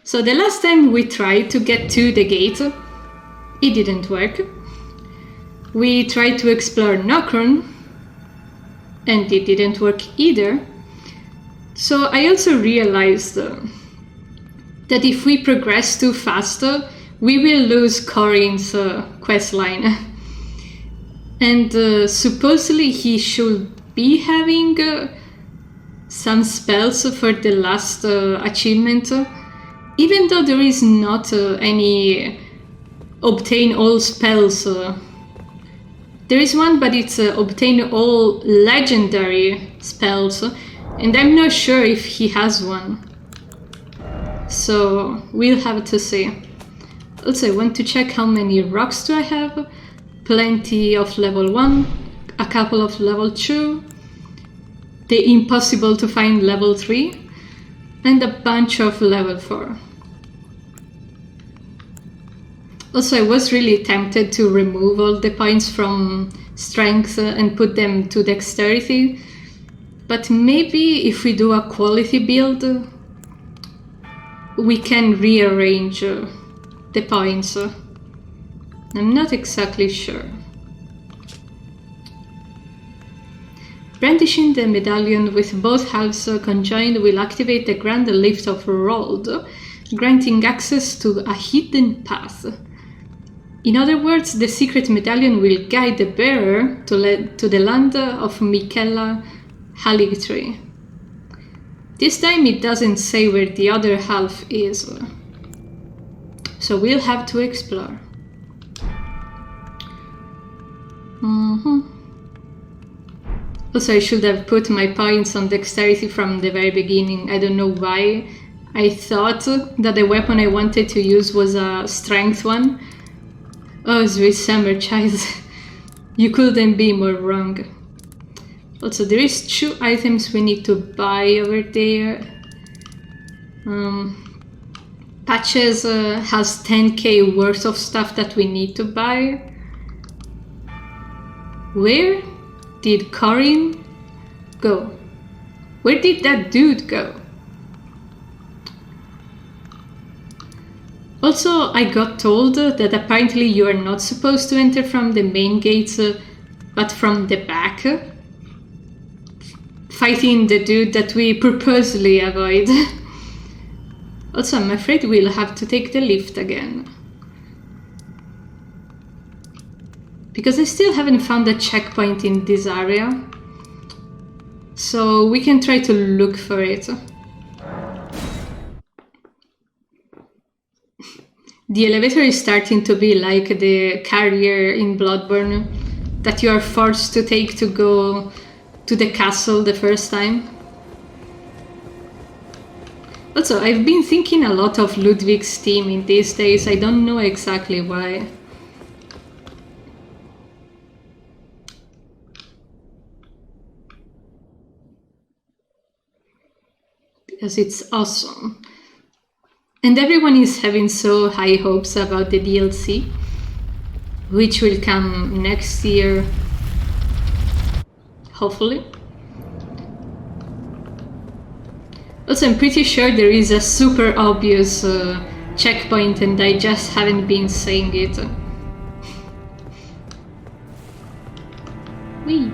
So the last time we tried to get to the gate, it didn't work. We tried to explore Nokron, and it didn't work either. So I also realized that if we progress too fast, we will lose Corin's questline. And supposedly he should be having some spells for the last achievement, even though there is not any obtain all spells. There is one, but it's obtain all legendary spells, and I'm not sure if he has one. So we'll have to see. Also, I want to check how many rocks do I have. Plenty of level 1, a couple of level 2, the impossible to find level 3, and a bunch of level 4. Also, I was really tempted to remove all the points from strength and put them to dexterity, but maybe if we do a quality build, we can rearrange the points. I'm not exactly sure. Brandishing the medallion with both halves conjoined will activate the Grand Lift of Rold, granting access to a hidden path. In other words, the secret medallion will guide the bearer to the land of Miquella Haligtree. This time it doesn't say where the other half is, so we'll have to explore. Also, I should have put my points on dexterity from the very beginning. I don't know why. I thought that the weapon I wanted to use was a strength one. Oh, sweet summer child. You couldn't be more wrong. Also, there is 2 items we need to buy over there. Patches has 10k worth of stuff that we need to buy. Where did Corin go? Where did that dude go? Also, I got told that apparently you are not supposed to enter from the main gates, but from the back, fighting the dude that we purposely avoid. Also, I'm afraid we'll have to take the lift again, because I still haven't found a checkpoint in this area, so we can try to look for it. The elevator is starting to be like the carrier in Bloodborne that you are forced to take to go to the castle the first time. Also, I've been thinking a lot of Ludwig's theme in these days. I don't know exactly why. Because it's awesome. And everyone is having so high hopes about the DLC, which will come next year, hopefully. Also, I'm pretty sure there is a super obvious checkpoint and I just haven't been saying it. Whee!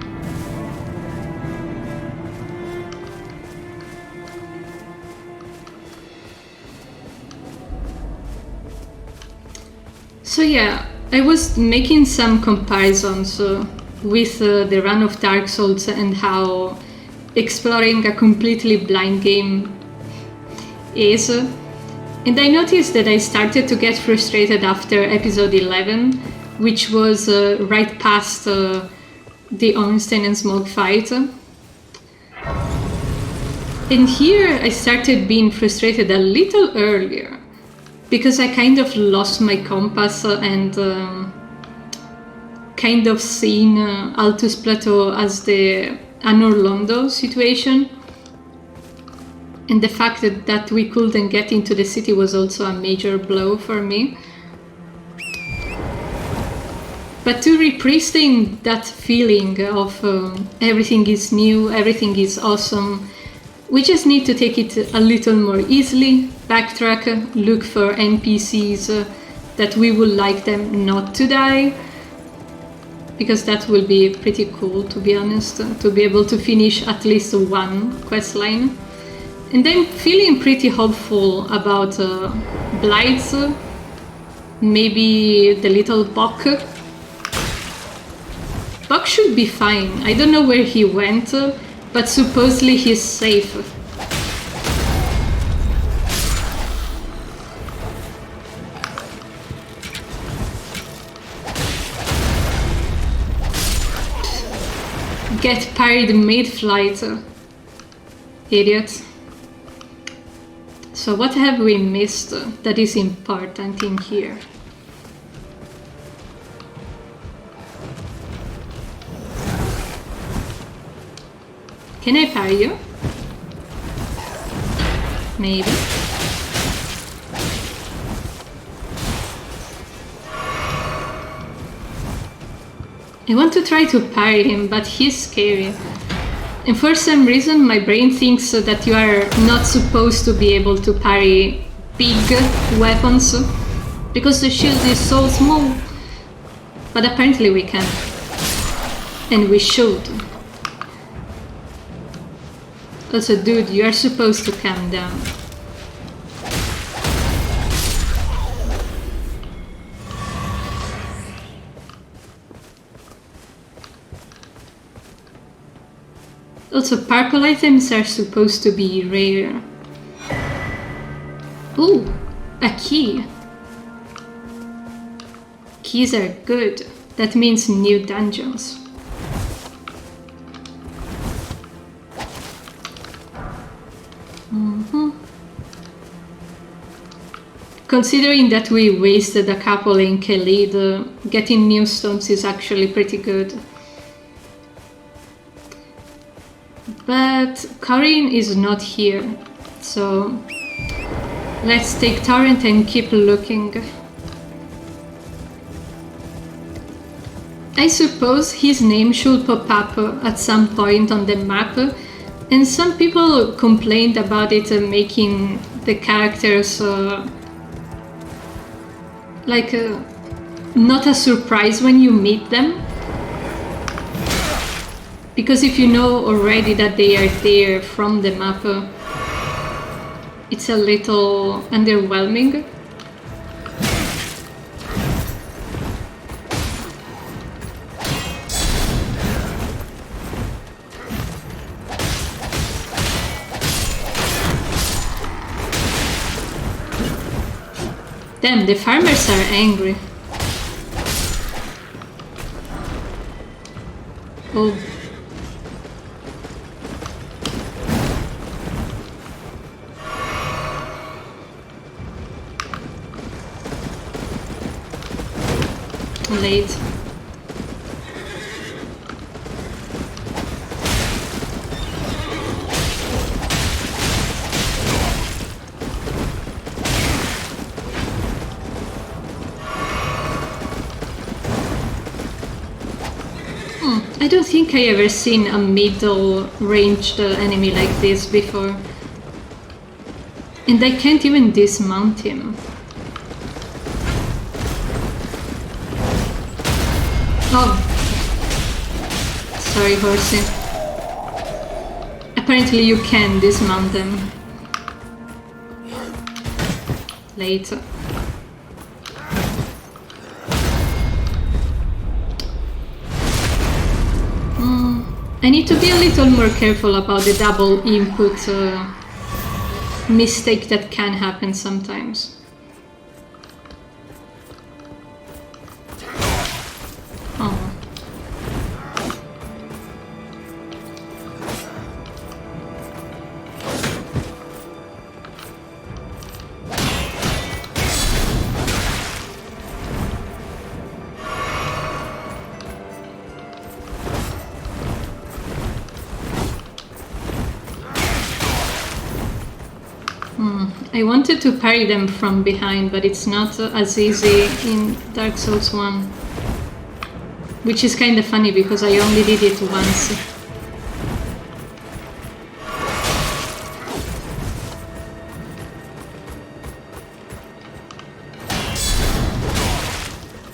So yeah, I was making some comparisons with the run of Dark Souls and how exploring a completely blind game is. And I noticed that I started to get frustrated after episode 11, which was right past the Ornstein and Smoke fight. And here I started being frustrated a little earlier, because I kind of lost my compass and kind of seen Altus Plateau as the Anor Londo situation. And the fact that we couldn't get into the city was also a major blow for me. But to reprising that feeling of everything is new, everything is awesome, We just need to take it a little more easily, backtrack, look for NPCs that we would like them not to die, because that will be pretty cool, to be honest, to be able to finish at least one questline. And I'm feeling pretty hopeful about Blights, maybe the little Bok. Bok should be fine. I don't know where he went, but supposedly he's safe. Get parried mid-flight. Idiot. So what have we missed that is important in here? Can I parry you? Maybe. I want to try to parry him, but he's scary. And for some reason my brain thinks that you are not supposed to be able to parry big weapons because the shield is so small. But apparently we can. And we should. Also, dude, you are supposed to calm down. Also, purple items are supposed to be rare. Ooh, a key. Keys are good. That means new dungeons. Considering that we wasted a couple in Khalid, getting new stones is actually pretty good. But Corinne is not here, so let's take Torrent and keep looking. I suppose his name should pop up at some point on the map, and some people complained about it making the characters not a surprise when you meet them. Because if you know already that they are there from the map, it's a little underwhelming. Damn, the farmers are angry. Oh. Late. I don't think I ever seen a middle ranged enemy like this before. And I can't even dismount him. Oh, sorry, horsey. Apparently you can dismount them. Later. I need to be a little more careful about the double input mistake that can happen sometimes. Oh. I wanted to parry them from behind, but it's not as easy in Dark Souls 1. Which is kind of funny because I only did it once.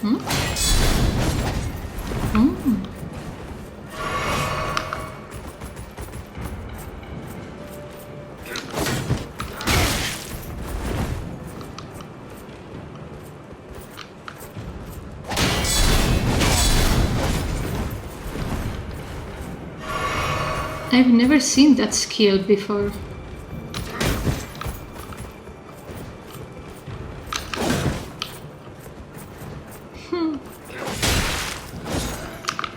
Hmm? Hmm. I've never seen that skill before.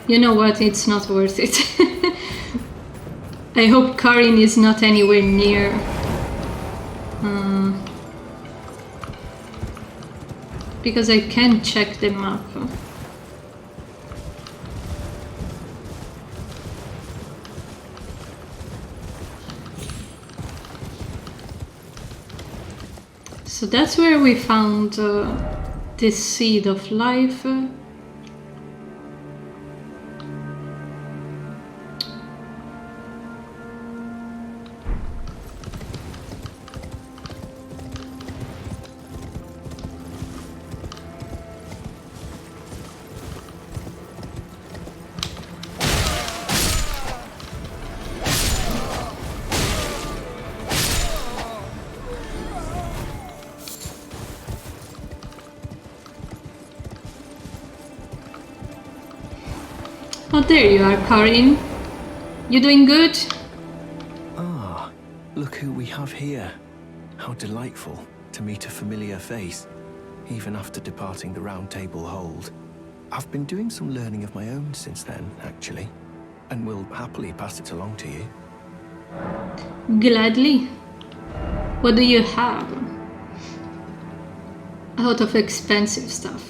You know what? It's not worth it. I hope Karin is not anywhere near. Because I can't check the map. So that's where we found this seed of life. Oh, there you are, Karin. You doing good? Ah, look who we have here. How delightful to meet a familiar face, even after departing the Round Table Hold. I've been doing some learning of my own since then, actually, and will happily pass it along to you. Gladly. What do you have? A lot of expensive stuff.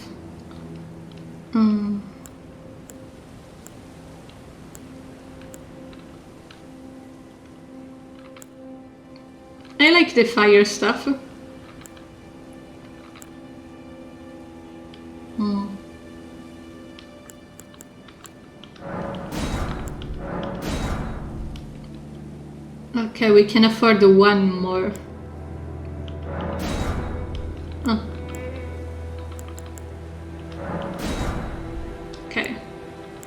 I like the fire stuff. Okay, we can afford one more. Oh. Okay.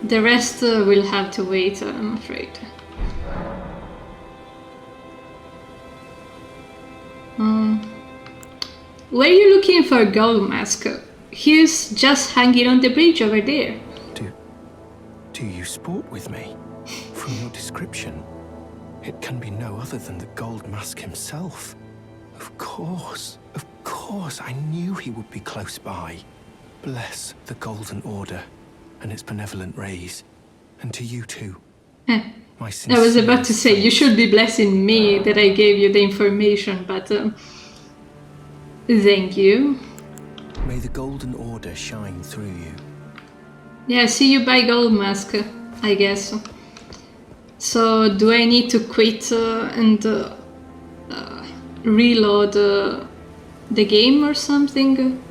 The rest will have to wait, I'm afraid. Where are you looking for Gold Mask? He's just hanging on the bridge over there. Do you sport with me? From your description, it can be no other than the Gold Mask himself. Of course, I knew he would be close by. Bless the Golden Order and its benevolent rays, and to you too. I was about to say, you should be blessing me that I gave you the information, but thank you. May the Golden Order shine through you. Yeah, see you by Gold Mask, I guess. So, do I need to quit and reload the game or something?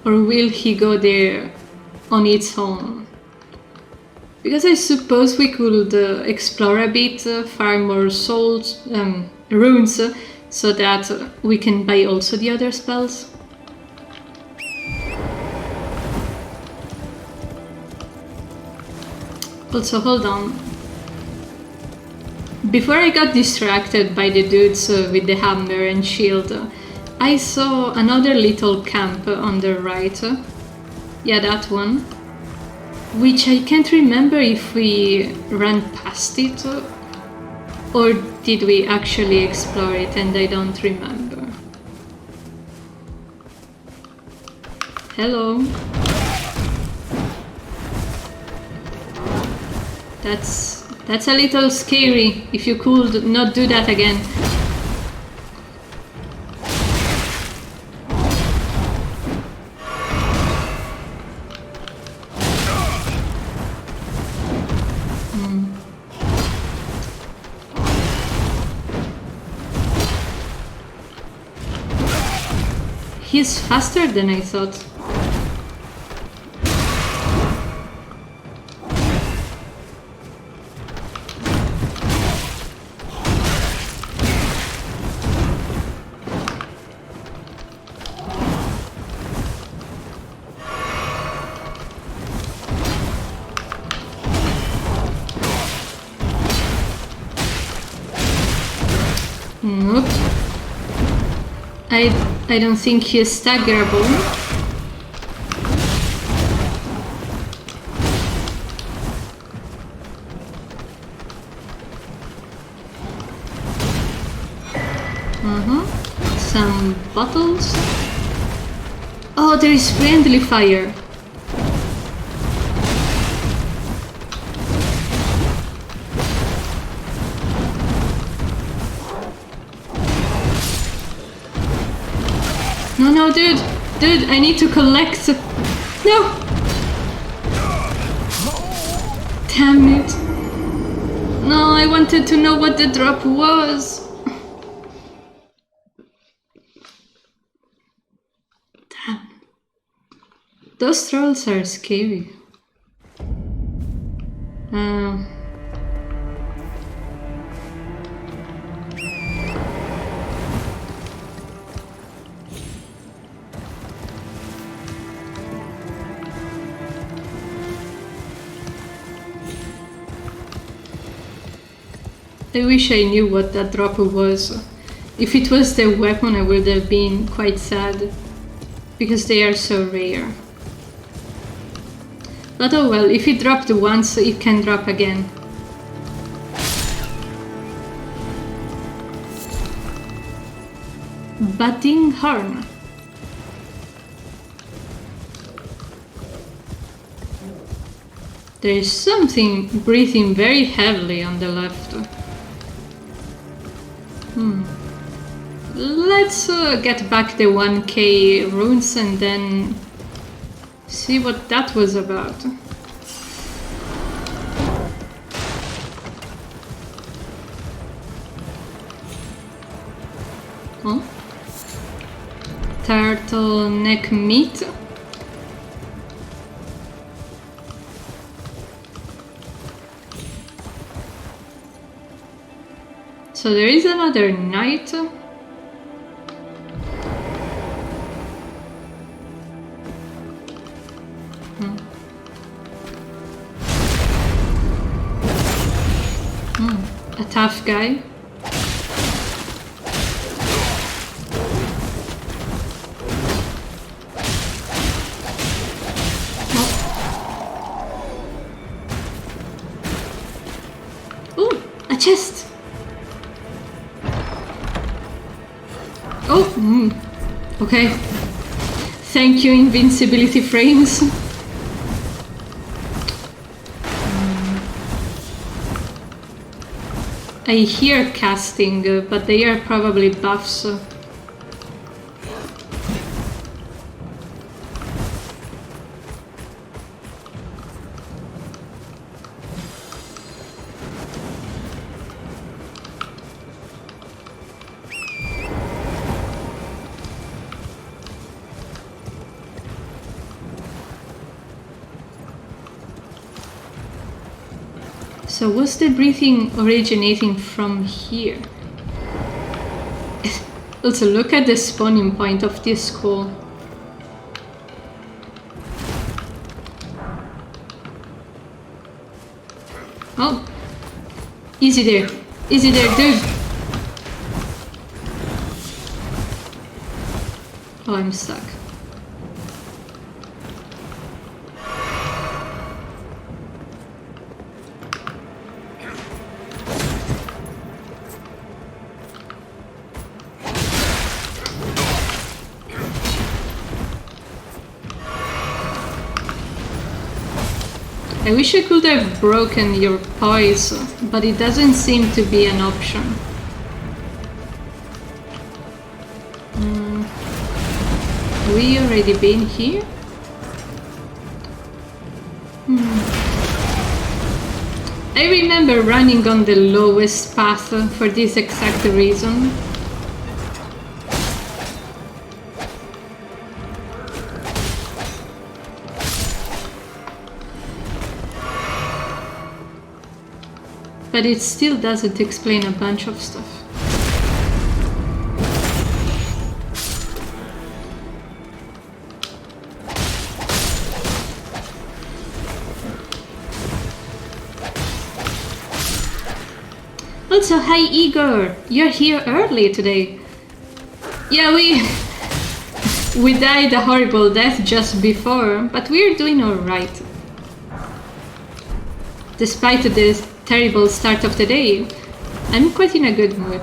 Or will he go there on its own? Because I suppose we could explore a bit, farm more souls, runes, so that we can buy also the other spells. Also, hold on. Before I got distracted by the dudes with the hammer and shield, I saw another little camp on the right. Yeah, that one. Which I can't remember if we ran past it or did we actually explore it and I don't remember. Hello. That's a little scary. If you could not do that again. He's faster than I thought. I don't think he is staggerable. Some bottles. Oh, there is friendly fire. No, dude, I need to collect. No. Damn it. No, I wanted to know what the drop was. Those trolls are scary. I wish I knew what that drop was. If it was the weapon, I would have been quite sad, because they are so rare. But oh well, if it dropped once, it can drop again. Budding horn. There is something breathing very heavily on the left. Let's get back the 1k runes and then see what that was about. Oh. Turtleneck meat. So there is another knight. A tough guy. Oh, a chest. Oh, okay. Thank you, invincibility frames. I hear casting, but they are probably buffs. So was the breathing originating from here? Also, look at the spawning point of this skull. Oh, easy there, dude. Oh, I'm stuck. I wish I could have broken your poise, but it doesn't seem to be an option. We already been here? I remember running on the lowest path for this exact reason. But it still doesn't explain a bunch of stuff. Also, hi Igor! You're here early today. Yeah, we died a horrible death just before, but we're doing alright. Despite the terrible start of the day, I'm quite in a good mood.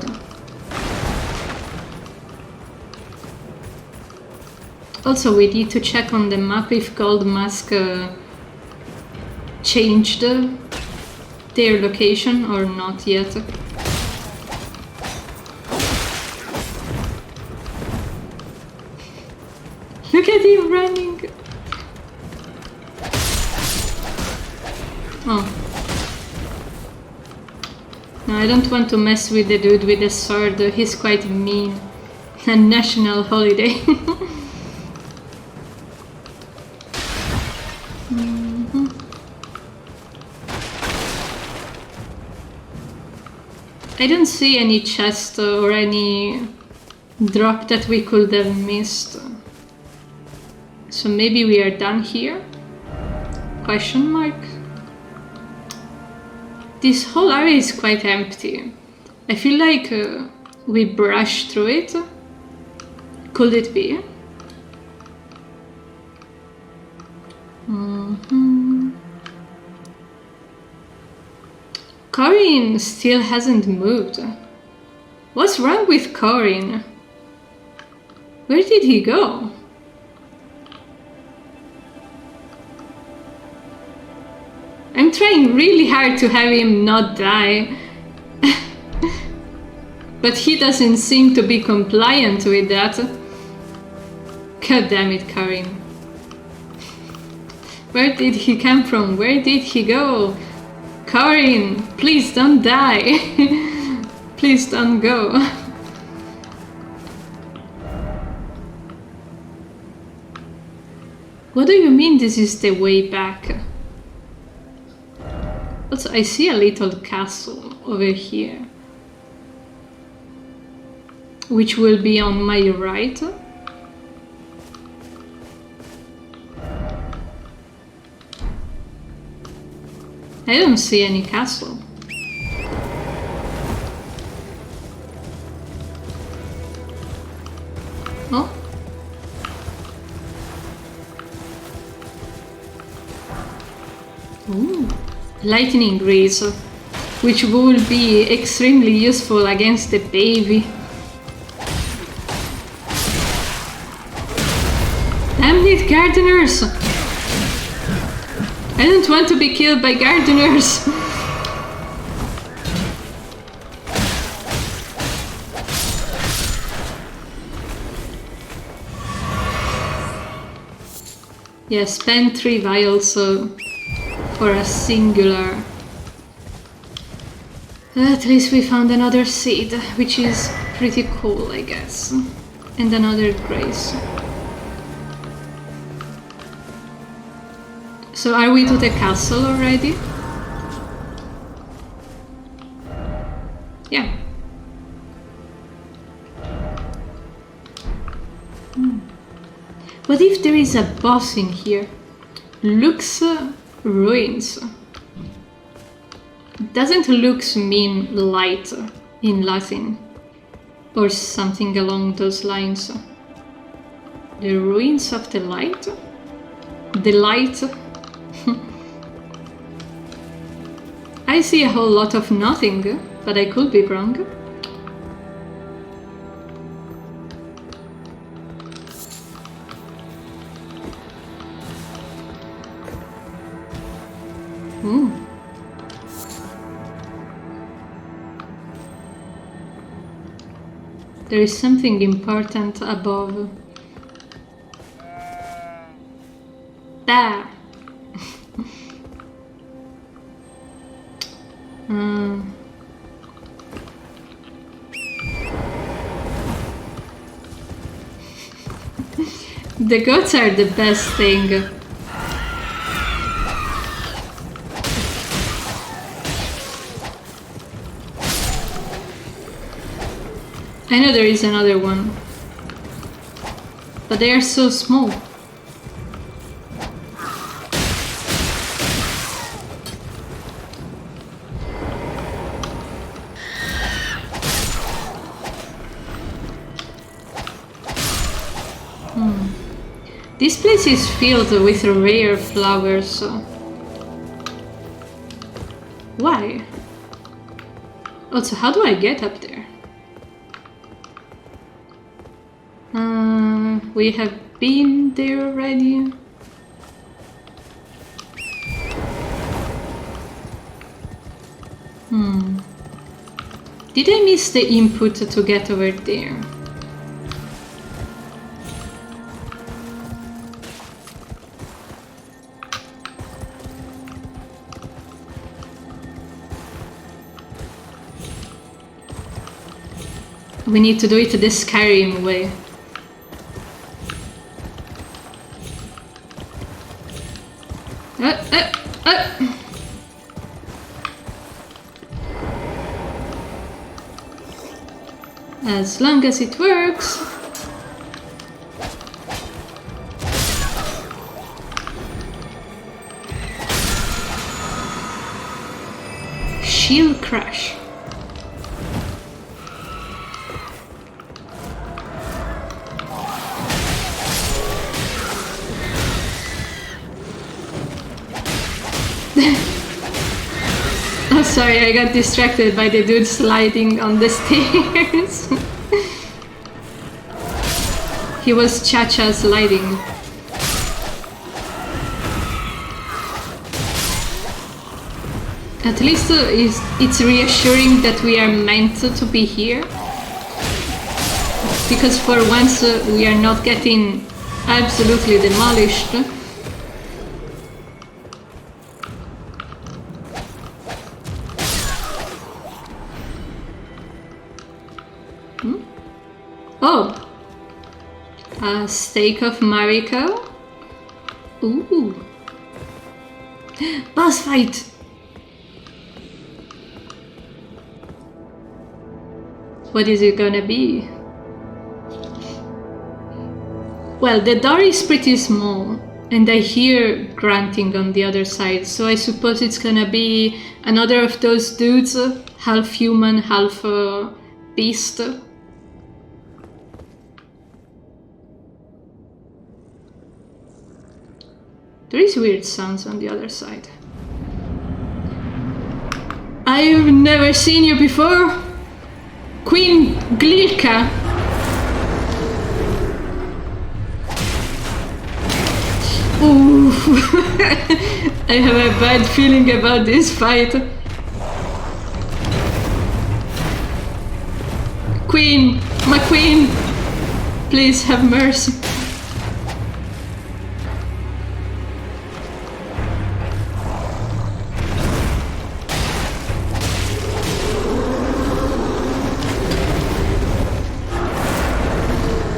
Also, we need to check on the map if Gold Mask changed their location or not yet. Look at him running! Oh. No, I don't want to mess with the dude with the sword, he's quite mean. A national holiday. I don't see any chest or any drop that we could have missed. So maybe we are done here? Question mark? This whole area is quite empty. I feel like we brushed through it. Could it be? Corin still hasn't moved. What's wrong with Corin? Where did he go? I'm trying really hard to have him not die. But he doesn't seem to be compliant with that. God damn it, Karim. Where did he come from? Where did he go? Karin, please don't die. Please don't go. What do you mean this is the way back? Also, I see a little castle over here, which will be on my right. I don't see any castle. Oh. Ooh. Lightning rays, which will be extremely useful against the baby. Damn it, gardeners! I don't want to be killed by gardeners! Yeah, spend 3 vials for a singular. At least we found another seed, which is pretty cool, I guess. And another grace. So are we to the castle already? Yeah. What if there is a boss in here? Lux ruins. Doesn't lux mean light in Latin? Or something along those lines? The ruins of the light? The light? I see a whole lot of nothing, but I could be wrong. There is something important above. There. The goats are the best thing. I know there is another one, but they are so small. This place is filled with rare flowers. Why? Also, how do I get up there? We have been there already. Did I miss the input to get over there? We need to do it the Skyrim way. As long as it works. Shield crash. Oh, sorry, I got distracted by the dude sliding on the stairs. He was cha-cha sliding. At least it's reassuring that we are meant to be here. Because for once we are not getting absolutely demolished. Oh! A steak of Mariko? Ooh! Boss fight! What is it gonna be? Well, the door is pretty small, and I hear grunting on the other side, so I suppose it's gonna be another of those dudes, half human, half beast. There is weird sounds on the other side. I've never seen you before! Queen Glilka! Ooh! I have a bad feeling about this fight. Queen! My queen! Please have mercy.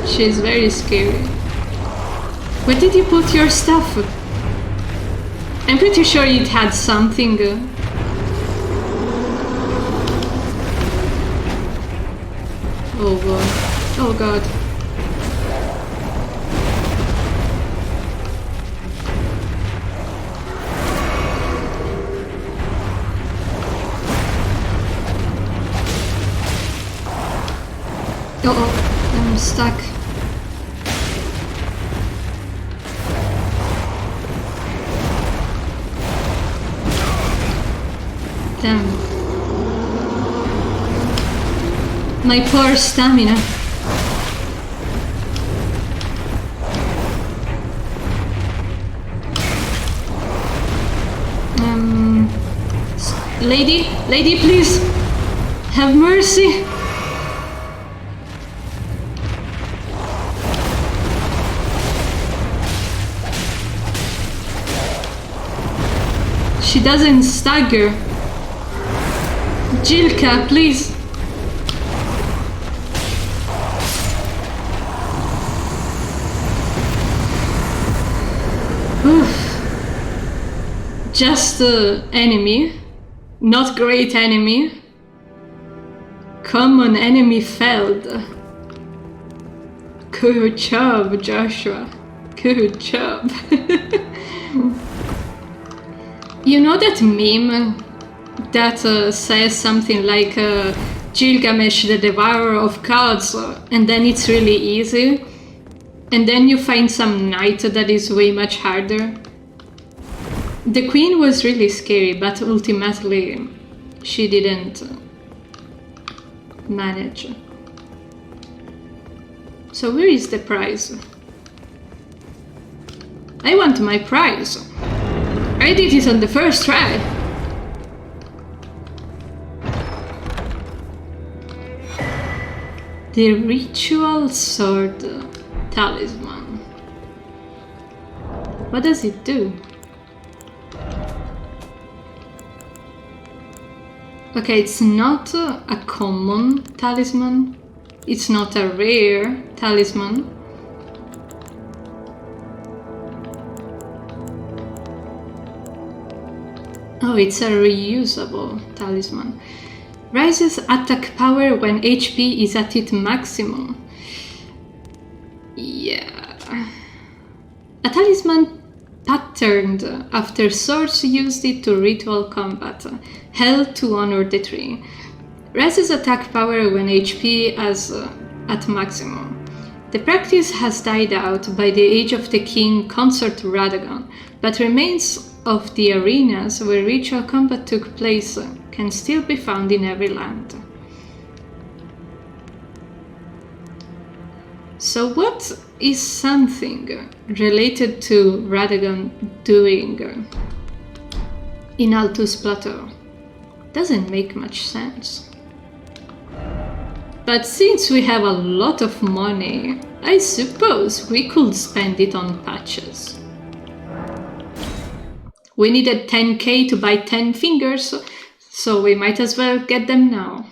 She's very scary. Where did you put your stuff? I'm pretty sure it had something. Oh god. Oh god. Uh-oh, I'm stuck. Damn. My poor stamina. Lady, please have mercy. She doesn't stagger. Jilka, please. Oof. Just enemy. Not great enemy. Common enemy failed. Good job, Joshua. Good job. You know that meme that says something like Gilgamesh, the devourer of gods, and then it's really easy? And then you find some knight that is way much harder. The queen was really scary, but ultimately she didn't manage. So where is the prize? I want my prize. I did it on the first try. The ritual sword talisman. What does it do? Okay, it's not a common talisman. It's not a rare talisman. Oh, it's a reusable talisman. Rises attack power when HP is at its maximum. Yeah. A talisman patterned after swords used it to ritual combat, held to honor the tree. Rises attack power when HP is at maximum. The practice has died out by the age of the king consort Radagon, but remains of the arenas where ritual combat took place can still be found in every land. So what is something related to Radagon doing in Altus Plateau? Doesn't make much sense. But since we have a lot of money, I suppose we could spend it on patches. We needed 10k to buy 10 fingers, so we might as well get them now.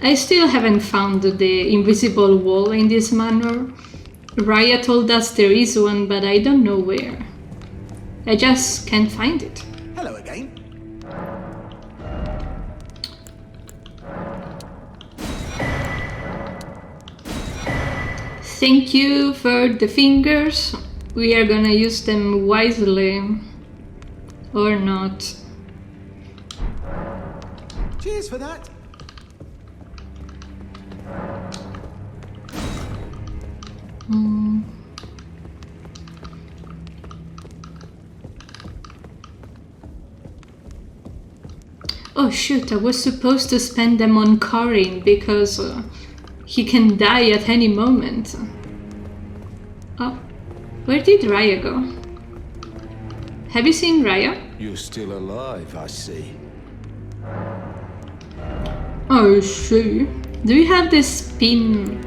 I still haven't found the invisible wall in this manor. Raya told us there is one, but I don't know where. I just can't find it. Hello again. Thank you for the fingers. We are gonna use them wisely. Or not. Cheers for that. Oh shoot, I was supposed to spend them on Corin because he can die at any moment. Oh, where did Raya go? Have you seen Raya? You're still alive, I see. Oh, sure. Do you have the spin?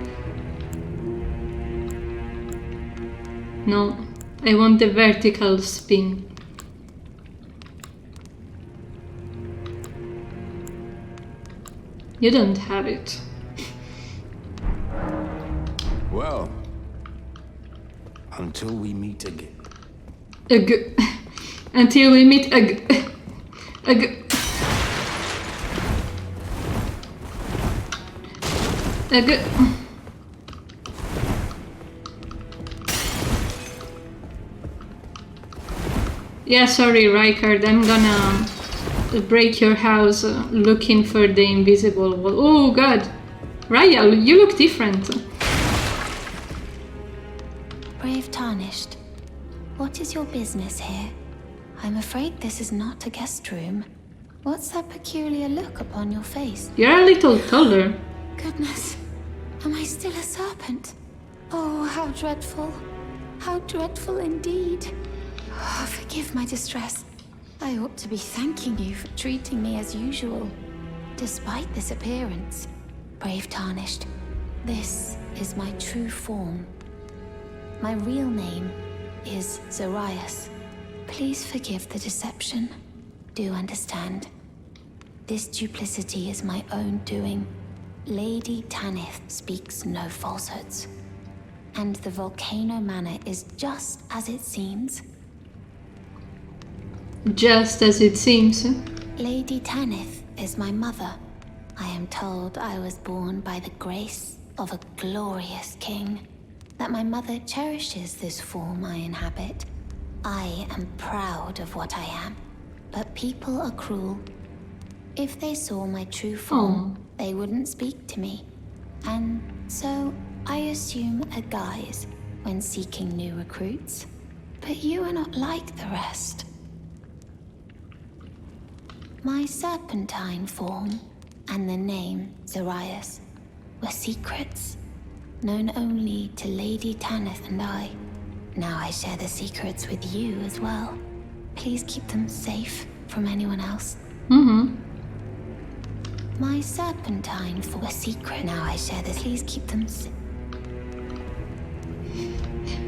No, I want the vertical spin. You don't have it. Well, until we meet again. Until we meet again. Yeah, sorry, Rykard, I'm gonna break your house looking for the invisible wall. Oh god! Raya, you look different. Brave Tarnished, what is your business here? I'm afraid this is not a guest room. What's that peculiar look upon your face? You're a little taller. Goodness, am I still a serpent? Oh, how dreadful. How dreadful indeed. Oh, forgive my distress. I ought to be thanking you for treating me as usual. Despite this appearance, Brave Tarnished, this is my true form. My real name is Zarias. Please forgive the deception. Do understand. This duplicity is my own doing. Lady Tanith speaks no falsehoods. And the Volcano Manor is just as it seems. Just as it seems. Lady Tanith is my mother. I am told I was born by the grace of a glorious king. That my mother cherishes this form I inhabit. I am proud of what I am, but people are cruel. If they saw my true form, they wouldn't speak to me. And so I assume a guise when seeking new recruits. But you are not like the rest. My serpentine form and the name Zarias were secrets, known only to Lady Tanith and I. Now I share the secrets with you as well. Please keep them safe from anyone else. My serpentine for a secret. Now I share this. Please keep them safe.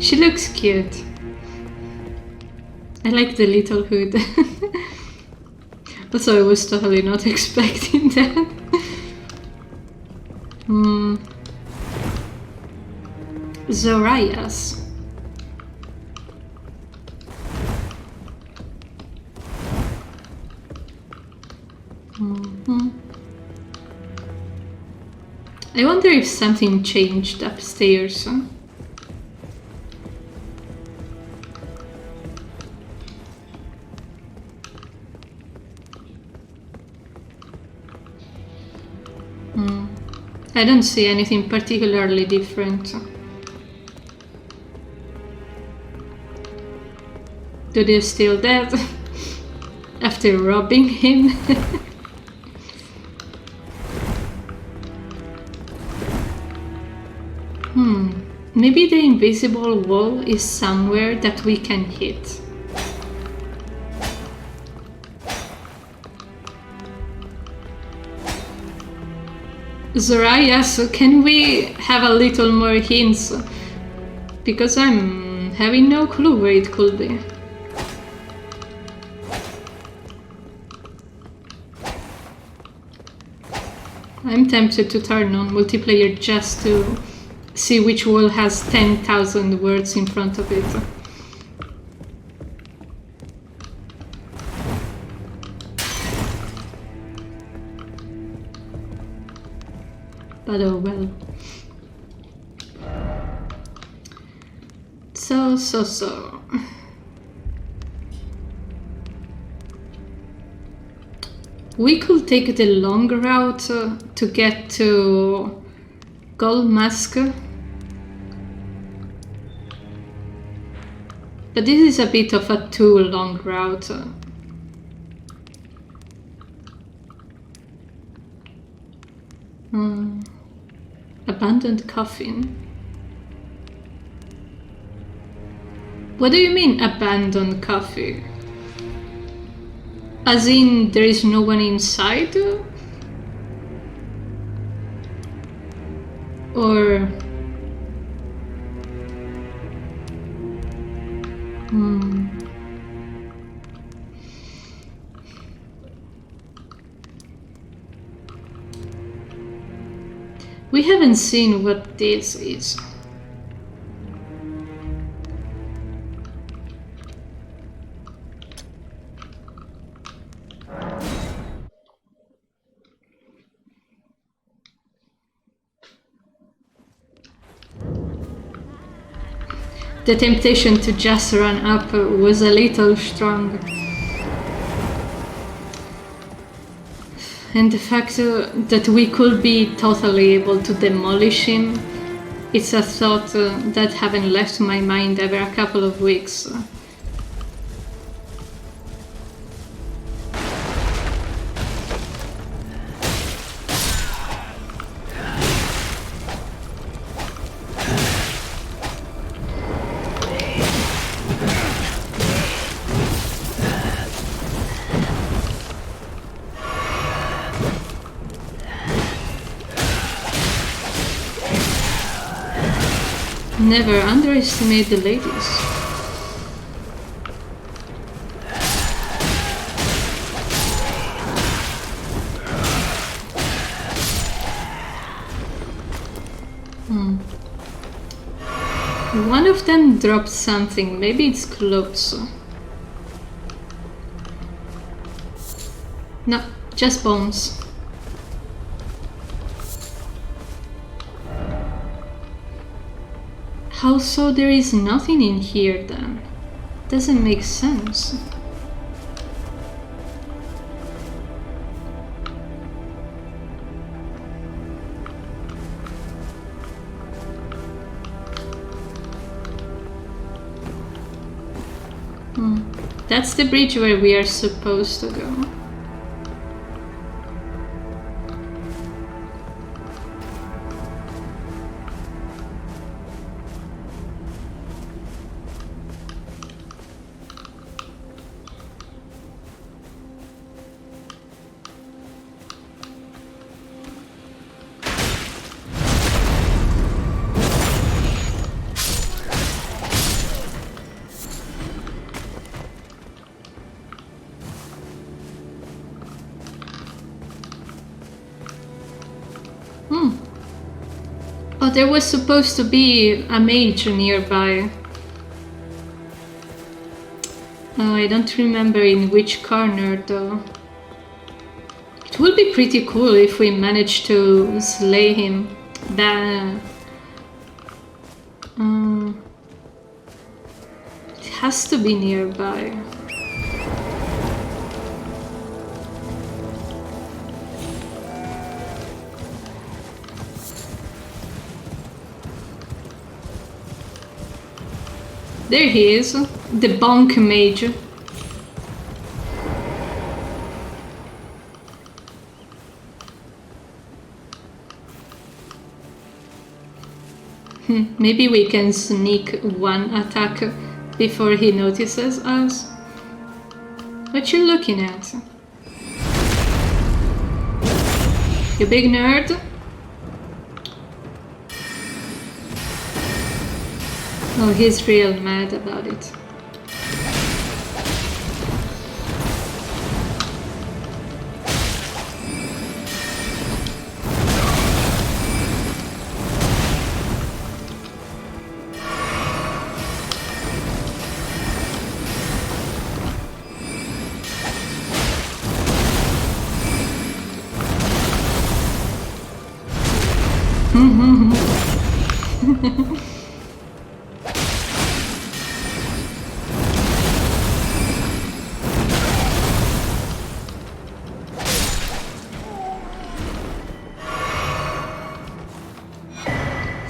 She looks cute. I like the little hood. Also, I was totally not expecting that. Zarias. I wonder if something changed upstairs. I don't see anything particularly different. Dude is still dead after robbing him. Maybe the invisible wall is somewhere that we can hit. Zarias, can we have a little more hints? Because I'm having no clue where it could be. I'm tempted to turn on multiplayer just to see which wall has 10,000 words in front of it. But oh well. So. We could take the long route to get to Gold Mask. But this is a bit of a too long route. Abandoned coffin. What do you mean, abandoned coffin? As in, there is no one inside? Or... We haven't seen what this is. The temptation to just run up was a little strong. And the fact that we could be totally able to demolish him, it's a thought that haven't left my mind ever a couple of weeks. Never underestimate the ladies. One of them dropped something, maybe it's clothes. No, just bones. How so there is nothing in here then? Doesn't make sense. That's the bridge where we are supposed to go. Oh, there was supposed to be a mage nearby. Oh, I don't remember in which corner though. It would be pretty cool if we managed to slay him. It has to be nearby. There he is, the bonk mage. Maybe we can sneak one attack before he notices us. What you looking at? You big nerd? Oh, he's real mad about it.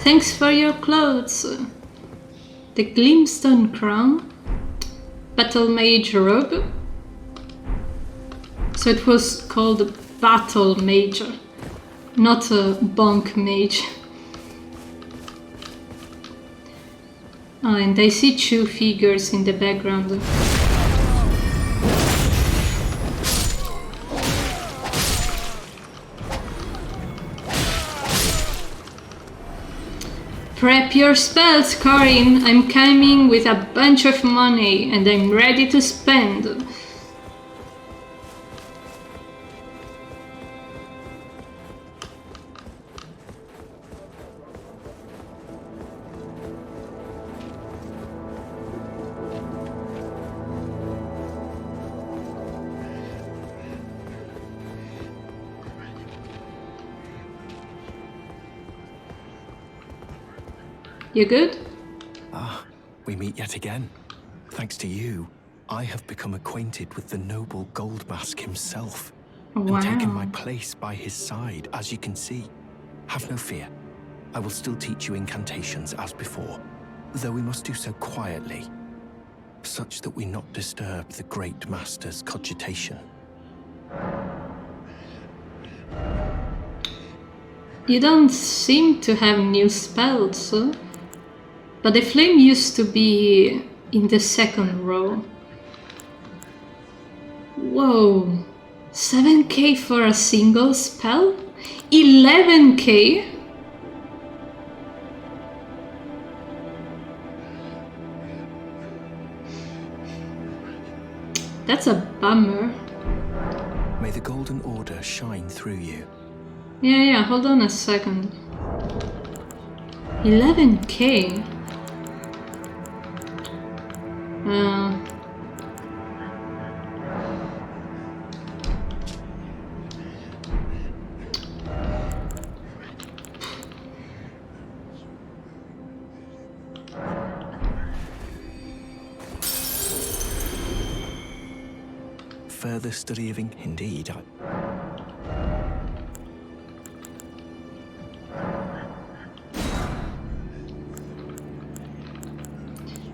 Thanks for your clothes. The Gleamstone crown. Battle mage robe. So it was called Battle Mage, not a bonk mage. Oh, and I see two figures in the background. Prep your spells, Corin. I'm coming with a bunch of money and I'm ready to spend. You good? Ah, we meet yet again. Thanks to you, I have become acquainted with the noble Gold Mask himself. Wow. And taken my place by his side, as you can see. Have no fear. I will still teach you incantations as before, though we must do so quietly, such that we not disturb the great master's cogitation. You don't seem to have new spells, but the flame used to be in the second row. Whoa, 7k for a single spell? 11k? That's a bummer. May the Golden Order shine through you. Yeah, hold on a second. 11k? Further study of ink, indeed.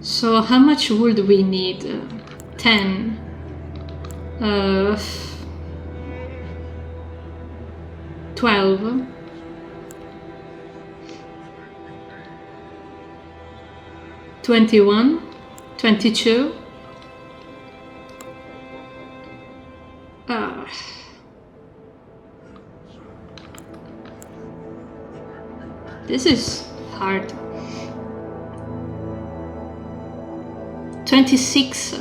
So how much would we need? 10. 12. 21. 22. This is hard. 26.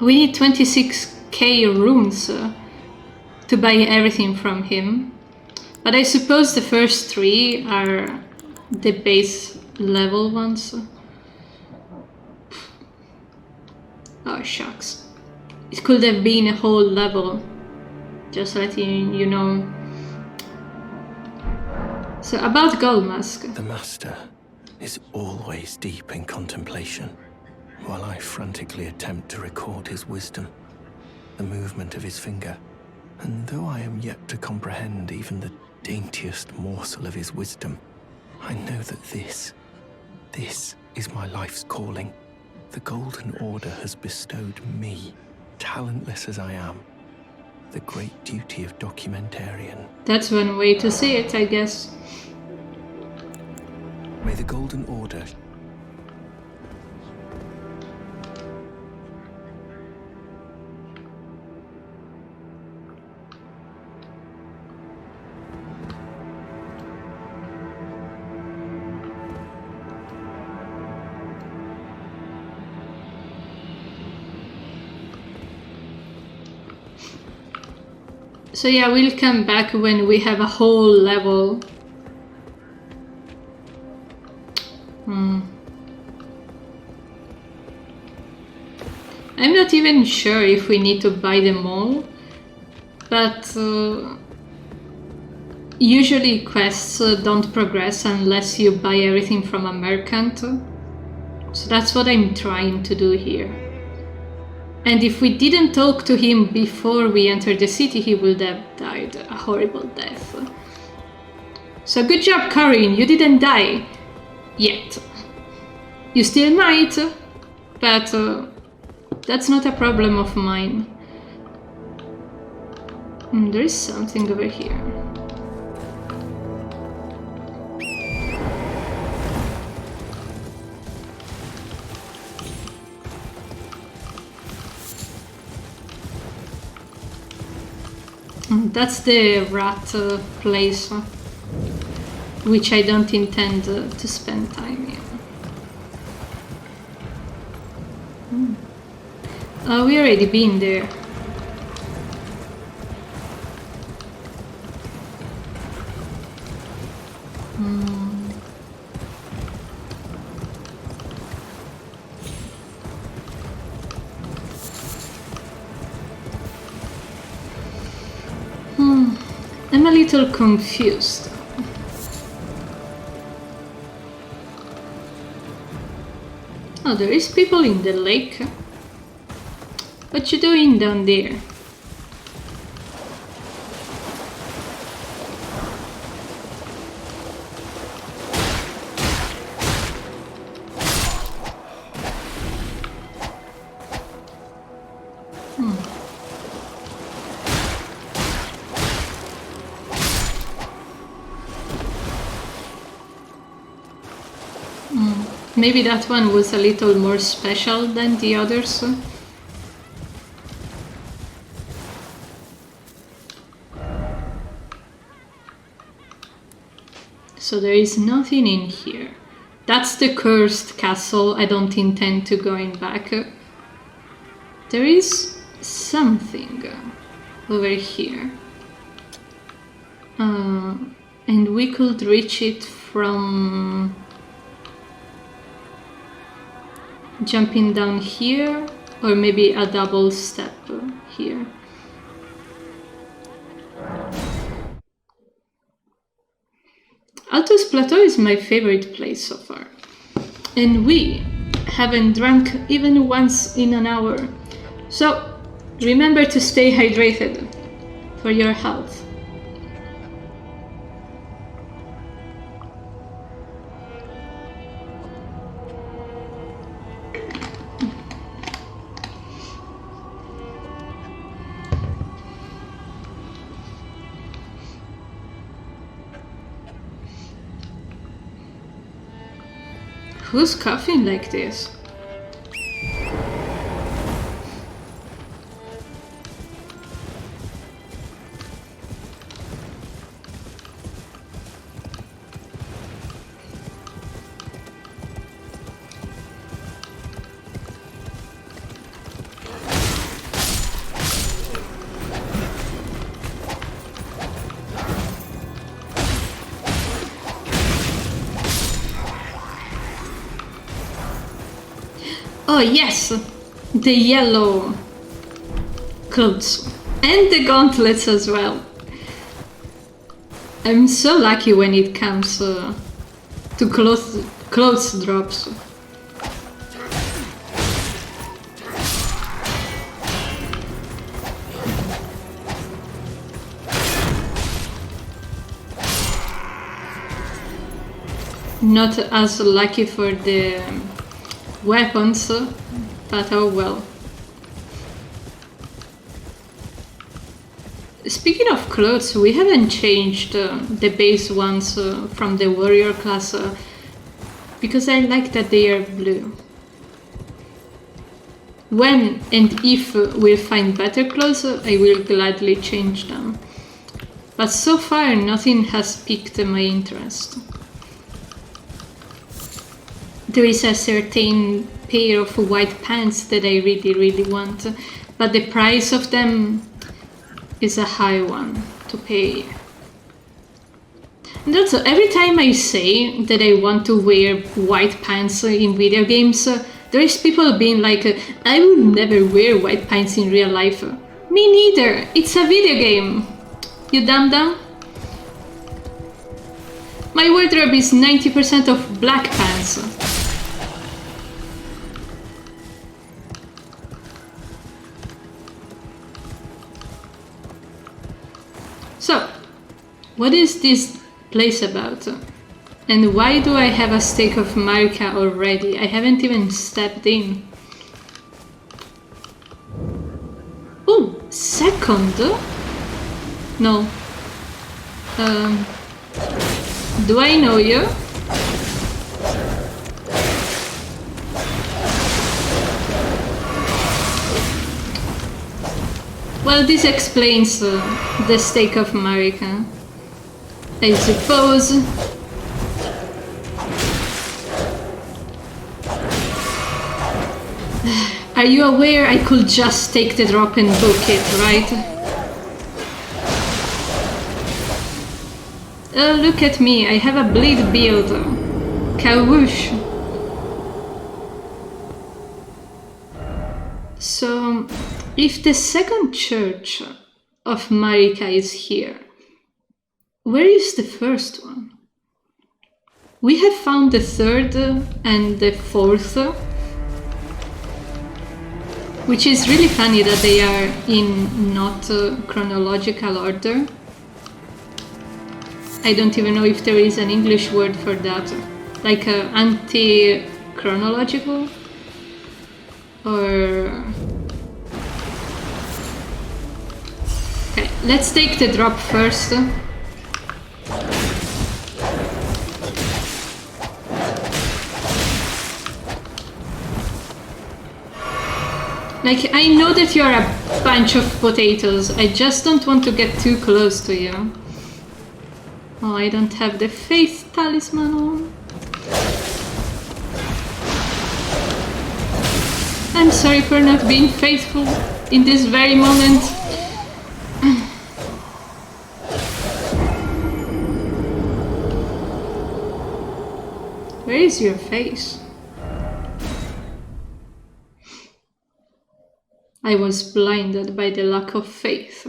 We need 26k runes to buy everything from him. But I suppose the first 3 are the base level ones. Oh shucks. It could have been a whole level. Just letting you know. So about Goldmask. The Master is always deep in contemplation, while I frantically attempt to record his wisdom, the movement of his finger. And though I am yet to comprehend even the daintiest morsel of his wisdom, I know that this is my life's calling. The Golden Order has bestowed me, talentless as I am, the great duty of documentarian. That's one way to say it, I guess. May the Golden Order... So yeah, we'll come back when we have a whole level. I'm not even sure if we need to buy them all, but usually quests don't progress unless you buy everything from a merchant. So that's what I'm trying to do here. And if we didn't talk to him before we entered the city, he would have died a horrible death. So good job, Corinne, you didn't die. Yet. You still might, but that's not a problem of mine. There is something over here. That's the rat place, which I don't intend to spend time in. We already been there. I'm a little confused. Oh, there is people in the lake. What you doing down there? Maybe that one was a little more special than the others. So there is nothing in here. That's the cursed castle. I don't intend to going back. There is something over here. And we could reach it from jumping down here, or maybe a double step here. Altus Plateau is my favorite place so far. And we haven't drunk even once in an hour. So remember to stay hydrated for your health. Who's coughing like this? Oh yes, the yellow clothes and the gauntlets as well. I'm so lucky when it comes to clothes drops. Not as lucky for the weapons, but oh well. Speaking of clothes, we haven't changed the base ones from the warrior class because I like that they are blue. When and if we'll find better clothes, I will gladly change them. But so far nothing has piqued my interest. There is a certain pair of white pants that I really want, but the price of them is a high one to pay. And also, every time I say that I want to wear white pants in video games, there is people being like, I will never wear white pants in real life. Me neither, it's a video game. You dum-dum? My wardrobe is 90% of black pants. So, what is this place about? And why do I have a stake of Marika already? I haven't even stepped in. Oh, second? No. Do I know you? Well, this explains the stake of Marika, I suppose. Are you aware I could just take the drop and book it, right? Oh, look at me, I have a bleed build. Kawoosh. So, if the second church of Marika is here, where is the first one? We have found the third and the fourth, which is really funny that they are in not chronological order. I don't even know if there is an English word for that, like anti-chronological, or... Okay, let's take the drop first. Like, I know that you're a bunch of potatoes, I just don't want to get too close to you. Oh, I don't have the faith talisman on. I'm sorry for not being faithful in this very moment. Where is your face? I was blinded by the lack of faith.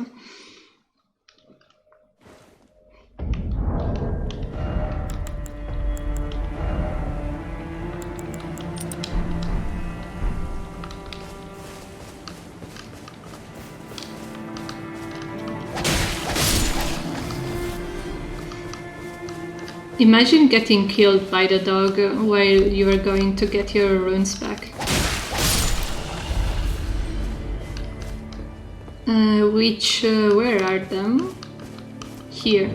Imagine getting killed by the dog while you are going to get your runes back. Where are them? Here.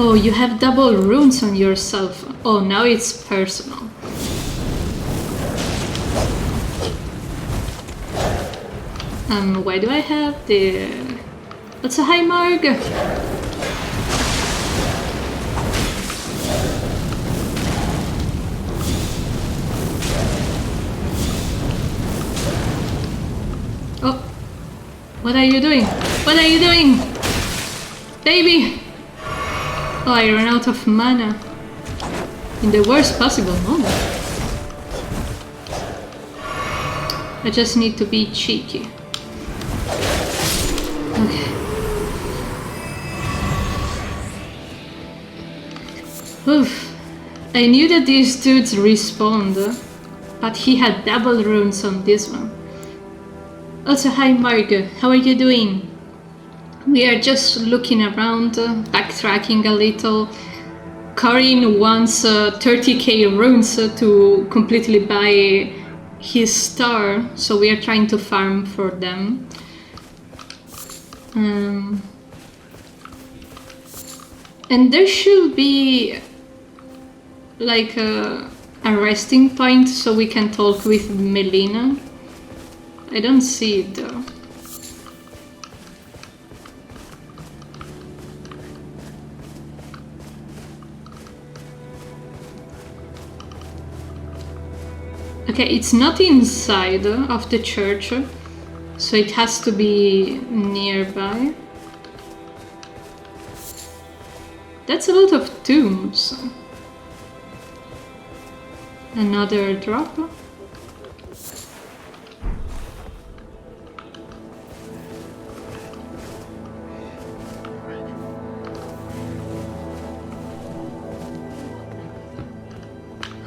Oh, you have double runes on yourself. Oh, now it's personal. Why do I have the... That's a high mark! Oh! What are you doing? What are you doing? Baby! Oh, I ran out of mana. In the worst possible moment. I just need to be cheeky. Okay. Oof. I knew that these dudes respawned, but he had double runes on this one. Also, hi Margo, how are you doing? We are just looking around, backtracking a little. Corin wants 30k runes to completely buy his star, so we are trying to farm for them. And there should be like a resting point so we can talk with Melina. I don't see it though. Okay, it's not inside of the church, so it has to be nearby. That's a lot of tombs. Another drop.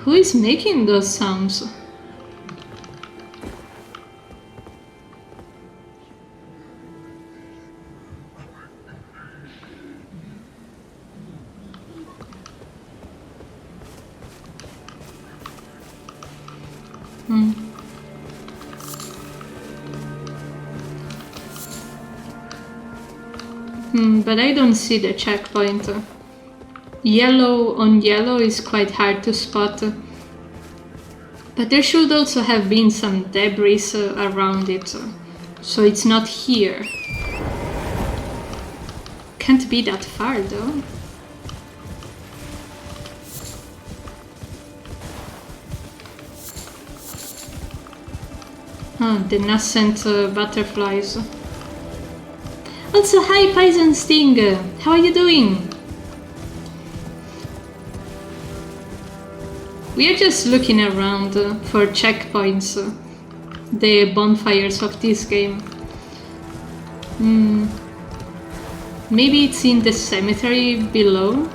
Who is making those sounds? But I don't see the checkpoint. Yellow on yellow is quite hard to spot. But there should also have been some debris around it, so it's not here. Can't be that far though. Oh, the nascent butterflies. Also, hi Poison Sting! How are you doing? We are just looking around for checkpoints, the bonfires of this game. Maybe it's in the cemetery below?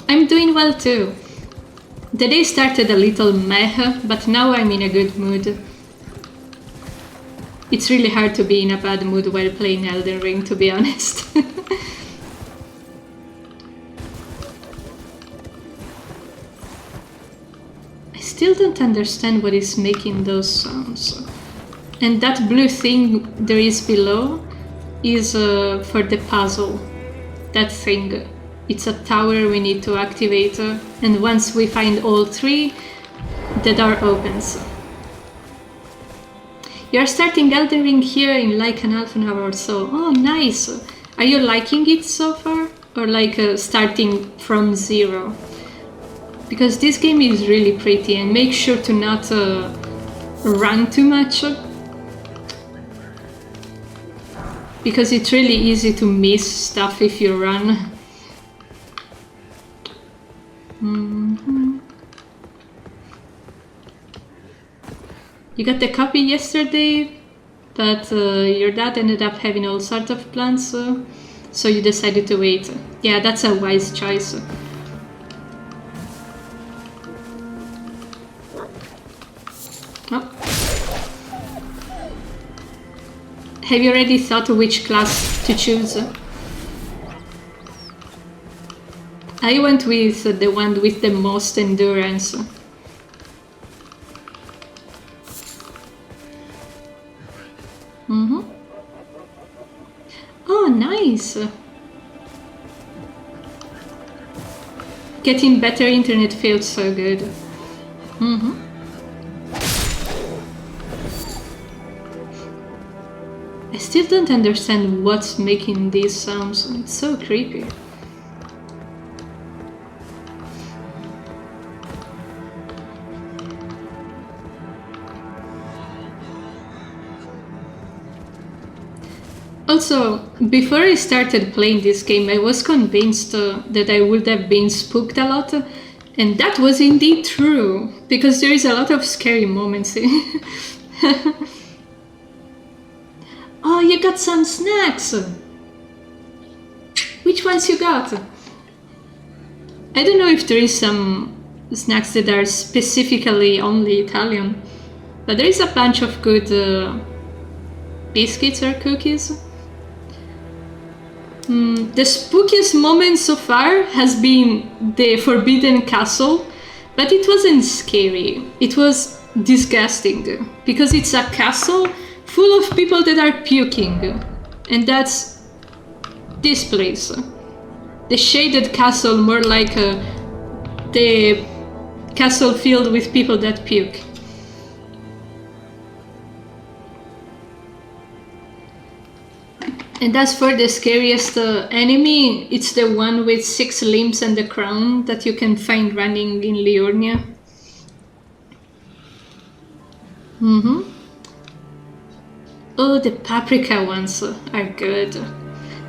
I'm doing well too. The day started a little meh, but now I'm in a good mood. It's really hard to be in a bad mood while playing Elden Ring, to be honest. I still don't understand what is making those sounds. And that blue thing there is below is for the puzzle. That thing. It's a tower we need to activate, and once we find all three, the door opens. You're starting Elden Ring here in like an half an hour or so. Oh, nice! Are you liking it so far? Or like starting from zero? Because this game is really pretty, and make sure to not run too much. Because it's really easy to miss stuff if you run. You got the copy yesterday, but your dad ended up having all sorts of plans, so you decided to wait. Yeah, that's a wise choice. Oh. Have you already thought which class to choose? I went with the one with the most endurance. nice. Getting better internet feels so good. I still don't understand what's making these sounds. It's so creepy. Also, before I started playing this game, I was convinced that I would have been spooked a lot, and that was indeed true, because there is a lot of scary moments. Oh, you got some snacks! Which ones you got? I don't know if there is some snacks that are specifically only Italian, but there is a bunch of good biscuits or cookies. The spookiest moment so far has been the Forbidden Castle, but it wasn't scary. It was disgusting, because it's a castle full of people that are puking, and that's this place. The shaded castle, more like the castle filled with people that puke. And as for the scariest enemy, it's the one with 6 limbs and the crown that you can find running in Liurnia. Oh, the paprika ones are good.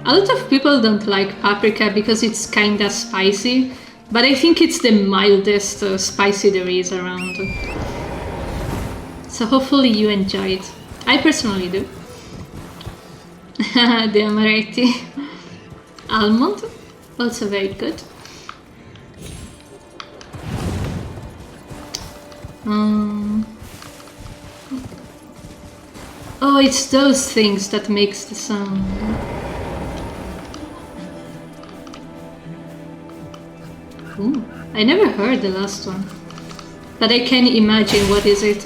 A lot of people don't like paprika because it's kinda spicy, but I think it's the mildest spicy there is around. So hopefully you enjoy it. I personally do. The amaretti. Almond, also very good. Oh, it's those things that makes the sound. Ooh, I never heard the last one, but I can imagine what is it.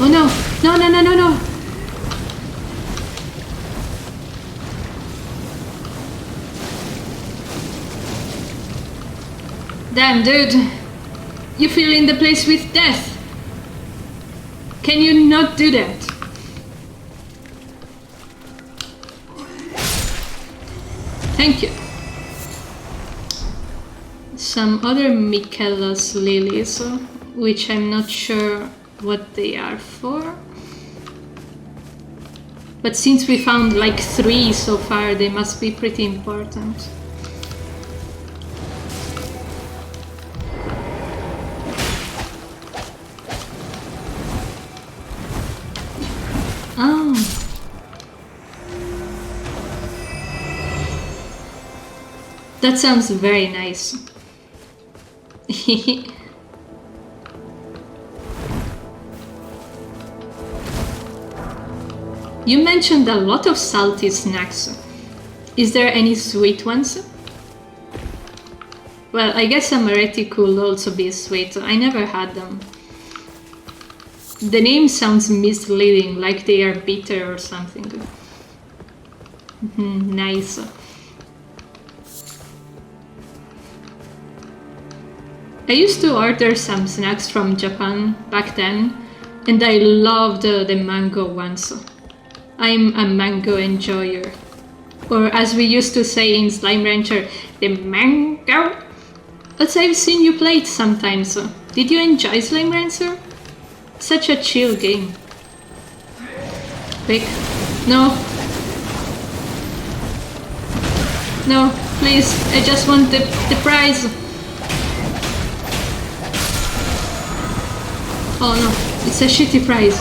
Oh no! No, no, no, no, no! Damn, dude! You fill in the place with death! Can you not do that? Thank you. Some other Michelas lilies, which I'm not sure what they are for. But since we found like 3 so far, they must be pretty important. Oh. That sounds very nice. You mentioned a lot of salty snacks. Is there any sweet ones? Well, I guess amaretti could also be sweet. I never had them. The name sounds misleading, like they are bitter or something. Nice. I used to order some snacks from Japan back then, and I loved the mango ones. I'm a mango enjoyer. Or as we used to say in Slime Rancher, the mango. But I've seen you play it sometimes. Did you enjoy Slime Rancher? Such a chill game. Quick. No. No, please. I just want the prize. Oh no, it's a shitty prize.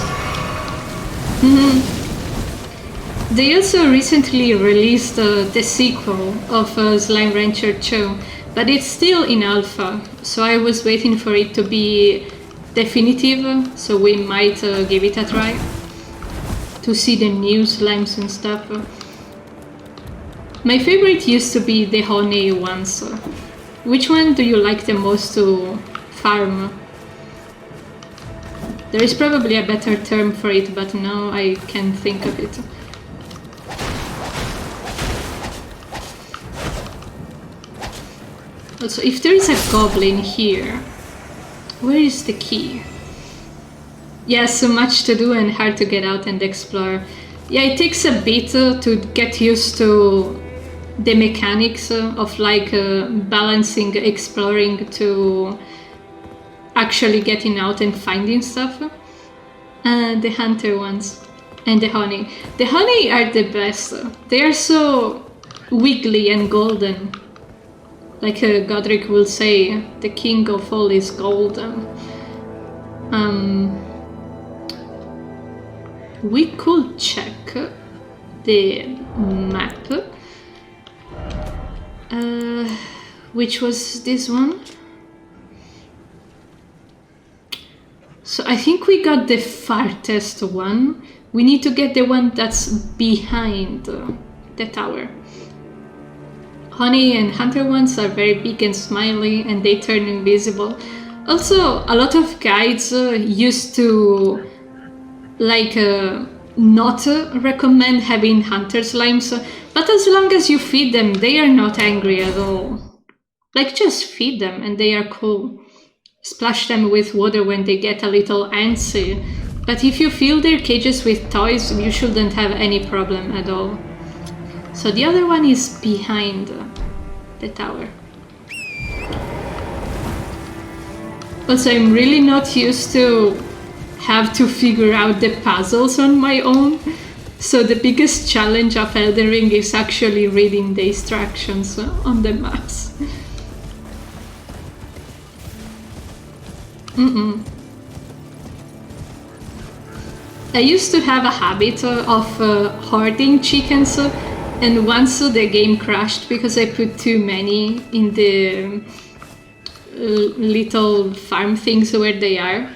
They also recently released the sequel of Slime Rancher 2, but it's still in alpha, so I was waiting for it to be definitive, so we might give it a try to see the new slimes and stuff. My favorite used to be the honey ones. Which one do you like the most to farm? There is probably a better term for it, but now I can't think of it. Also, if there is a goblin here, where is the key? Yeah, so much to do and hard to get out and explore. Yeah, it takes a bit to get used to the mechanics of like balancing exploring to actually getting out and finding stuff. The hunter ones and the honey. The honey are the best. They are so wiggly and golden. Like Godric will say, the king of all is golden. We could check the map. Which was this one? So I think we got the farthest one. We need to get the one that's behind the tower. Honey and hunter ones are very big and smiley and they turn invisible. Also, a lot of guides used to like not recommend having hunter slimes, but as long as you feed them, they are not angry at all. Like just feed them and they are cool. Splash them with water when they get a little antsy. But if you fill their cages with toys, you shouldn't have any problem at all. So the other one is behind the tower. Also, I'm really not used to have to figure out the puzzles on my own. So the biggest challenge of Elden Ring is actually reading the instructions on the maps. I used to have a habit of hoarding chickens, and once the game crashed because I put too many in the little farm things where they are.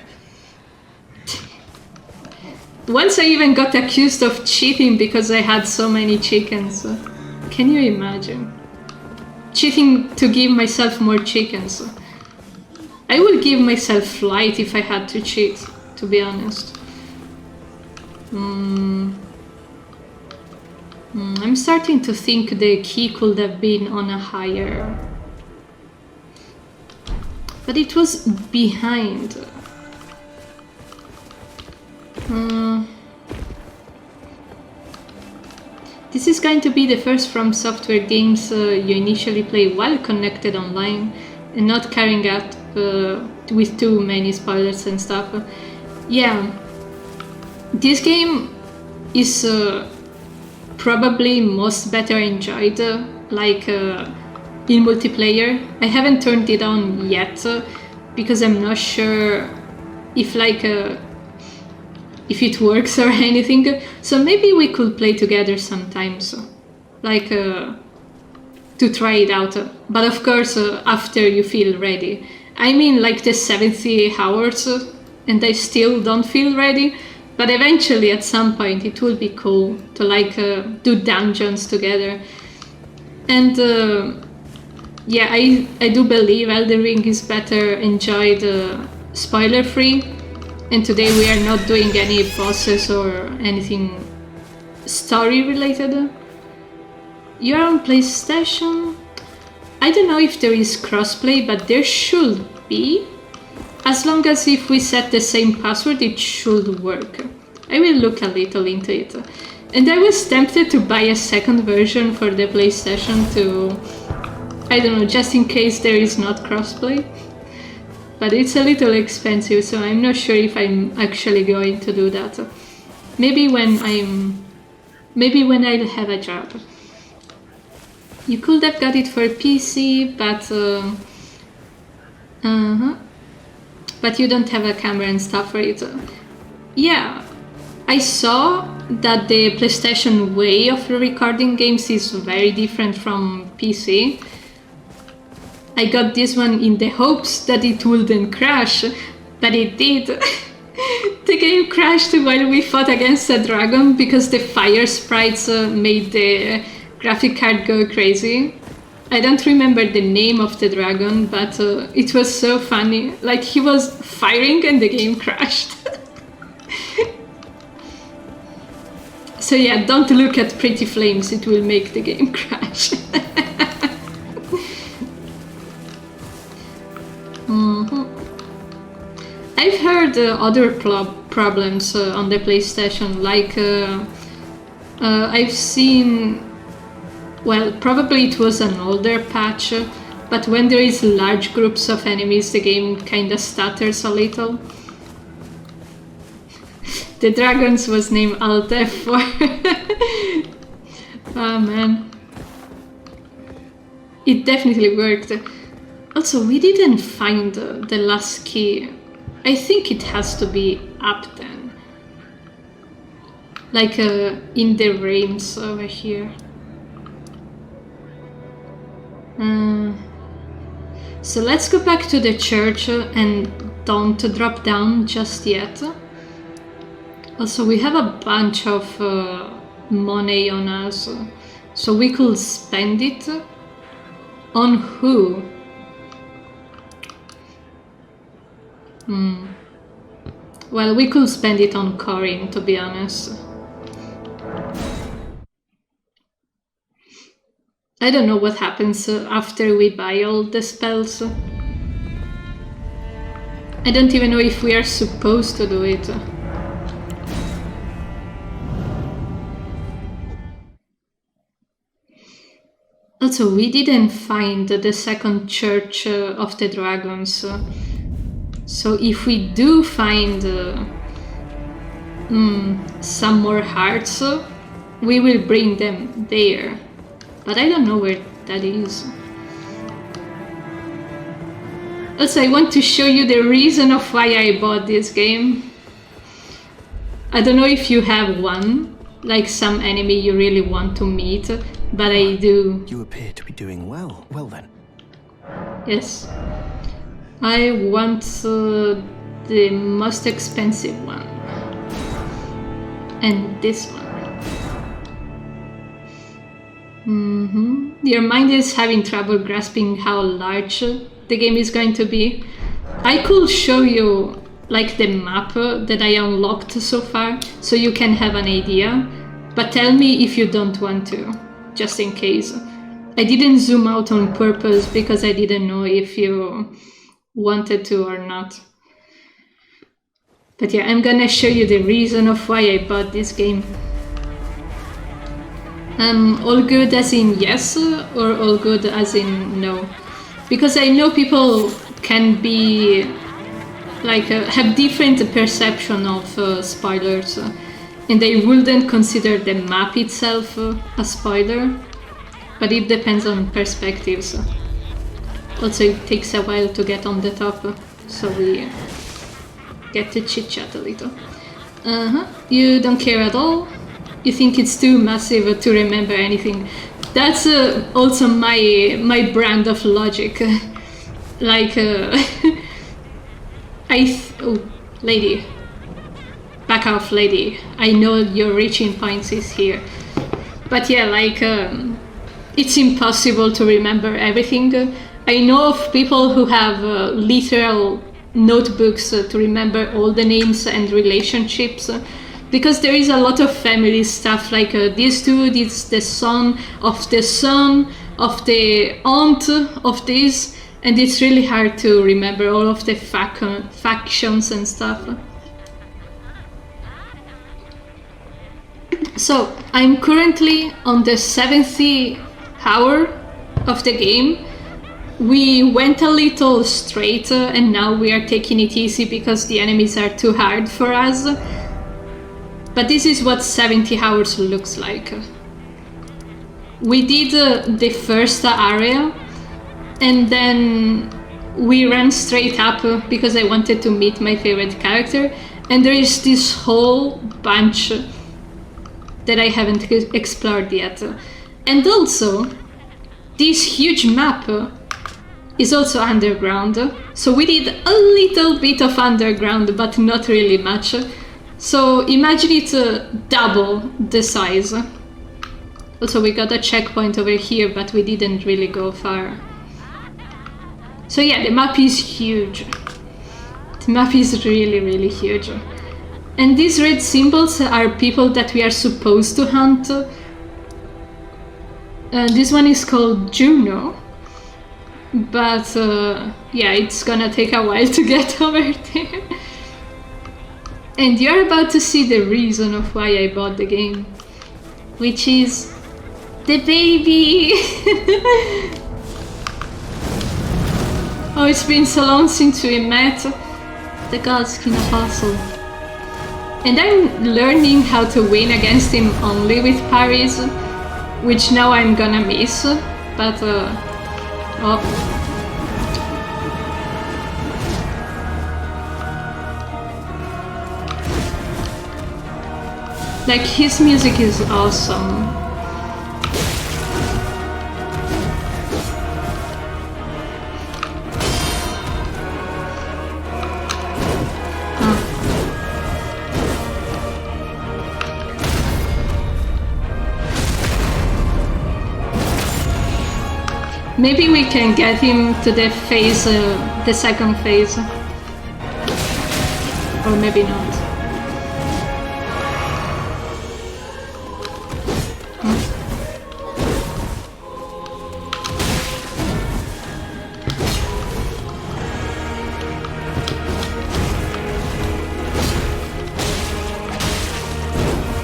Once I even got accused of cheating because I had so many chickens. Can you imagine? Cheating to give myself more chickens. I would give myself flight if I had to cheat, to be honest. I'm starting to think the key could have been on a higher. But it was behind. This is going to be the first From Software games you initially play while connected online and not carrying out with too many spoilers and stuff. Yeah, this game is probably most better enjoyed like in multiplayer. I haven't turned it on yet because I'm not sure if like if it works or anything. So maybe we could play together sometimes, like to try it out. But of course, after you feel ready. I mean, like the 70 hours, and I still don't feel ready. But eventually, at some point, it will be cool to like do dungeons together. And yeah, I do believe Elden Ring is better enjoyed spoiler-free. And today we are not doing any bosses or anything story-related. You're on PlayStation? I don't know if there is crossplay, but there should be. As long as if we set the same password, it should work. I will look a little into it. And I was tempted to buy a second version for the PlayStation to, I don't know, just in case there is not crossplay. But it's a little expensive, so I'm not sure if I'm actually going to do that. Maybe when I'll have a job. You could have got it for PC, but you don't have a camera and stuff for it. Yeah, I saw that the PlayStation way of recording games is very different from PC. I got this one in the hopes that it wouldn't crash, but it did. The game crashed while we fought against a dragon because the fire sprites made the graphic card go crazy. I don't remember the name of the dragon, but it was so funny. Like, he was firing and the game crashed. So yeah, don't look at pretty flames, it will make the game crash. I've heard other problems on the PlayStation, like I've seen, well, probably it was an older patch, but when there is large groups of enemies, the game kinda stutters a little. The dragons was named Alt F4. Oh man. It definitely worked. Also, we didn't find the last key. I think it has to be up then. Like in the realms over here. So let's go back to the church and don't drop down just yet. Also, we have a bunch of money on us, so we could spend it on who? Well, we could spend it on Corin, to be honest. I don't know what happens after we buy all the spells. I don't even know if we are supposed to do it. Also, we didn't find the second church of the dragons. So if we do find some more hearts, we will bring them there. But I don't know where that is. Also, I want to show you the reason of why I bought this game. I don't know if you have one, like some enemy you really want to meet, but I do. You appear to be doing well. Well then. Yes. I want the most expensive one. And this one. Your mind is having trouble grasping how large the game is going to be. I could show you like the map that I unlocked so far, so you can have an idea, but tell me if you don't want to, just in case. I didn't zoom out on purpose because I didn't know if you wanted to or not. But yeah, I'm gonna show you the reason of why I bought this game. All good as in yes, or all good as in no? Because I know people can be like have different perception of spoilers, and they wouldn't consider the map itself a spoiler, but it depends on perspectives. Also, it takes a while to get on the top, so we get to chit chat a little. You don't care at all? You think it's too massive to remember anything? That's also my brand of logic. Like, oh, lady. Back off, lady. I know your reaching points is here. But yeah, like, it's impossible to remember everything. I know of people who have literal notebooks to remember all the names and relationships. Because there is a lot of family stuff, like these two, this the son of the aunt of this, and it's really hard to remember all of the factions and stuff. So, I'm currently on the 7th hour of the game. We went a little straight and now we are taking it easy because the enemies are too hard for us. But this is what 70 hours looks like. We did the first area and then we ran straight up because I wanted to meet my favorite character, and there is this whole bunch that I haven't explored yet. And also, this huge map is also underground, so we did a little bit of underground but not really much. So imagine it's double the size. Also, we got a checkpoint over here, but we didn't really go far. So yeah, the map is huge. The map is really, really huge. And these red symbols are people that we are supposed to hunt. This one is called Juno. But yeah, it's gonna take a while to get over there. And you're about to see the reason of why I bought the game. Which is the baby! Oh, it's been so long since we met. The Godskin Apostle. And I'm learning how to win against him only with parries, which now I'm gonna miss, but oh. Like, his music is awesome. Maybe we can get him to the phase, the second phase. Or maybe not.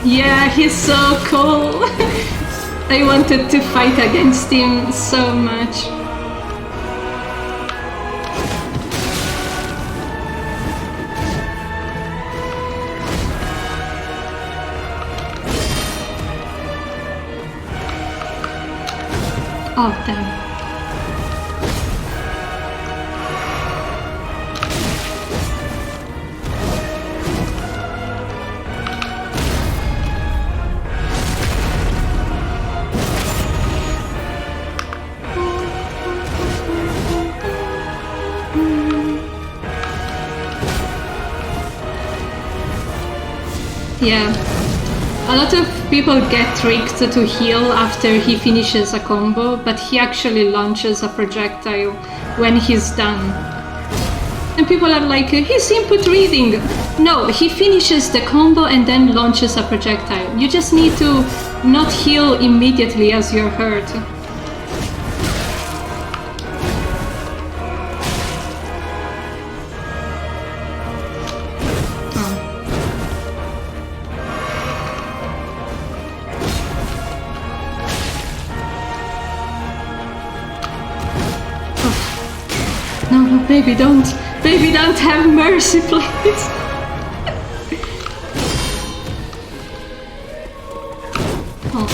Yeah, he's so cool! I wanted to fight against him so much. Oh, damn. Yeah, a lot of people get tricked to heal after he finishes a combo, but he actually launches a projectile when he's done. And people are like, he's input reading! No, he finishes the combo and then launches a projectile. You just need to not heal immediately as you're hurt. Baby, don't have mercy, please. Oh.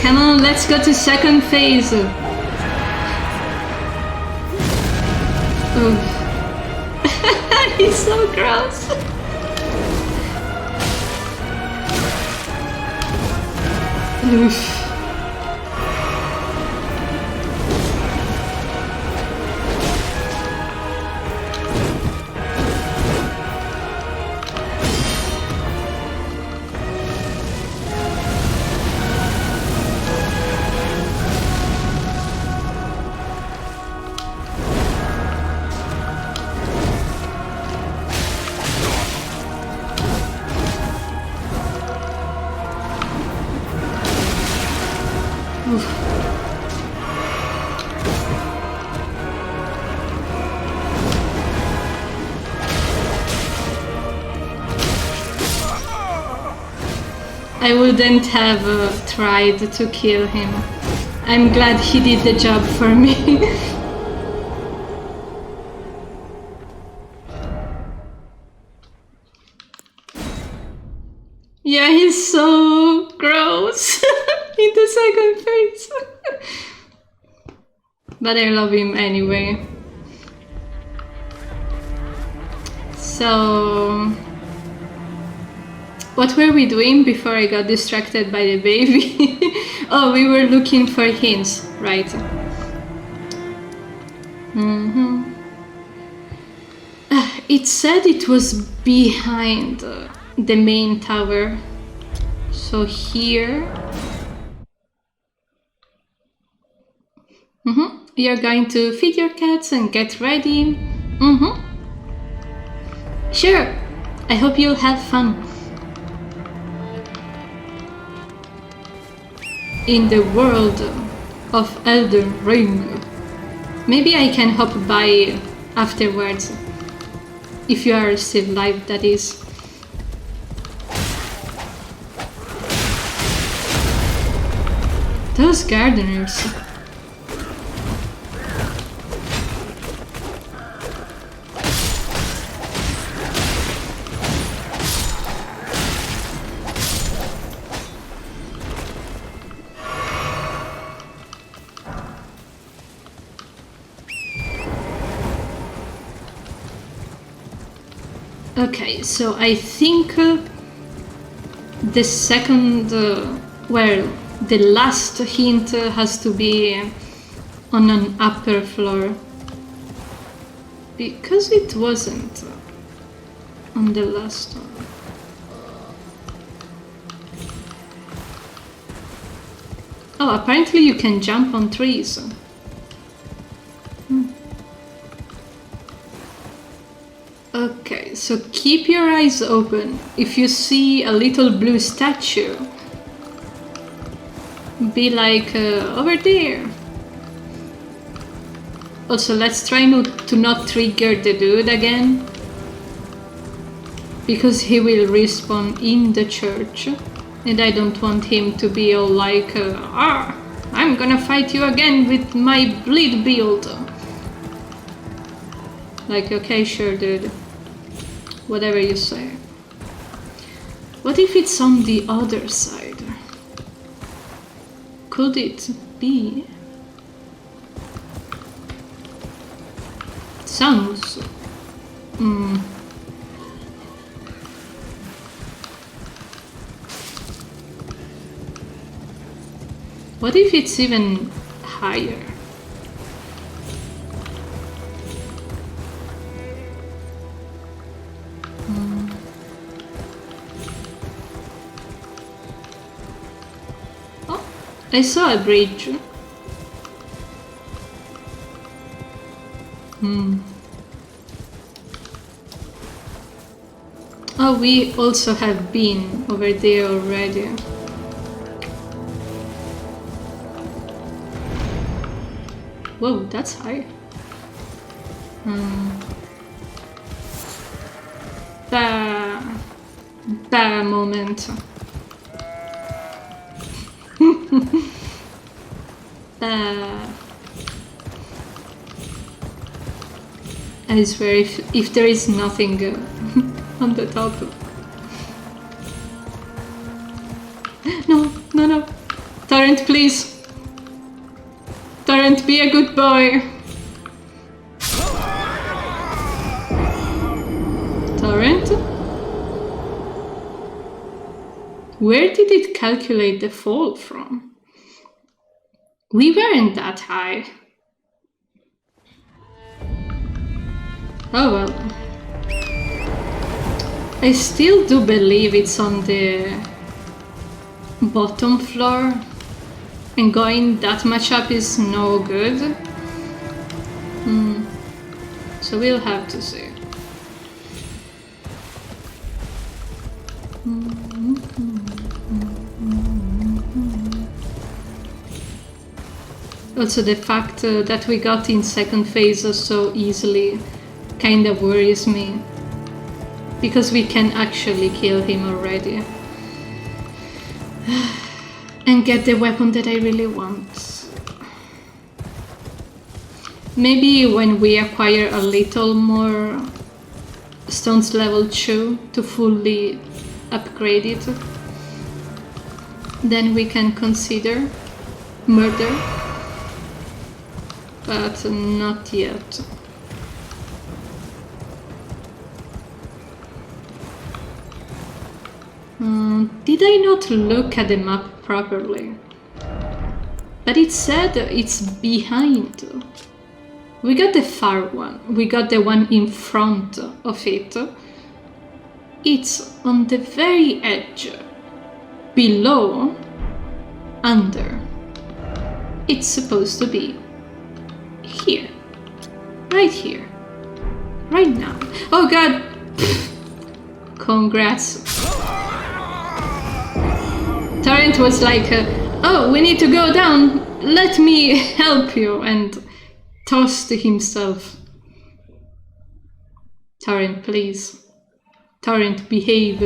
Come on, let's go to second phase. Oof. He's so gross. Oof. I wouldn't have tried to kill him. I'm glad he did the job for me. Yeah, he's so gross in the second phase. But I love him anyway. So What were we doing before I got distracted by the baby? Oh, we were looking for hints, right? It said it was behind the main tower. So here... You're going to feed your cats and get ready. Sure. I hope you'll have fun. In the world of Elden Ring. Maybe I can hop by afterwards. If you are still alive, that is. Those gardeners. Okay, so I think the second, the last hint has to be on an upper floor. Because it wasn't on the last one. Oh, apparently you can jump on trees. Okay, so keep your eyes open. If you see a little blue statue, be like, over there. Also, let's try to not trigger the dude again, because he will respawn in the church, and I don't want him to be all like, I'm gonna fight you again with my bleed build. Like, okay, sure, dude. Whatever you say. What if it's on the other side? Could it be? Sounds... What if it's even higher? Oh, I saw a bridge. Oh, we also have been over there already. Whoa, that's high. Bad moment. I swear, if there is nothing on the top. No, no, no. Torrent, please. Torrent, be a good boy. Torrent? Where did it calculate the fall from? We weren't that high. Oh well. I still do believe it's on the bottom floor. And going that much up is no good. So we'll have to see. Also, the fact that we got in second phase so easily kind of worries me. Because we can actually kill him already. And get the weapon that I really want. Maybe when we acquire a little more Stones level 2 to fully upgrade it, then we can consider murder, but not yet. Did I not look at the map properly? But it said it's behind. We got the far one. We got the one in front of it. It's on the very edge. Below. Under. It's supposed to be here. Right here. Right now. Oh god! Congrats. Torrent was like, oh, we need to go down. Let me help you. And tossed himself. Torrent, please. Torrent, behave.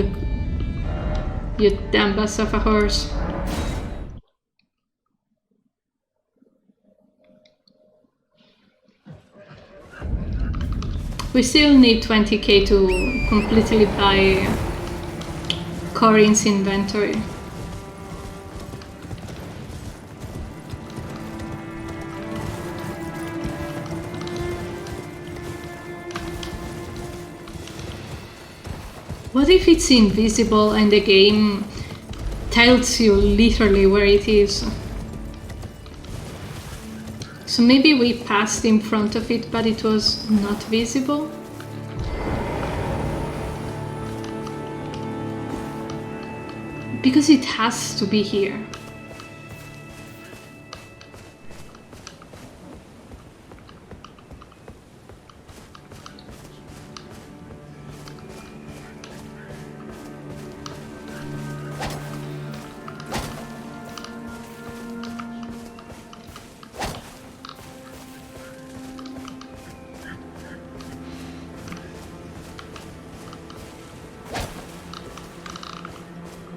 You damn bus of a horse. We still need 20k to completely buy Corin's inventory. What if it's invisible and the game tells you literally where it is? So maybe we passed in front of it, but it was not visible? Because it has to be here.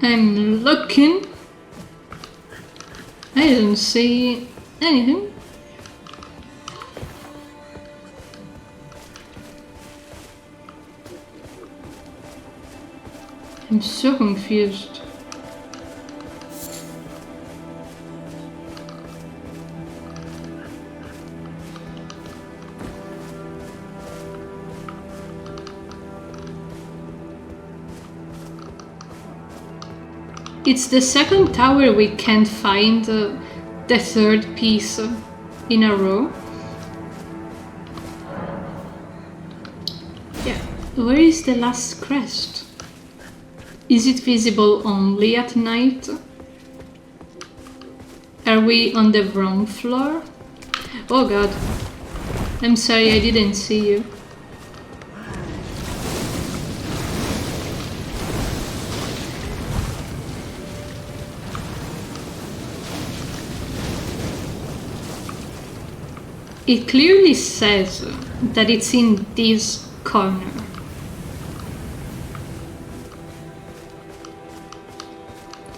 I'm looking. I don't see anything. I'm so confused. It's the second tower we can't find the third piece in a row. Yeah, where is the last crest? Is it visible only at night? Are we on the wrong floor? Oh god. I'm sorry, I didn't see you. It clearly says that it's in this corner.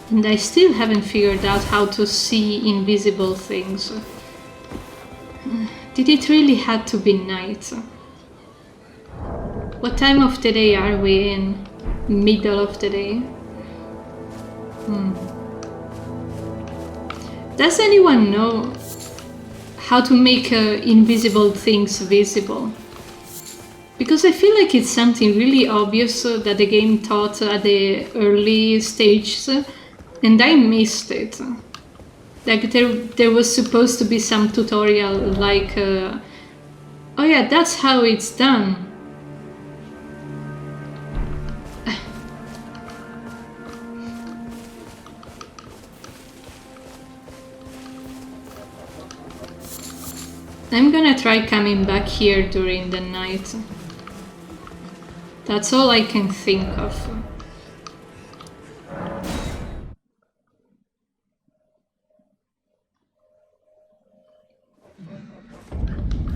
And I still haven't figured out how to see invisible things. Did it really have to be night? What time of the day are we in? Middle of the day? Does anyone know how to make invisible things visible? Because I feel like it's something really obvious that the game taught at the early stages, and I missed it. Like there was supposed to be some tutorial like, oh yeah, that's how it's done. I'm gonna try coming back here during the night. That's all I can think of.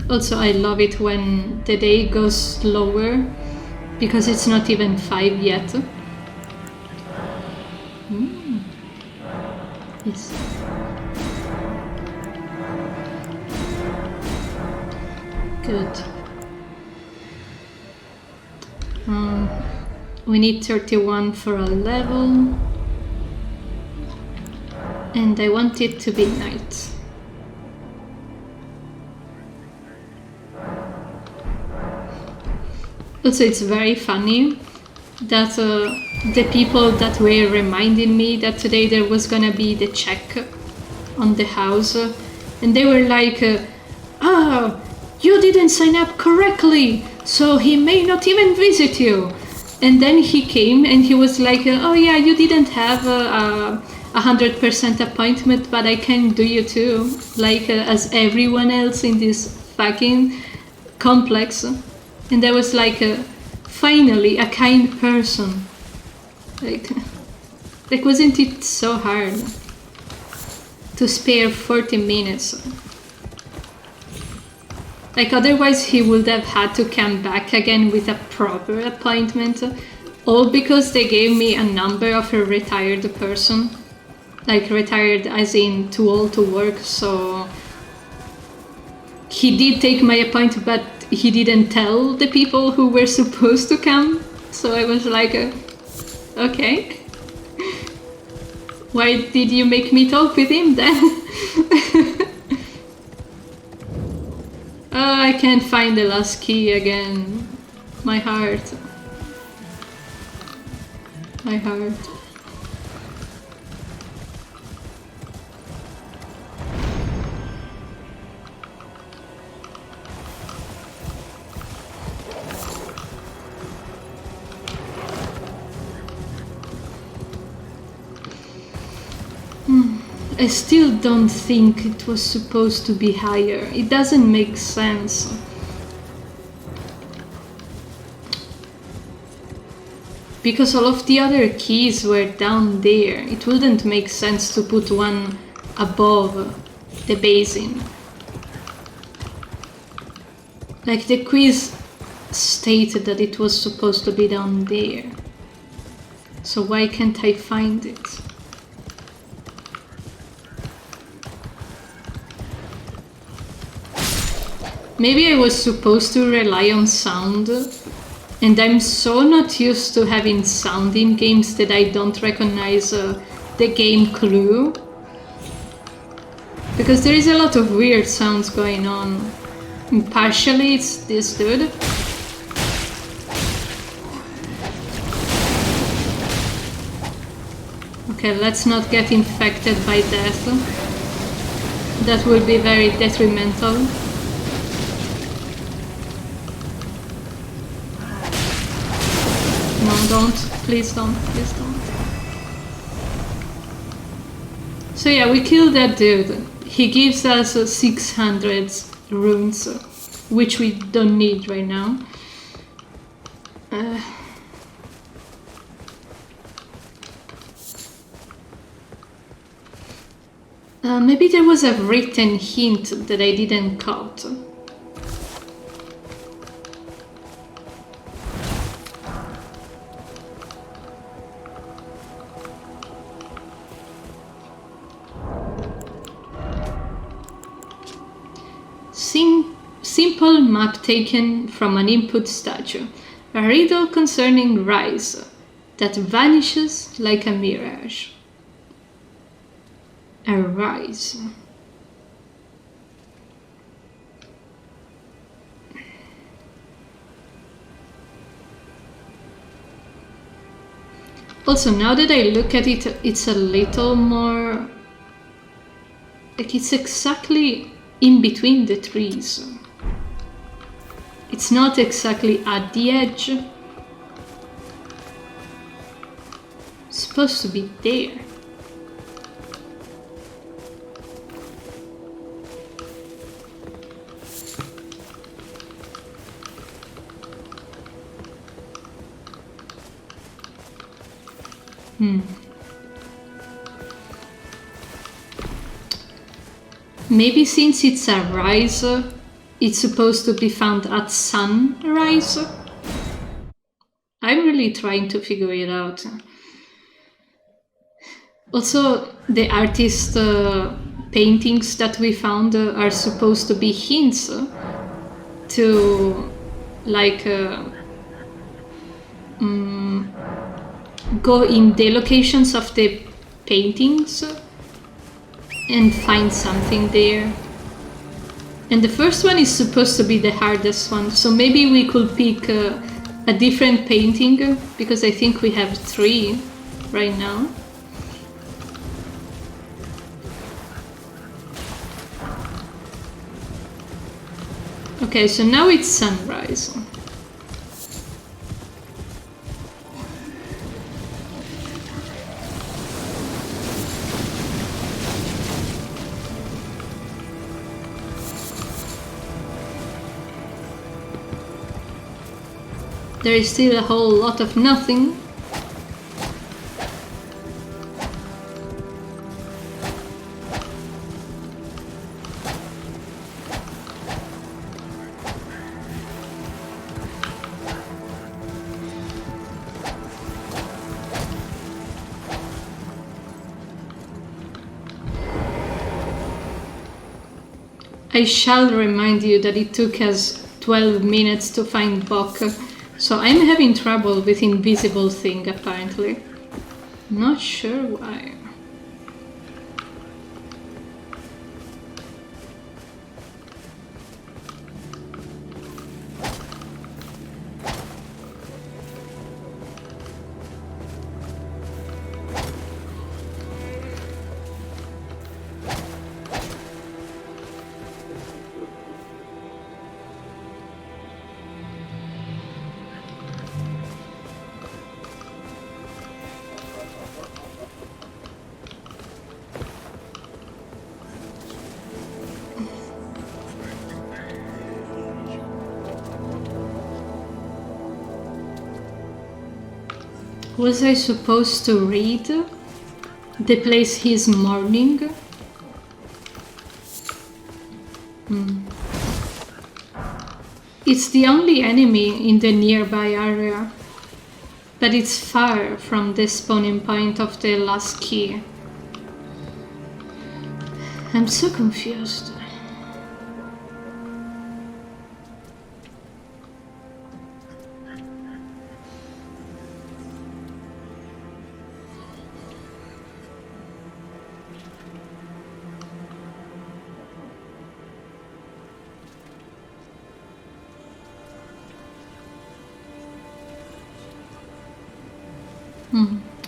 Also, I love it when the day goes slower, because it's not even 5 yet. Yes. Good. We need 31 for a level. And I want it to be night. Also, it's very funny that the people that were reminding me that today there was gonna be the check on the house, and they were like, "Ah, you didn't sign up correctly, so he may not even visit you." And then he came and he was like, "Oh yeah, you didn't have a 100% appointment, but I can do you too, like as everyone else in this fucking complex." And I was like, finally, a kind person. Like wasn't it so hard to spare 40 minutes? Like, otherwise he would have had to come back again with a proper appointment, all because they gave me a number of a retired person. Like, retired as in too old to work, so he did take my appointment, but he didn't tell the people who were supposed to come. So I was like, okay. Why did you make me talk with him then? Oh, I can't find the last key again. My heart. My heart. I still don't think it was supposed to be higher. It doesn't make sense. Because all of the other keys were down there. It wouldn't make sense to put one above the basin. Like, the quiz stated that it was supposed to be down there. So why can't I find it? Maybe I was supposed to rely on sound, and I'm so not used to having sound in games that I don't recognize the game clue. Because there is a lot of weird sounds going on. And partially it's this dude. Okay, let's not get infected by death. That would be very detrimental. No, don't. Please don't. Please don't. So yeah, we killed that dude. He gives us 600 runes, which we don't need right now. Maybe there was a written hint that I didn't caught. Simple map taken from an input statue. A riddle concerning Rise that vanishes like a mirage. A rise. Also, now that I look at it, it's a little more... like, it's exactly in between the trees. It's not exactly at the edge. It's supposed to be there. Maybe since it's a rise, it's supposed to be found at sunrise? I'm really trying to figure it out. Also, the artist paintings that we found are supposed to be hints to, like, go in the locations of the paintings and find something there. And the first one is supposed to be the hardest one, so maybe we could pick a different painting, because I think we have 3 right now. Okay, so now it's sunrise. There is still a whole lot of nothing. I shall remind you that it took us 12 minutes to find Bok, so I'm having trouble with invisible thing apparently. Not sure why. Was I supposed to read the place he's mourning? It's the only enemy in the nearby area, but it's far from the spawning point of the last key. I'm so confused.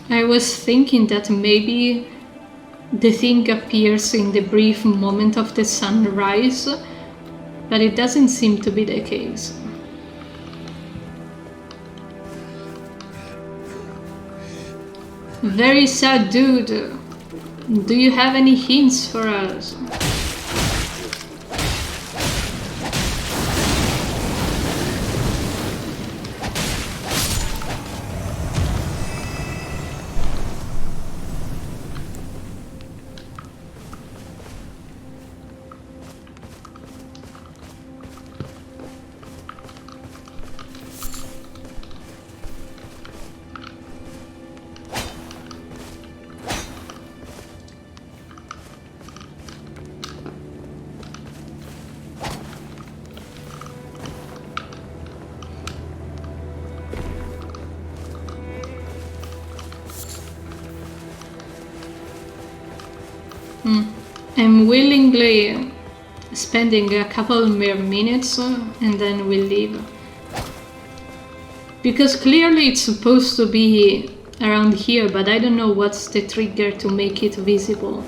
I was thinking that maybe the thing appears in the brief moment of the sunrise, but it doesn't seem to be the case. Very sad dude. Do you have any hints for us? I'm willingly spending a couple more minutes and then we'll leave. Because clearly it's supposed to be around here, but I don't know what's the trigger to make it visible.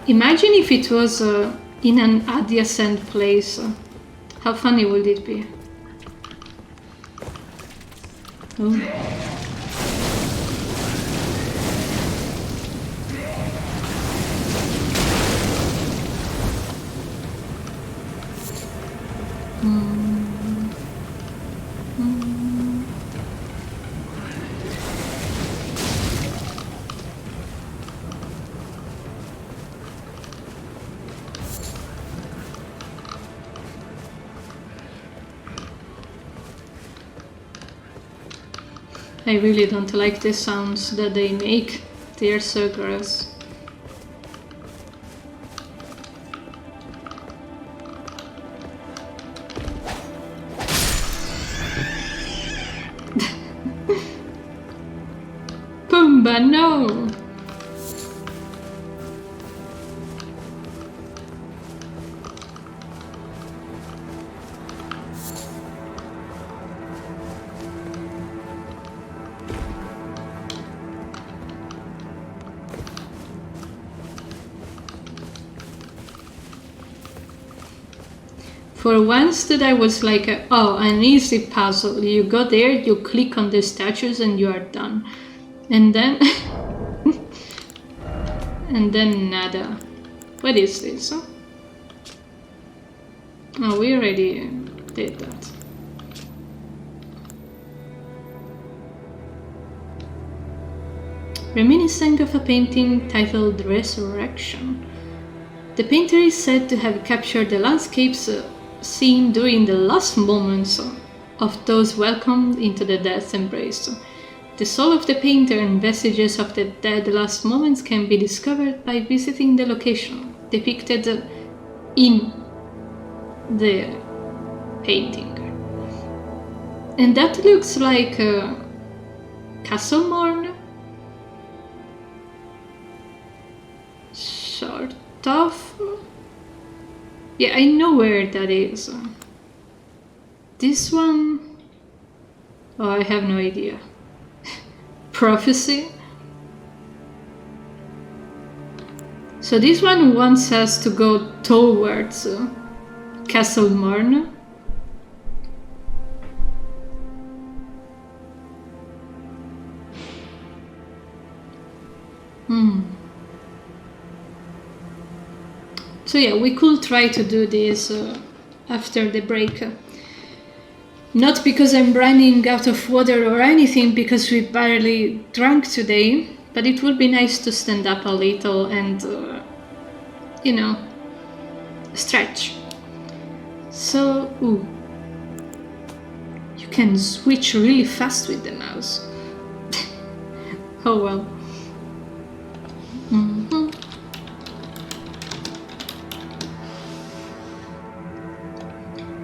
Imagine if it was in an adjacent place. How funny would it be? Oh. I really don't like the sounds that they make. They are so gross. Pumbaa, no! For once that I was like, oh, an easy puzzle. You go there, you click on the statues and you are done. And then... and then nada. What is this? Oh, we already did that. Reminiscent of a painting titled Resurrection. The painter is said to have captured the landscapes seen during the last moments of those welcomed into the death's embrace. The soul of the painter and vestiges of the dead last moments can be discovered by visiting the location depicted in the painting. And that looks like Castle Morn? Sort of. Yeah, I know where that is. This one? Oh, I have no idea. Prophecy? So this one wants us to go towards Castle Morn. So yeah, we could try to do this after the break. Not because I'm running out of water or anything, because we barely drank today, but it would be nice to stand up a little and, you know, stretch. So, ooh. You can switch really fast with the mouse. Oh well.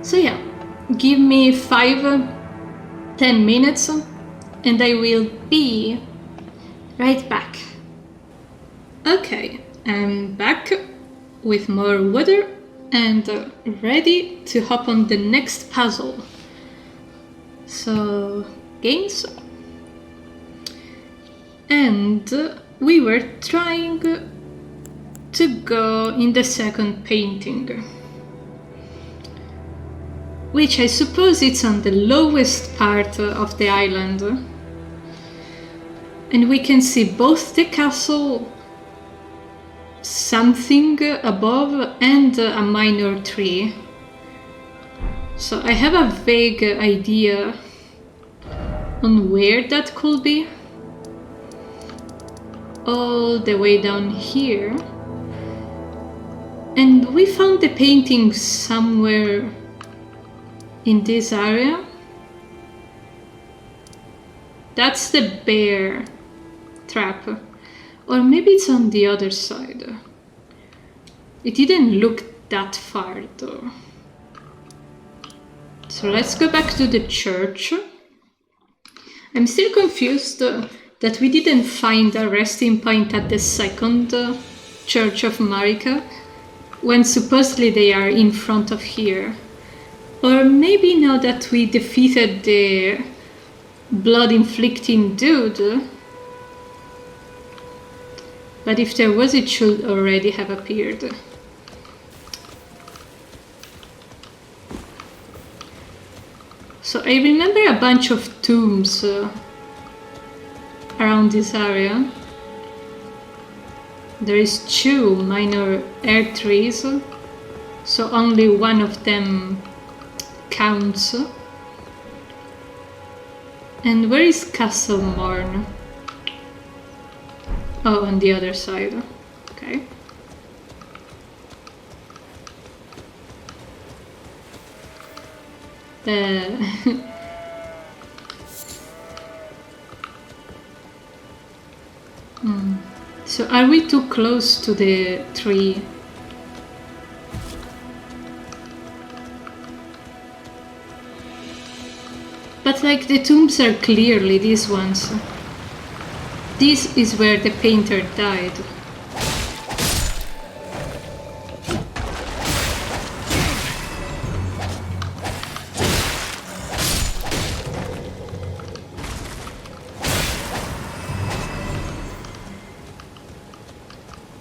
So yeah, give me 5-10 minutes and I will be right back. Okay, I'm back with more water and ready to hop on the next puzzle. So, games. And we were trying to go in the second painting, which I suppose it's on the lowest part of the island. And we can see both the castle, something above, and a minor tree. So I have a vague idea on where that could be. All the way down here. And we found the painting somewhere in this area. That's the bear trap. Or maybe it's on the other side. It didn't look that far though. So let's go back to the church. I'm still confused that we didn't find a resting point at the second Church of Marika, when supposedly they are in front of here. Or maybe now that we defeated the blood-inflicting dude. But if there was, it should already have appeared. So I remember a bunch of tombs around this area. There is 2 minor air trees, so only one of them counts. And where is Castle Morn? Oh, on the other side. Okay. So are we too close to the tree? But like the tombs are clearly these ones. This is where the painter died.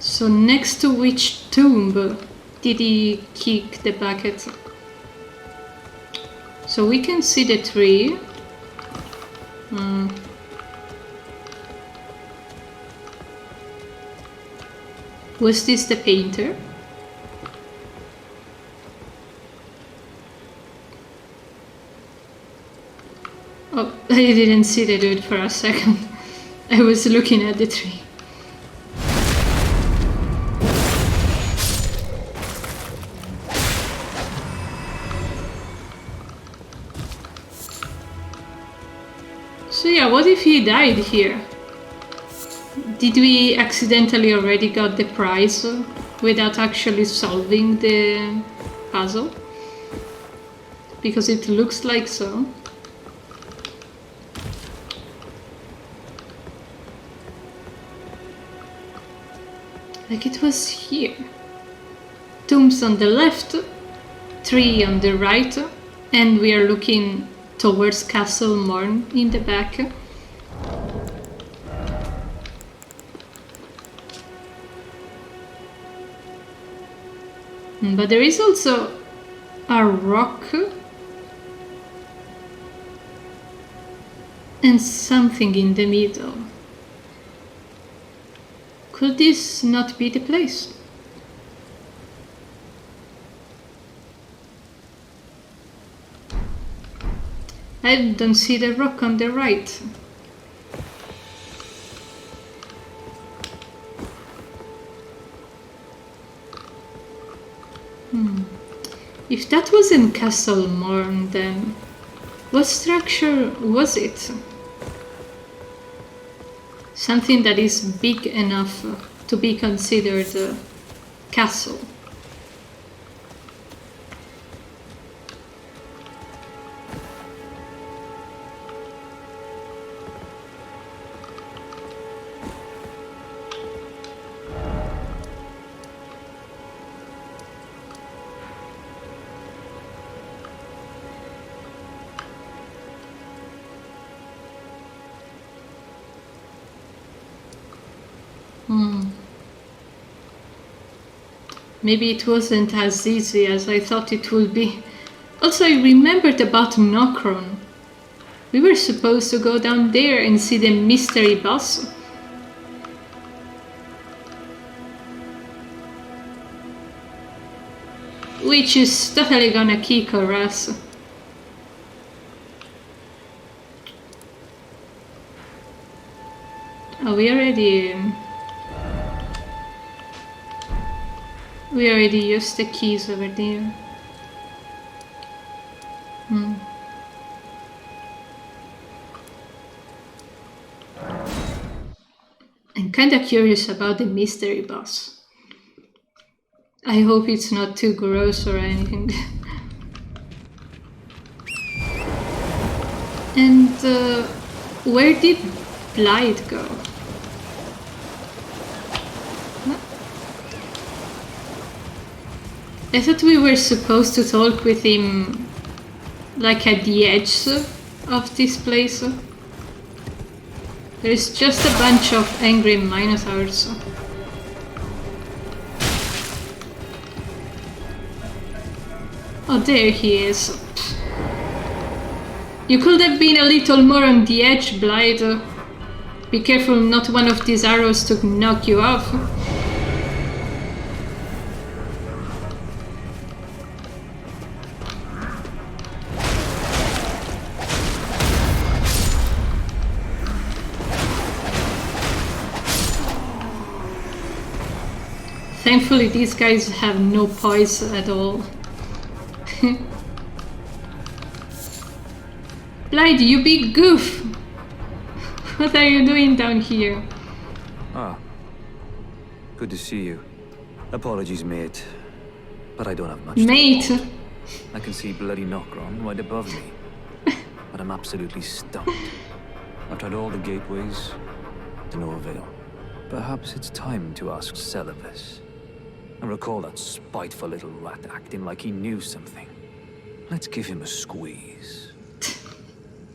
So next to which tomb did he kick the bucket? So we can see the tree. Was this the painter? Oh, I didn't see the dude for a second. I was looking at the tree. So yeah, what if he died here? Did we accidentally already got the prize without actually solving the puzzle? Because it looks like so. Like it was here. Tombs on the left, tree on the right, and we are looking towards Castle Morn in the back. But there is also a rock and something in the middle. Could this not be the place? I don't see the rock on the right. If that wasn't Castle Morn, then what structure was it? Something that is big enough to be considered a castle. Maybe it wasn't as easy as I thought it would be. Also, I remembered about Nokron. We were supposed to go down there and see the mystery boss. Which is totally gonna kick our ass. Oh, we already used the keys over there. I'm kinda curious about the mystery boss. I hope it's not too gross or anything. And where did Blight go? I thought we were supposed to talk with him like at the edge of this place. There's just a bunch of angry minotaurs. Oh, there he is. You could have been a little more on the edge, Blight. Be careful not one of these arrows to knock you off. Thankfully, these guys have no poise at all. Blight, you big goof! What are you doing down here? Ah. Good to see you. Apologies, mate. But I don't have much Mate! to report. I can see bloody Nokron right above me. But I'm absolutely stumped. I've tried all the gateways, to no avail. Perhaps it's time to ask Celevis. I recall that spiteful little rat acting like he knew something. Let's give him a squeeze.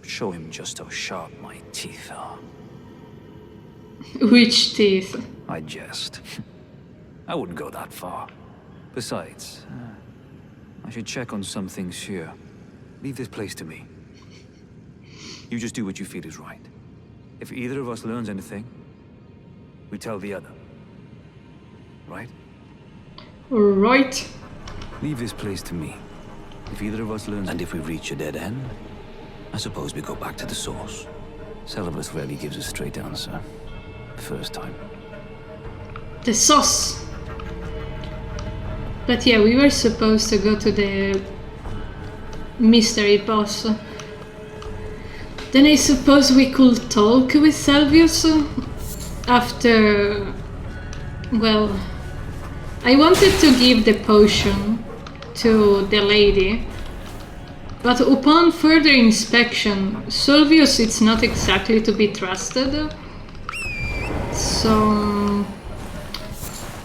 Show him just how sharp my teeth are. Which teeth? I jest. I wouldn't go that far. Besides, I should check on some things here. Leave this place to me. You just do what you feel is right. If either of us learns anything, we tell the other. Right? Right. Leave this place to me. If either of us learns... And if we reach a dead end, I suppose we go back to the source. Celibus rarely gives a straight answer. First time. The sauce. But yeah, we were supposed to go to the mystery boss. Then I suppose we could talk with Salvius after... Well, I wanted to give the potion to the lady, but upon further inspection, Salvius is not exactly to be trusted. So...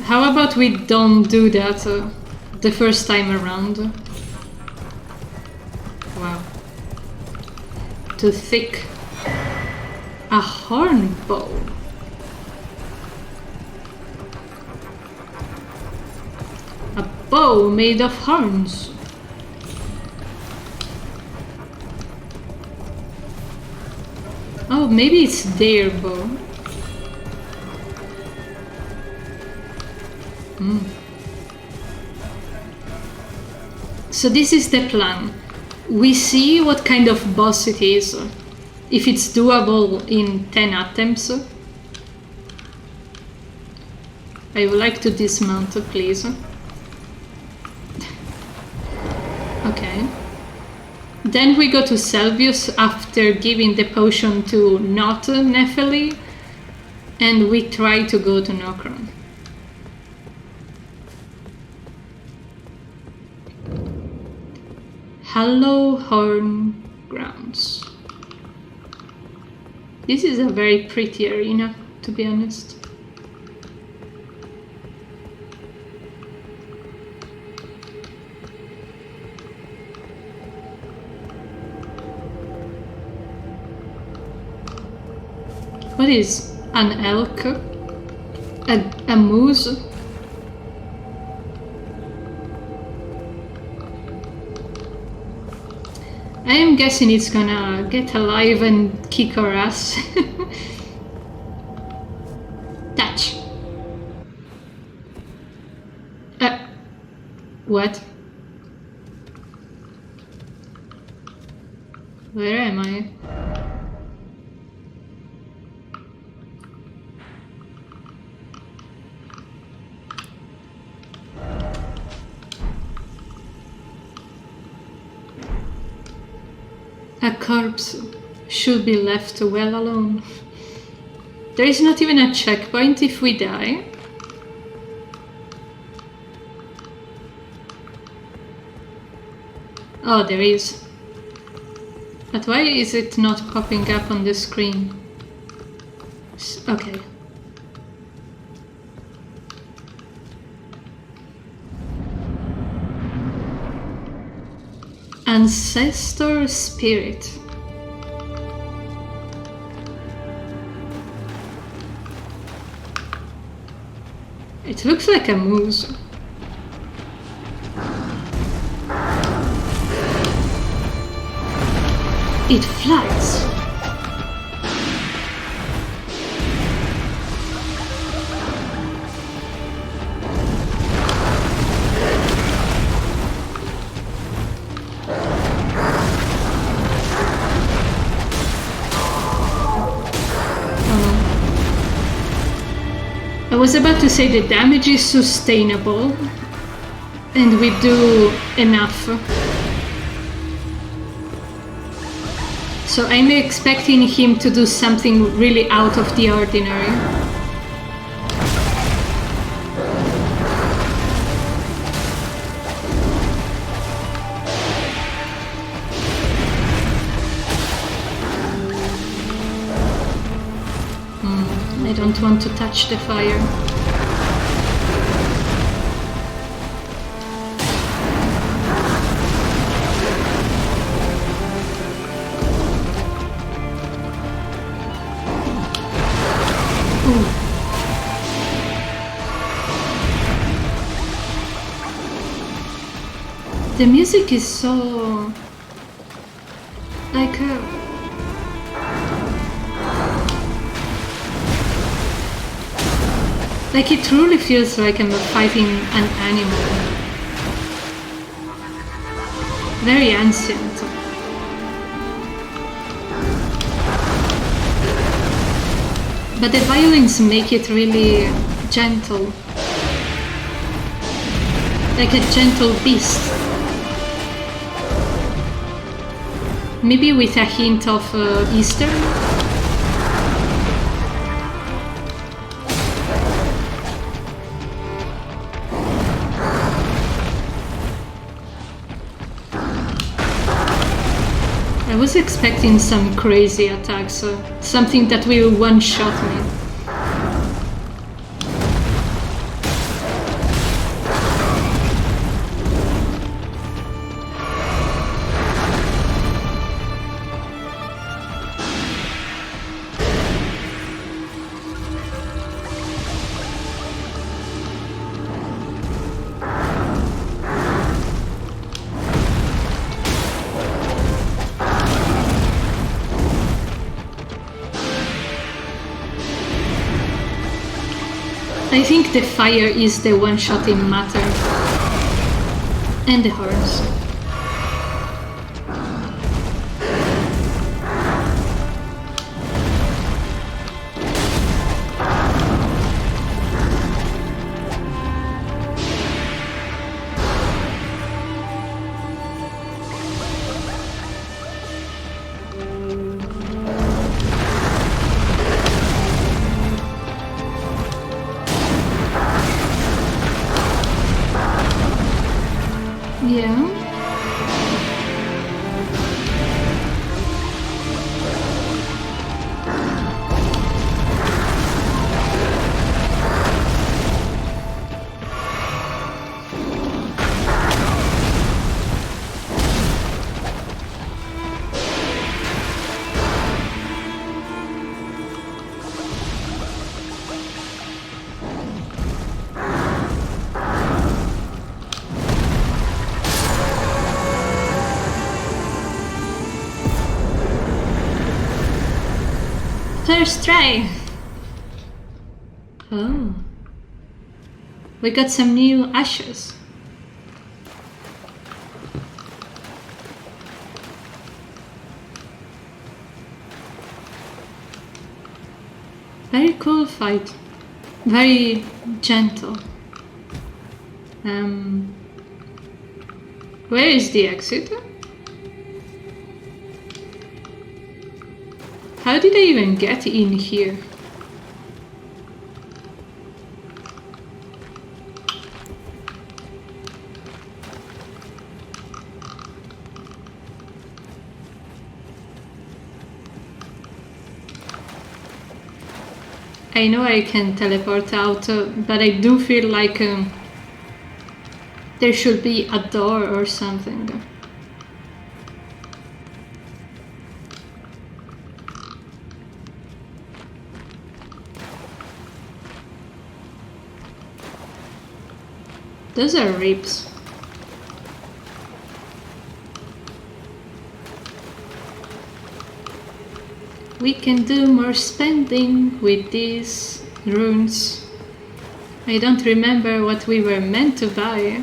how about we don't do that the first time around? Wow. Too thick. A horn bow. A bow made of horns. Oh, maybe it's their bow. So this is the plan. We see what kind of boss it is, if it's doable in 10 attempts. I would like to dismount, please. Okay. Then we go to Salvius after giving the potion to not Nephili, and we try to go to Nokron. Hollow Horn Grounds. This is a very pretty arena, to be honest. What is an elk? A moose? I am guessing it's gonna get alive and kick our ass. Touch. What? Where am I? A corpse should be left well alone. There is not even a checkpoint if we die. Oh, there is. But why is it not popping up on the screen? Okay. Ancestor Spirit. It looks like a moose. It flies. I was about to say the damage is sustainable, and we do enough. So I'm expecting him to do something really out of the ordinary. I don't want to touch the fire. The music is so Like, like it truly feels like I'm fighting an animal. Very ancient. But the violins make it really gentle. Like a gentle beast. Maybe with a hint of Easter? I was expecting some crazy attacks, something that will one-shot me. I think the fire is the one-shotting matter. And the horns. Yeah. First try! Oh. We got some new ashes. Very cool fight. Very gentle. Where is the exit? How did I even get in here? I know I can teleport out, but I do feel like there should be a door or something. Those are ribs. We can do more spending with these runes. I don't remember what we were meant to buy,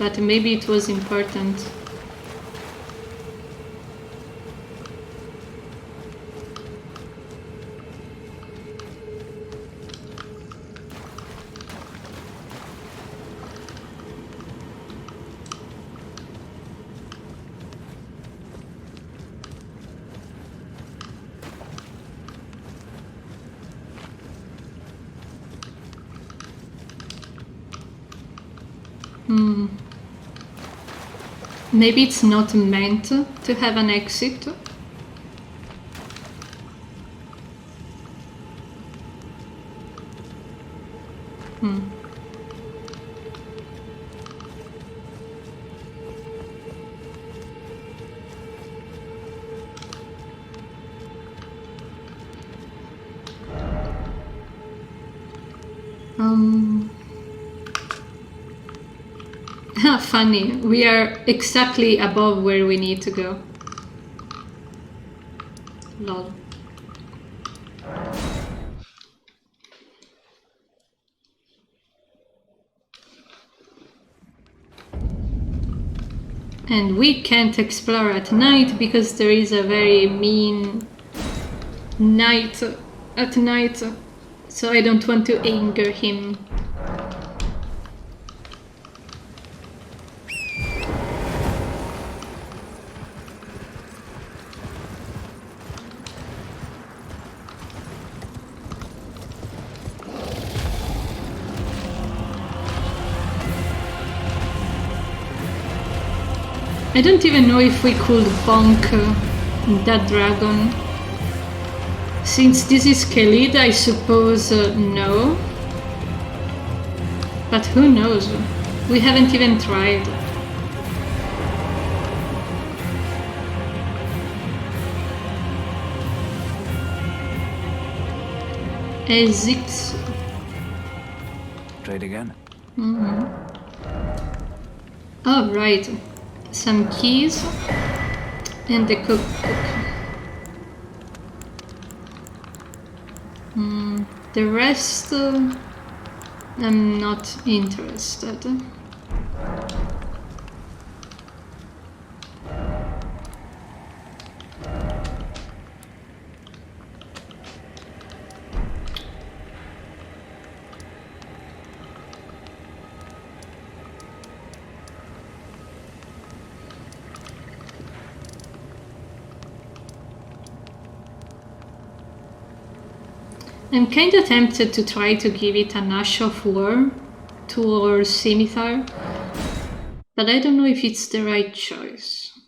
but maybe it was important. Maybe it's not meant to have an exit. Funny, we are exactly above where we need to go. Lol. And we can't explore at night because there is a very mean knight at night, so I don't want to anger him. I don't even know if we could bonk that dragon. Since this is Khalid, I suppose no. But who knows? We haven't even tried. Ezix. Trade again? Oh, right. Some keys and the cookbook. The rest, I'm not interested. I'm kinda tempted to try to give it an Ash of War to our scimitar, but I don't know if it's the right choice.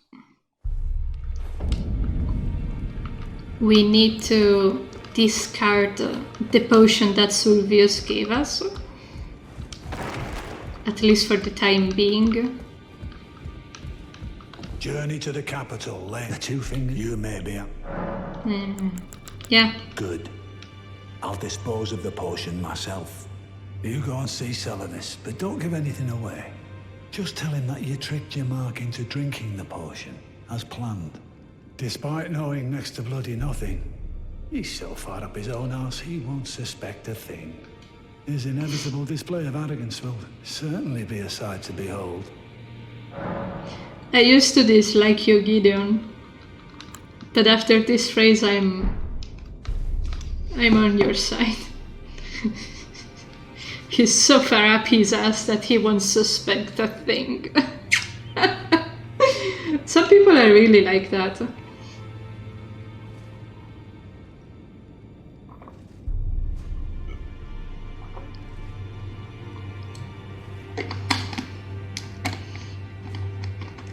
We need to discard the potion that Sulvius gave us, at least for the time being. Journey to the capital, Len. The two fingers you may be at. Yeah. Good. I'll dispose of the potion myself. You go and see Selenus, but don't give anything away. Just tell him that you tricked your Mark into drinking the potion, as planned. Despite knowing next to bloody nothing, he's so far up his own arse he won't suspect a thing. His inevitable display of arrogance will certainly be a sight to behold. I used to dislike you, Gideon, but after this phrase I'm on your side. He's so far up his ass that he won't suspect a thing. Some people are really like that.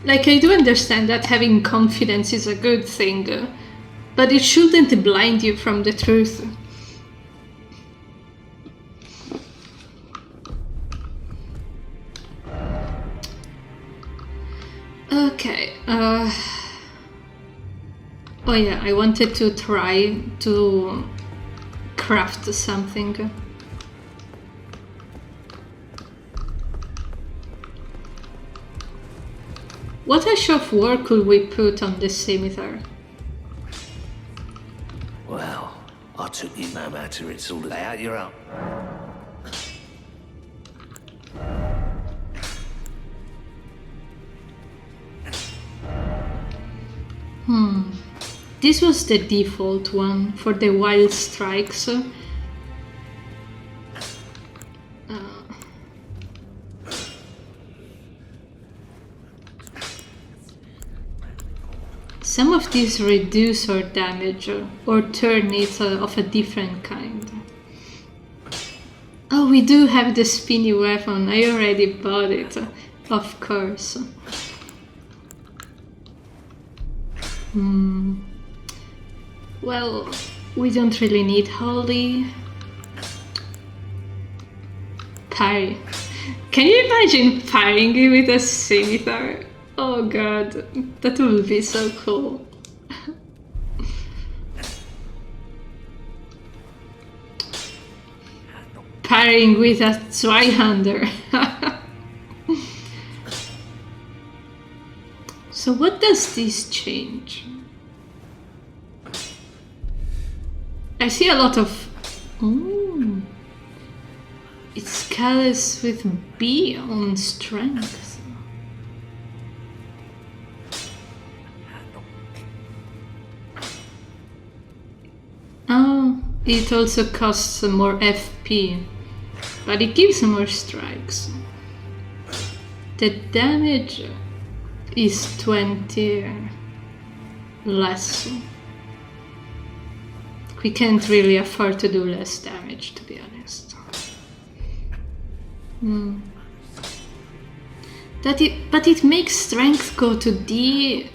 Like, I do understand that having confidence is a good thing, but it shouldn't blind you from the truth. Okay, oh yeah, I wanted to try to craft something. What Ash of War could we put on the scimitar? Well, I took you no matter, it's all lay out your own. This was the default one for the wild strikes. Some of these reduce our damage or turn it of a different kind. Oh, we do have the spinny weapon. I already bought it, of course. Well, we don't really need holy. Parry. Can you imagine parrying with a scimitar? Oh god, that would be so cool. Parrying with a Zweihander. So what does this change? I see a lot of... Ooh. It's callous with B on strength. Oh, it also costs more FP, but it gives more strikes. The damage is 20 less. We can't really afford to do less damage, to be honest. But it makes strength go to D,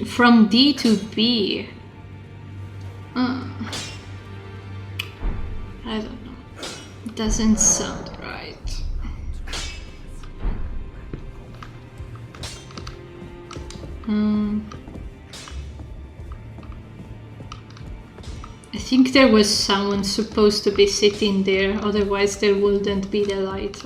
from D to B. I don't know. It doesn't sound right. I think there was someone supposed to be sitting there, otherwise there wouldn't be the light.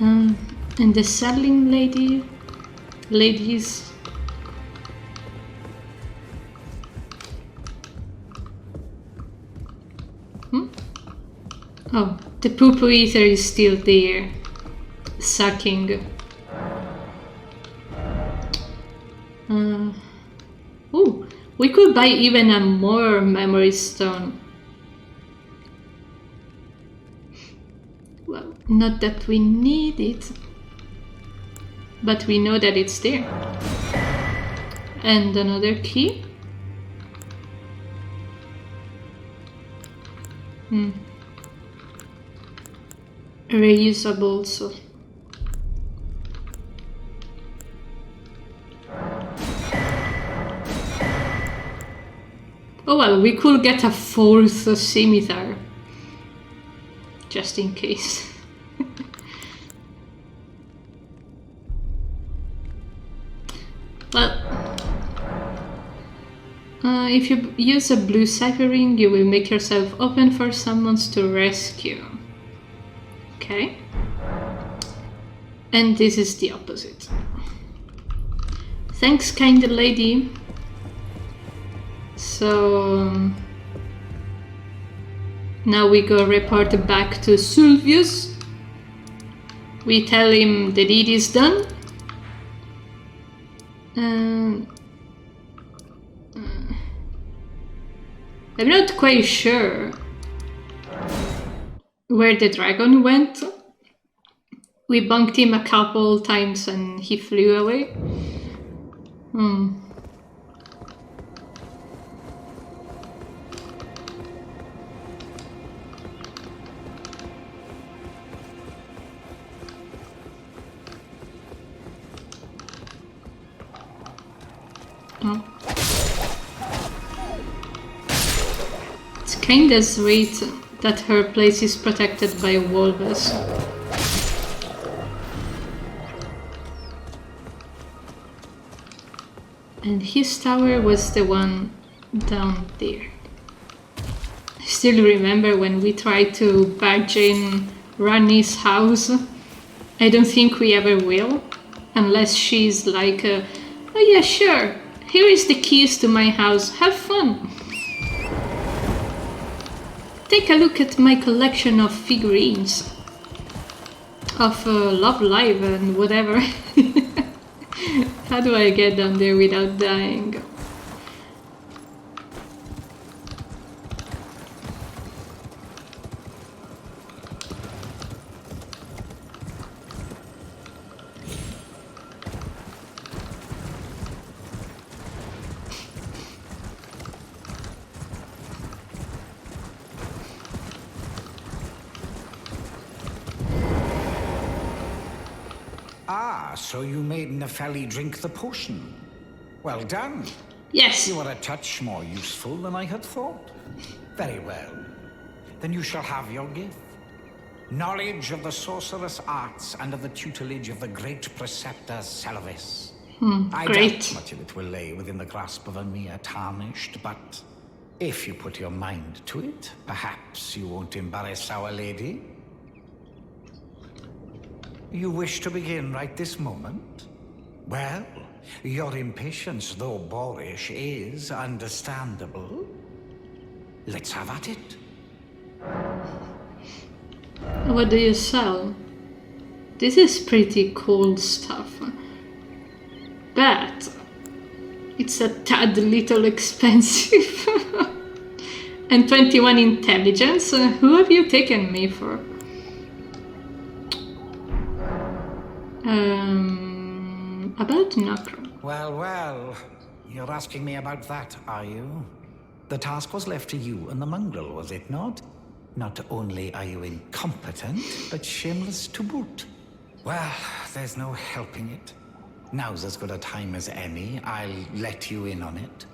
And the selling ladies. Oh, the poo-poo eater is still there, sucking. Ooh, we could buy even a more memory stone. Well, not that we need it, but we know that it's there. And another key. Reusable, so. Oh well, we could get a fourth scimitar. Just in case. Well, if you use a blue cipher ring, you will make yourself open for summons to rescue. Okay. And this is the opposite. Thanks, kind lady. So now we go report back to Sulvius. We tell him the deed is done. I'm not quite sure where the dragon went. We bunked him a couple times and he flew away. Oh. It's kinda sweet that her place is protected by wolves. And his tower was the one down there. I still remember when we tried to barge in Rani's house. I don't think we ever will, unless she's like, oh yeah, sure, here is the keys to my house, have fun. Take a look at my collection of figurines. Of Love Live and whatever. How do I get down there without dying? Ah, so you made Nepheli drink the potion. Well done. Yes. You are a touch more useful than I had thought. Very well. Then you shall have your gift. Knowledge of the sorcerous arts and of the tutelage of the great preceptor Selvis. I doubt much of it will lay within the grasp of a mere tarnished, but if you put your mind to it, perhaps you won't embarrass our lady. You wish to begin right this moment? Well, Your impatience, though boorish, is understandable. Let's have at it. What do you sell? This is pretty cool stuff. But it's a tad little expensive. And 21 intelligence? Who have you taken me for? About Nokron. Well, you're asking me about that, are you? The task was left to you and the mongrel, was it not? Not only are you incompetent, but shameless to boot. Well, there's no helping it. Now's as good a time as any. I'll let you in on it.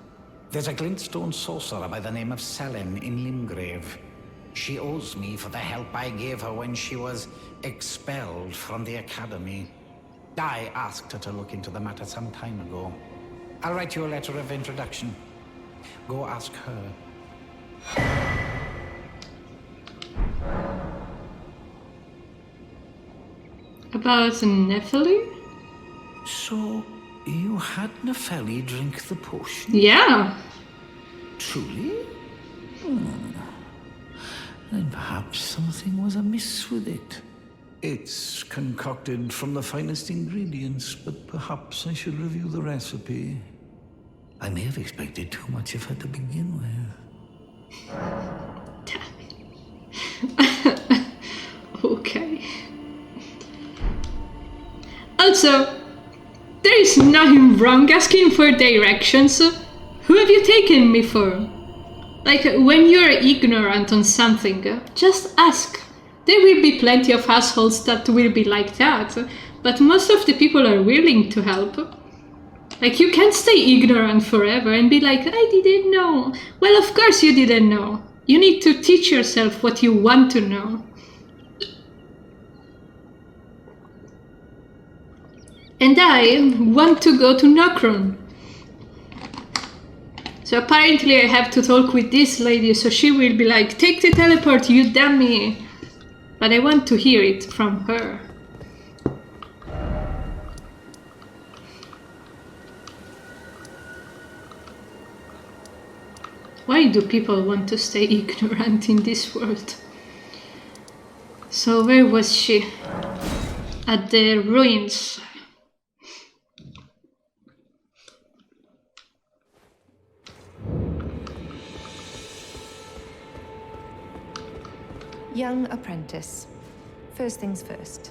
There's a glintstone sorcerer by the name of Selene in Limgrave. She owes me for the help I gave her when she was expelled from the academy. I asked her to look into the matter some time ago. I'll write you a letter of introduction. Go ask her. About Nephili? So, you had Nepheli drink the potion? Yeah. Truly? Then perhaps something was amiss with it. It's concocted from the finest ingredients, but perhaps I should review the recipe. I may have expected too much of her to begin with. Okay. Also, there is nothing wrong asking for directions. Who have you taken me for? Like, when you're ignorant on something, just ask. There will be plenty of assholes that will be like that, but most of the people are willing to help. Like, you can't stay ignorant forever and be like, I didn't know. Well, of course you didn't know. You need to teach yourself what you want to know. And I want to go to Nokron. So apparently I have to talk with this lady, so she will be like, take the teleport, you dummy. But I want to hear it from her. Why do people want to stay ignorant in this world? So where was she? At the ruins. Young apprentice. First things first.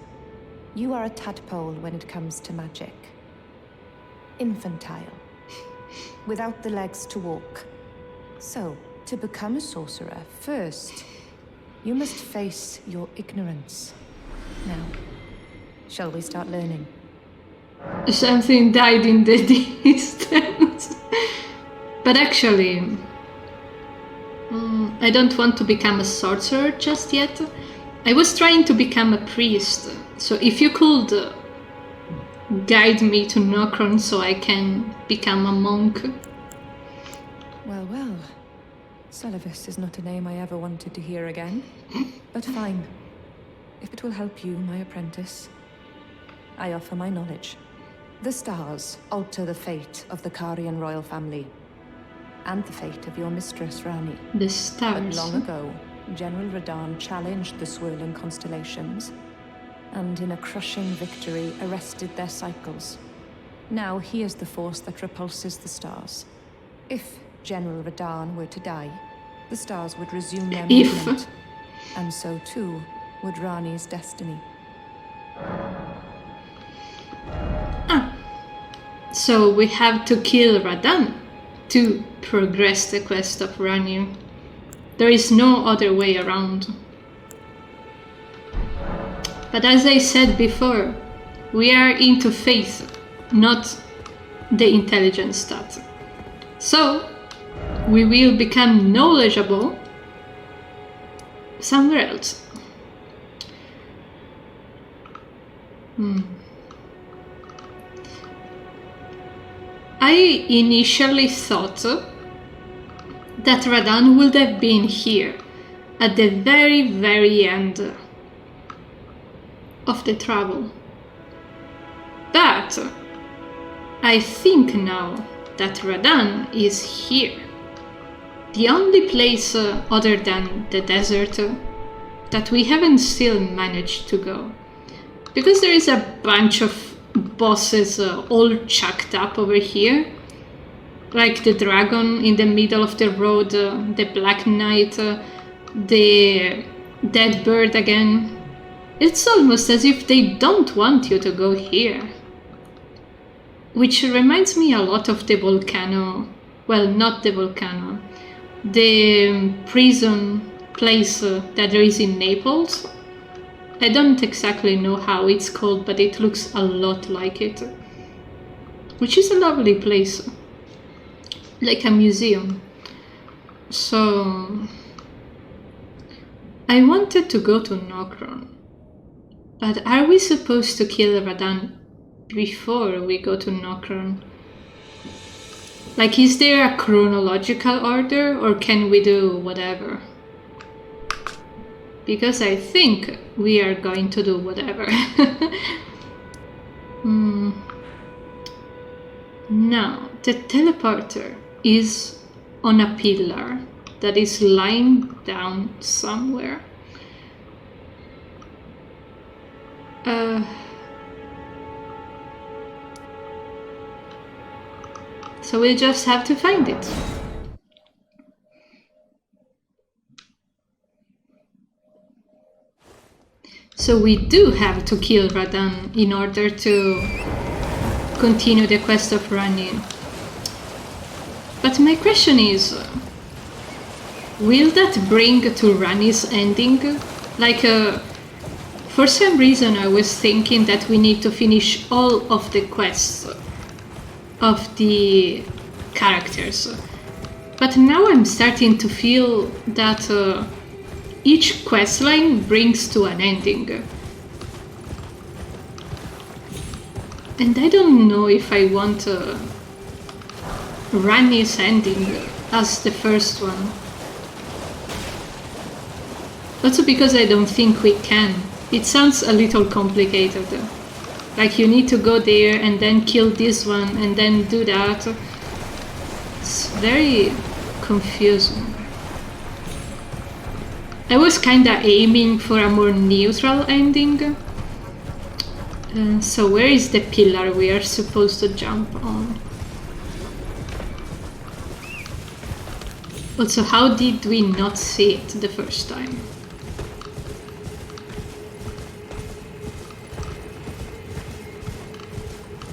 You are a tadpole when it comes to magic. Infantile. Without the legs to walk. So, to become a sorcerer, first, you must face your ignorance. Now, shall we start learning? Something died in the distance. But actually, I don't want to become a sorcerer just yet. I was trying to become a priest. So if you could guide me to Nokron so I can become a monk. Well, well. Celavis is not a name I ever wanted to hear again. But fine. If it will help you, my apprentice, I offer my knowledge. The stars alter the fate of the Karian royal family. And the fate of your mistress, Rani. The stars. But long ago, General Radahn challenged the swirling constellations, and in a crushing victory arrested their cycles. Now he is the force that repulses the stars. If General Radahn were to die, the stars would resume their movement, and so too would Rani's destiny. So we have to kill Radahn to progress the quest of Rani. There is no other way around. But as I said before, we are into faith, not the intelligence stat. So, we will become knowledgeable somewhere else. I initially thought that Radahn would have been here at the very, very end of the travel. But I think now that Radan is here. The only place other than the desert that we haven't still managed to go. Because there is a bunch of bosses all chucked up over here. Like the dragon in the middle of the road, the Black Knight, the dead bird again. It's almost as if they don't want you to go here. Which reminds me a lot of the volcano, well, not the volcano, the prison place that there is in Naples. I don't exactly know how it's called, but it looks a lot like it. Which is a lovely place, like a museum. So, I wanted to go to Nokron, but are we supposed to kill Radan before we go to Nokron? Like, is there a chronological order, or can we do whatever? Because I think we are going to do whatever. Now, the teleporter is on a pillar that is lying down somewhere. So we'll just have to find it. So we do have to kill Radan in order to continue the quest of Rani. But my question is, will that bring to Rani's ending? Like, for some reason I was thinking that we need to finish all of the quests of the characters. But now I'm starting to feel that each questline brings to an ending. And I don't know if I want Rani's ending as the first one. Also because I don't think we can. It sounds a little complicated. Like you need to go there and then kill this one and then do that. It's very confusing. I was kinda aiming for a more neutral ending. So where is the pillar we are supposed to jump on? Also, how did we not see it the first time?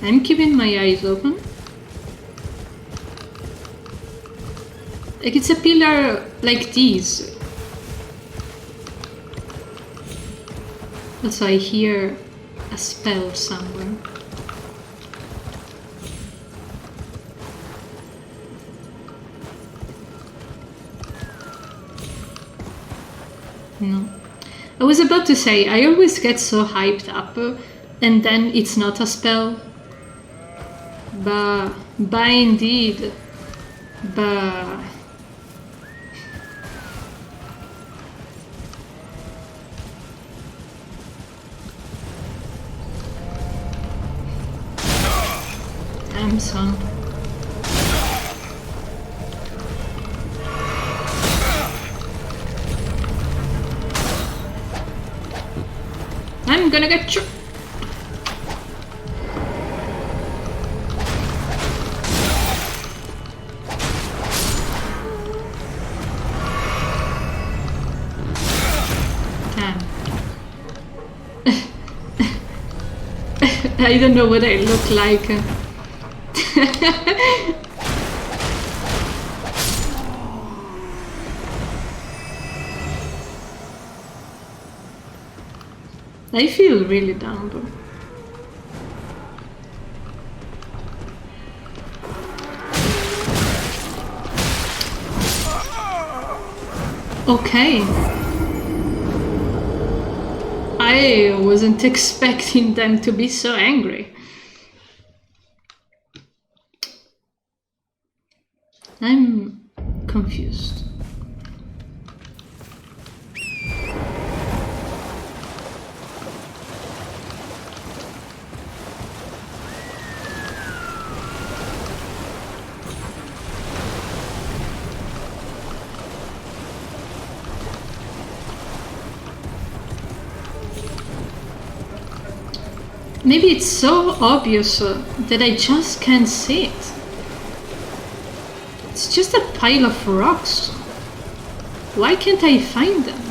I'm keeping my eyes open. Like it's a pillar like these. Also, I hear a spell somewhere. No. I was about to say, I always get so hyped up and then it's not a spell. But indeed. But... Damn son. I'm gonna get you. I don't know what I look like. I feel really dumb. Okay. I wasn't expecting them to be so angry. I'm confused. Maybe it's so obvious that I just can't see it. It's just a pile of rocks. Why can't I find them?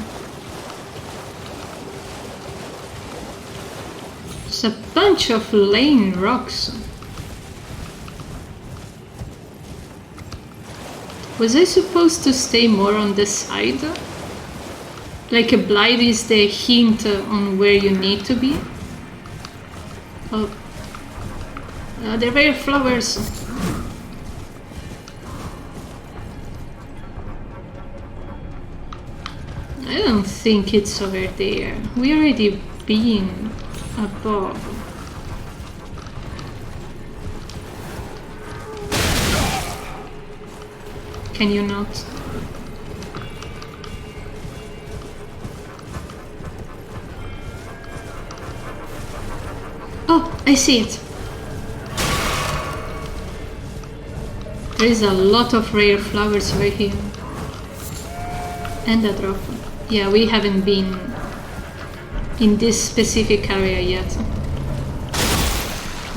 It's a bunch of laying rocks. Was I supposed to stay more on the side? Like a blind is the hint on where you need to be? Oh, they're rare flowers. I don't think it's over there. We already been above. Can you not? Oh, I see it. There is a lot of rare flowers over here. And a drop. Yeah, we haven't been in this specific area yet.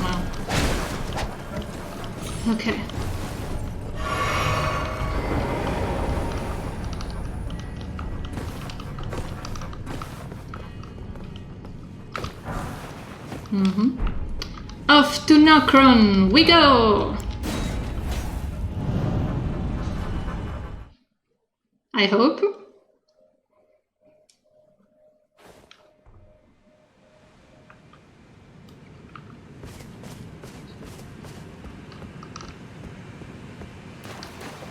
Wow. Okay. Off to Nokron we go! I hope.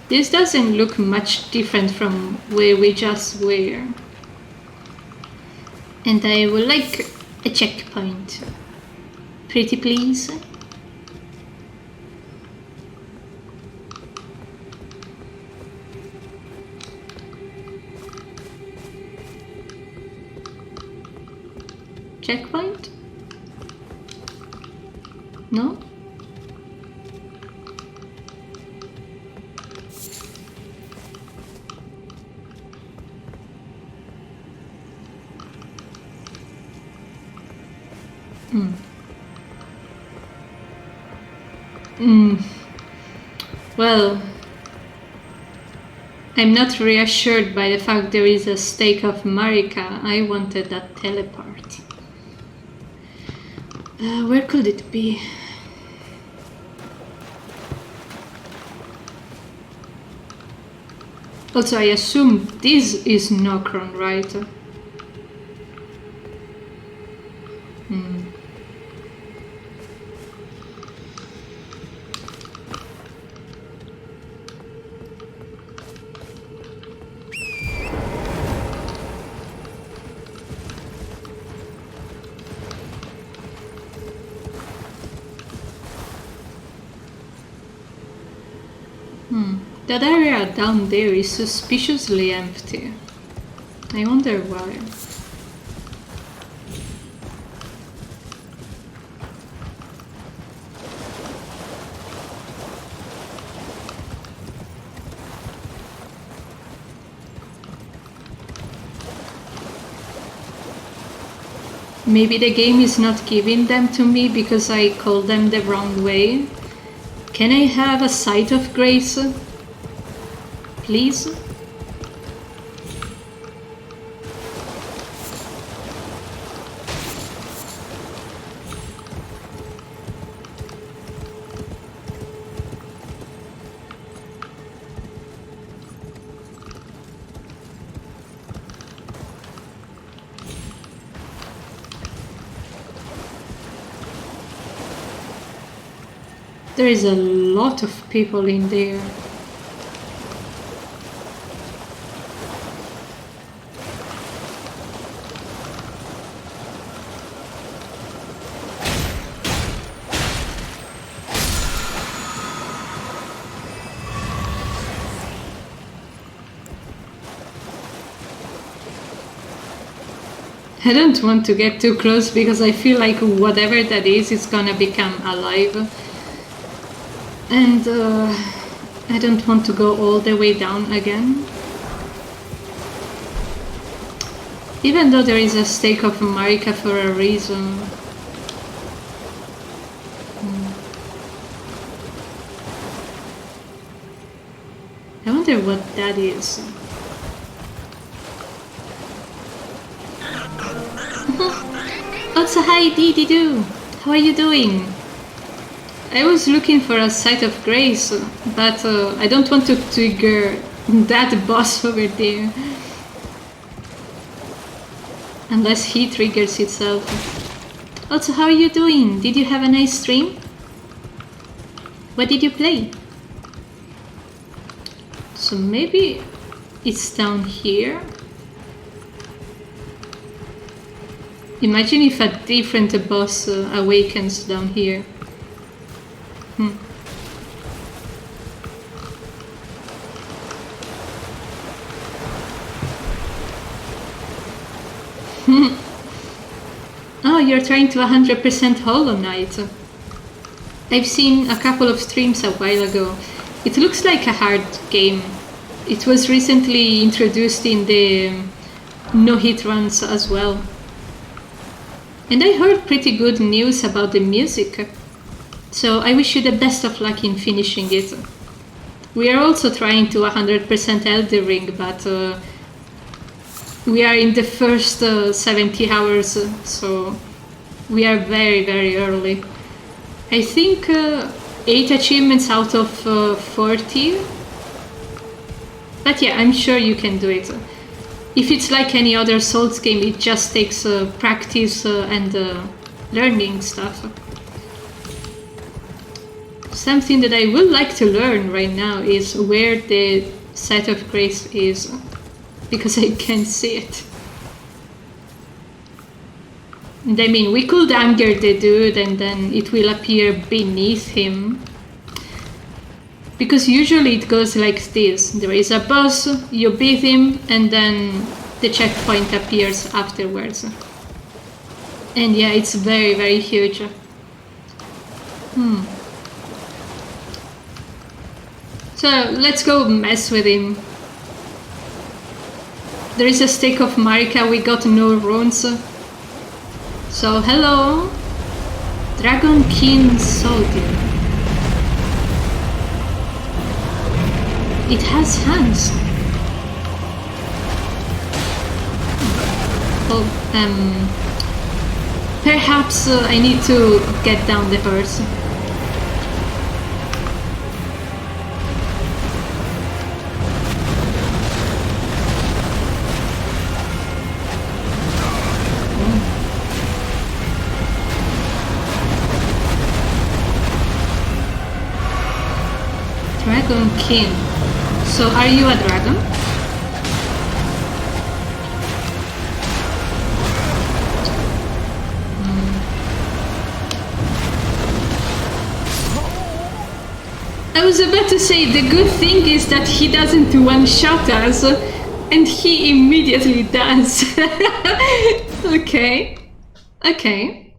This doesn't look much different from where we just were. And I would like a checkpoint. Pretty please. Checkpoint? No? Well, I'm not reassured by the fact there is a stake of Marika. I wanted that teleport. Where could it be? Also, I assume this is Nokron, right? That area down there is suspiciously empty. I wonder why. Maybe the game is not giving them to me because I called them the wrong way. Can I have a sight of grace? Please? There is a lot of people in there. I don't want to get too close because I feel like whatever that is gonna become alive. And I don't want to go all the way down again. Even though there is a stake of Marika for a reason. I wonder what that is. Also, hi Dee-Dee-Doo! How are you doing? I was looking for a site of grace, but I don't want to trigger that boss over there. Unless he triggers itself. Also, how are you doing? Did you have a nice stream? What did you play? So maybe it's down here. Imagine if a different boss awakens down here. Oh, you're trying to 100% Hollow Knight. I've seen a couple of streams a while ago. It looks like a hard game. It was recently introduced in the no-hit runs as well. And I heard pretty good news about the music. So I wish you the best of luck in finishing it. We are also trying to 100% Elden Ring, but we are in the first 70 hours, so we are very, very early. I think 8 achievements out of 40. But yeah, I'm sure you can do it. If it's like any other Souls game, it just takes practice and learning stuff. Something that I would like to learn right now is where the site of grace is, because I can't see it. And I mean, we could anger the dude and then it will appear beneath him. Because usually it goes like this. There is a boss, you beat him, and then the checkpoint appears afterwards. And yeah, it's very, very huge. So let's go mess with him. There is a stake of Marika, we got no runes. So hello, Dragon King Soldier. It has hands. Oh, perhaps I need to get down the horse. Dragon King. So, are you a dragon? I was about to say, the good thing is that he doesn't one-shot us, and he immediately does. Okay. Okay.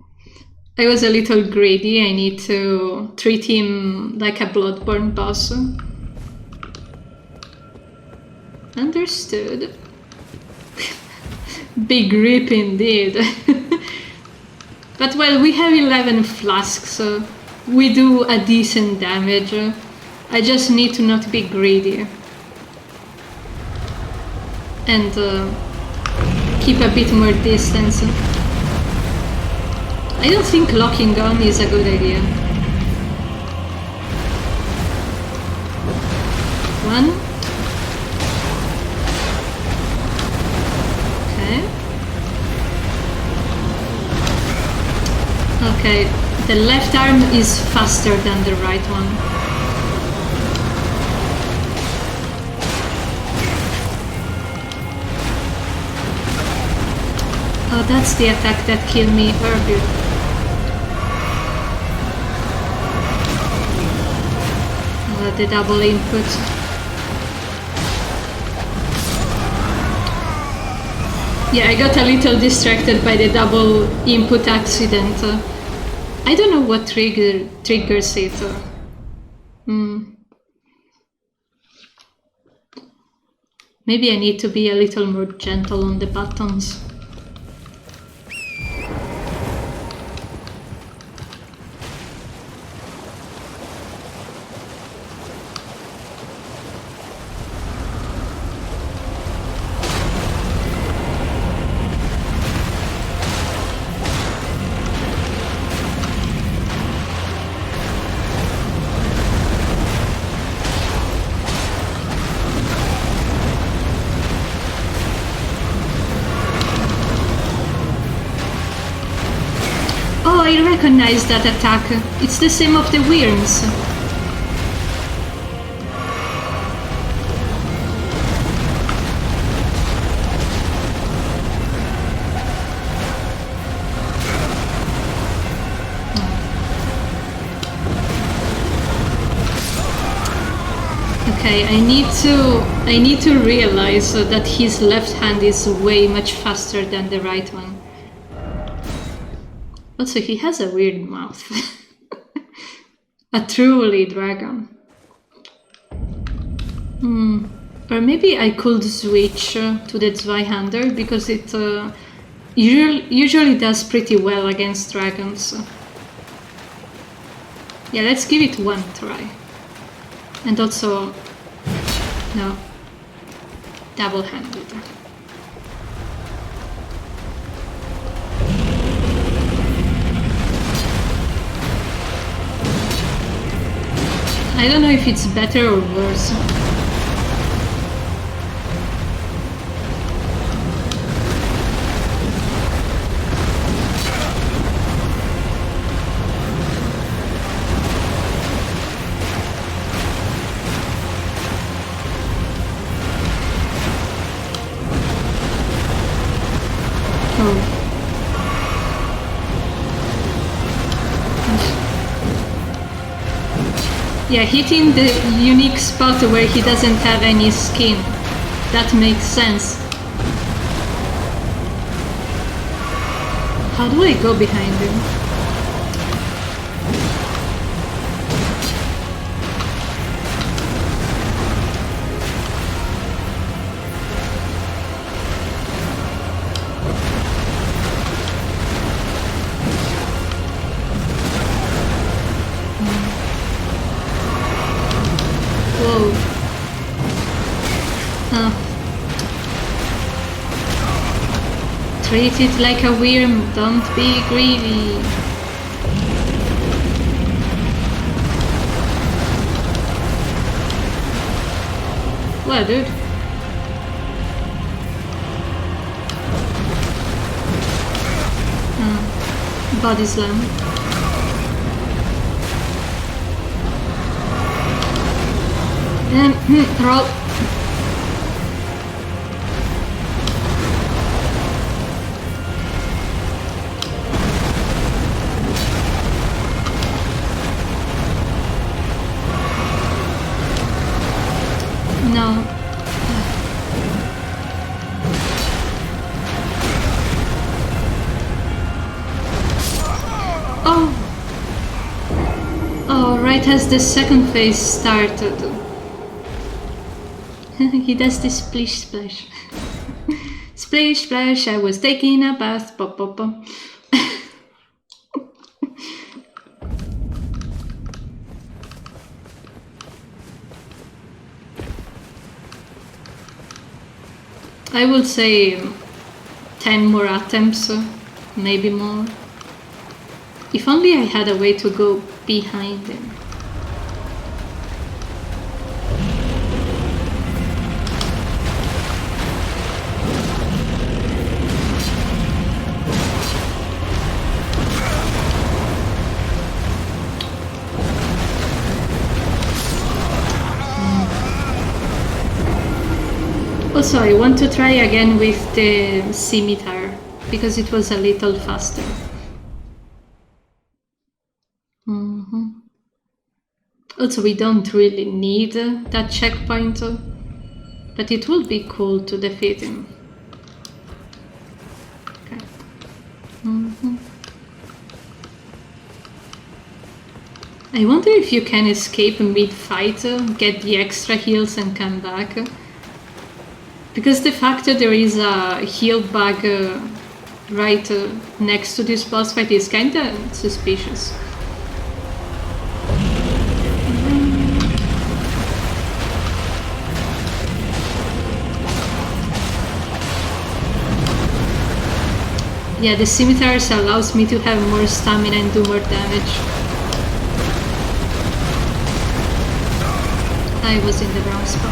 I was a little greedy, I need to treat him like a Bloodborne boss. Understood. Big rip indeed. But well, we have 11 flasks, so we do a decent damage. I just need to not be greedy. And keep a bit more distance. I don't think locking on is a good idea. One. Okay, the left arm is faster than the right one. Oh, that's the attack that killed me earlier. The double input. Yeah, I got a little distracted by the double input accident. I don't know what triggers it. Maybe I need to be a little more gentle on the buttons. I recognize that attack. It's the same of the Wyrms. Okay, I need to realize that his left hand is way much faster than the right one. Also, he has a weird mouth. A truly dragon. Or maybe I could switch to the Zweihander because it usually does pretty well against dragons. Yeah, let's give it one try. And also, no, double-handed. I don't know if it's better or worse. Yeah, hitting the unique spot where he doesn't have any skin. That makes sense. How do I go behind him? Treat it like a worm, don't be greedy. Well, dude. Body slam. Roll. As the second phase started. He does this splish splash. Splish splash, I was taking a bath, pop pop pop. I would say 10 more attempts, maybe more. If only I had a way to go behind him. Also, I want to try again with the scimitar, because it was a little faster. Also, we don't really need that checkpoint, but it would be cool to defeat him. Okay. I wonder if you can escape mid-fight, get the extra heals and come back. Because the fact that there is a heal bug right next to this boss fight is kinda suspicious. Yeah, the scimitars allows me to have more stamina and do more damage. I was in the wrong spot.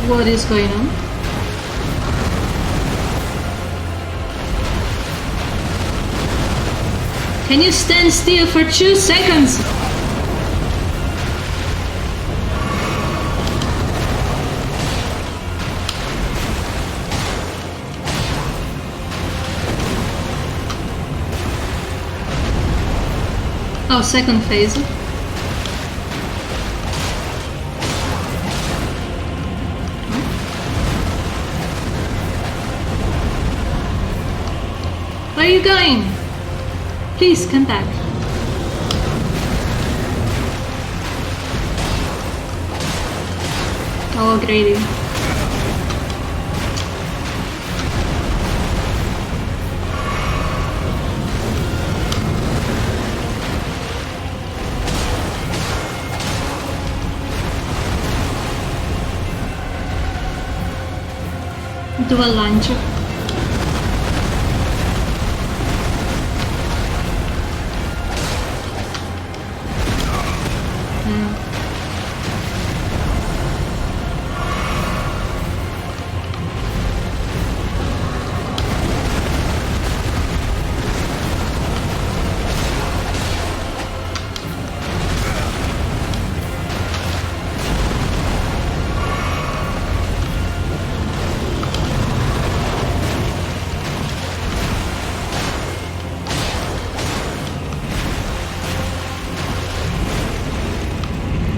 What is going on? Can you stand still for 2 seconds? Oh, second phase. Where are you going? Please come back. Oh, Grady. Dual launch.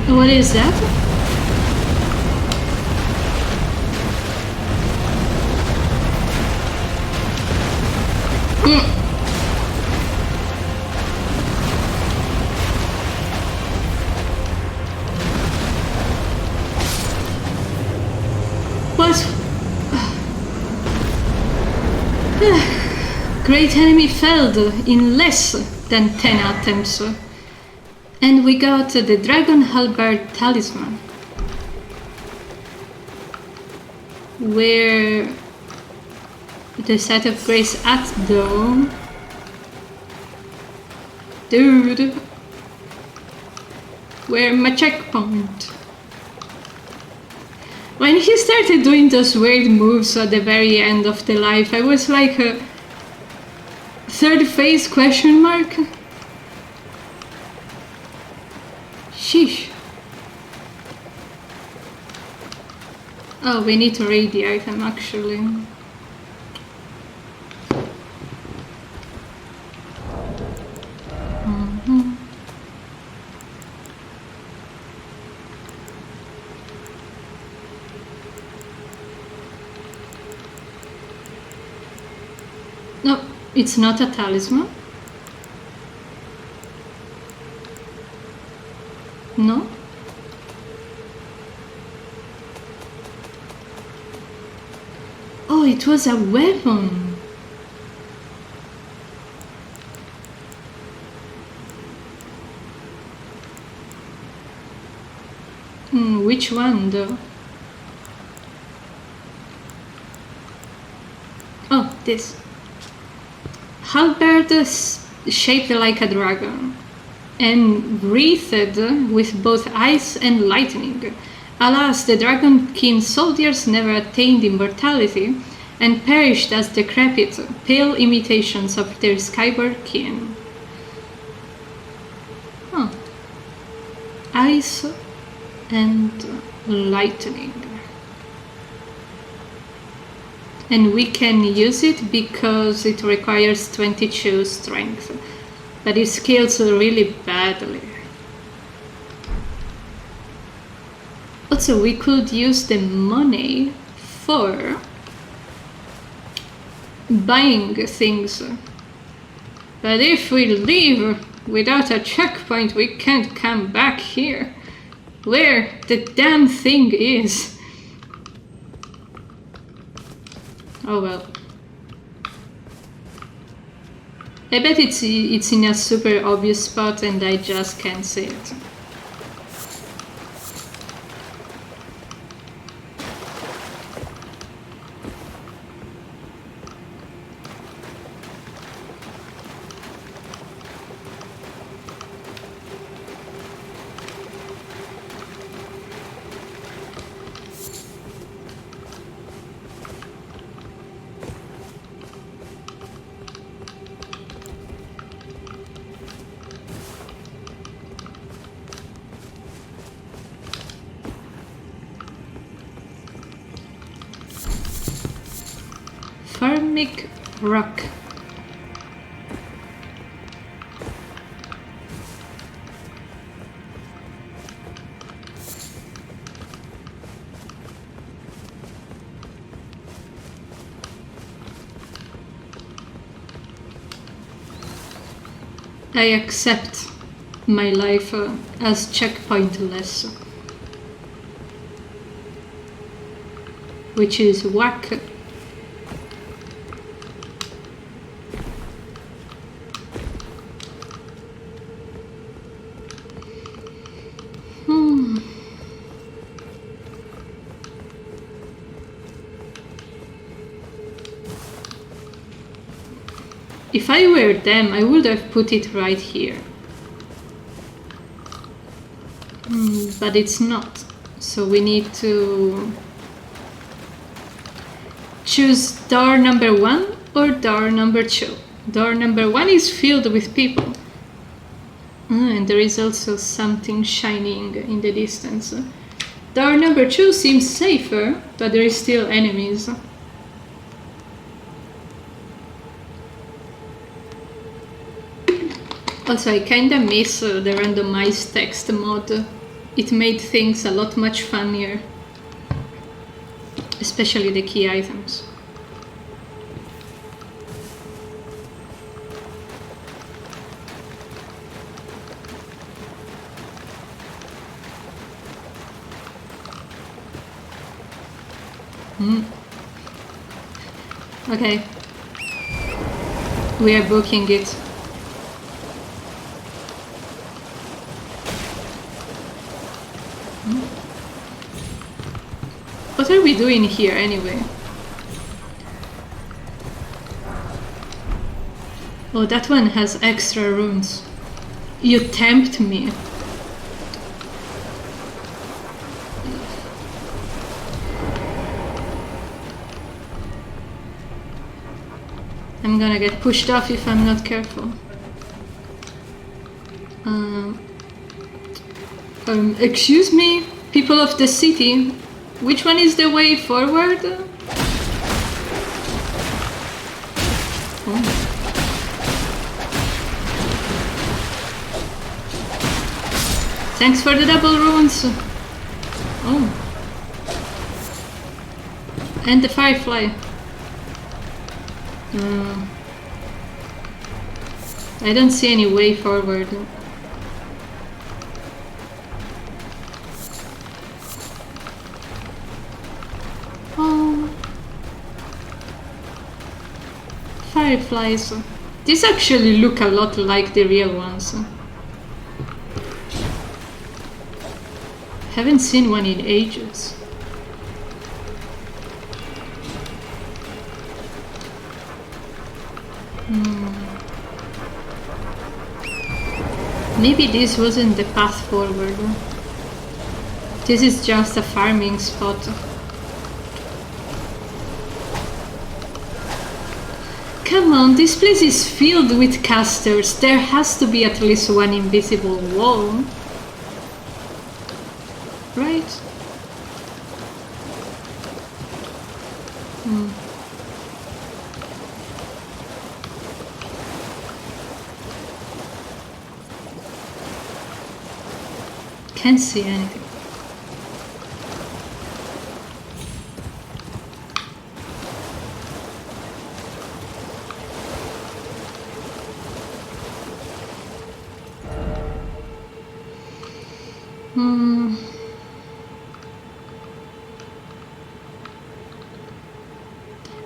What is that? What? Great enemy failed in less than 10 attempts. And we got the Dragon Halberd Talisman, where the site of grace at dawn. Dude, where my checkpoint? When he started doing those weird moves at the very end of the life, I was like, third phase question mark? Sheesh. Oh, we need to raid the item actually. No, it's not a talisman. No? Oh, it was a weapon. Which one though? Oh, this. Halberd shaped like a dragon and breathed with both ice and lightning. Alas, the Dragon King's soldiers never attained immortality and perished as decrepit, pale imitations of their Skyward kin. Oh. Ice and lightning. And we can use it because it requires 22 strength. But it scales really badly. Also, we could use the money for buying things. But if we leave without a checkpoint, we can't come back here. Where the damn thing is. Oh well. I bet it's in a super obvious spot and I just can't see it. Ceramic rock. I accept my life as checkpointless, which is whack. If I were them, I would have put it right here. But it's not. So we need to choose door number 1 or door number 2. Door number 1 is filled with people. And there is also something shining in the distance. Door number 2 seems safer, but there is still enemies. Also, I kinda miss the randomized text mod. It made things a lot much funnier. Especially the key items. Okay. We are booking it. What are we doing here anyway? Oh, that one has extra runes. You tempt me. I'm gonna get pushed off if I'm not careful. Excuse me, people of the city. Which one is the way forward? Oh. Thanks for the double runes. Oh. And the firefly. I don't see any way forward. Fireflies. These actually look a lot like the real ones. Haven't seen one in ages. Maybe this wasn't the path forward. This is just a farming spot. Come on, this place is filled with casters. There has to be at least one invisible wall. Right? Can't see anything.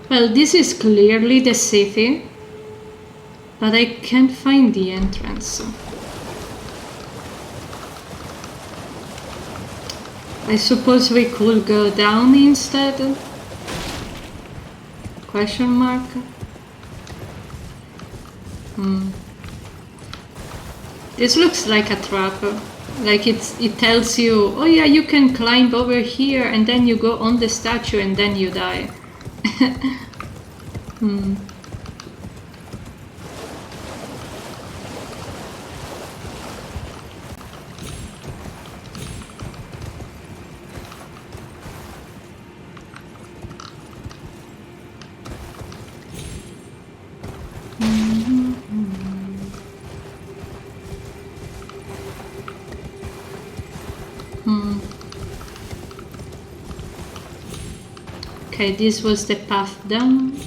Well, this is clearly the city, but I can't find the entrance. I suppose we could go down instead? Question mark? This looks like a trap. Like it tells you, oh yeah, you can climb over here and then you go on the statue and then you die. Okay, this was the path down.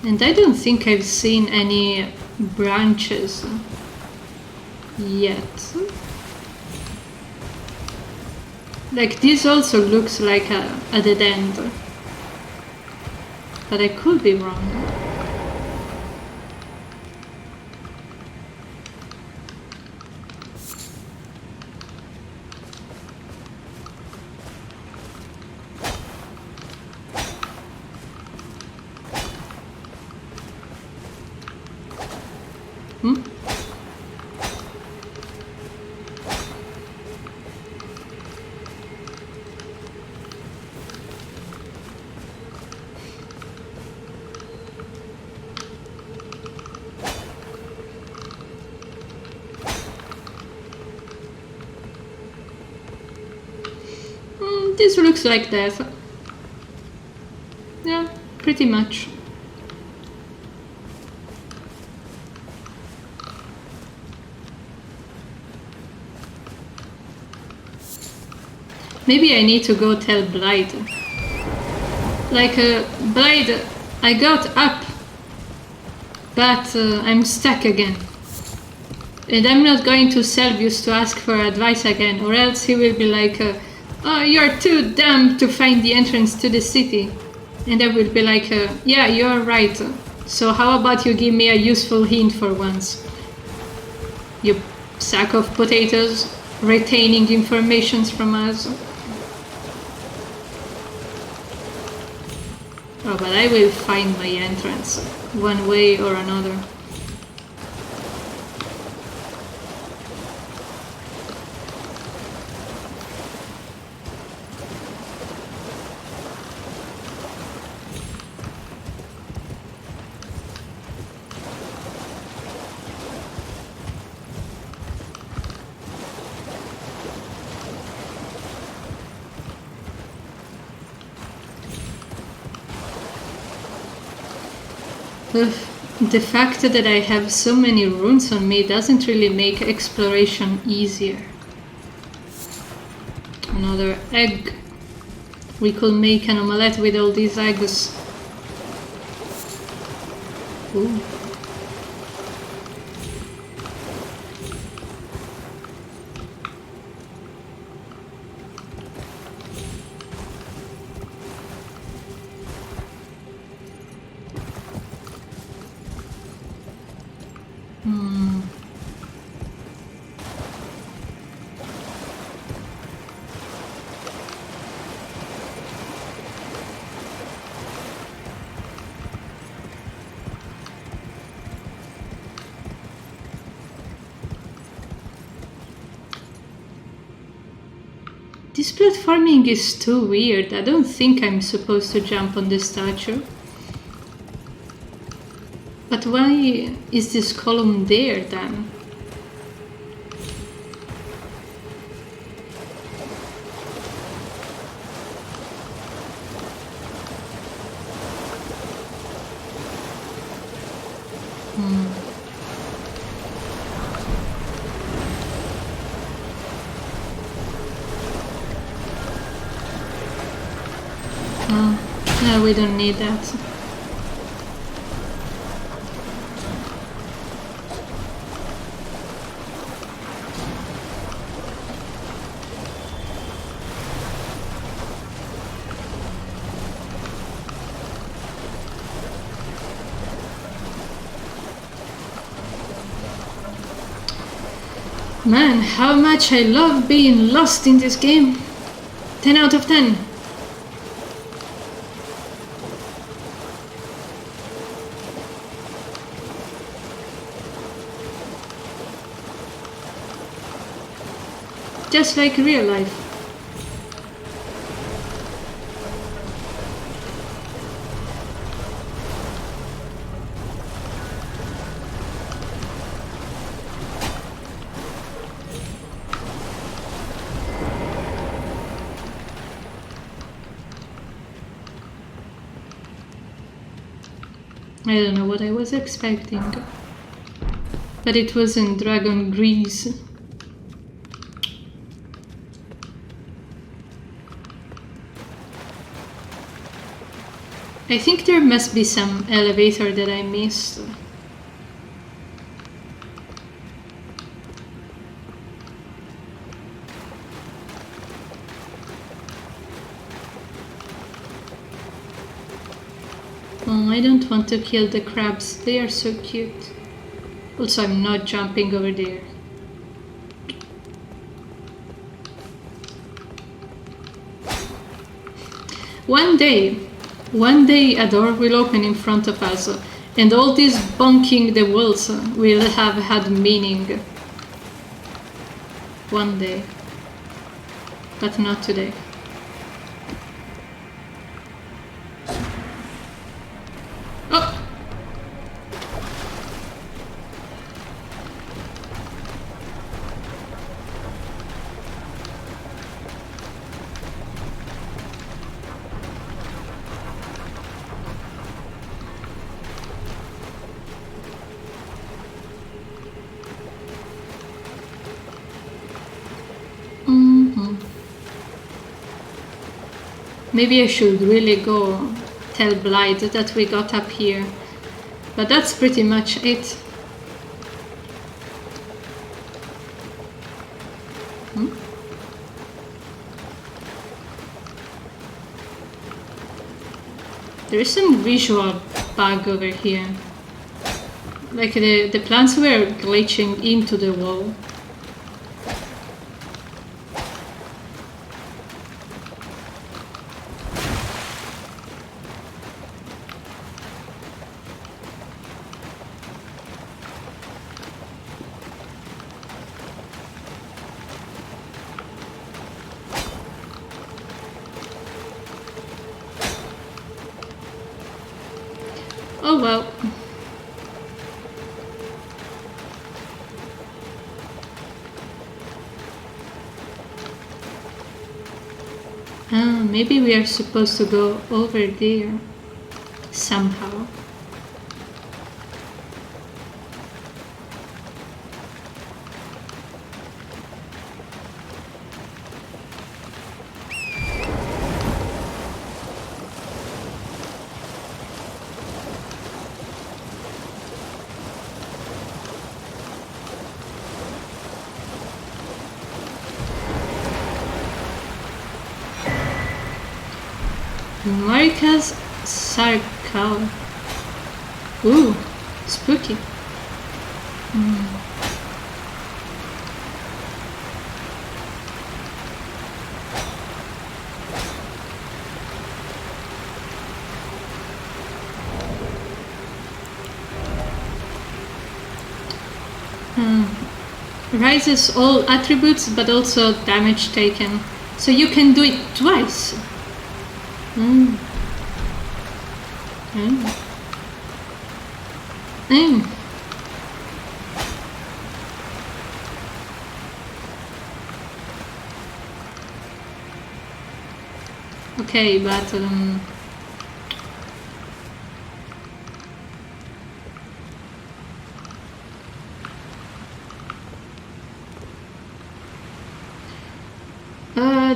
And I don't think I've seen any branches yet. Like, this also looks like a dead end. But I could be wrong. This looks like death. Yeah, pretty much. Maybe I need to go tell Blythe. Like, Blythe, I got up, but I'm stuck again. And I'm not going to Selvius to ask for advice again, or else he will be like, oh, you're too dumb to find the entrance to the city. And I will be like, yeah, you're right. So how about you give me a useful hint for once? You sack of potatoes, retaining information from us. Oh, but I will find my entrance, one way or another. The fact that I have so many runes on me doesn't really make exploration easier. Another egg. We could make an omelette with all these eggs. Ooh. This platforming is too weird. I don't think I'm supposed to jump on the statue. But why is this column there then? No, we don't need that. Man, how much I love being lost in this game. 10 out of 10. Just like real life. I don't know what I was expecting, but it wasn't dragon grease. I think there must be some elevator that I missed. Oh, I don't want to kill the crabs, they are so cute. Also, I'm not jumping over there. One day a door will open in front of us, and all this bonking the walls will have had meaning. One day. But not today. Oh! Maybe I should really go tell Blythe that we got up here. But that's pretty much it. There is some visual bug over here. Like the plants were glitching into the wall. Oh well. Maybe we are supposed to go over there somehow. Marika's Sarkal. Ooh, spooky. Rises all attributes but also damage taken. So you can do it twice. Okay, but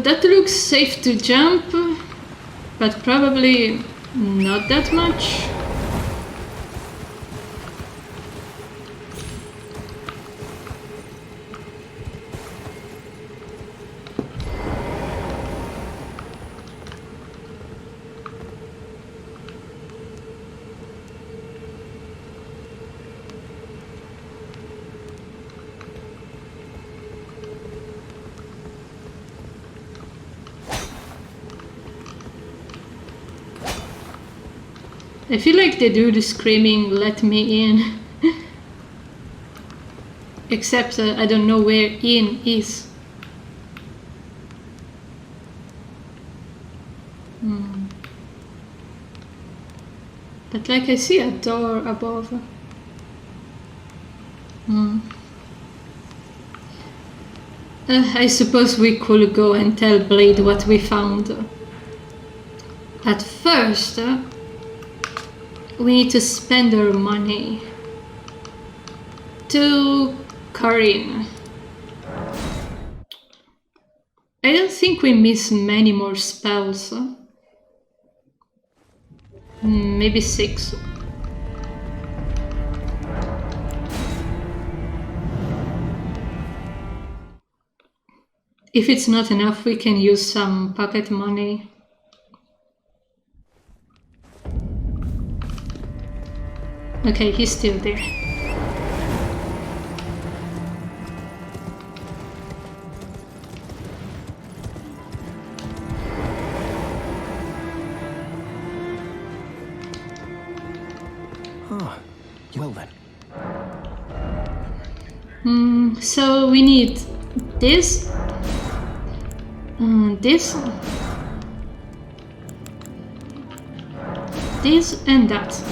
that looks safe to jump, but probably not that much. I feel like the dude screaming, "Let me in." Except I don't know where in is. But like I see a door above. I suppose we could go and tell Blade what we found. But first, we need to spend our money to Corinne. I don't think we miss many more spells. Maybe 6. If it's not enough, we can use some pocket money. Okay, he's still there. Well then. So we need this, this, and that.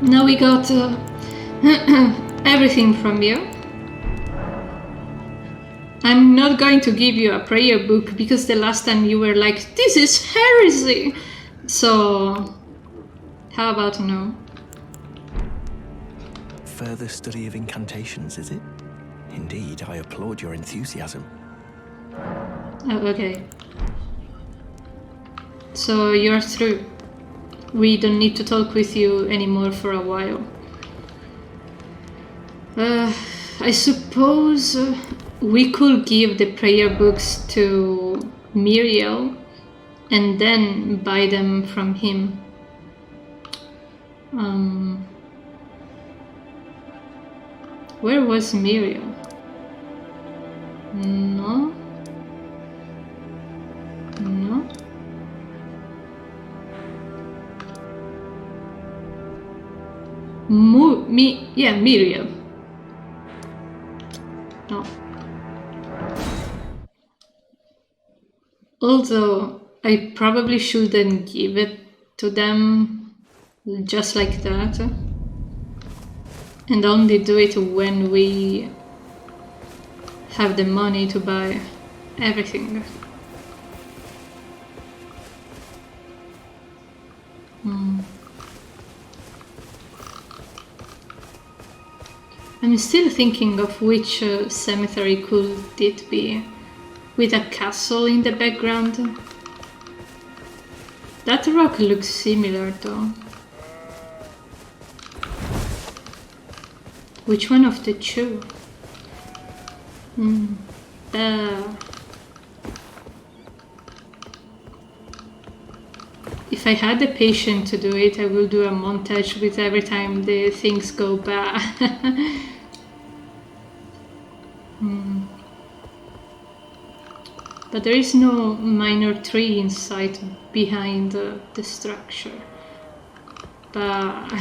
Now we got everything from you. I'm not going to give you a prayer book because the last time you were like, this is heresy. So how about no? Further study of incantations, is it? Indeed, I applaud your enthusiasm. Oh, okay. So you're through. We don't need to talk with you anymore for a while. I suppose we could give the prayer books to Muriel and then buy them from him. Where was Muriel? No. Muriel. No. Although I probably shouldn't give it to them just like that. And only do it when we have the money to buy everything. I'm still thinking of which cemetery could it be, with a castle in the background. That rock looks similar though. Which one of the two? If I had the patience to do it, I will do a montage with every time the things go bad. But there is no minor tree in sight behind the structure. But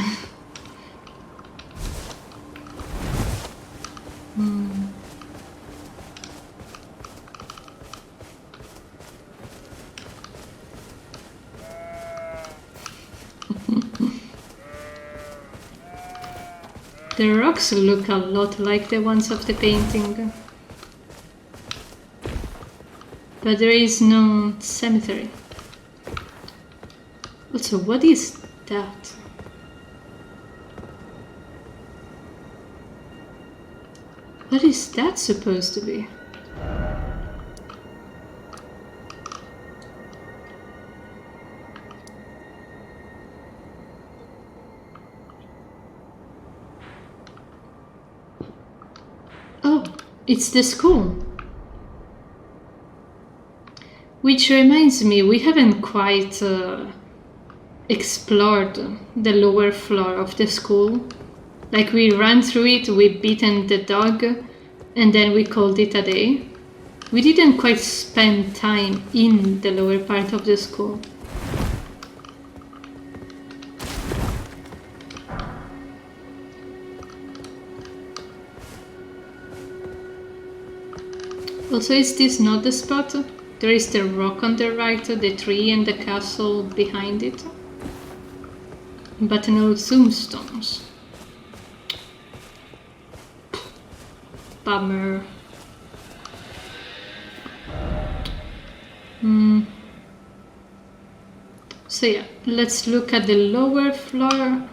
the rocks look a lot like the ones of the painting. But there is no cemetery. Also, what is that? What is that supposed to be? Oh, it's the school. Which reminds me, we haven't quite explored the lower floor of the school. Like, we ran through it, we beaten the dog, and then we called it a day. We didn't quite spend time in the lower part of the school. Also, is this not the spot? There is the rock on the right, the tree and the castle behind it. But no tombstones. Bummer. So yeah, let's look at the lower floor.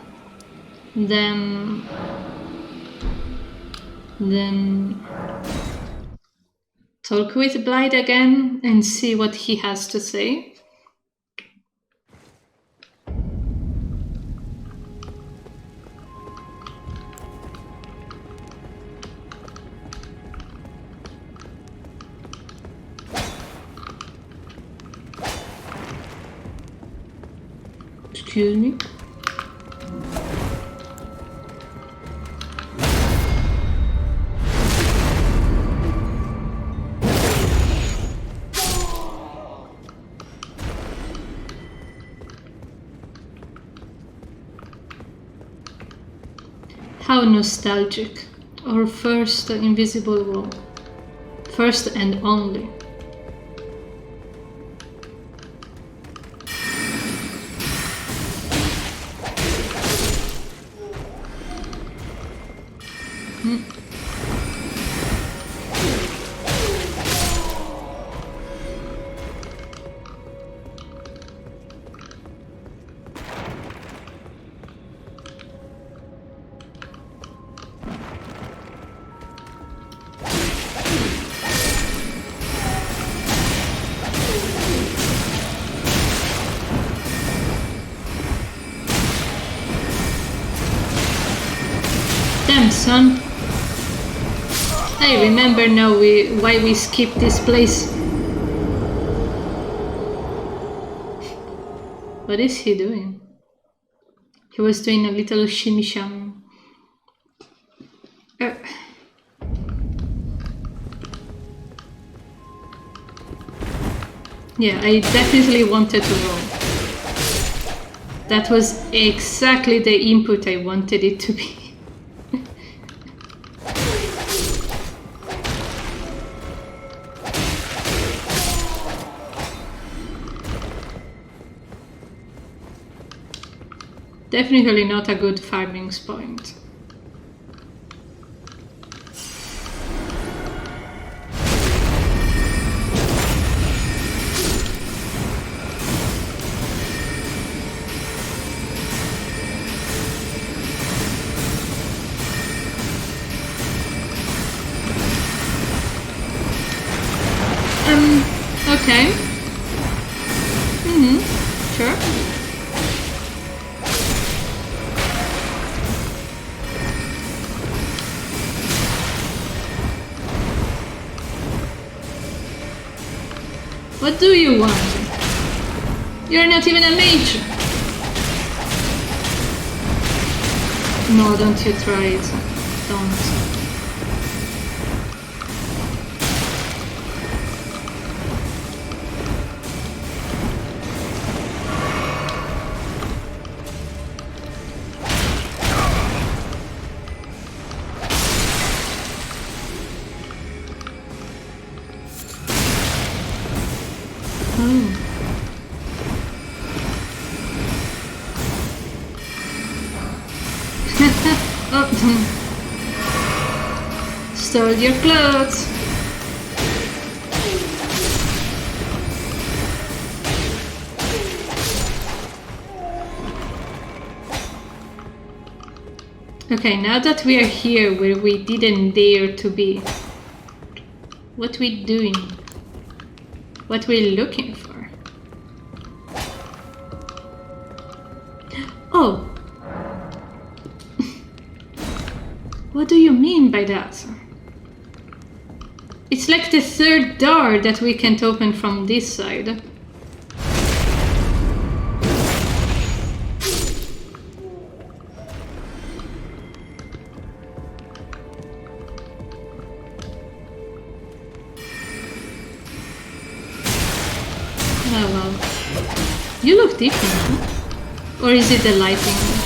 Then talk with Blythe again and see what he has to say. Excuse me. How nostalgic. Our first invisible wall. First and only. Damn, son. I remember now why we skipped this place. What is he doing? He was doing a little shimmy sham. Yeah, I definitely wanted to roll. That was exactly the input I wanted it to be. Definitely not a good farming point. Okay. Sure. What do you want? You're not even a mage! No, don't you try it. Don't. Stole your clothes. Okay, now that we are here where we didn't dare to be, what we doing? What we looking for? Oh! What do you mean by that? It's like the third door that we can't open from this side. Oh well. You look different, huh? Or is it the lighting?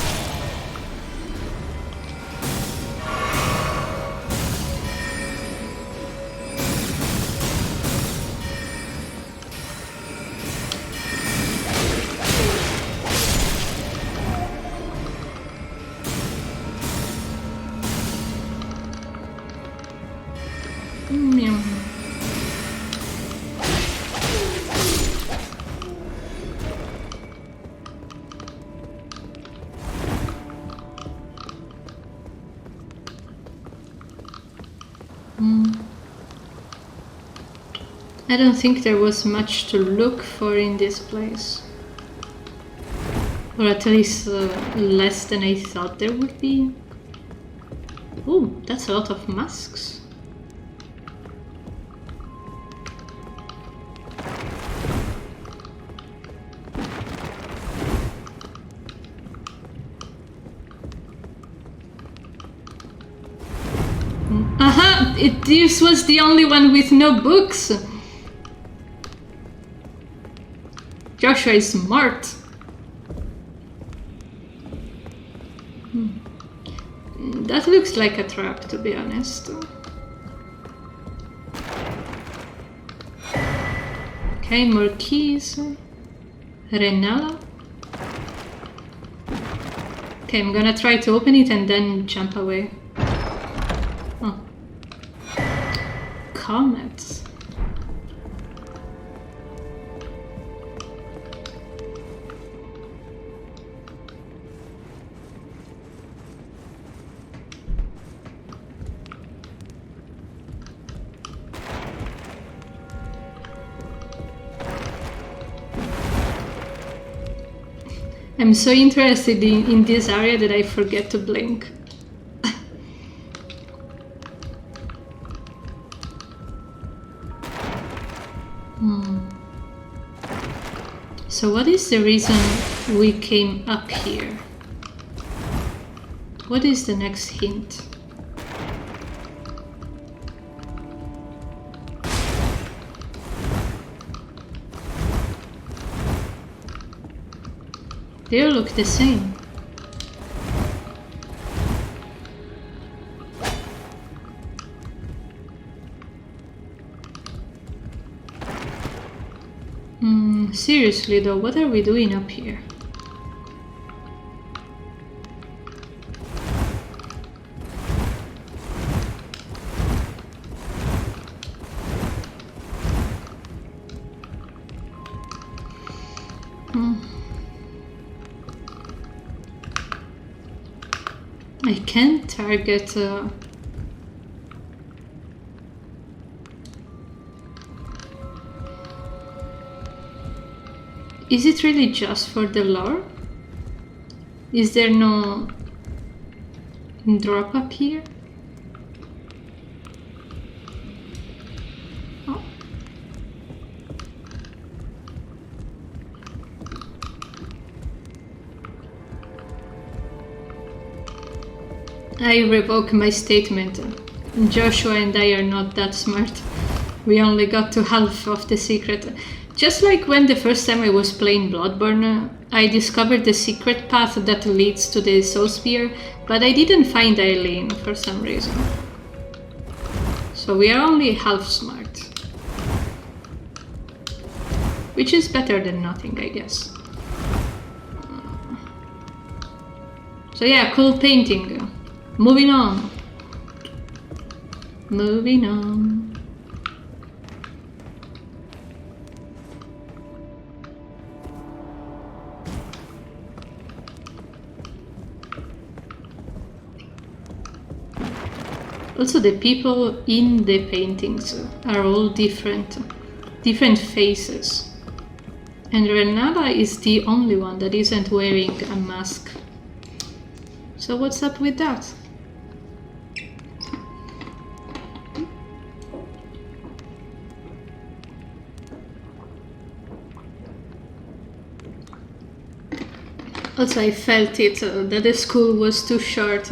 I don't think there was much to look for in this place. Or at least less than I thought there would be. Ooh, that's a lot of masks. This was the only one with no books. Joshua is smart. That looks like a trap, to be honest. Okay, more keys. Renala. Okay, I'm gonna try to open it and then jump away. Oh. Comets. I'm so interested in this area that I forget to blink. So what is the reason we came up here? What is the next hint? They all look the same. Seriously though, what are we doing up here? I can't target Is it really just for the lore? Is there no drop up here? Oh. I revoke my statement. Joshua and I are not that smart. We only got to half of the secret. Just like when the first time I was playing Bloodborne, I discovered the secret path that leads to the Soul Sphere, but I didn't find Eileen for some reason. So we are only half smart. Which is better than nothing, I guess. So yeah, cool painting. Moving on. Moving on. Also, the people in the paintings are all different faces. And Renata is the only one that isn't wearing a mask. So what's up with that? Also, I felt it, that the school was too short.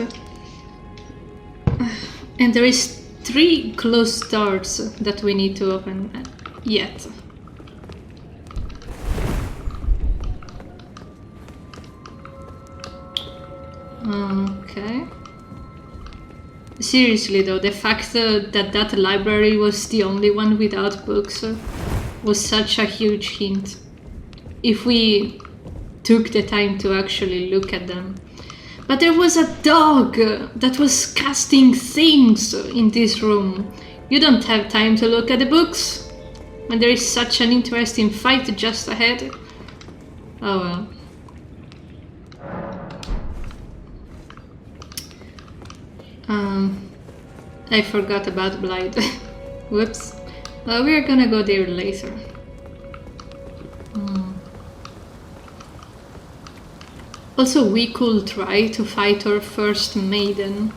And there is 3 closed doors that we need to open yet. Okay. Seriously though, the fact that library was the only one without books was such a huge hint. If we took the time to actually look at them. But there was a dog that was casting things in this room. You don't have time to look at the books when there is such an interesting fight just ahead. Oh well. I forgot about Blight. Whoops. We're gonna go there later. Also, we could try to fight our first maiden.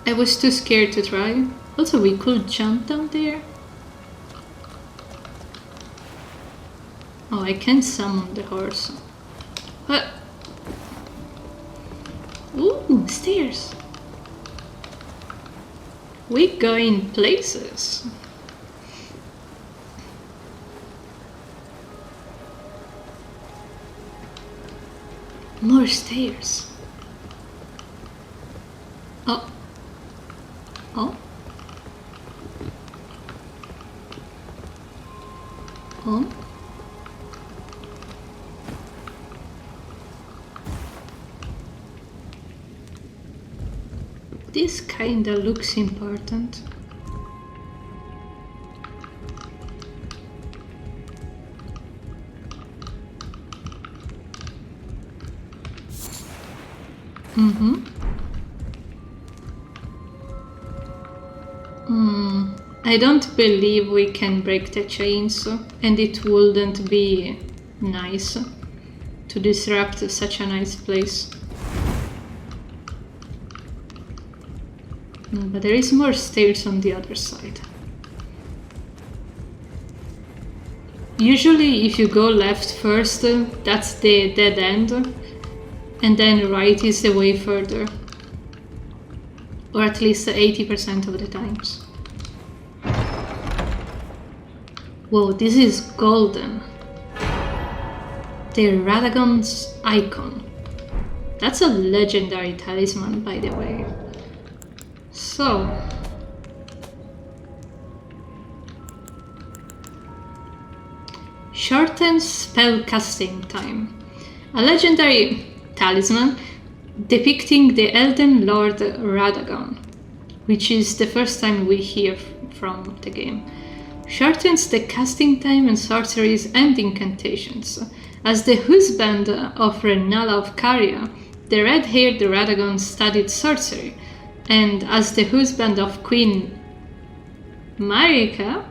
I was too scared to try. Also, we could jump down there. Oh, I can't summon the horse. What? Ooh, stairs. We going places. More stairs. Oh. Oh. Oh. This kinda looks important. I don't believe we can break the chains, and it wouldn't be nice to disrupt such a nice place. But there is more stairs on the other side. Usually if you go left first, that's the dead end, and then right is the way further. Or at least 80% of the times. Whoa, this is golden. The Radagon's icon. That's a legendary talisman, by the way. So... shortens spell casting time. A legendary talisman depicting the Elden Lord Radagon, which is the first time we hear from the game. Shortens the casting time and sorceries and incantations. As the husband of Rennala of Caria, the red-haired Radagon studied sorcery, and as the husband of Queen Marika,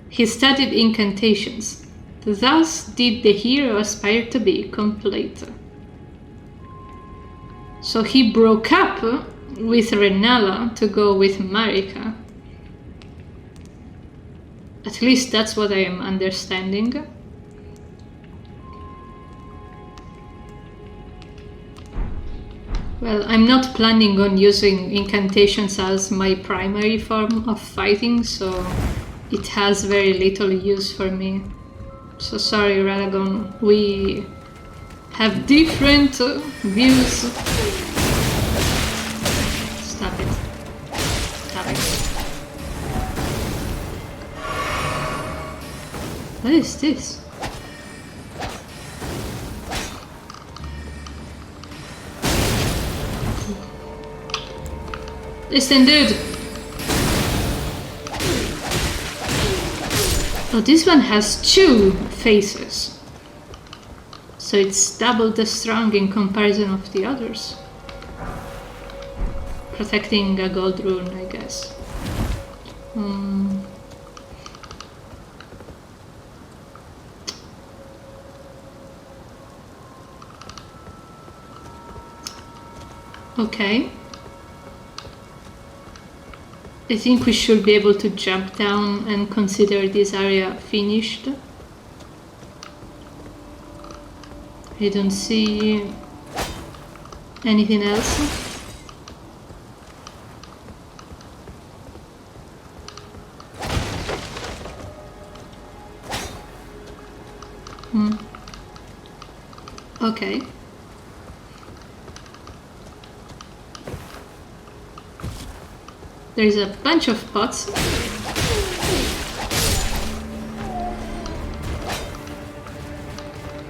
he studied incantations. Thus did the hero aspire to be complete. So he broke up with Rennala to go with Marika. At least that's what I am understanding. Well, I'm not planning on using incantations as my primary form of fighting, so it has very little use for me. So sorry, Radagon, we have different views. Stop it. Stop it. What is this? Listen, dude! Oh, this one has 2 faces. So it's double the strong in comparison of the others. Protecting a gold rune, I guess. Okay. I think we should be able to jump down and consider this area finished. I don't see anything else. Okay. There's a bunch of pots.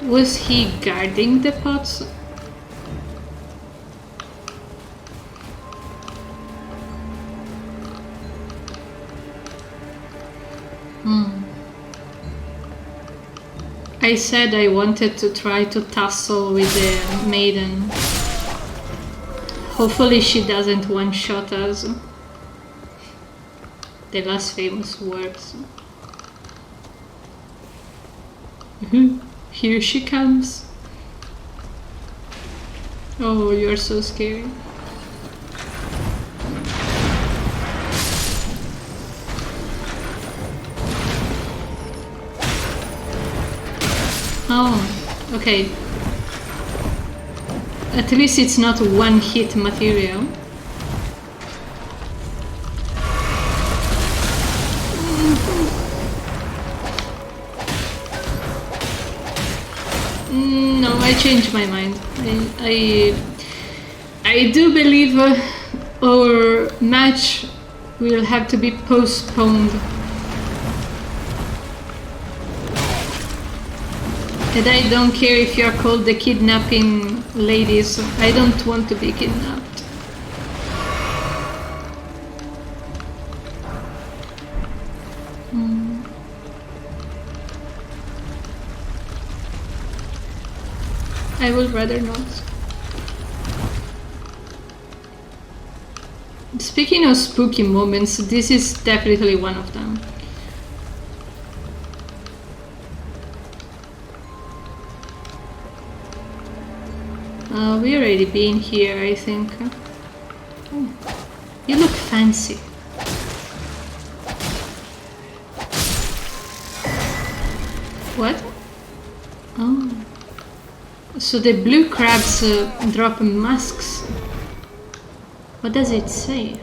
Was he guarding the pots? I said I wanted to try to tussle with the maiden. Hopefully she doesn't one-shot us. The last famous words. Here she comes. Oh, you're so scary. Oh, okay. At least it's not one-hit material. No, I changed my mind. I do believe our match will have to be postponed. And I don't care if you're called the kidnapping ladies. I don't want to be kidnapped. I would rather not. Speaking of spooky moments, this is definitely one of them. We already been here, I think. Oh, you look fancy. What? Oh. So the blue crabs drop masks. What does it say?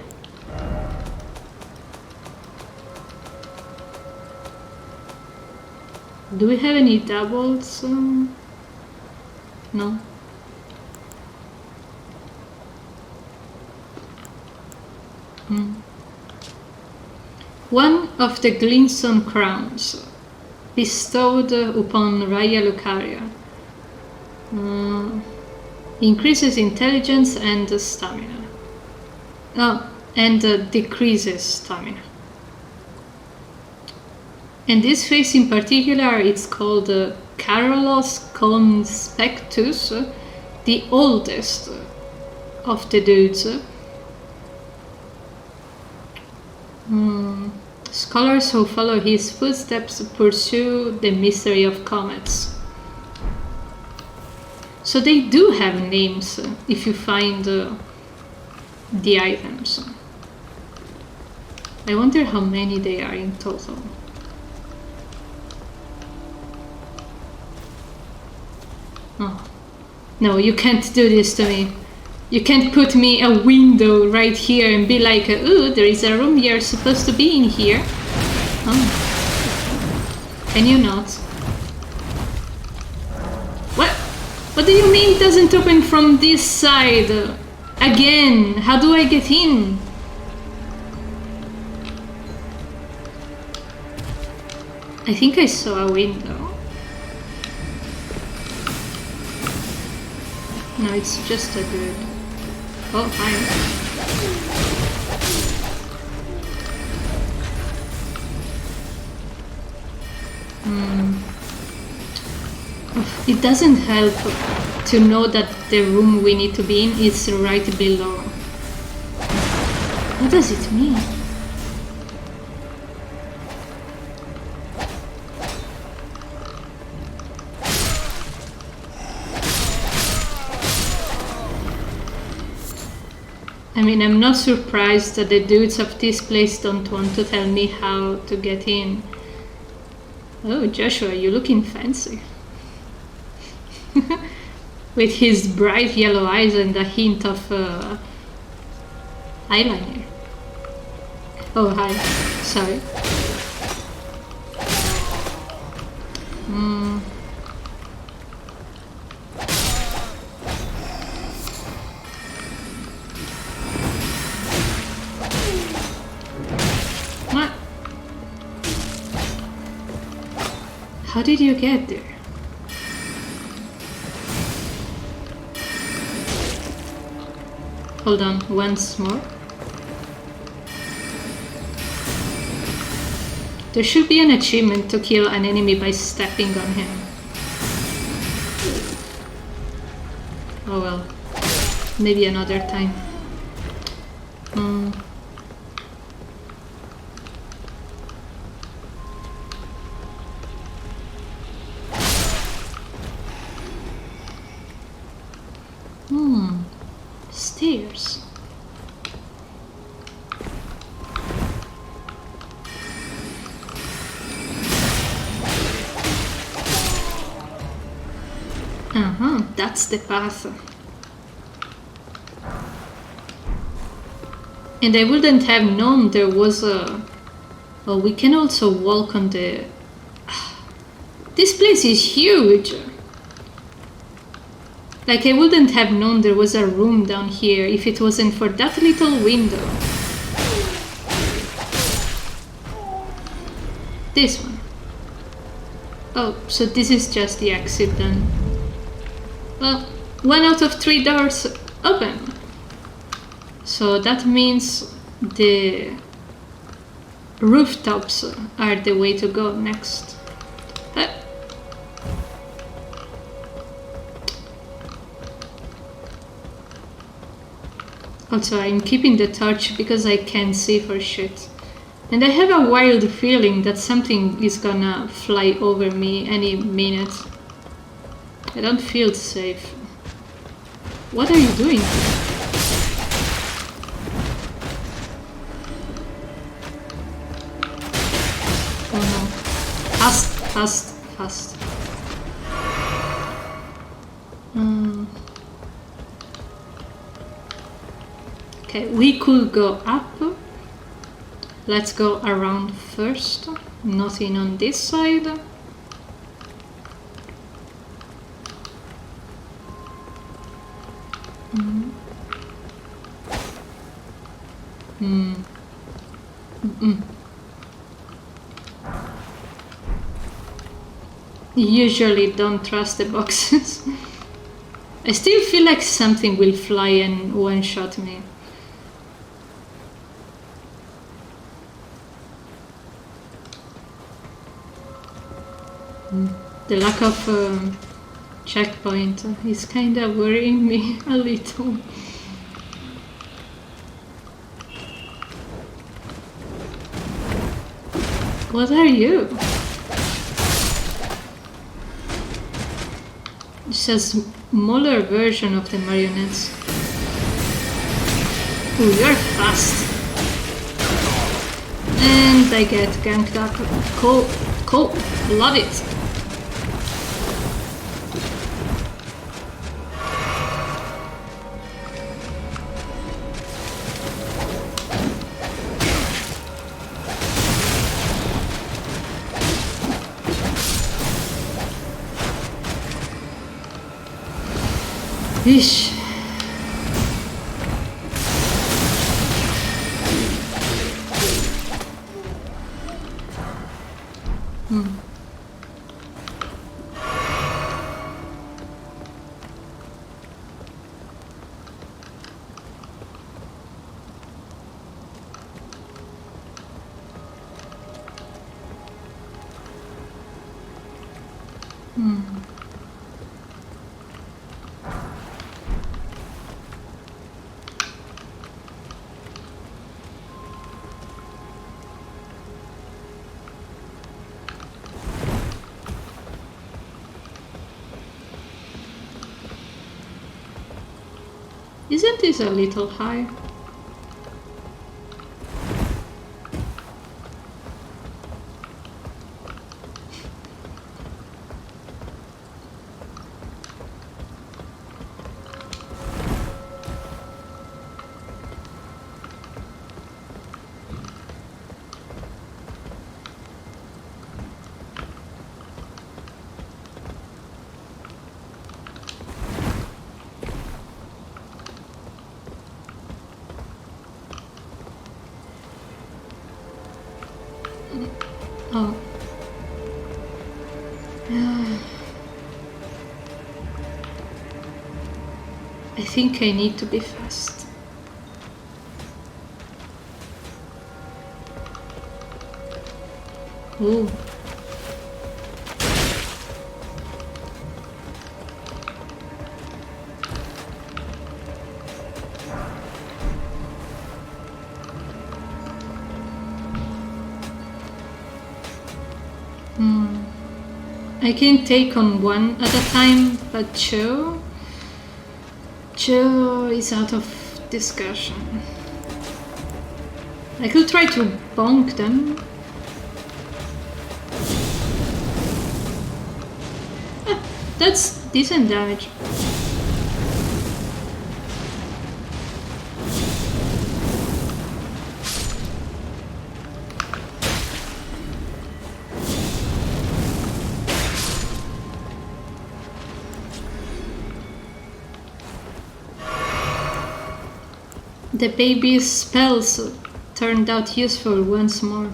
Do we have any doubles? No. One of the Glinson crowns bestowed upon Raya Lucaria. Increases intelligence and stamina. Oh, and decreases stamina. And this face in particular, it's called Carolos Conspectus, the oldest of the dudes. Scholars who follow his footsteps pursue the mystery of comets. So they do have names if you find the items. I wonder how many they are in total. Oh. No, you can't do this to me. You can't put me a window right here and be like, ooh, there is a room you're supposed to be in here. Oh. Can you not? What? What do you mean it doesn't open from this side? Again, how do I get in? I think I saw a window. No, it's just a dude. Oh, hi. It doesn't help to know that the room we need to be in is right below. What does it mean? I mean, I'm not surprised that the dudes of this place don't want to tell me how to get in. Oh, Joshua, you're looking fancy. With his bright yellow eyes and a hint of eyeliner. Oh, hi. Sorry. What? How did you get there? Hold on, once more. There should be an achievement to kill an enemy by stepping on him. Oh well, maybe another time. Stairs. That's the path. And I wouldn't have known there was a Oh, we can also walk on the... This place is huge! Like, I wouldn't have known there was a room down here if it wasn't for that little window. This one. Oh, so this is just the exit then. Well, 1 out of 3 doors open. So that means the rooftops are the way to go next. Also, I'm keeping the torch because I can't see for shit. And I have a wild feeling that something is gonna fly over me any minute. I don't feel safe. What are you doing? Oh no. Fast, fast, fast. Okay, we could go up. Let's go around first. Nothing on this side. Usually don't trust the boxes. I still feel like something will fly and one-shot me. The lack of checkpoint is kind of worrying me a little. What are you? It's a smaller version of the marionettes. Ooh, you're fast. And I get ganked up. Cool, cool, love it. Ish. Isn't this a little high? Oh. I think I need to be fast. Ooh. I can take on one at a time, but Joe is out of discussion. I could try to bonk them. That's decent damage. The baby's spells turned out useful once more.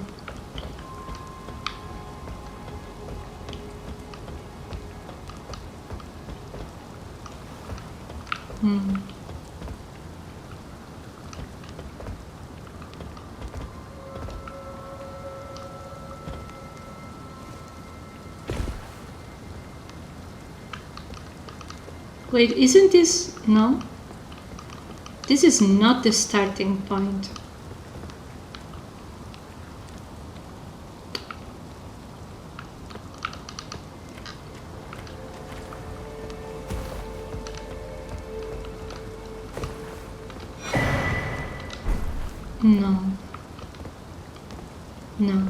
Wait, isn't this... no? This is not the starting point. No. No.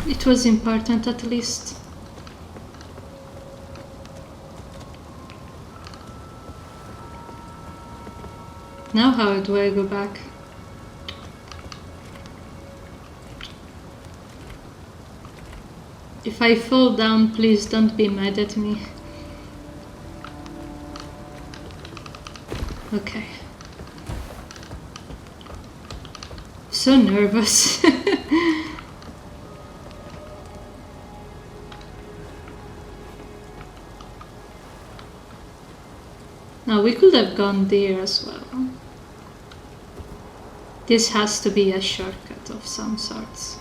It was important at least. Now how do I go back? If I fall down, please don't be mad at me. Okay. So nervous. Now we could have gone there as well. This has to be a shortcut of some sorts.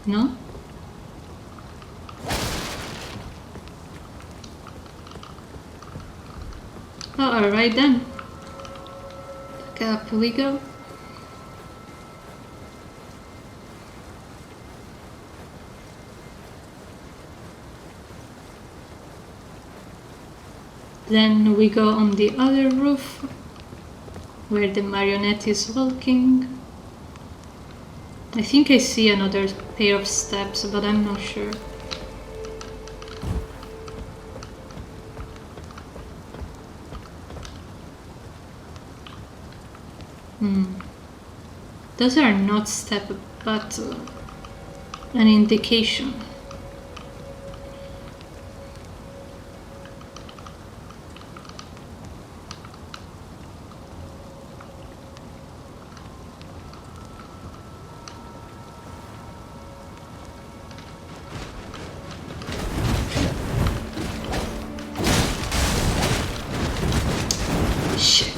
No? Oh, alright then. Okay, up we go. Then we go on the other roof, where the marionette is walking. I think I see another pair of steps, but I'm not sure. Those are not steps, but an indication. Shit.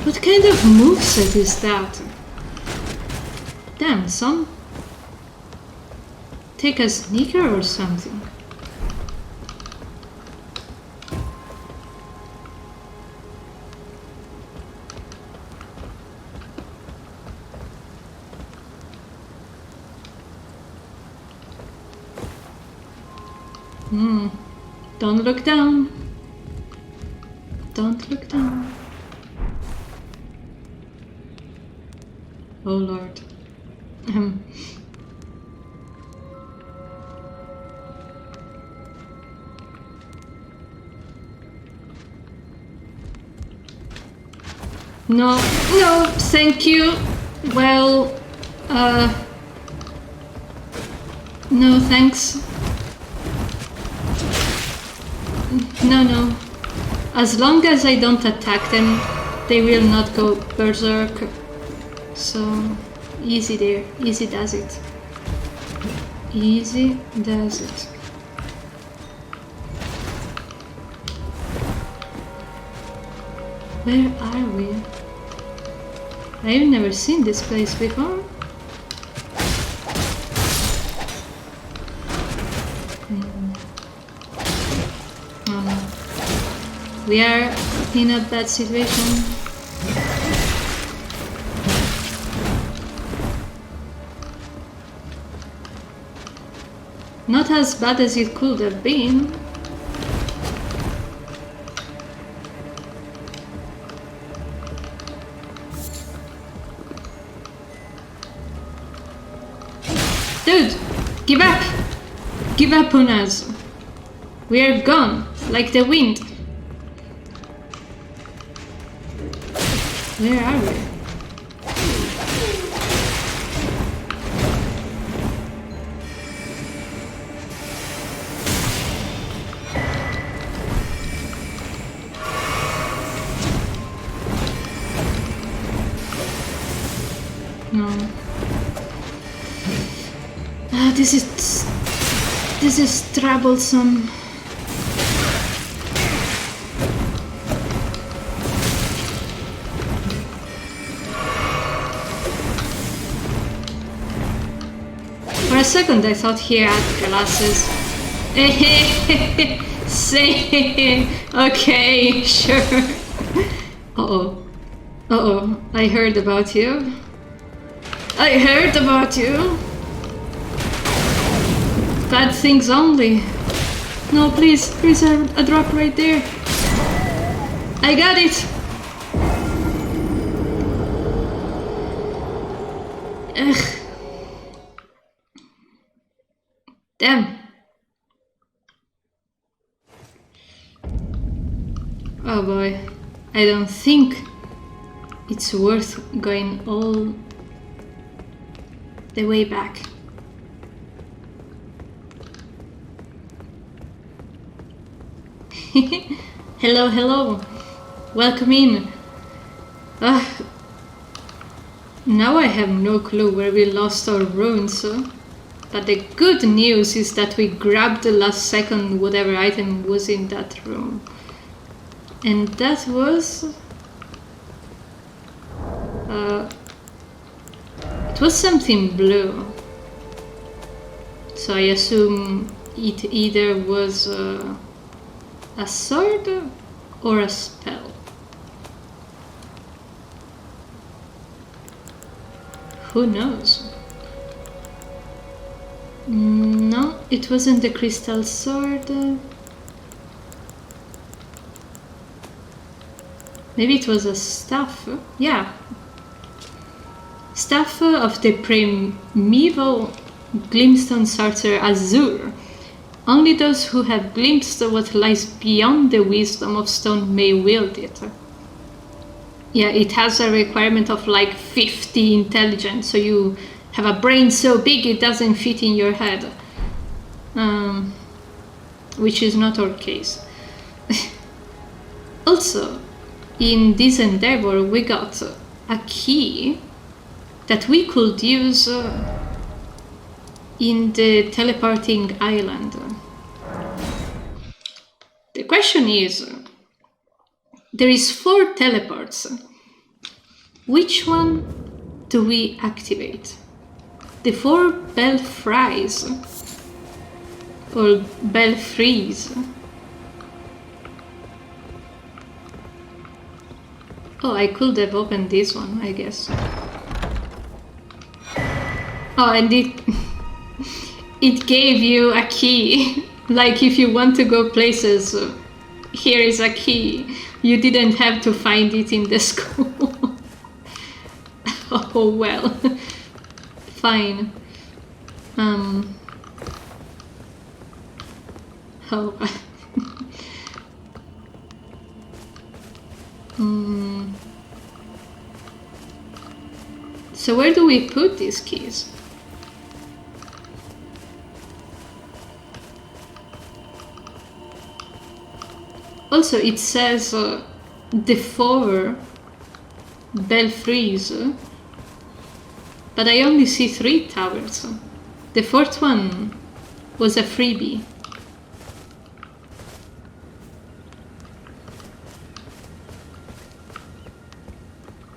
What kind of moveset is that? Damn, son. Take a sneaker or something. Don't look down. Don't look down. Oh Lord. No, no, thank you. Well, no thanks. No. As long as I don't attack them, they will not go berserk. So, easy there. Easy does it. Easy does it. Where are we? I've never seen this place before. We are in a bad situation. Not as bad as it could have been. Dude, give up! Give up on us. We are gone, like the wind. Where are we? No. This is troublesome. For a second I thought he had glasses. Say, okay, sure. Uh-oh. Uh-oh, I heard about you. I heard about you. Bad things only. No, please, please, a drop right there. I got it. Ugh. Damn. Oh boy, I don't think it's worth going all the way back. Hello, hello. Welcome in. Now I have no clue where we lost our runes. But the good news is that we grabbed the last second whatever item was in that room. And that was... it was something blue. So I assume it either was a sword or a spell. Who knows? No, it wasn't the crystal sword. Maybe it was a staff. Yeah. Staff of the primeval Glimstone Sorcerer Azure. Only those who have glimpsed what lies beyond the wisdom of stone may wield it. Yeah, it has a requirement of like 50 intelligence, so you have a brain so big it doesn't fit in your head. Which is not our case. Also, in this endeavor we got a key that we could use in the teleporting island. The question is, there is 4 teleports. Which one do we activate? The 4 belfries or belfries? Oh, I could have opened this one, I guess. Oh, and it gave you a key. Like if you want to go places, here is a key. You didn't have to find it in the school. Oh well. Fine. Oh. So where do we put these keys? Also, it says the 4 belfries, but I only see 3 towers. The 4th one was a freebie.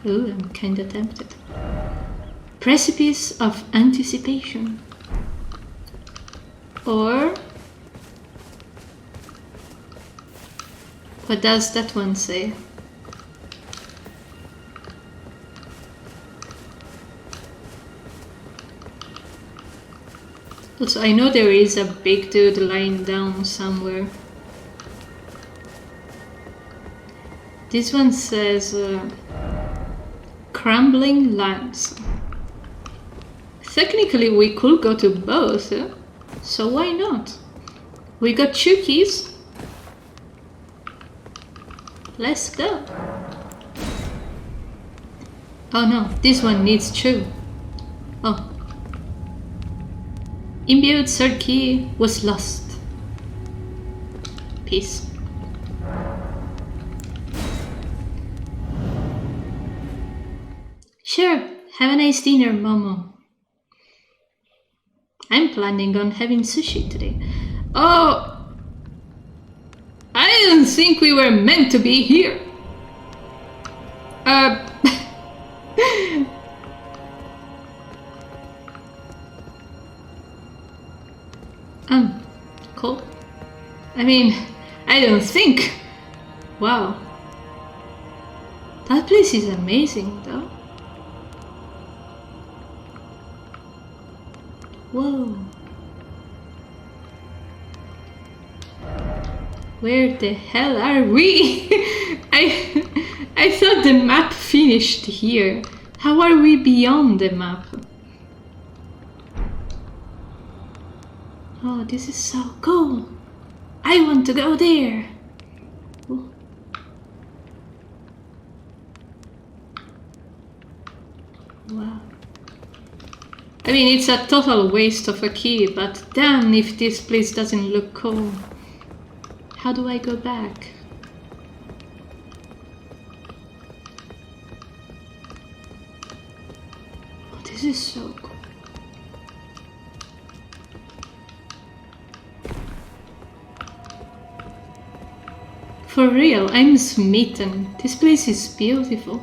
Ooh, I'm kinda tempted. Precipice of Anticipation. Or... what does that one say? Also, I know there is a big dude lying down somewhere. This one says crumbling lands. Technically we could go to both, so why not? We got 2 keys. Let's go. Oh no, this one needs 2. Oh. Imbued third key was lost. Peace. Sure, have a nice dinner, Momo. I'm planning on having sushi today. Oh! I didn't think we were meant to be here. Cool. I mean, I don't think. Wow. That place is amazing, though. Whoa. Where the hell are we? I thought the map finished here. How are we beyond the map? Oh, this is so cool. I want to go there. Ooh. Wow. I mean, it's a total waste of a key, but damn if this place doesn't look cool. How do I go back? Oh, this is so cool. For real, I'm smitten. This place is beautiful.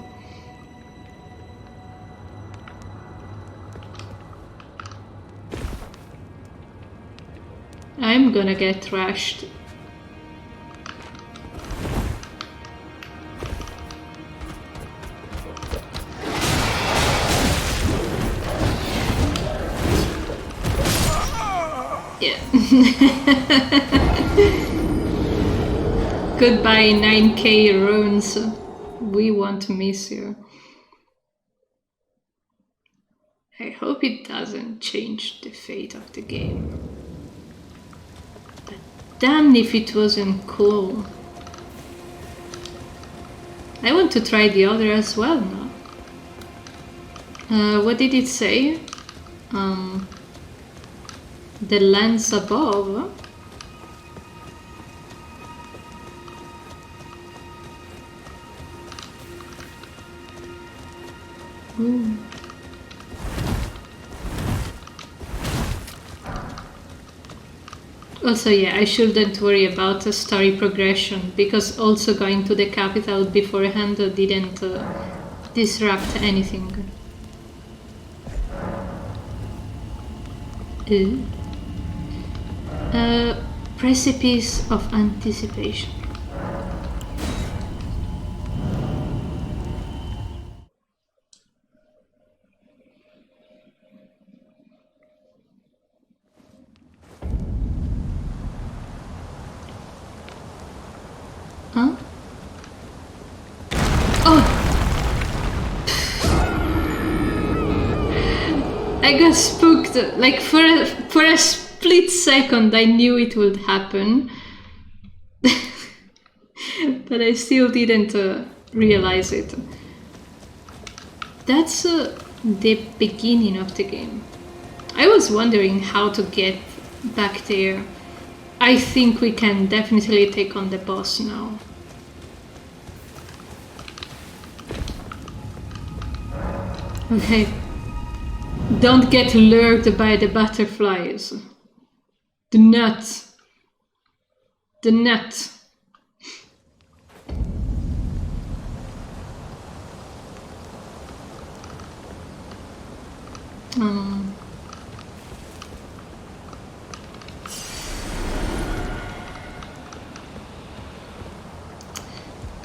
I'm gonna get trashed. Yeah. Goodbye 9k runes. We won't miss you. I hope it doesn't change the fate of the game. But damn if it wasn't cool. I want to try the other as well now. What did it say? The lands above. Ooh. Also, yeah, I shouldn't worry about the story progression, because also going to the capital beforehand didn't disrupt anything. Ooh. Precipice of anticipation. Huh? Oh! I got spooked. Like for a split second I knew it would happen. But I still didn't realize it. That's the beginning of the game. I was wondering how to get back there. I think we can definitely take on the boss now. Okay. Don't get lured by the butterflies. The nut. The nut.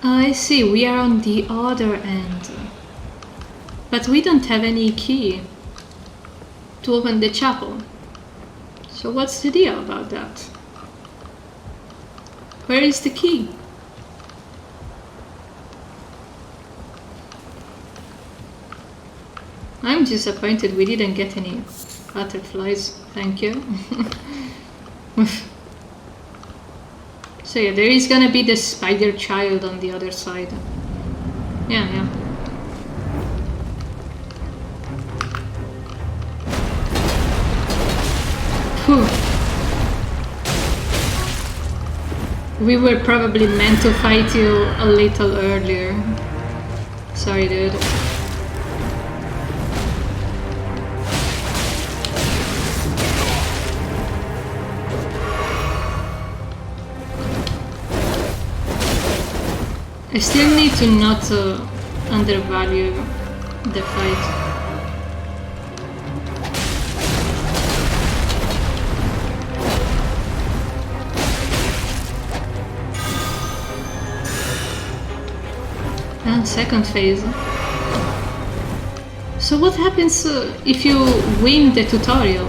I see, we are on the other end. But we don't have any key to open the chapel. So what's the deal about that? Where is the key? I'm disappointed we didn't get any butterflies. Thank you. So yeah, there is gonna be the spider child on the other side. Yeah. Whew. We were probably meant to fight you a little earlier. Sorry, dude. I still need to not undervalue the fight. And second phase. So what happens if you win the tutorial?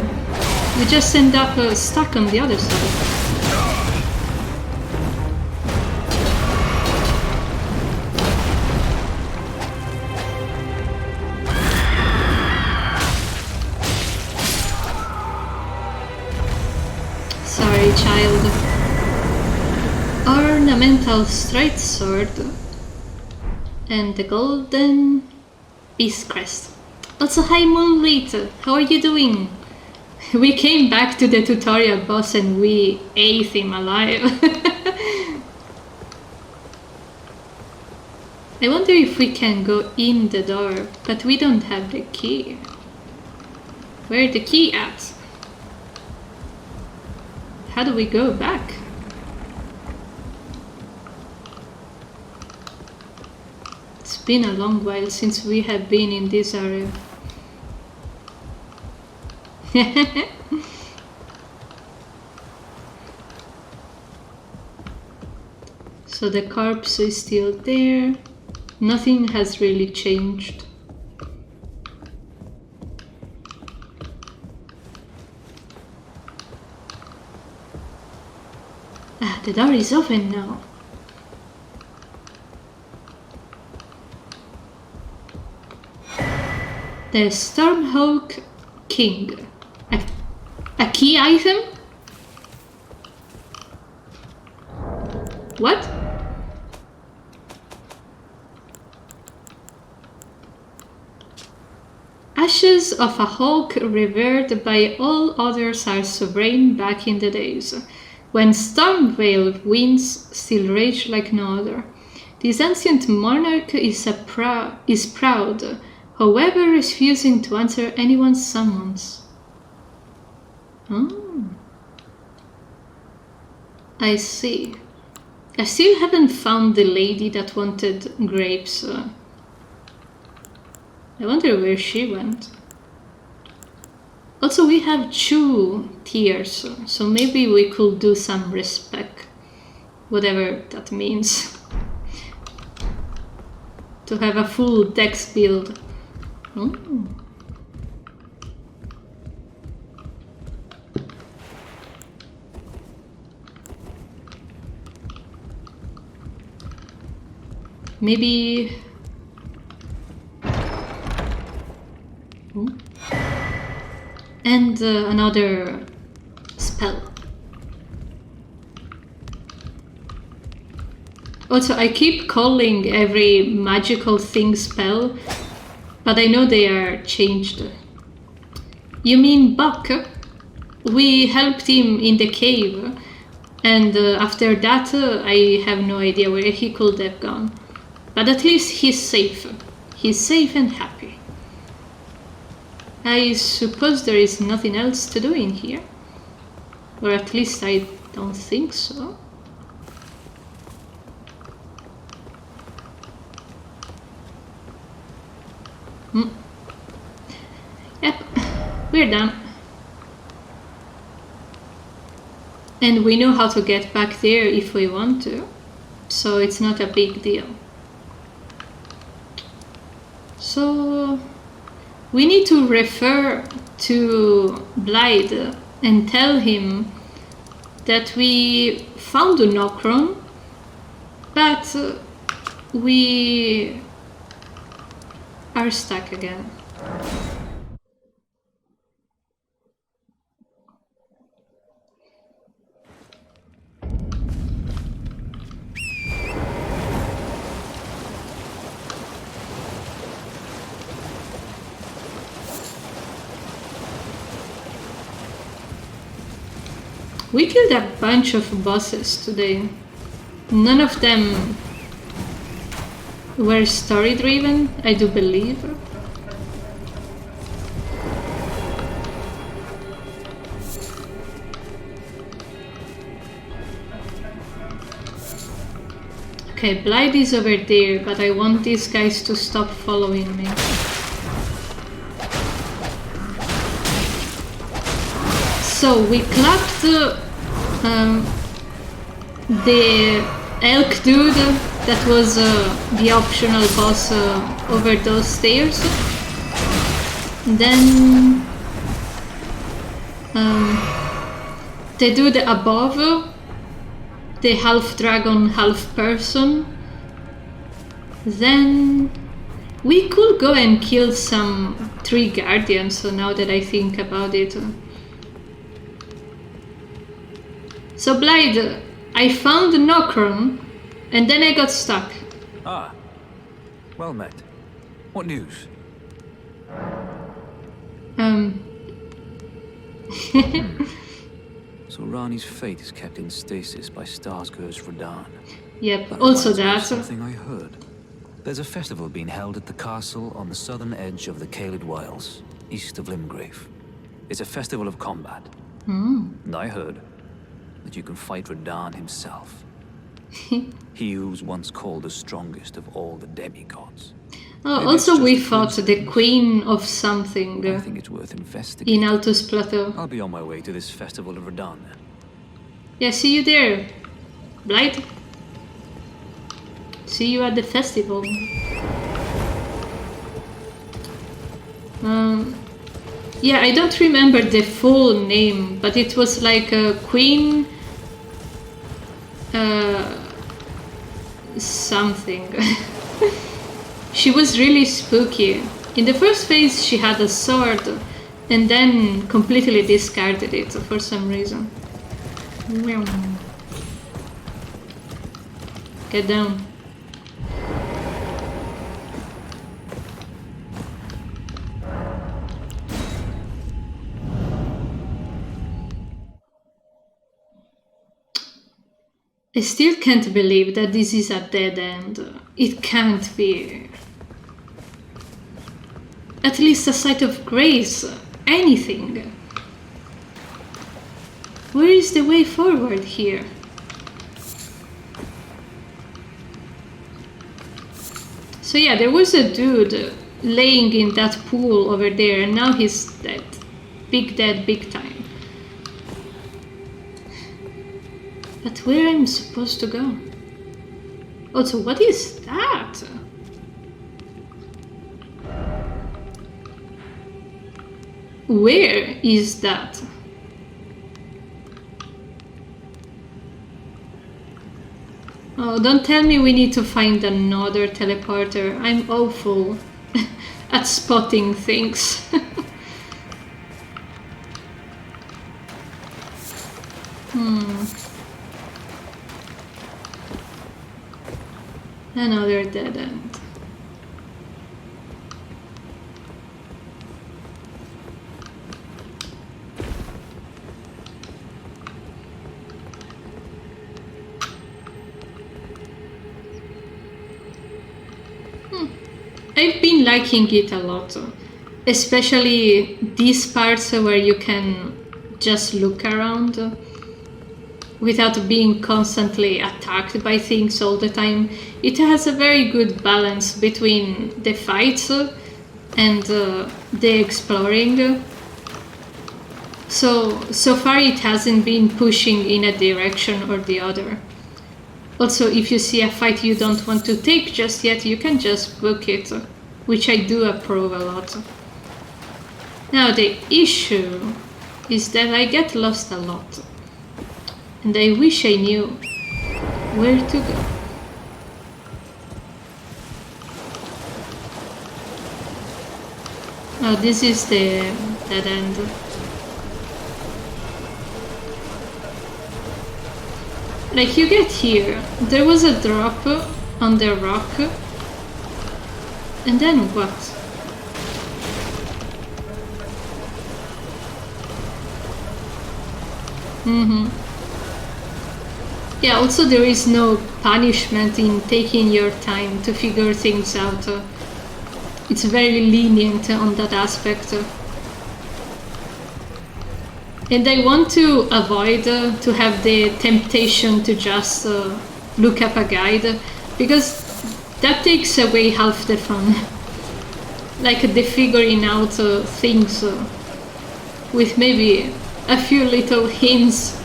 You just end up stuck on the other side. Child. Ornamental straight sword and the golden beast crest. Also, hi Moonlit, how are you doing? We came back to the tutorial boss and we ate him alive. I wonder if we can go in the door, but we don't have the key. Where's the key at? How do we go back? It's been a long while since we have been in this area. So the corpse is still there. Nothing has really changed. The door is open now. The Stormhawk King. A key item? What? Ashes of a hawk revered by all others are sovereign back in the days, when Stormveil winds still rage like no other. This ancient monarch is proud, however refusing to answer anyone's summons. Oh. I see. I still haven't found the lady that wanted grapes. I wonder where she went. Also, we have 2 tiers, so maybe we could do some respect, whatever that means. To have a full dex build. Oh. Maybe... Oh. And another spell. Also, I keep calling every magical thing spell, but I know they are changed. You mean Buck? We helped him in the cave, and after that I have no idea where he could have gone. But at least he's safe. He's safe and happy. I suppose there is nothing else to do in here. Or at least I don't think so. Yep, we're done. And we know how to get back there if we want to, so it's not a big deal. So we need to refer to Blythe and tell him that we found a Nokron, but we are stuck again. We killed a bunch of bosses today. None of them were story-driven, I do believe. Okay, Blythe is over there, but I want these guys to stop following me. So we clapped the elk dude that was the optional boss over those stairs. Then the dude above, the half dragon, half person. Then we could go and kill some 3 guardians, so now that I think about it. So Blythe, I found Nokron, and then I got stuck. Ah, well met. What news? So Rani's fate is kept in stasis by Starscourge Radahn. Yep, That also reminds me of that. something I heard. There's a festival being held at the castle on the southern edge of the Caelid Wilds, east of Limgrave. It's a festival of combat. And I heard that you can fight Radahn himself. He who was once called the strongest of all the demigods. Oh, Maybe also it's we just a fought the coincidence. queen of something I think it's worth investigating. in Altus Plateau. I'll be on my way to this festival of Radahn then. Yeah, see you there, Blythe. See you at the festival. Yeah, I don't remember the full name, but it was like a Queen... something. She was really spooky. In the first phase she had a sword, and then completely discarded it for some reason. Get down. I still can't believe that this is a dead end. It can't be. At least a sight of grace. Anything. Where is the way forward here? So yeah, there was a dude laying in that pool over there, and now he's dead. Big dead, big time. But where am I supposed to go? Also, what is that? Where is that? Oh, don't tell me we need to find another teleporter. I'm awful at spotting things. Another dead end. I've been liking it a lot, especially these parts where you can just look around without being constantly attacked by things all the time. It has a very good balance between the fights and the exploring. So far it hasn't been pushing in a direction or the other. Also, if you see a fight you don't want to take just yet, you can just book it, which I do approve a lot. Now the issue is that I get lost a lot. And I wish I knew where to go. Oh, this is the dead end. Like, you get here, there was a drop on the rock, and then what? Yeah, also there is no punishment in taking your time to figure things out. It's very lenient on that aspect. And I want to avoid to have the temptation to just look up a guide, because that takes away half the fun. Like the figuring out things with maybe a few little hints.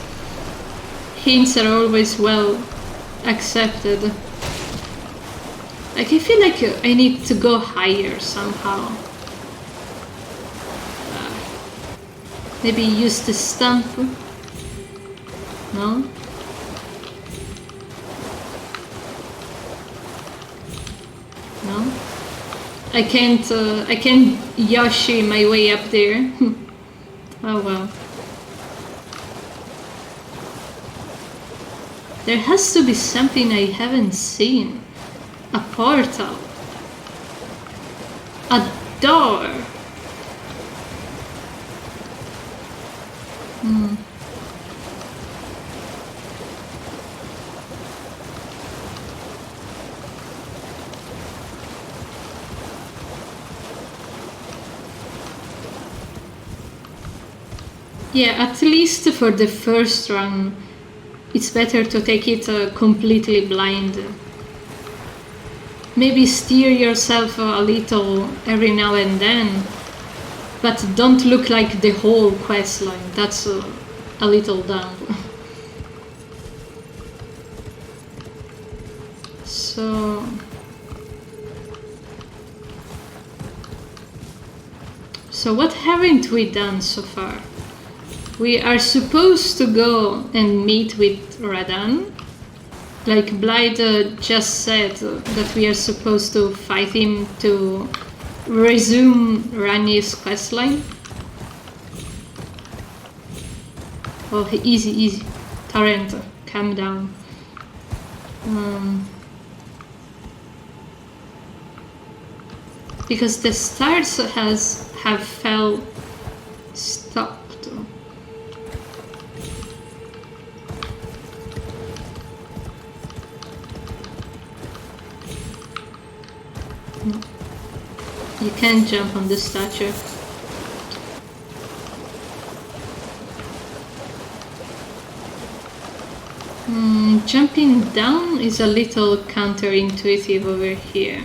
Hints are always well accepted. Like, I feel like I need to go higher somehow. Maybe use the stump? No? No? I can't Yoshi my way up there. Oh well. There has to be something I haven't seen. A portal. A door. Yeah, at least for the first run, it's better to take it completely blind. Maybe steer yourself a little every now and then, but don't look like the whole questline. That's a little dumb. So what haven't we done so far? We are supposed to go and meet with Radan. Like Blythe just said that we are supposed to fight him to resume Ranni's questline. Oh, easy, easy. Torrent, calm down. Because the stars have fell stopped. You can't jump on the statue. Jumping down is a little counterintuitive over here.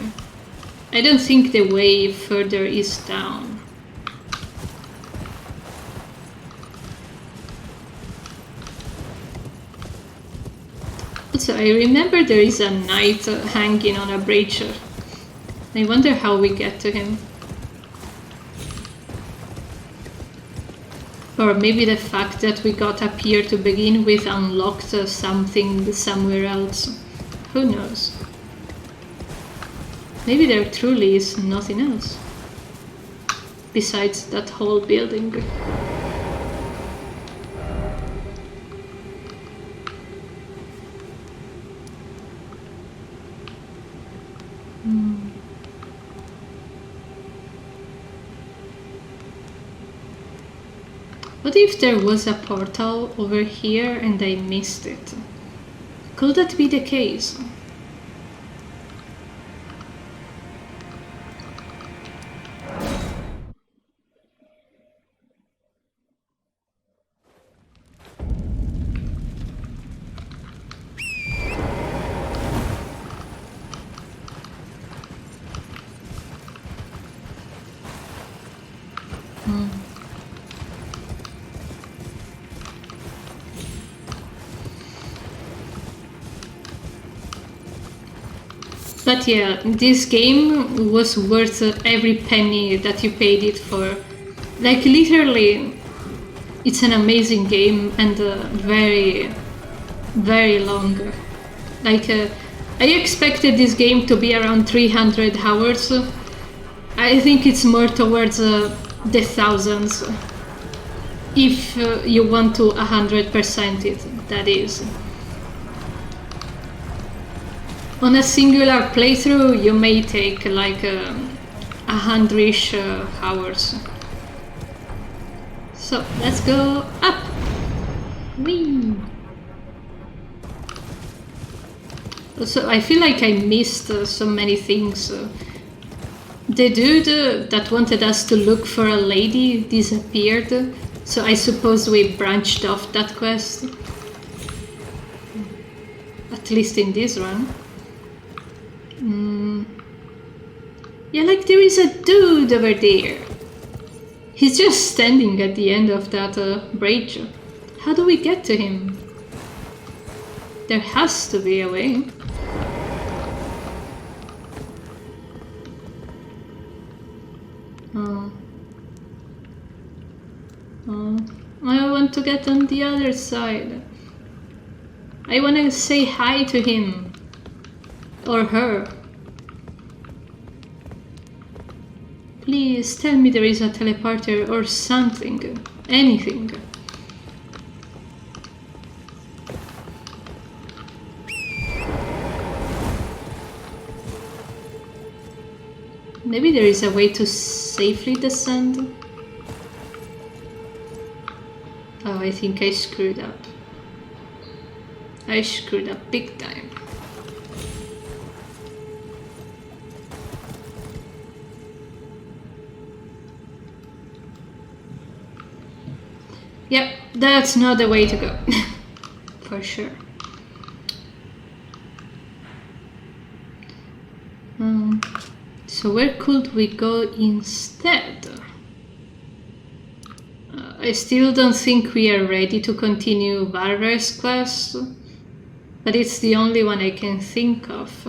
I don't think the way further is down. Also, I remember there is a knight hanging on a bridge. I wonder how we get to him. Or maybe the fact that we got up here to begin with unlocked something somewhere else. Who knows? Maybe there truly is nothing else besides that whole building. What if there was a portal over here and I missed it? Could that be the case? But yeah, this game was worth every penny that you paid it for. Like, literally, it's an amazing game and very, very long. Like, I expected this game to be around 300 hours. I think it's more towards the thousands. If you want to 100% it, that is. On a singular playthrough, you may take like 100-ish hours. So let's go up. Whee! So I feel like I missed so many things. The dude that wanted us to look for a lady disappeared, so I suppose we branched off that quest. At least in this run. Yeah, like there is a dude over there. He's just standing at the end of that bridge. How do we get to him? There has to be a way. I want to get on the other side. I want to say hi to him. Or her. Please tell me there is a teleporter or something. Anything. Maybe there is a way to safely descend. Oh, I think I screwed up. I screwed up big time. Yep, that's not the way to go. For sure. So where could we go instead? I still don't think we are ready to continue Varver's quest, but it's the only one I can think of.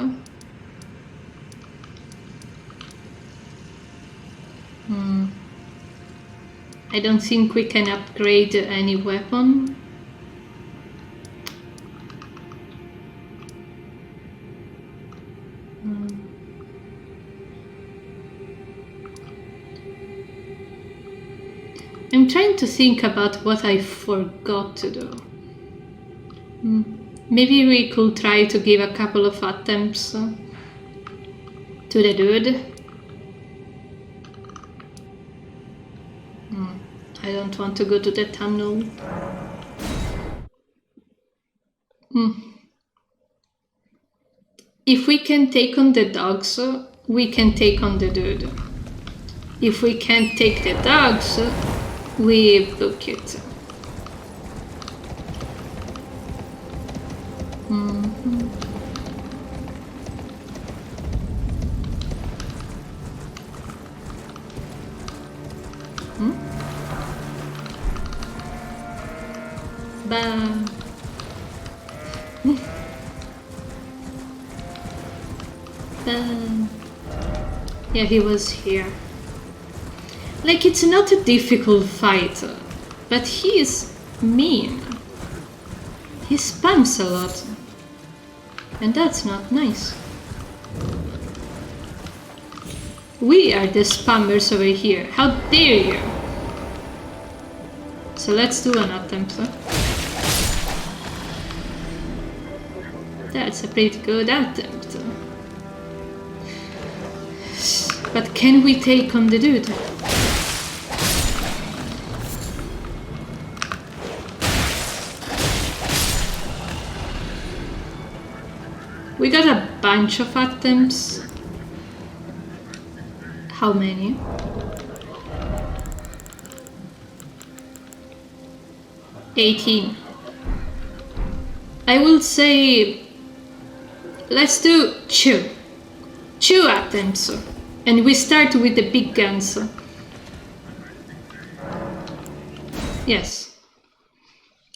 I don't think we can upgrade any weapon. I'm trying to think about what I forgot to do. Maybe we could try to give a couple of attempts to the dude. I don't want to go to the tunnel. If we can take on the dogs, we can take on the dude. If we can't take the dogs, we book it. Yeah, he was here. Like, it's not a difficult fight, but he is mean. He spams a lot, and that's not nice. We are the spammers over here. How dare you? So let's do an attempt. That's a pretty good attempt. But can we take on the dude? We got a bunch of attempts. How many? $18. I will say, let's do 2 attempts, and we start with the big guns. Yes,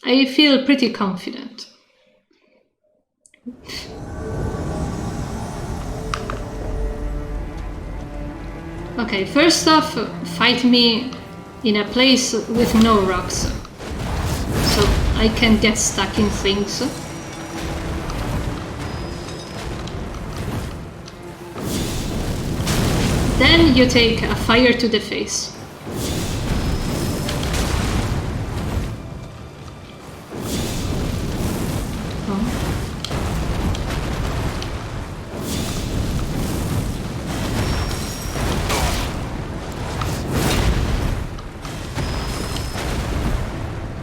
I feel pretty confident. Okay, first off, fight me in a place with no rocks. I can't get stuck in things. Then you take a fire to the face. Oh.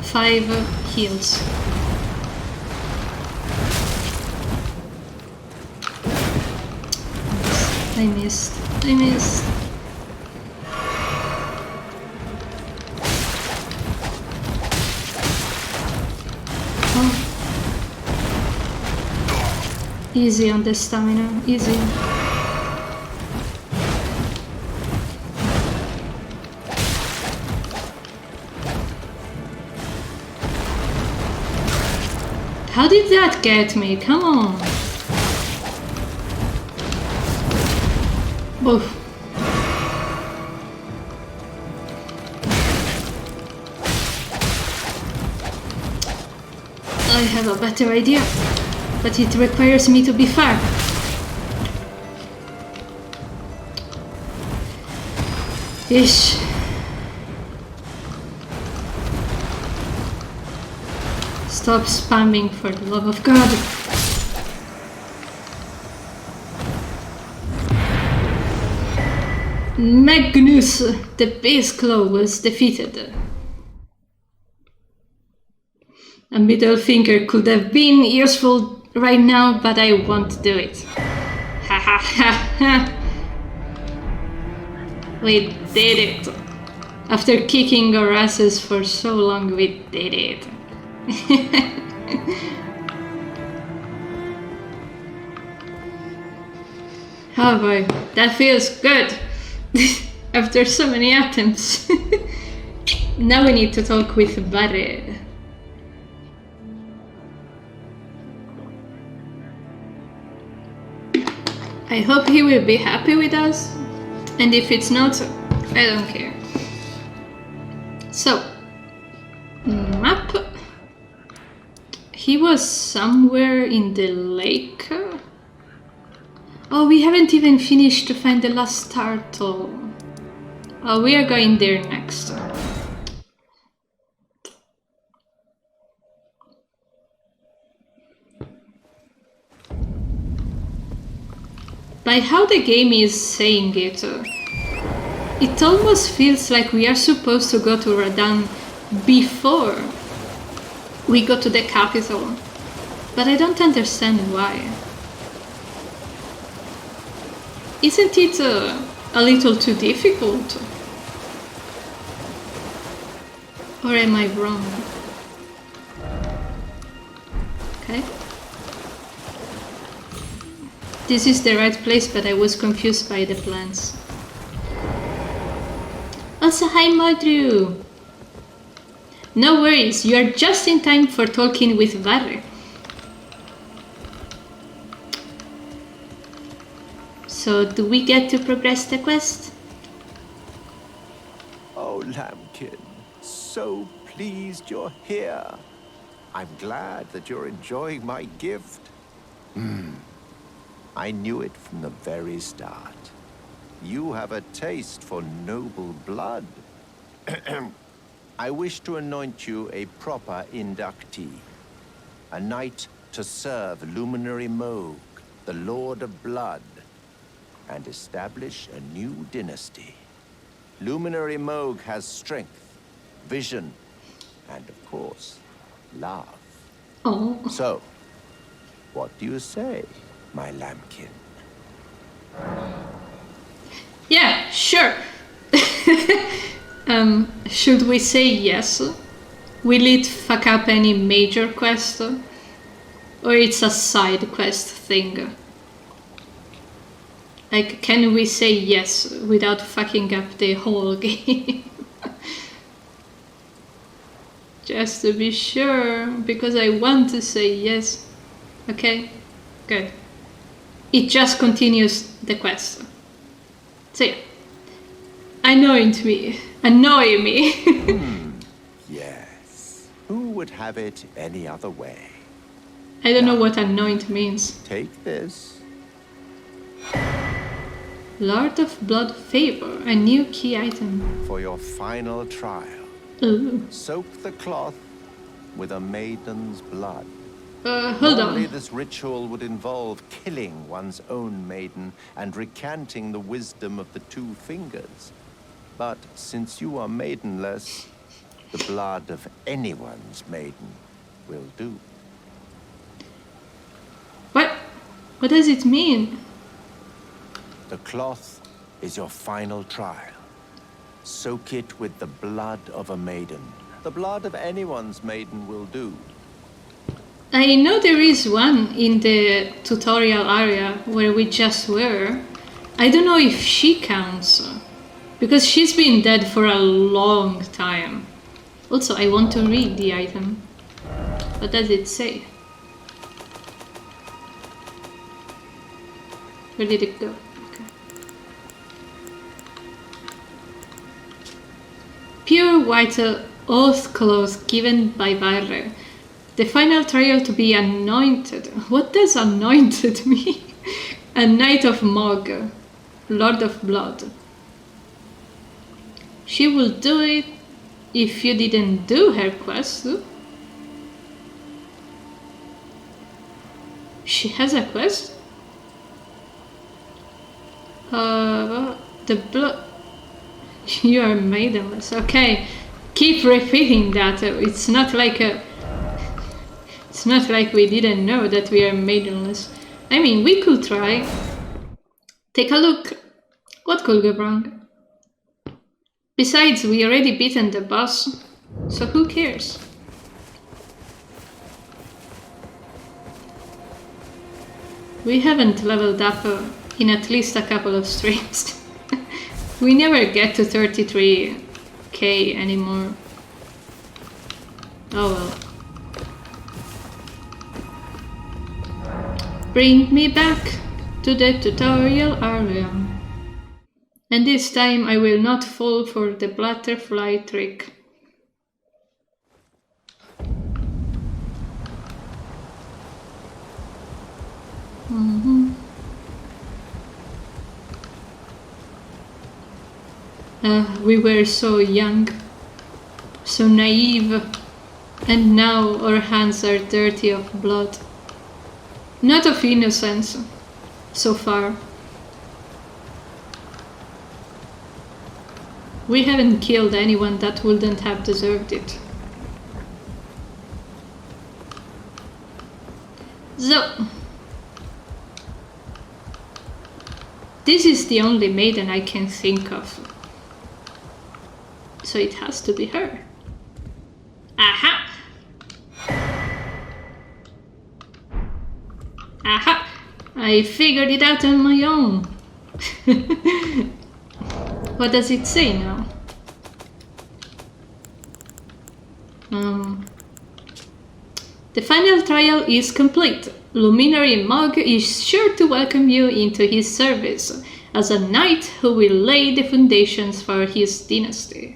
5 heals. I missed. Oh. Easy on the stamina, easy. How did that get me? Come on. Oof. I have a better idea, but it requires me to be far. Ish. Stop spamming, for the love of God. Magnus, the base claw, was defeated. A middle finger could have been useful right now, but I won't do it. Ha ha ha ha. We did it. After kicking our asses for so long, we did it. Oh boy, that feels good. After so many attempts. Now we need to talk with Barre. I hope he will be happy with us, and if it's not, I don't care. So, map. He was somewhere in the lake. Oh, we haven't even finished to find the last turtle. Oh, we are going there next. By how the game is saying it, it almost feels like we are supposed to go to Radan before we go to the capital, but I don't understand why. Isn't it a little too difficult? Or am I wrong? Okay. This is the right place, but I was confused by the plans. Also, hi Modru! No worries, you are just in time for talking with Varre. So, do we get to progress the quest? Oh, Lambkin, so pleased you're here. I'm glad that you're enjoying my gift. I knew it from the very start. You have a taste for noble blood. I wish to anoint you a proper inductee. A knight to serve Luminary Moog, the Lord of Blood, and establish a new dynasty. Luminary Moog has strength, vision, and of course, love. Oh. So, what do you say, my lambkin? Yeah, sure. Should we say yes? Will it fuck up any major quest? Or it's a side quest thing? Like, can we say yes without fucking up the whole game? Just to be sure, because I want to say yes. Okay, good. It just continues the quest. So yeah. Annoy me. Yes. Who would would have it any other way. I don't know what anoint means. Take this. Lord of Blood Favor, a new key item. For your final trial. Ooh. Soak the cloth with a maiden's blood. Hold Normally, on. this ritual would involve killing one's own maiden and recanting the wisdom of the two fingers. But since you are maidenless, the blood of anyone's maiden will do. What does it mean? The cloth is your final trial. Soak it with the blood of a maiden. The blood of anyone's maiden will do. I know there is one in the tutorial area where we just were. I don't know if she counts, because she's been dead for a long time. Also, I want to read the item. What does it say? Where did it go? Okay. Pure white oath cloth given by Varre. The final trial to be anointed. What does anointed mean? A knight of Mog, Lord of Blood. She will do it if you didn't do her quest. She has a quest? The blood. You are maidenless. Okay, keep repeating that. It's not like we didn't know that we are maidenless. I mean, we could try. Take a look. What could go wrong? Besides, we already beaten the boss, so who cares? We haven't leveled up in at least a couple of streams. We never get to 33k anymore. Oh well. Bring me back to the tutorial area. And this time I will not fall for the butterfly trick. We were so young, so naive, and now our hands are dirty of blood. Not of innocence, so far. We haven't killed anyone that wouldn't have deserved it. So, this is the only maiden I can think of. So it has to be her. Aha! Aha! I figured it out on my own. What does it say now? The final trial is complete. Luminary Mog is sure to welcome you into his service as a knight who will lay the foundations for his dynasty.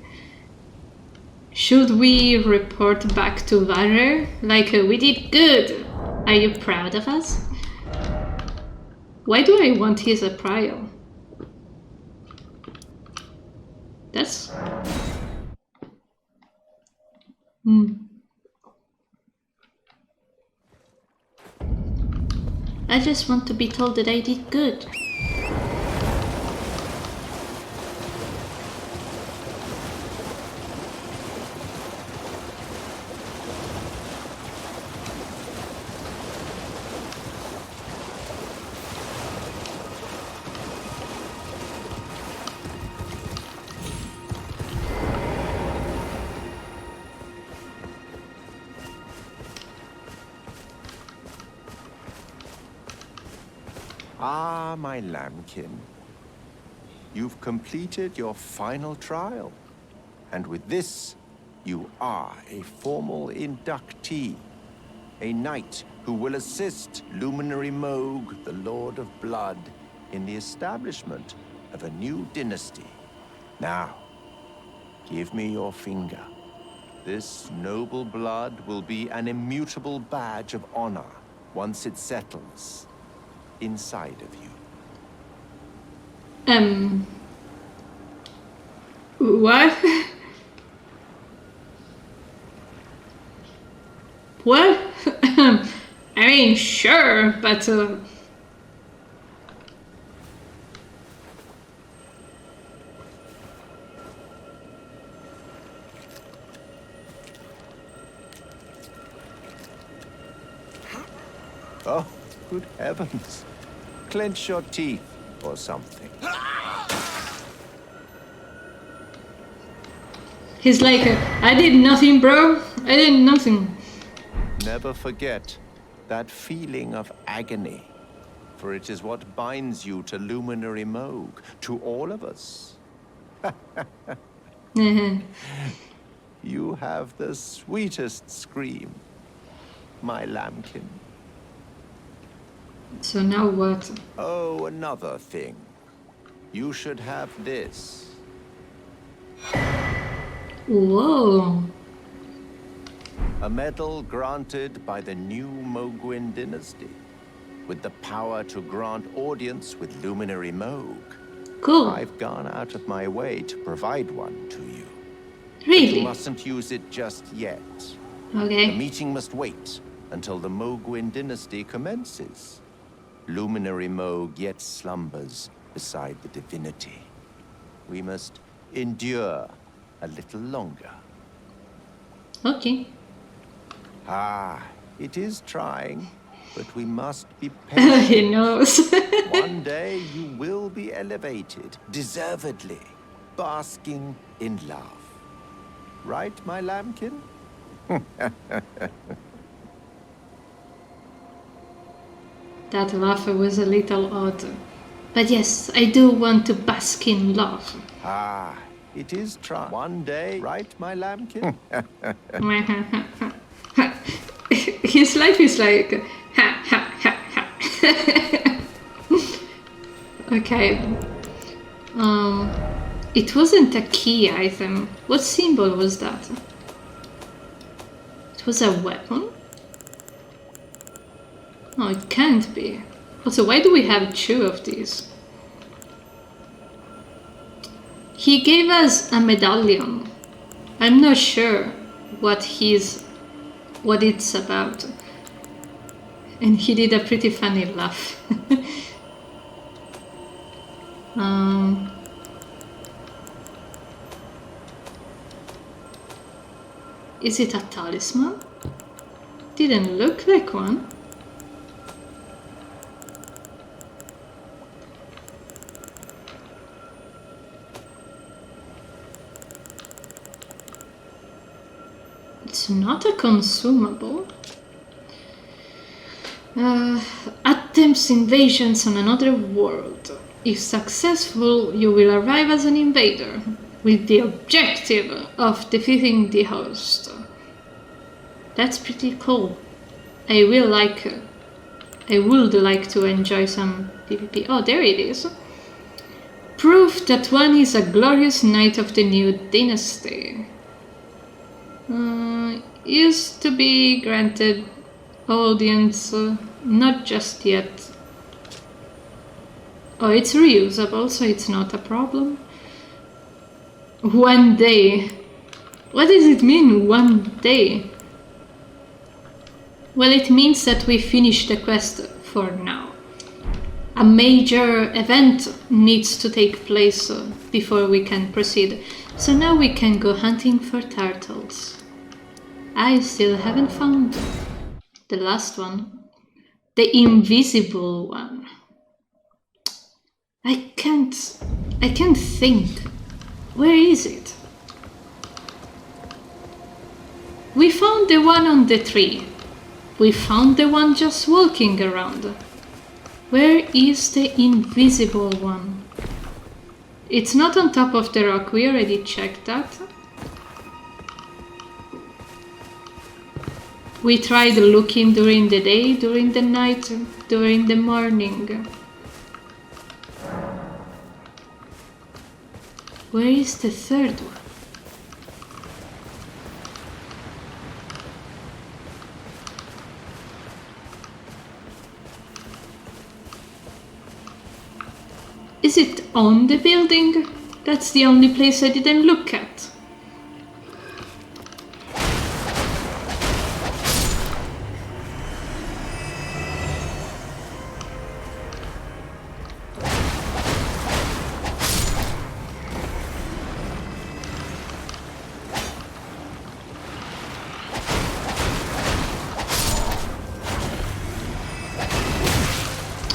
Should we report back to Varre? Like, we did good! Are you proud of us? Why do I want his appraisal? That's... I just want to be told that I did good. Ah, my lambkin. You've completed your final trial. And with this, you are a formal inductee. A knight who will assist Luminary Moog, the Lord of Blood, in the establishment of a new dynasty. Now, give me your finger. This noble blood will be an immutable badge of honor once it settles inside of you. What? What? I mean, sure, but Oh, good heavens. Clench your teeth or something. he's like, I did nothing, bro. I did nothing. Never forget that feeling of agony, for it is what binds you to Luminary Moog, to all of us. You have the sweetest scream, my lambkin. So now what? Oh, another thing. You should have this. Whoa. A medal granted by the new Mogwin dynasty, with the power to grant audience with Luminary Moog. Cool. I've gone out of my way to provide one to you. Really? You mustn't use it just yet. Okay. The meeting must wait until the Mogwin dynasty commences. Luminary Moog yet slumbers beside the divinity. We must endure a little longer. Okay. Ah, it is trying, but we must be patient. He knows. One day you will be elevated, deservedly, basking in love. Right, my lambkin? That laugh was a little odd. But yes, I do want to bask in love. Ah, it is trying. One day, right, my lambkin? His life is like ha ha ha ha. Okay. It wasn't a key item. What symbol was that? It was a weapon? No, it can't be. Also, why do we have two of these? He gave us a medallion. I'm not sure what it's about. And he did a pretty funny laugh. Is it a talisman? Didn't look like one. It's not a consumable. Attempts invasions on another world. If successful, you will arrive as an invader, with the objective of defeating the host. That's pretty cool. I would like to enjoy some PvP. Oh, there it is. Proof that one is a glorious knight of the new dynasty. Used to be granted audience, not just yet. Oh, it's reusable, so it's not a problem. One day. What does it mean, one day? Well, it means that we finish the quest for now. A major event needs to take place before we can proceed, so now we can go hunting for turtles. I still haven't found the last one. The invisible one. I can't think. Where is it? We found the one on the tree. We found the one just walking around. Where is the invisible one? It's not on top of the rock, we already checked that. We tried looking during the day, during the night, during the morning. Where is the third one? Is it on the building? That's the only place I didn't look at.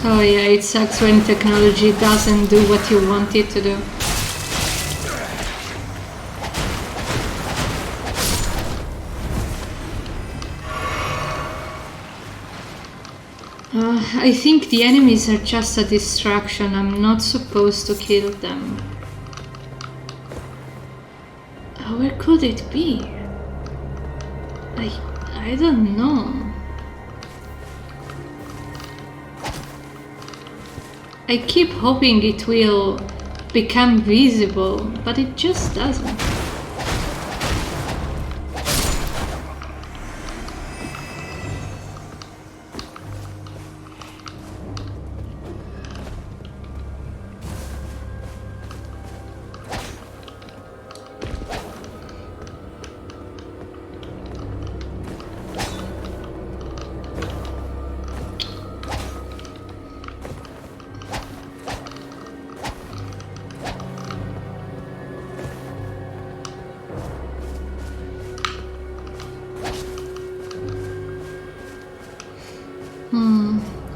Oh yeah, it sucks when technology doesn't do what you want it to do. I think the enemies are just a distraction. I'm not supposed to kill them. Where could it be? I don't know. I keep hoping it will become visible, but it just doesn't.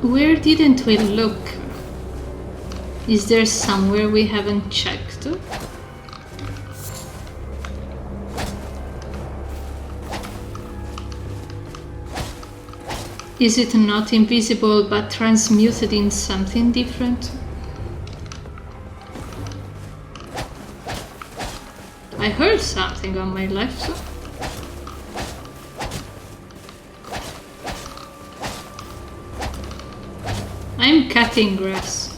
Where didn't we look? Is there somewhere we haven't checked? Is it not invisible but transmuted in something different? I heard something on my left. I'm cutting grass.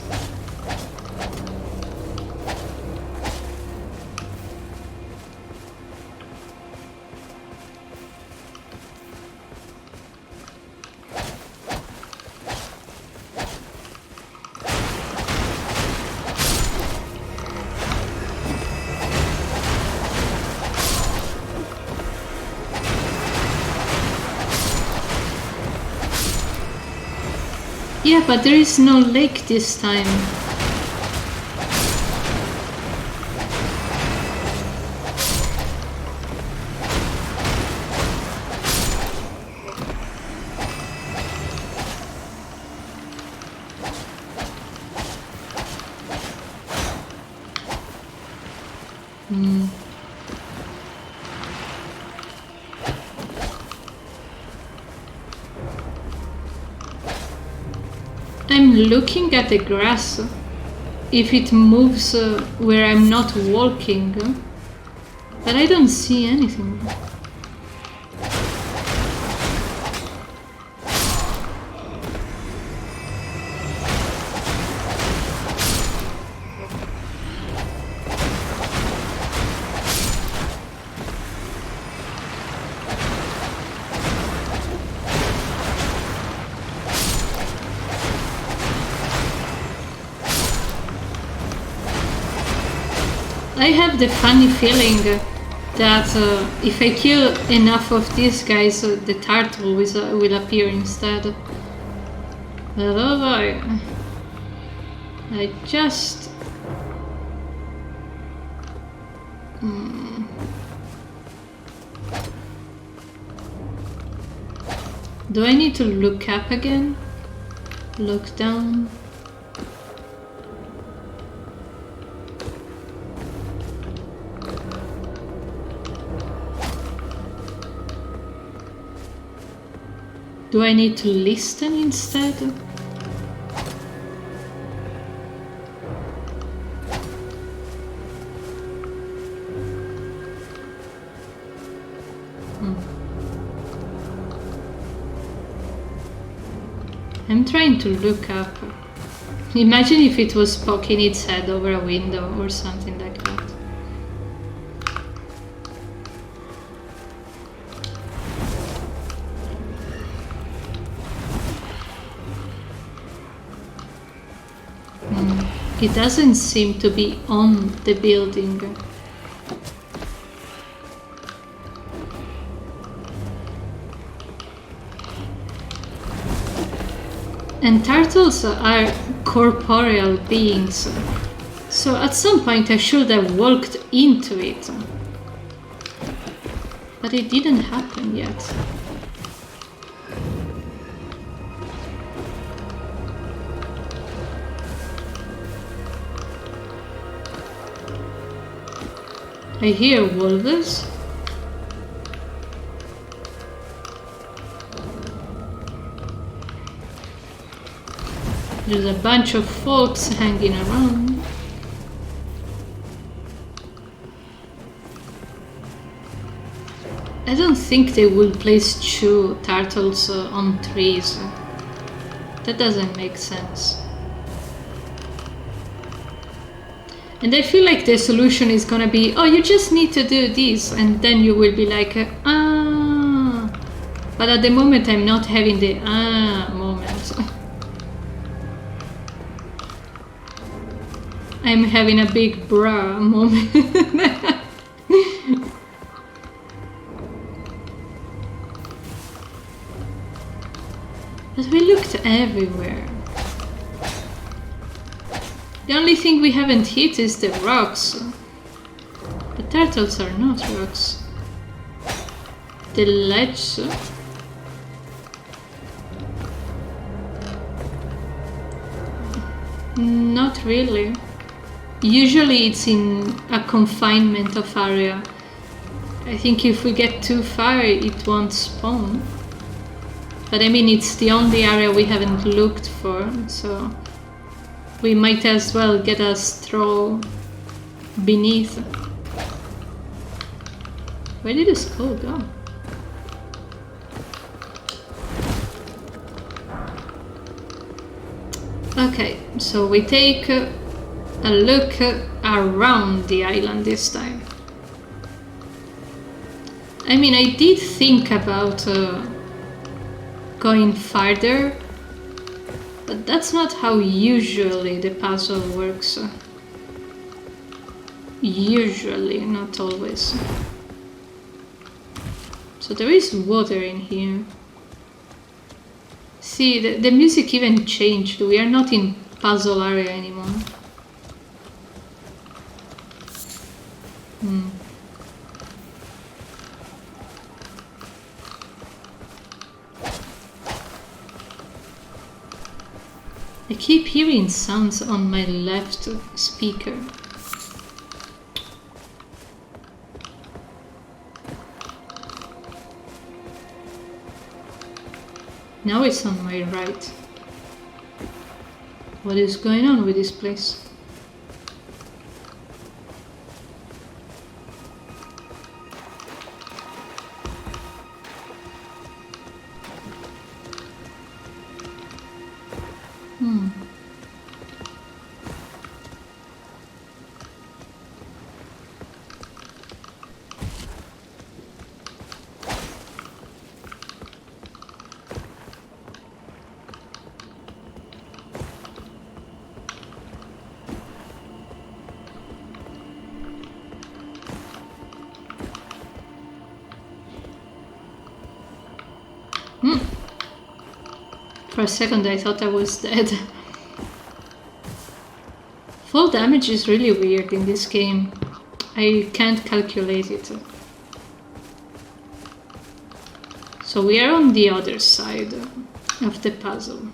Yeah, but there is no lake this time. I'm looking at the grass, if it moves where I'm not walking, but I don't see anything. I have the funny feeling that if I kill enough of these guys, the turtle will appear instead. But oh boy, I just... Do I need to look up again? Look down? Do I need to listen instead? I'm trying to look up. Imagine if it was poking its head over a window or something like that. It doesn't seem to be on the building. And turtles are corporeal beings, so at some point I should have walked into it. But it didn't happen yet. I hear wolves. There's a bunch of folks hanging around. I don't think they will place 2 turtles on trees. That doesn't make sense. And I feel like the solution is gonna be, oh, you just need to do this, and then you will be like, ah. But at the moment I'm not having the moment. I'm having a big bruh moment. But we looked everywhere. The only thing we haven't hit is the rocks. The turtles are not rocks. The ledge. Not really. Usually it's in a confinement of area. I think if we get too far it won't spawn. But I mean, it's the only area we haven't looked for, so we might as well get a stroll beneath. Where did the skull go? Okay, so we take a look around the island this time. I mean, I did think about going farther, but that's not how usually the puzzle works. Usually, not always. So there is water in here. See, the music even changed. We are not in puzzle area anymore. I keep hearing sounds on my left speaker. Now it's on my right. What is going on with this place? For a second I thought I was dead. Fall damage is really weird in this game. I can't calculate it. So we are on the other side of the puzzle.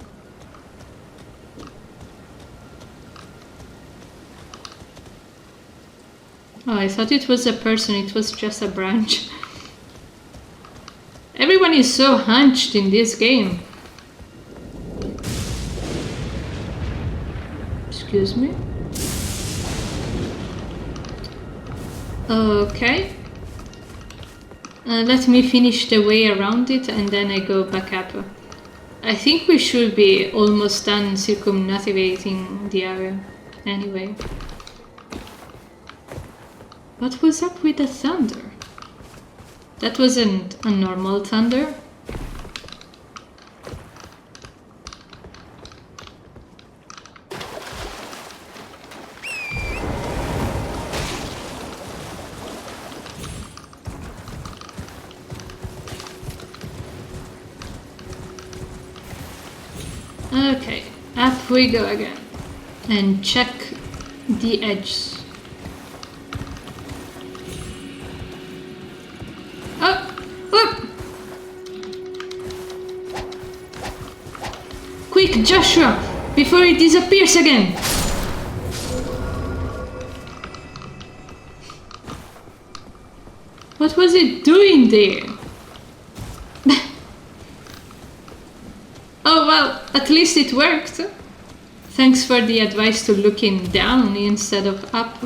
Oh, I thought it was a person, it was just a branch. Everyone is so hunched in this game. Excuse me. Okay. Let me finish the way around it and then I go back up. I think we should be almost done circumnavigating the area. Anyway. What was up with the thunder? That wasn't a normal thunder. Off we go again. And check the edges. Oh! Oh! Quick, Joshua! Before it disappears again! What was it doing there? Oh well, at least it worked. Thanks for the advice to looking down instead of up.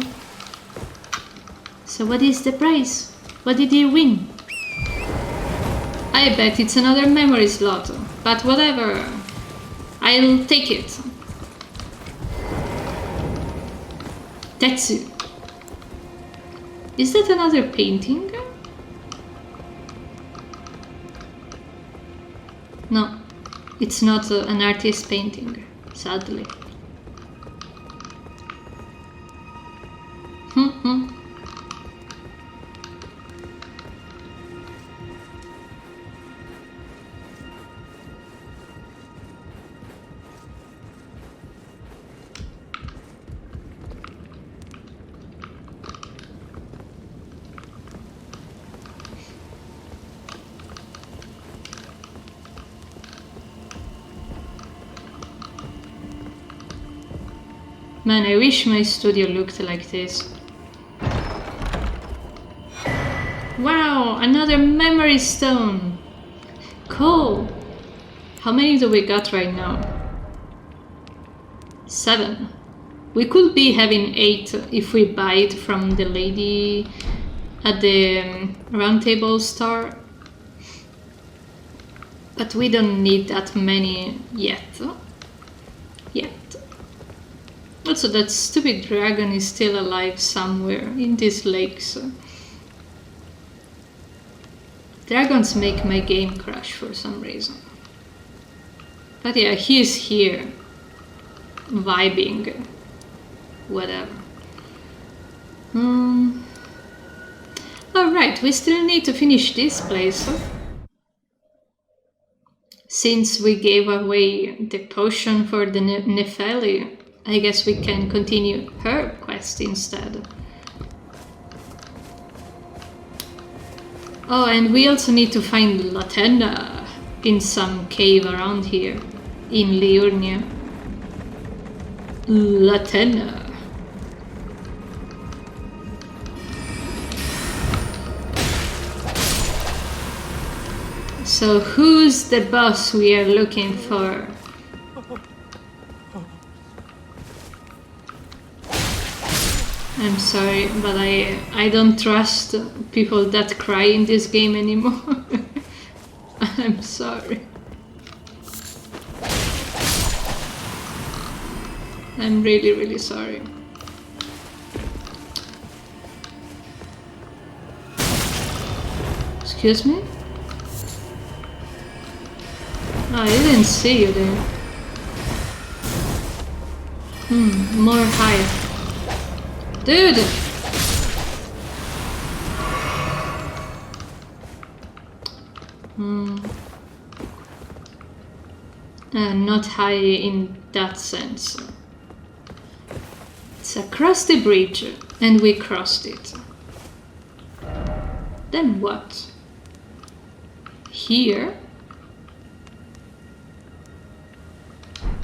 So what is the prize? What did you win? I bet it's another memory slot, but whatever. I'll take it. Tetsu. Is that another painting? No, it's not an artist's painting, sadly. Man, I wish my studio looked like this. Wow, another memory stone! Cool! How many do we got right now? 7. We could be having 8 if we buy it from the lady at the round table store. But we don't need that many yet. Also, that stupid dragon is still alive somewhere in these lakes. Dragons make my game crash for some reason. But yeah, he is here. Vibing. Whatever. Alright, we still need to finish this place. Since we gave away the potion for the Nefeli, I guess we can continue her quest instead. Oh, and we also need to find Latenna in some cave around here, in Liurnia. Latenna. So who's the boss we are looking for? I'm sorry, but I don't trust people that cry in this game anymore. I'm sorry. I'm really, really sorry. Excuse me? Oh, I didn't see you there. More high. Dude! Not high in that sense. It's across the bridge, and we crossed it. Then what? Here?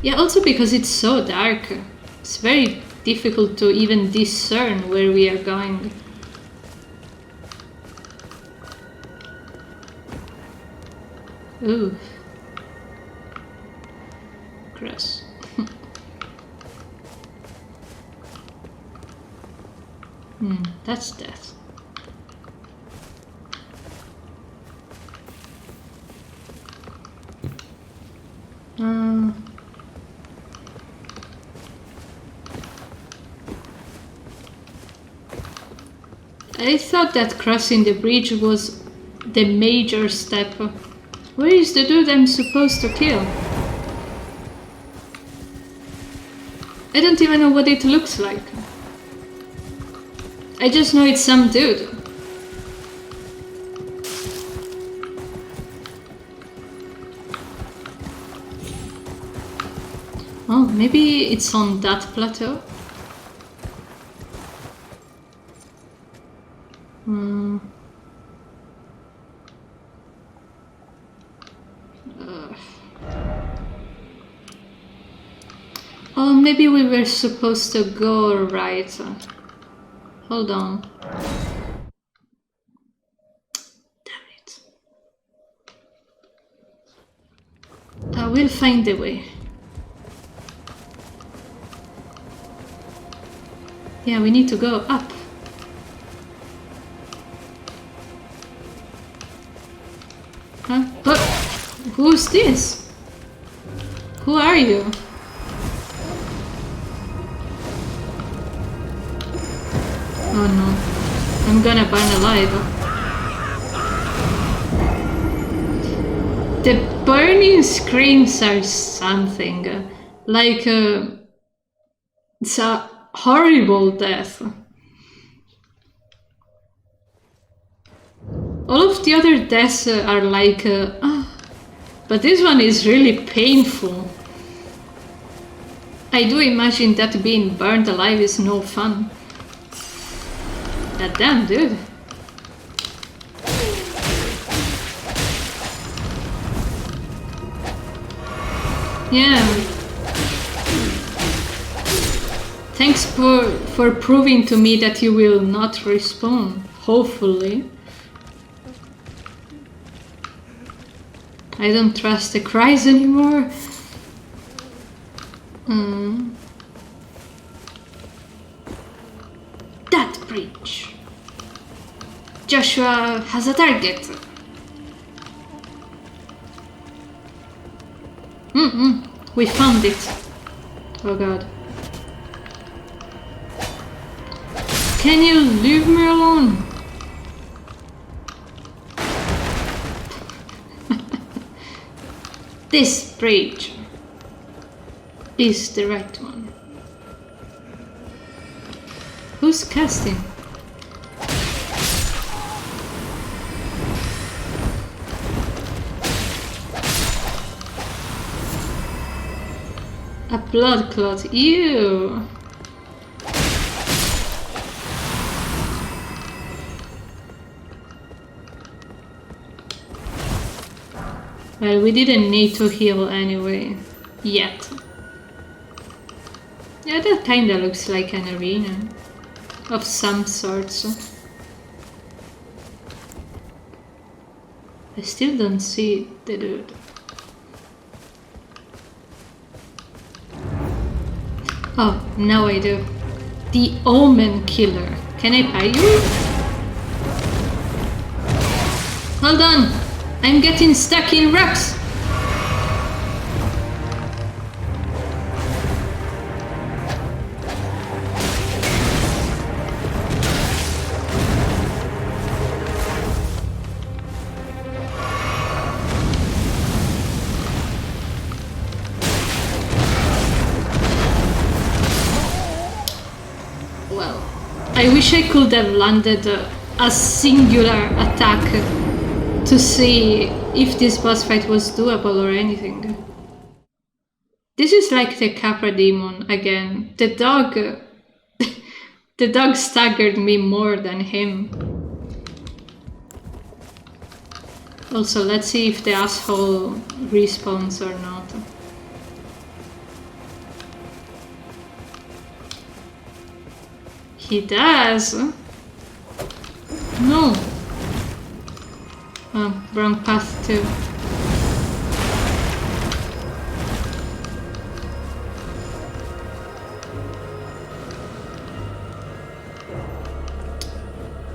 Yeah, also because it's so dark. It's very difficult to even discern where we are going. Ooh. Gross. That's death. I thought that crossing the bridge was the major step. Where is the dude I'm supposed to kill? I don't even know what it looks like. I just know it's some dude. Oh, Maybe it's on that plateau? Oh, maybe we were supposed to go right. Hold on. Damn it. I will find the way. Yeah, we need to go up. Huh? But who's this? Who are you? Oh no, I'm gonna burn alive. The burning screams are something. Like, it's a horrible death. All of the other deaths are like, but this one is really painful. I do imagine that being burned alive is no fun. God damn, dude. Yeah. Thanks for proving to me that you will not respawn, hopefully. I don't trust the cries anymore. That bridge. Joshua has a target. We found it. Oh god. Can you leave me alone? This bridge is the right one. Who's casting? A blood clot. Ew. Well, we didn't need to heal anyway. Yet. Yeah, that kinda looks like an arena. Of some sorts. I still don't see the dude. Oh, now I do. The Omen Killer. Can I buy you? Hold on! I'm getting stuck in rocks! Well, I wish I could have landed a singular attack to see if this boss fight was doable or anything. This is like the Capra demon again. The dog... the dog staggered me more than him. Also, let's see if the asshole respawns or not. He does? No. Oh, wrong path too.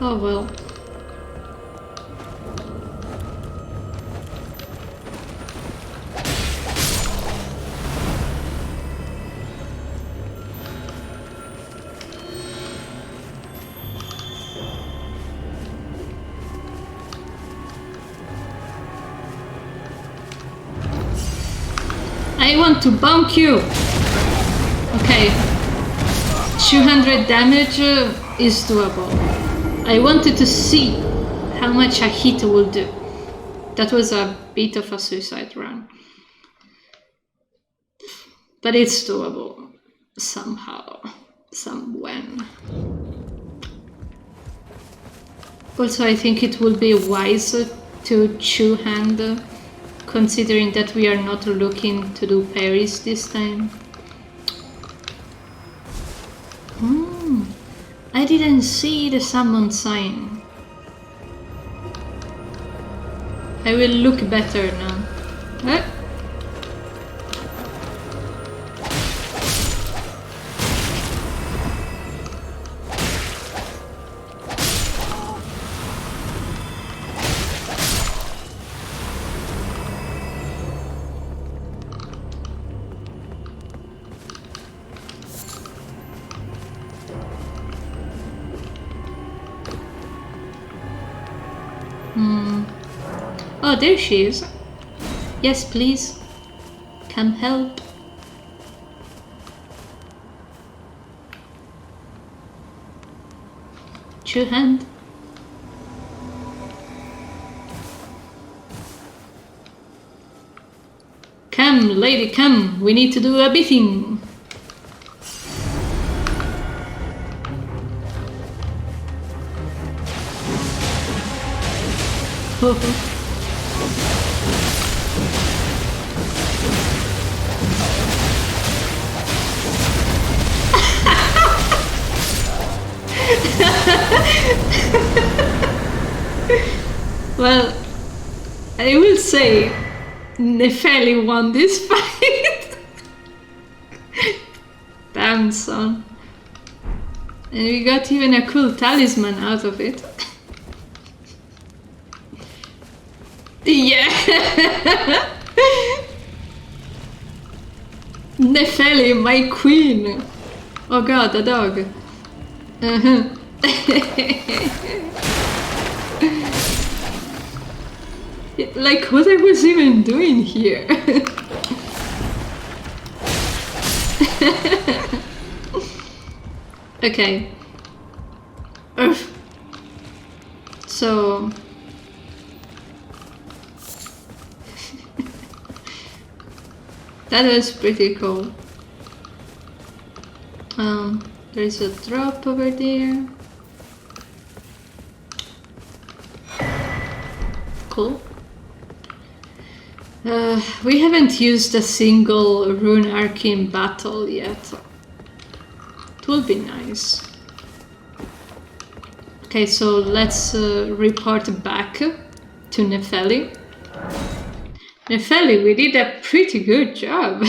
Oh well. I want to bonk you! Okay. 200 damage is doable. I wanted to see how much a hit will do. That was a bit of a suicide run. But it's doable. Somehow. Somewhen. Also, I think it would be wise to chew hand, considering that we are not looking to do parries this time. I didn't see the summon sign. I will look better now. Oh, there she is. Yes, please. Come help. Chew hand. Come, lady, come. We need to do a beating. Well, I will say Nefeli won this fight. Damn, son. And we got even a cool talisman out of it. Yeah! Nefeli, my queen! Oh god, a dog. Like, what I was even doing here? Okay. So... that was pretty cool. There's a drop over there. Cool. We haven't used a single rune arc in battle yet. It will be nice. Okay, so let's report back to Nefeli. Nefeli, we did a pretty good job.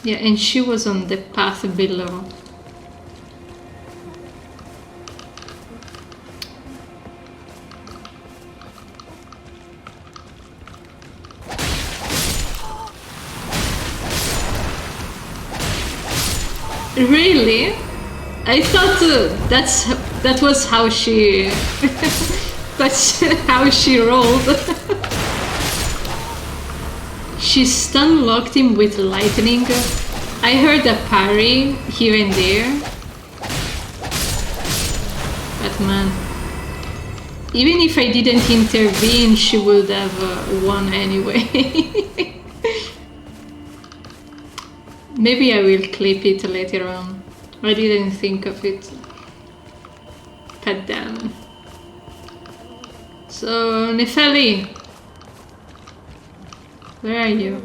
Yeah, and she was on the path below. Really? I thought that was how she that's how she rolled. She stun locked him with lightning. I heard a parry here and there. But man, even if I didn't intervene, she would have won anyway. Maybe I will clip it later on. I didn't think of it. God damn. So, Nefeli, where are you?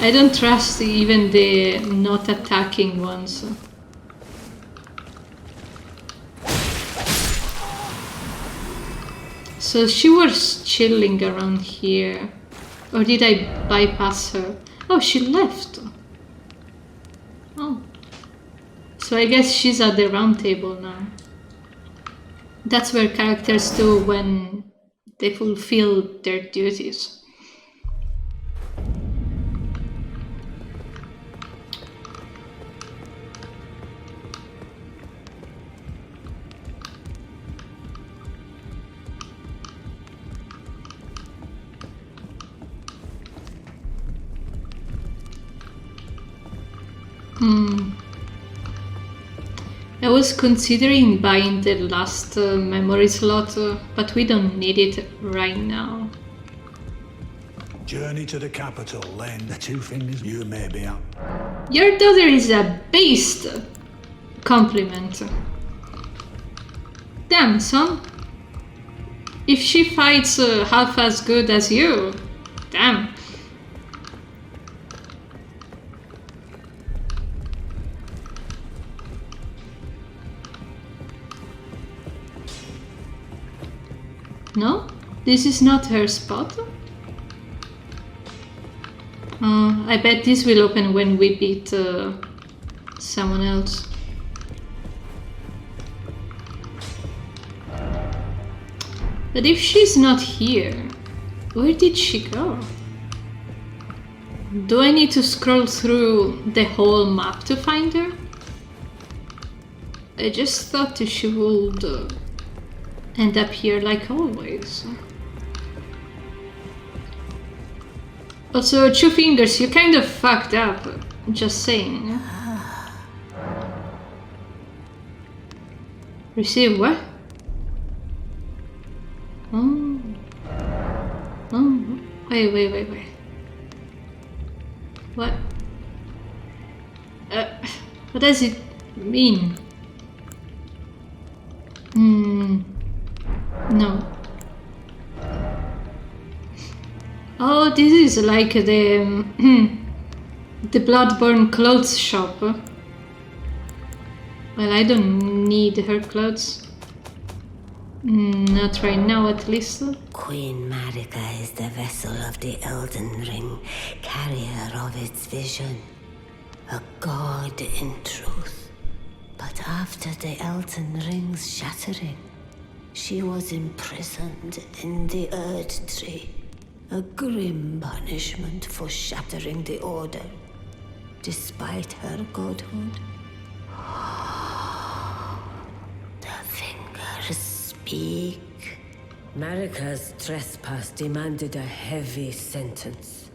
I don't trust even the not attacking ones. So she was chilling around here. Or did I bypass her? Oh, she left. Oh. So I guess she's at the round table now. That's where characters do when they fulfill their duties. I was considering buying the last memory slot, but we don't need it right now. Journey to the capital, lend the two fingers you may be up. Your daughter is a beast! Compliment. Damn, son. If she fights half as good as you, damn. No? This is not her spot? I bet this will open when we beat someone else. But if she's not here, where did she go? Do I need to scroll through the whole map to find her? I just thought she would end up here like always. Also, two fingers, you kind of fucked up, just saying. Receive what? Oh. Oh. Wait. What? What does it mean? No. Oh, this is like the the Bloodborne clothes shop. Well, I don't need her clothes. Not right now, at least. Queen Marika is the vessel of the Elden Ring, carrier of its vision. A god in truth. But after the Elden Ring's shattering, she was imprisoned in the Earth Tree. A grim punishment for shattering the Order, despite her godhood. The fingers speak. Marika's trespass demanded a heavy sentence.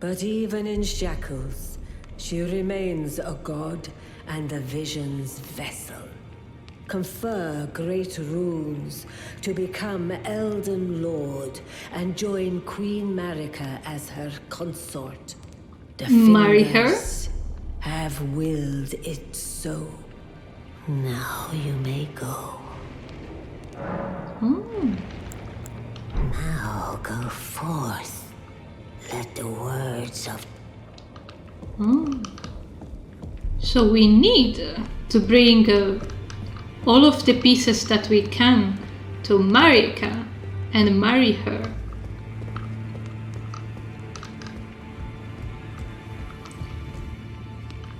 But even in shackles, she remains a god and the vision's vessel. Confer great runes to become Elden Lord and join Queen Marika as her consort. The Marry her? fingers have willed it so. Now you may go. Now go forth. Let the words of... So we need to bring all of the pieces that we can to Marika and marry her.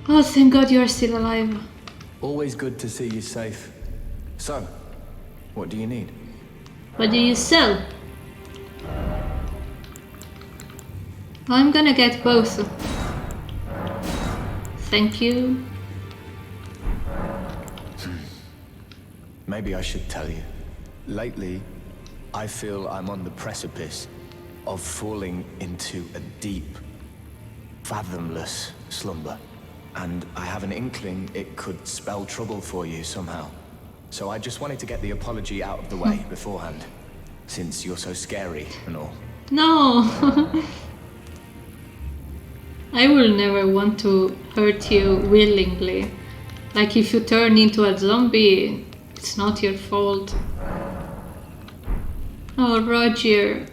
Oh, thank God you are still alive. Always good to see you safe. So, what do you need? What do you sell? I'm gonna get both. Thank you. Maybe I should tell you. Lately, I feel I'm on the precipice of falling into a deep, fathomless slumber. And I have an inkling it could spell trouble for you somehow. So I just wanted to get the apology out of the way beforehand, since you're so scary and all. No! I will never want to hurt you willingly. Like if you turn into a zombie, it's not your fault. Oh, Roger,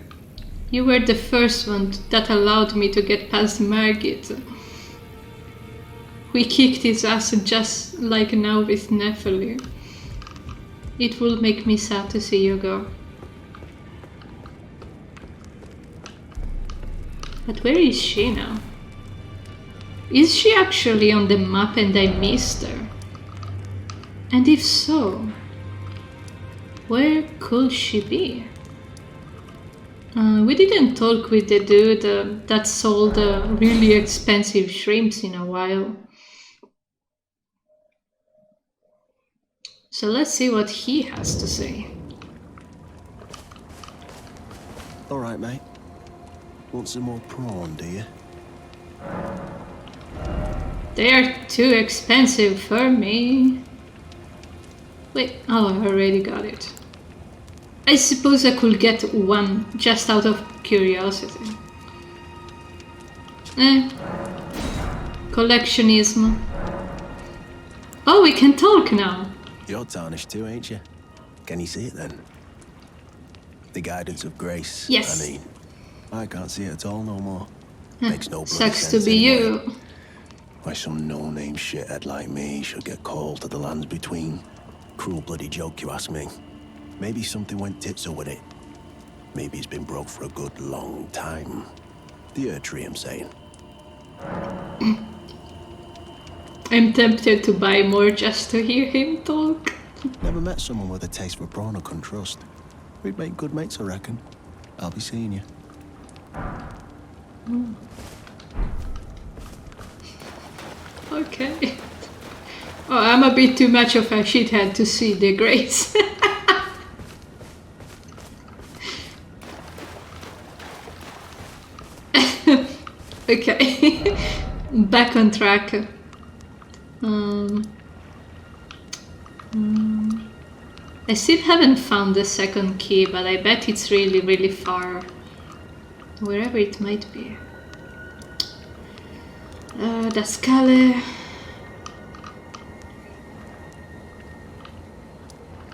you were the first one that allowed me to get past Margit. We kicked his ass just like now with Nephili. It will make me sad to see you go. But where is she now? Is she actually on the map and I missed her? And if so, where could she be? We didn't talk with the dude that sold really expensive shrimps in a while. So let's see what he has to say. All right, mate. Want some more prawn, do you? They are too expensive for me. Wait, oh, I already got it. I suppose I could get one just out of curiosity. Collectionism. Oh, we can talk now. You're tarnished too, ain't you? Can you see it then? The guidance of grace. Yes. I mean, I can't see it at all no more. Makes no bloody Sucks sense to be anyway. you. Why some no-name shithead like me should get called to the lands between. Cruel bloody joke, you ask me. Maybe something went tits with it. Maybe it's been broke for a good long time. The Earth Tree, I'm saying. I'm tempted to buy more just to hear him talk. Never met someone with a taste for prawn I couldn't trust. We'd make good mates, I reckon. I'll be seeing you. Okay. Oh, I'm a bit too much of a shithead to see the grace. Okay. Back on track. I still haven't found the second key, but I bet it's really, really far. Wherever it might be. The Scale.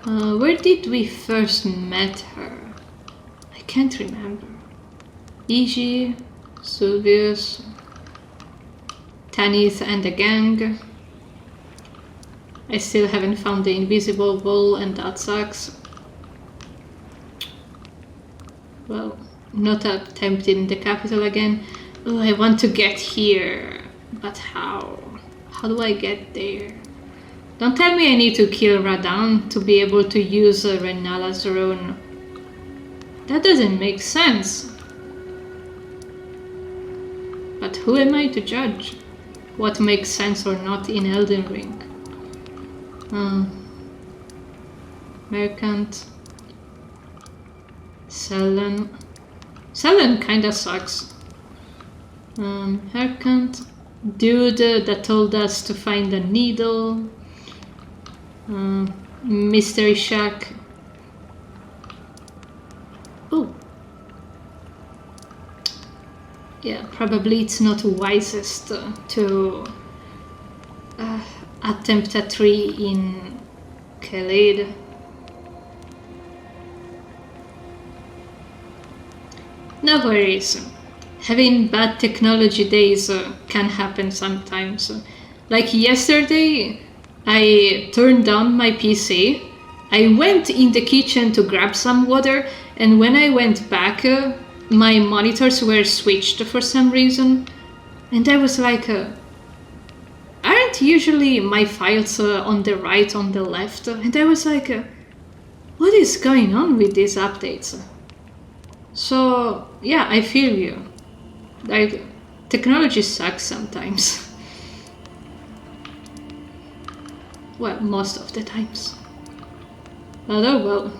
Where did we first met her? I can't remember. Iji, Sylvius, Tanith and the gang. I still haven't found the invisible wall, and that sucks. Well, not attempted in the capital again. Oh, I want to get here. But how? How do I get there? Don't tell me I need to kill Radan to be able to use Renala's rune. That doesn't make sense. But who am I to judge what makes sense or not in Elden Ring? Mercant. Selen. Selen kinda sucks. Mercant. Dude that told us to find a needle. Mystery Shack. Oh. Yeah, probably it's not wisest to attempt a tree in Khalid. No worries. Having bad technology days can happen sometimes. Like yesterday, I turned on my PC, I went in the kitchen to grab some water, and when I went back, my monitors were switched for some reason, and I was like, aren't usually my files on the right, on the left? And I was like, what is going on with these updates? So, yeah, I feel you. Like, technology sucks sometimes. Well, most of the times. But oh well.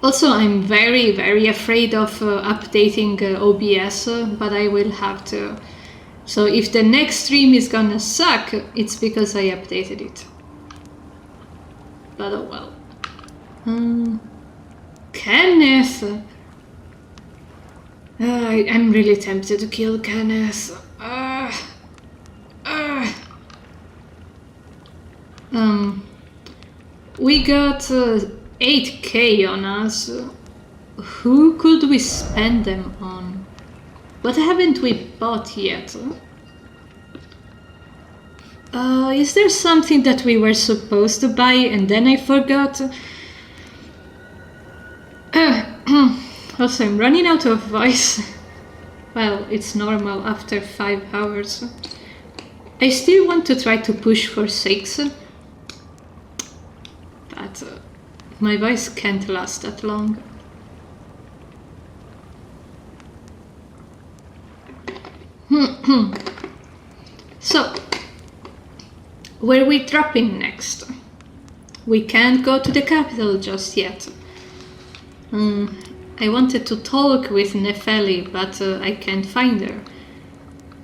Also, I'm very, very afraid of updating OBS, but I will have to. So if the next stream is gonna suck, it's because I updated it. But oh well. Kenneth! I'm really tempted to kill Kenneth. We got 8k on us. Who could we spend them on? What haven't we bought yet? Is there something that we were supposed to buy and then I forgot? Also, I'm running out of voice. Well, it's normal after 5 hours. I still want to try to push for 6. But my voice can't last that long. So, where are we dropping next? We can't go to the capital just yet. I wanted to talk with Nefeli, but I can't find her.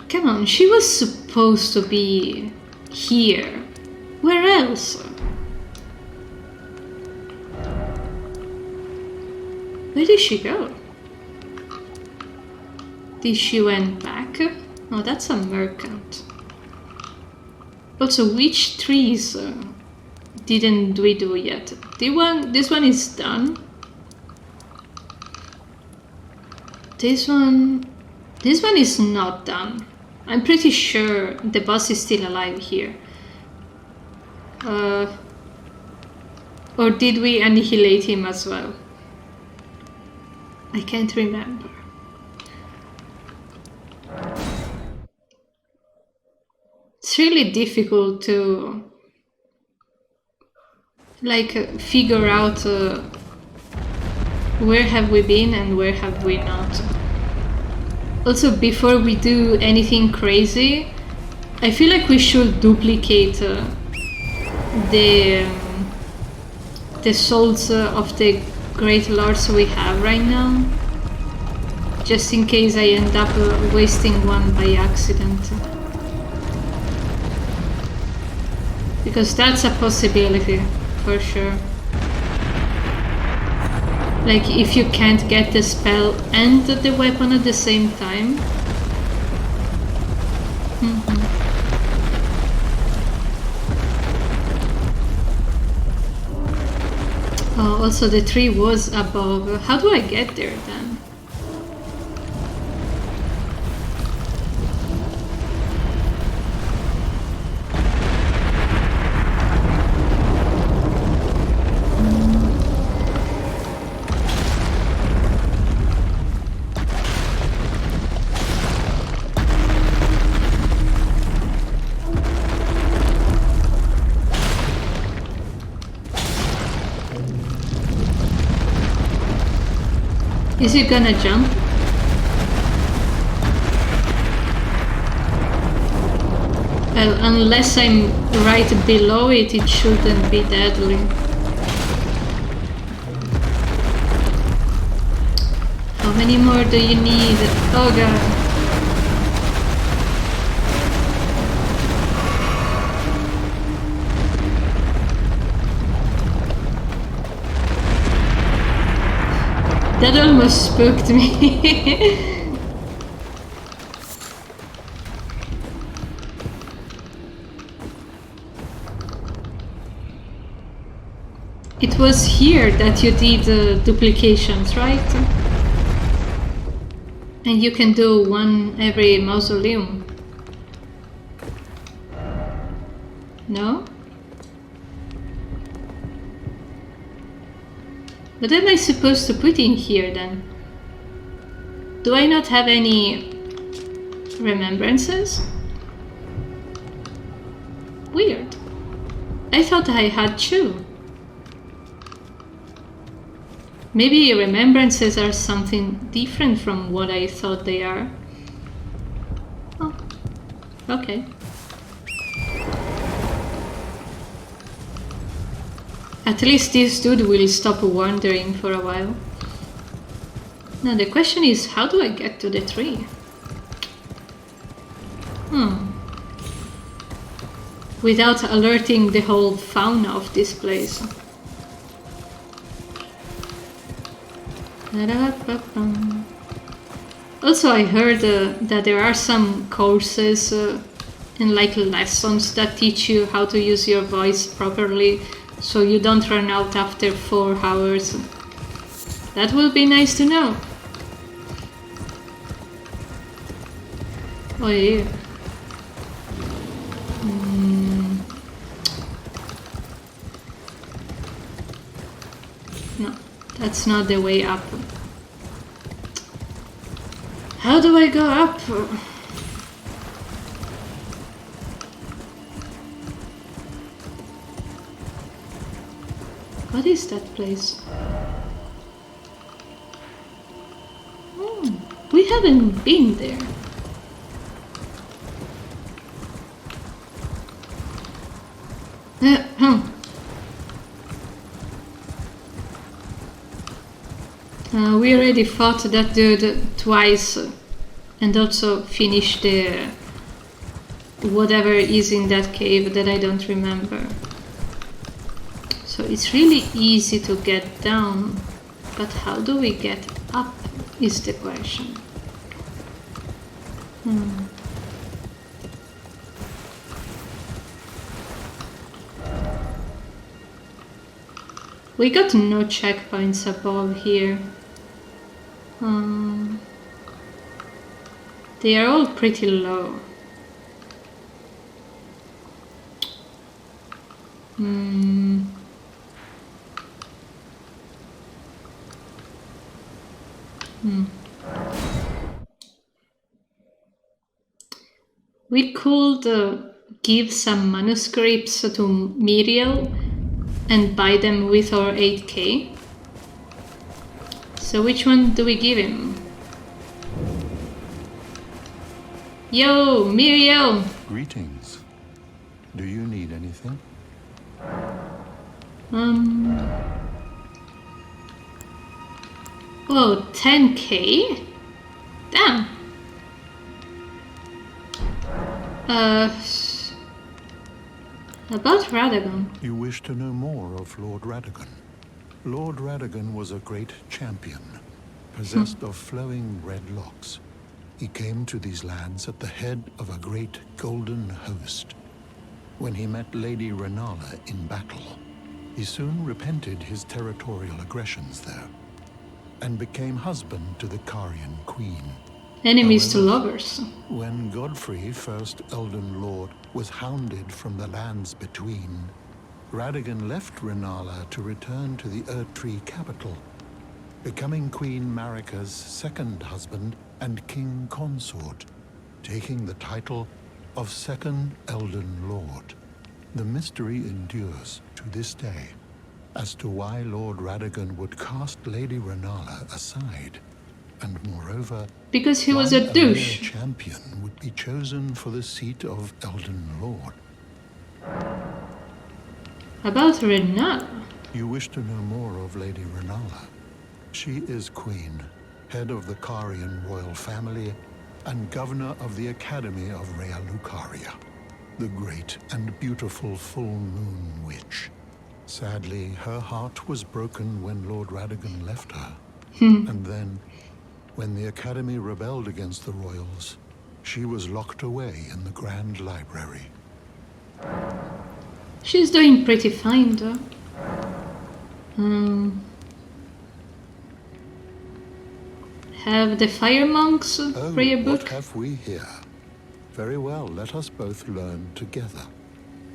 Come on, she was supposed to be here. Where else? Where did she go? Did she went back? Oh, that's a merchant. Also, which trees didn't we do yet? This one is done. This one is not done. I'm pretty sure the boss is still alive here. Or did we annihilate him as well? I can't remember. It's really difficult to figure out where have we been and where have we not. Also, before we do anything crazy, I feel like we should duplicate the souls of the great lords we have right now, just in case I end up wasting one by accident. Because that's a possibility, for sure. Like, if you can't get the spell and the weapon at the same time. Oh, also the tree was above. How do I get there then? Is it gonna jump? Well, unless I'm right below it, it shouldn't be deadly. How many more do you need? Oh god. That almost spooked me. It was here that you did duplications, right? And you can do one every mausoleum. No? What am I supposed to put in here then? Do I not have any remembrances? Weird. I thought I had two. Maybe remembrances are something different from what I thought they are. Oh, okay. At least this dude will stop wandering for a while. Now the question is, how do I get to the tree? Without alerting the whole fauna of this place. Also, I heard that there are some courses and lessons that teach you how to use your voice properly, so you don't run out after 4 hours. That will be nice to know. Oh yeah. No, that's not the way up. How do I go up? What is that place? We haven't been there. We already fought that dude twice and also finished the whatever is in that cave that I don't remember. So it's really easy to get down. But how do we get up is the question. We got no checkpoints above here. They are all pretty low. We could give some manuscripts to Miriel and buy them with our 8k. So which one do we give him? Yo, Miriel! Greetings. Do you need anything? Oh, 10k? Damn! About Radagon. You wish to know more of Lord Radagon? Lord Radagon was a great champion, possessed of flowing red locks. He came to these lands at the head of a great golden host. When he met Lady Renala in battle, he soon repented his territorial aggressions there, and became husband to the Carian queen. Enemies to lovers. When Godfrey, first Elden Lord, was hounded from the lands between, Radagon left Renala to return to the Erdtree capital, becoming Queen Marika's second husband and king consort, taking the title of Second Elden Lord. The mystery endures to this day as to why Lord Radagon would cast Lady Renala aside, and moreover, because he was a douche. Champion would be chosen for the seat of Elden Lord. About Renala? You wish to know more of Lady Renala? She is queen, head of the Carian royal family, and governor of the Academy of Rea Lucaria, the great and beautiful full moon witch. Sadly, her heart was broken when Lord Radagon left her. And then, when the Academy rebelled against the royals, she was locked away in the Grand Library. She's doing pretty fine, though. Have the fire monks read a book? What have we here? Very well, let us both learn together.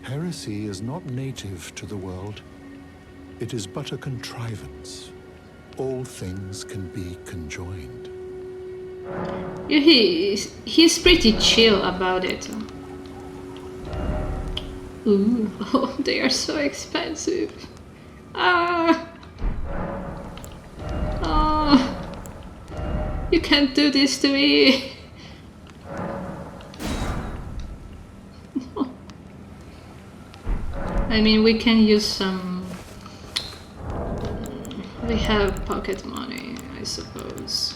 Heresy is not native to the world. It is but a contrivance. All things can be conjoined. Yeah, he's pretty chill about it. Ooh, oh, they are so expensive. You can't do this to me. I mean, we can use some... We have pocket money, I suppose.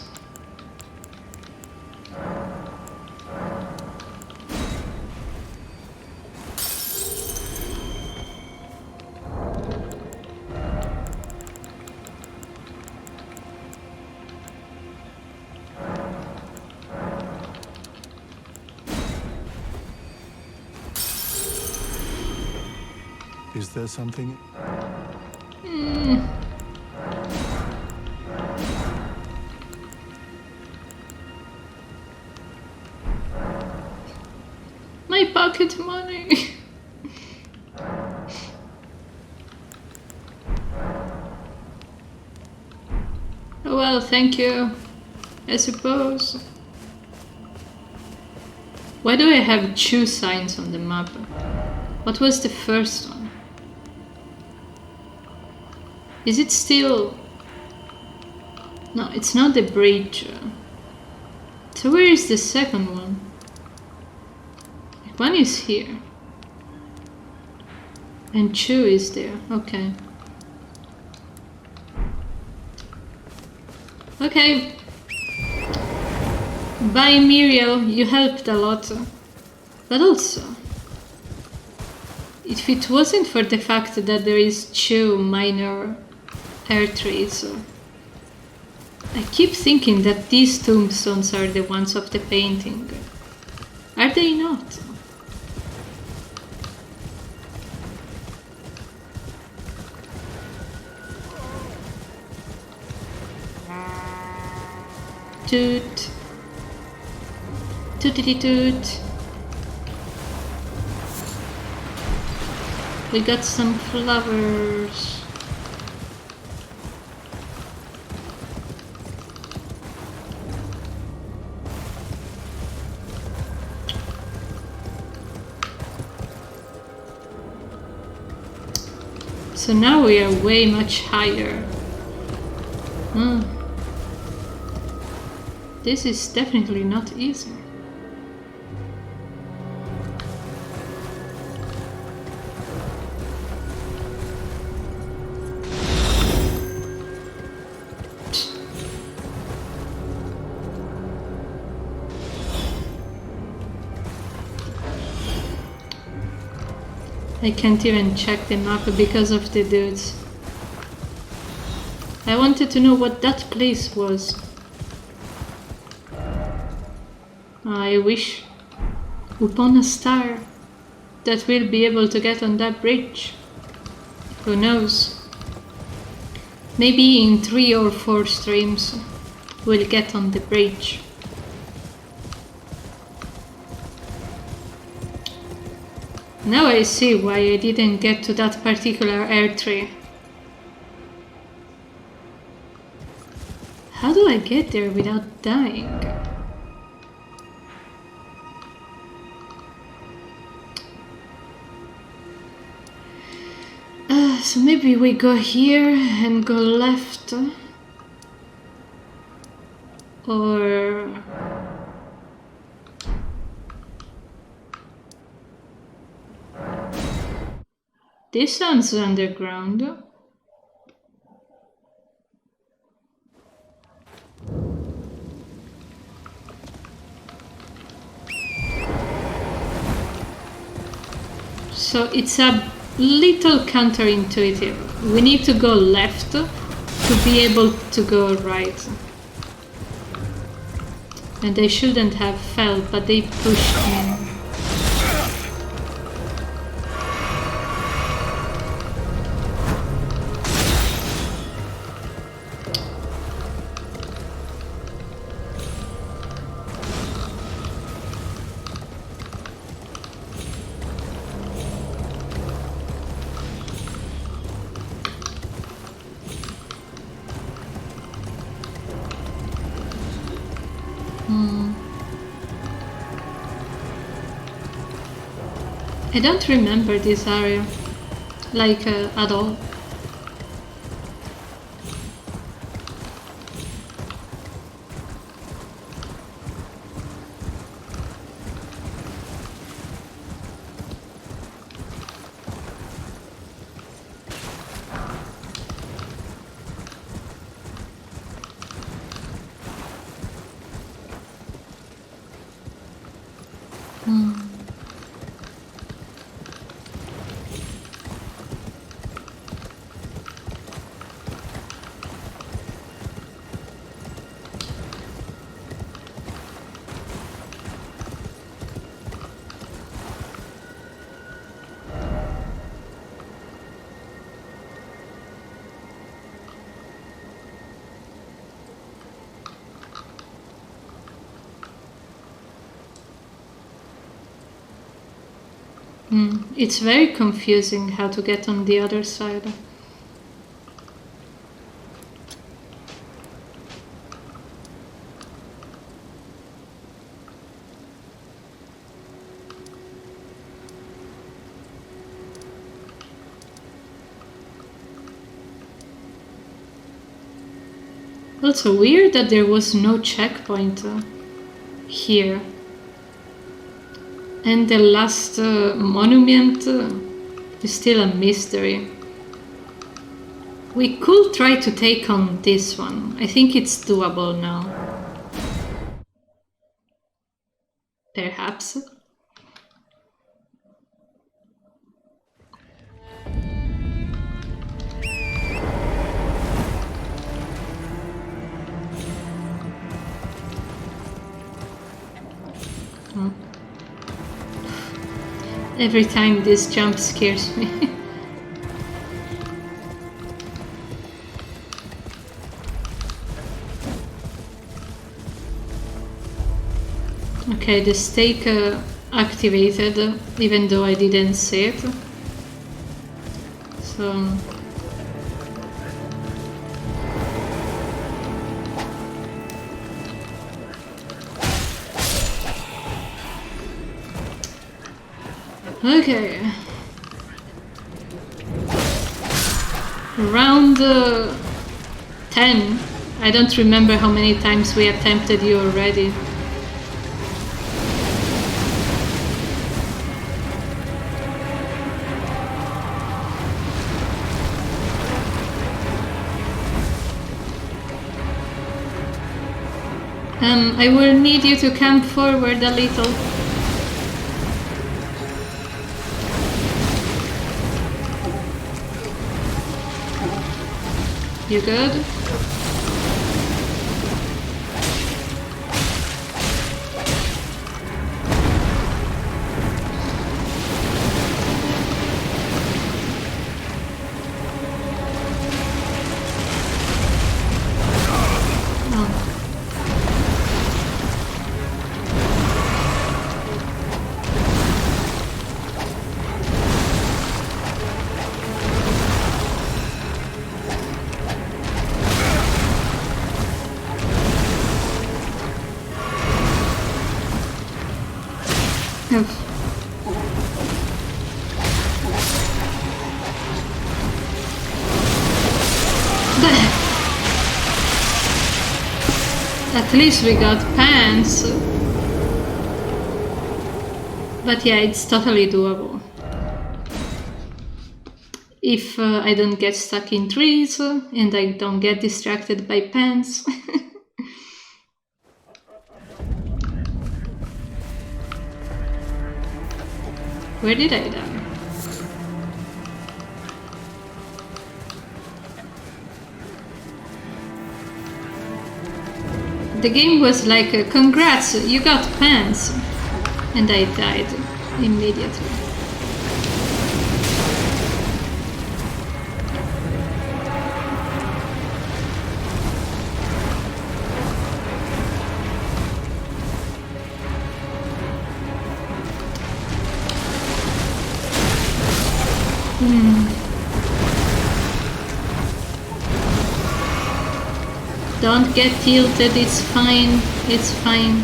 Is there something? My pocket money. Well, thank you, I suppose. Why do I have 2 signs on the map? What was the first one? Is it still... No, it's not the bridge. So where is the second one? One is here. And 2 is there. Okay. Okay. Bye, Miriel. You helped a lot. But also, if it wasn't for the fact that there is 2 minor Erdtrees, I keep thinking that these tombstones are the ones of the painting. Are they not? Toot. Tootity toot. We got some flowers. So now we are way much higher. This is definitely not easy. I can't even check the map because of the dudes. I wanted to know what that place was. I wish upon a star that we'll be able to get on that bridge. Who knows? Maybe in 3 or 4 streams we'll get on the bridge. Now I see why I didn't get to that particular air tree. How do I get there without dying? So maybe we go here and go left. Or... This sounds underground. So it's a little counterintuitive. We need to go left to be able to go right. And they shouldn't have fell, but they pushed me. I don't remember this area, like at all. It's very confusing how to get on the other side. Also weird that there was no checkpoint here. And the last monument is still a mystery. We could try to take on this one. I think it's doable now. Perhaps. Oh. Every time this jump scares me. Okay, the stake activated, even though I didn't see it. So... Okay. Round 10. I don't remember how many times we attempted you already. I will need you to come forward a little. You good? At least we got pants. But yeah, it's totally doable. If I don't get stuck in trees and I don't get distracted by pants. Where did I die? The game was like, congrats, you got pants. And I died immediately. Don't get tilted, it's fine, it's fine.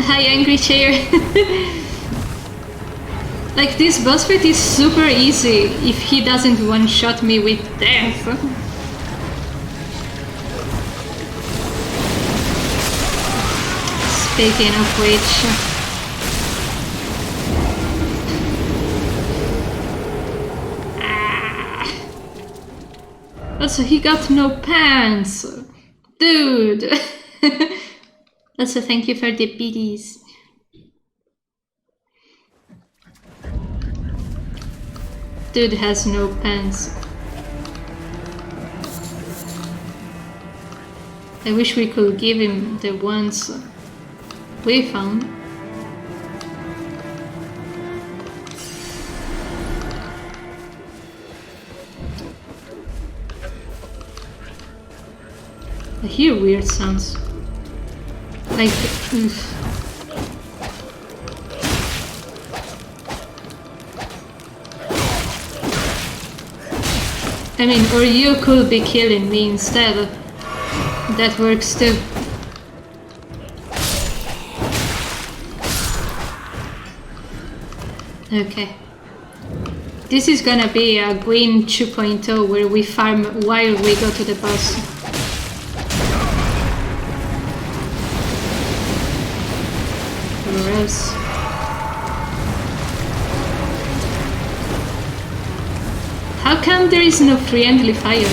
Hi, angry chair. Like, this boss fight is super easy if he doesn't one-shot me with death. Speaking of which... Also, he got no pants! Dude! Also, thank you for the biddies. Dude has no pants. I wish we could give him the ones we found. I hear weird sounds. Like, oof. I mean, or you could be killing me instead. That works too. Okay. This is gonna be a Gwyn 2.0 where we farm while we go to the boss. Gross. How come there is no friendly fire?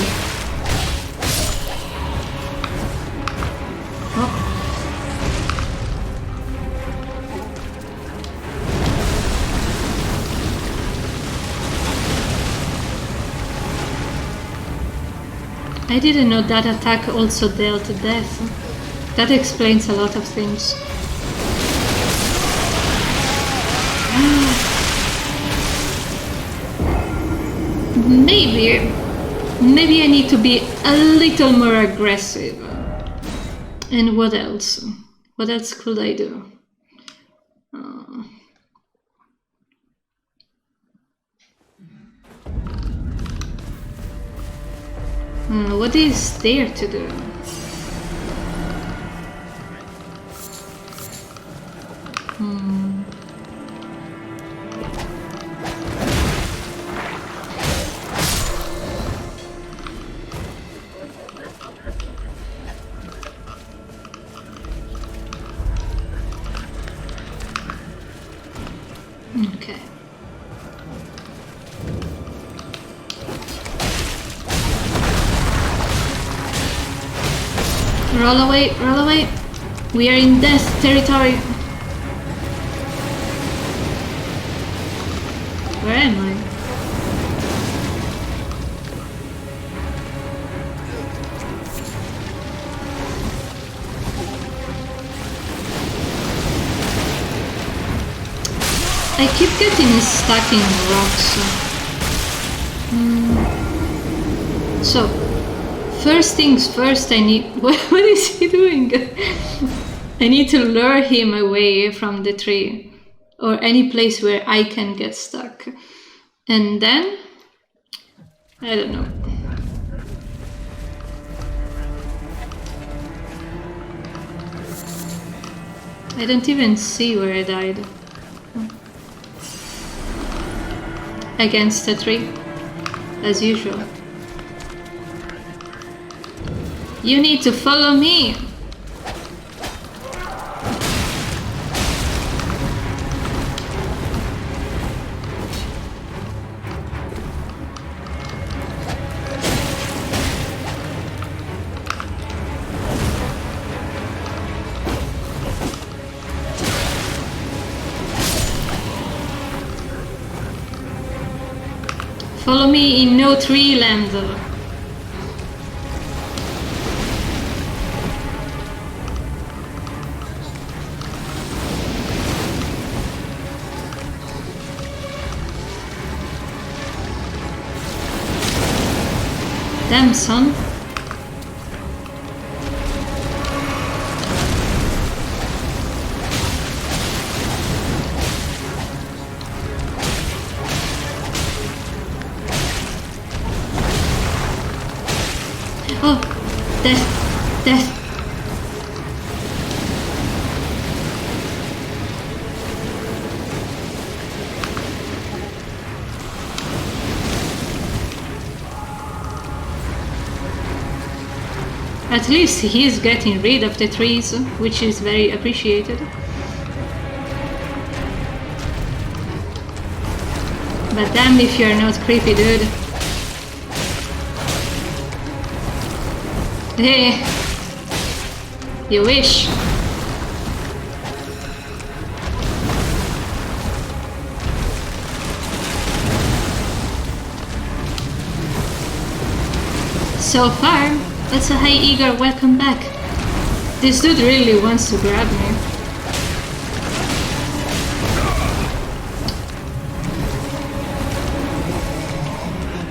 I didn't know that attack also dealt death. That explains a lot of things. Maybe I need to be a little more aggressive. And what else? What else could I do? What is there to do? Okay. Roll away, roll away. We are in death territory. Where am I? I keep getting stuck in rocks. So, first things first, I need... What is he doing? I need to lure him away from the tree. Or any place where I can get stuck. And then... I don't know. I don't even see where I died. Against a tree, as usual. You need to follow me! Follow me in no tree land. Damn, son. Oh, death, death. At least he is getting rid of the trees, which is very appreciated. But damn if you're not creepy, dude. Hey, you wish. So far, it's a hey Igor, welcome back. This dude really wants to grab me.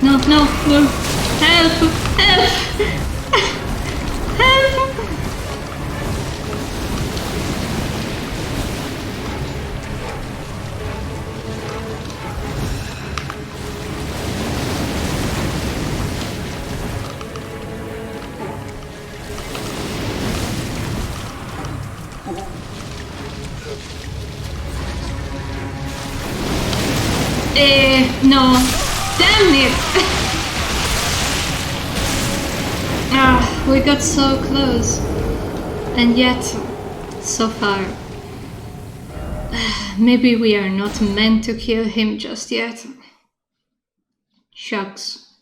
No, no, no. Help! Help! No. Damn it! We got so close. And yet, so far. Maybe we are not meant to kill him just yet. Shucks.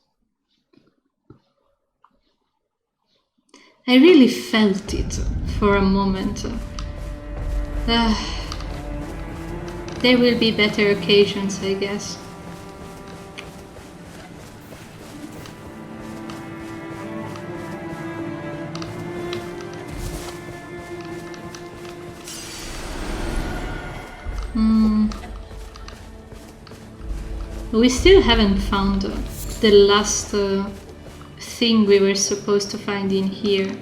I really felt it for a moment. There will be better occasions, I guess. We still haven't found the last thing we were supposed to find in here.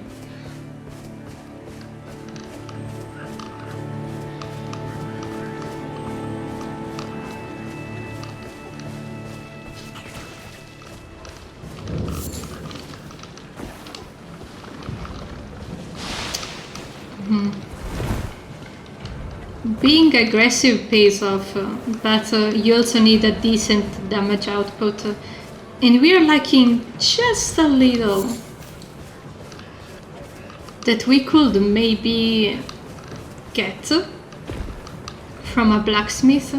Being aggressive pays off, but you also need a decent damage output, and we are lacking just a little that we could maybe get from a blacksmith.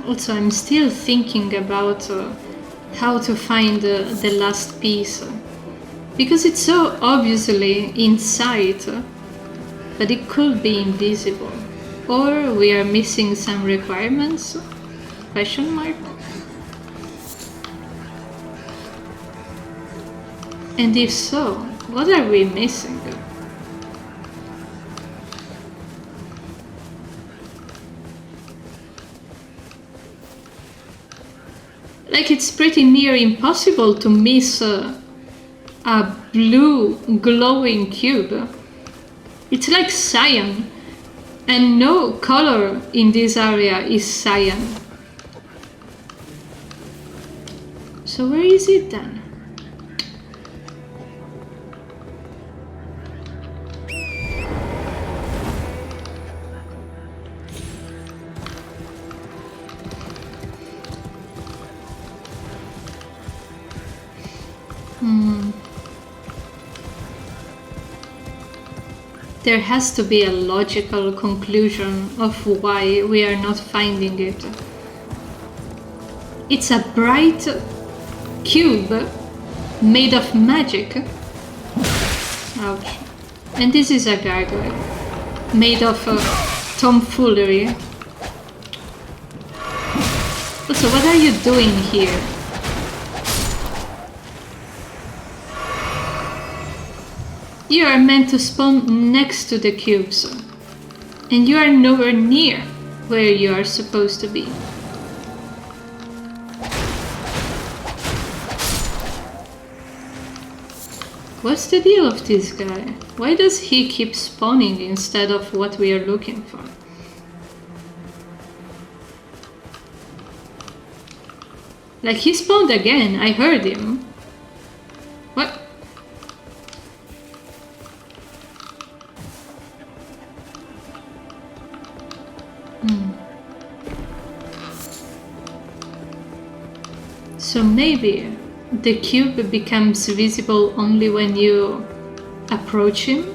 Also, I'm still thinking about how to find the last piece, because it's so obviously in sight, but it could be invisible. Or we are missing some requirements? Question mark? And if so, what are we missing? Like, it's pretty near impossible to miss a blue glowing cube. It's like cyan, and no color in this area is cyan. So where is it then? There has to be a logical conclusion of why we are not finding it. It's a bright cube made of magic. Ouch. And this is a gargoyle made of tomfoolery. Also, what are you doing here? You are meant to spawn next to the cubes, and you are nowhere near where you are supposed to be. What's the deal of this guy? Why does he keep spawning instead of what we are looking for? Like, he spawned again, I heard him. What? So maybe the cube becomes visible only when you approach him?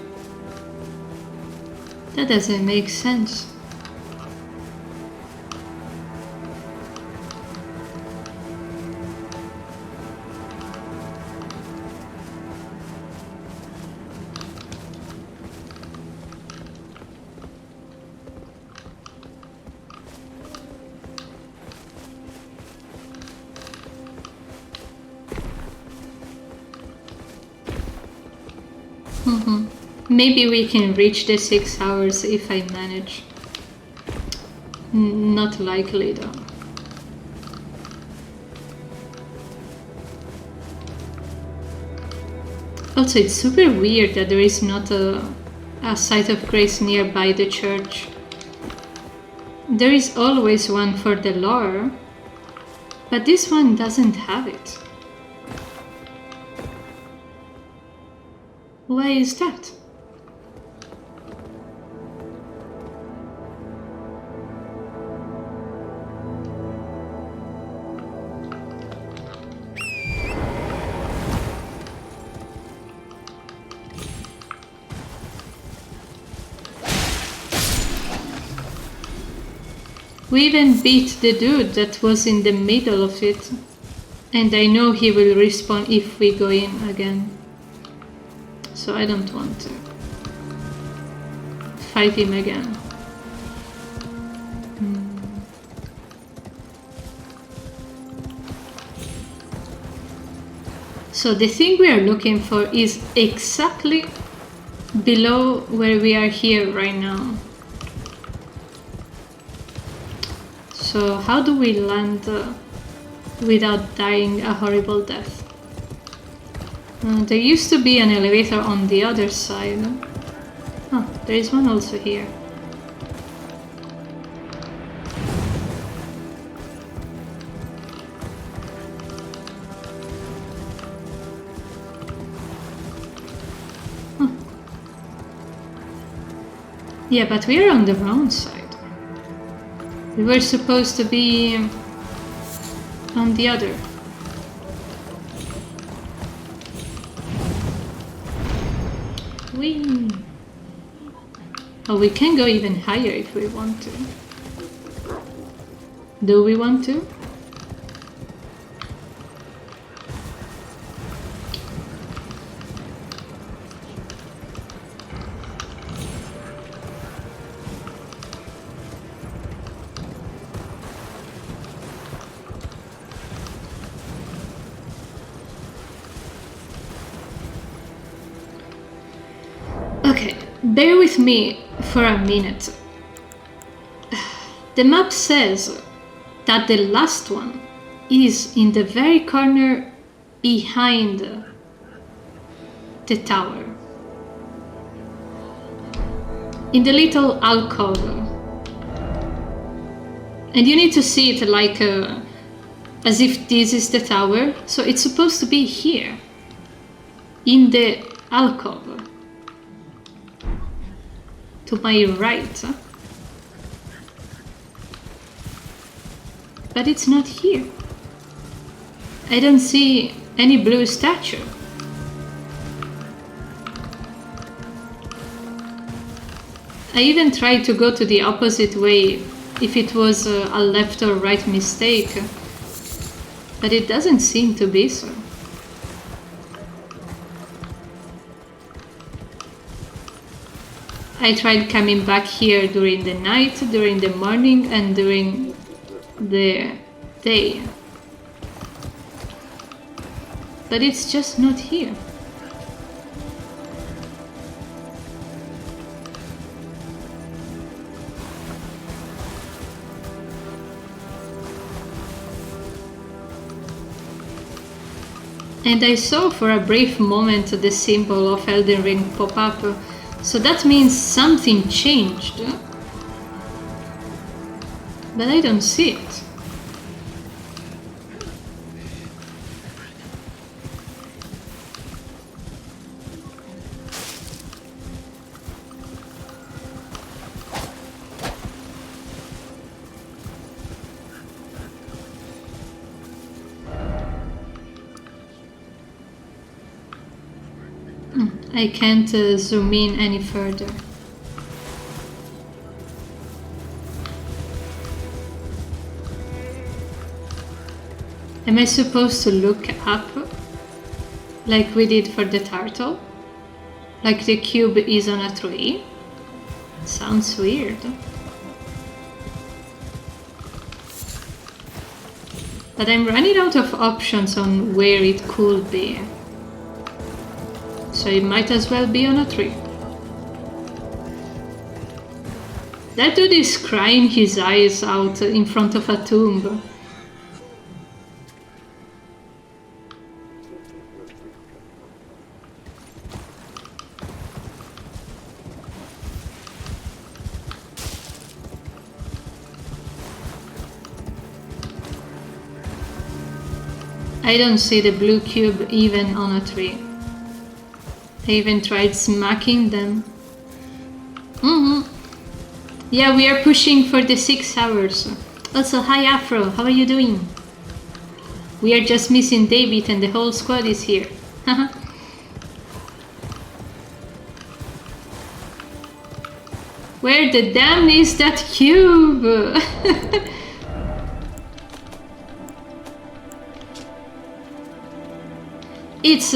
That doesn't make sense. Maybe we can reach the 6 hours if I manage. Not likely though. Also, it's super weird that there is not a site of grace nearby the church. There is always one for the lore, but this one doesn't have it. Why is that? We even beat the dude that was in the middle of it, and I know he will respawn if we go in again. So I don't want to fight him again. So the thing we are looking for is exactly below where we are here right now. So how do we land without dying a horrible death? There used to be an elevator on the other side. Oh, there is one also here. Yeah, but we're on the wrong side. We were supposed to be on the other. Whee! Oh, we can go even higher if we want to. Do we want to? Okay, bear with me for a minute. The map says that the last one is in the very corner behind the tower. In the little alcove. And you need to see it like as if this is the tower. So it's supposed to be here. In the alcove. To my right. But it's not here. I don't see any blue statue. I even tried to go to the opposite way if it was a left or right mistake, but it doesn't seem to be so. I tried coming back here during the night, during the morning, and during the day. But it's just not here. And I saw for a brief moment the symbol of Elden Ring pop up. So that means something changed. But I don't see it. I can't zoom in any further. Am I supposed to look up like we did for the turtle? Like the cube is on a tree? Sounds weird. But I'm running out of options on where it could be. So it might as well be on a tree. That dude is crying his eyes out in front of a tomb. I don't see the blue cube even on a tree. I even tried smacking them. Yeah, we are pushing for the 6 hours. Also, hi Afro, how are you doing? We are just missing David and the whole squad is here. Where the damn is that cube? It's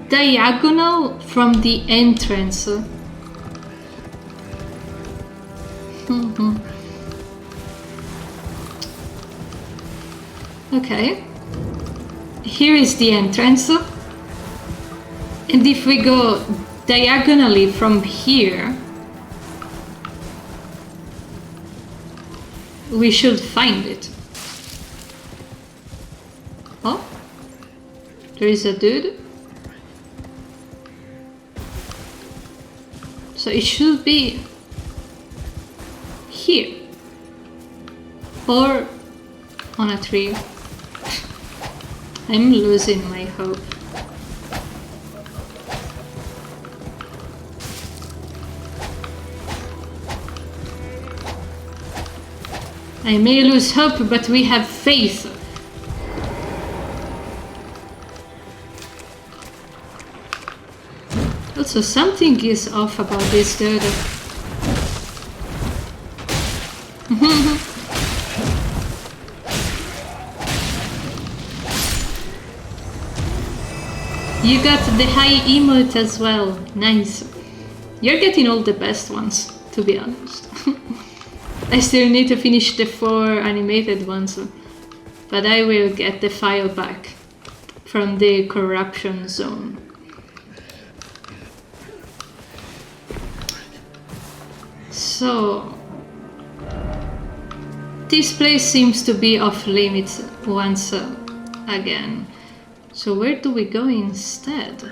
diagonal from the entrance. Okay. Here is the entrance. And if we go diagonally from here, we should find it. Oh, there is a dude. So it should be here or on a tree. I'm losing my hope. I may lose hope, but we have faith. Also, something is off about this dude. You got the high emote as well. Nice. You're getting all the best ones, to be honest. I still need to finish the 4 animated ones, but I will get the file back from the corruption zone. So, this place seems to be off limits once again. So where do we go instead?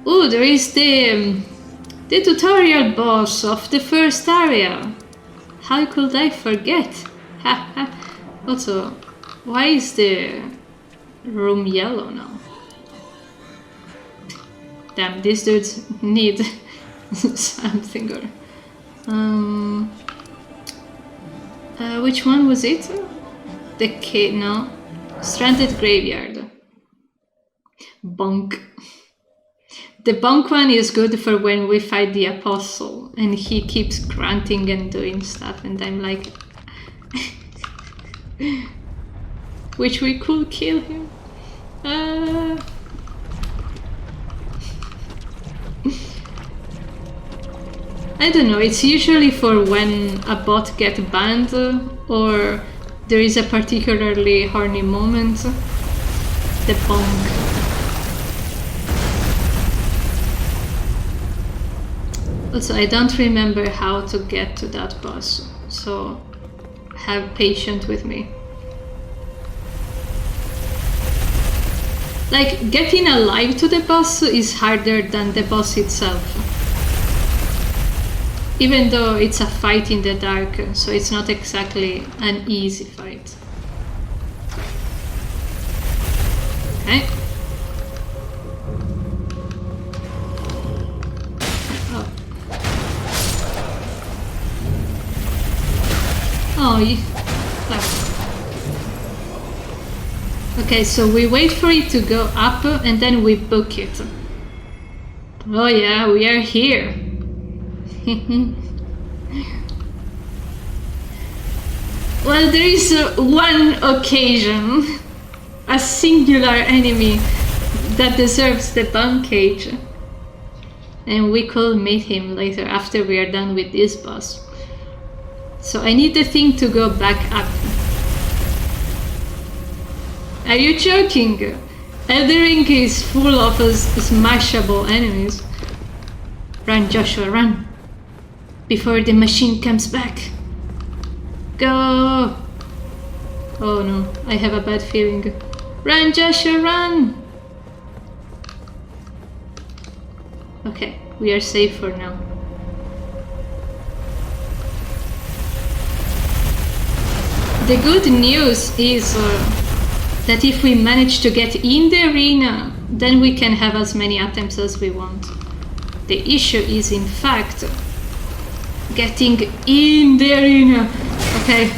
Oh, there is the tutorial boss of the first area. How could I forget? Also, why is the room yellow now? Damn, these dudes need something. Or which one was it? The cave? No, stranded graveyard. Bonk. The bonk one is good for when we fight the apostle and he keeps grunting and doing stuff and I'm like which we could kill him. I don't know, it's usually for when a bot gets banned or there is a particularly horny moment. The bonk. Also, I don't remember how to get to that boss, so have patience with me. Like, getting alive to the boss is harder than the boss itself. Even though it's a fight in the dark, so it's not exactly an easy fight. Okay. Oh, okay, so we wait for it to go up and then we book it. Oh yeah, we are here. Well, there is one occasion, a singular enemy that deserves the bone cage. And we could meet him later after we are done with this boss. So I need the thing to go back up. Are you joking? Elden Ring is full of smashable enemies. Run, Joshua, run! Before the machine comes back. Go! Oh no, I have a bad feeling. Run, Joshua, run! Okay, we are safe for now. The good news is that if we manage to get in the arena, then we can have as many attempts as we want. The issue is, in fact, getting in the arena. Okay.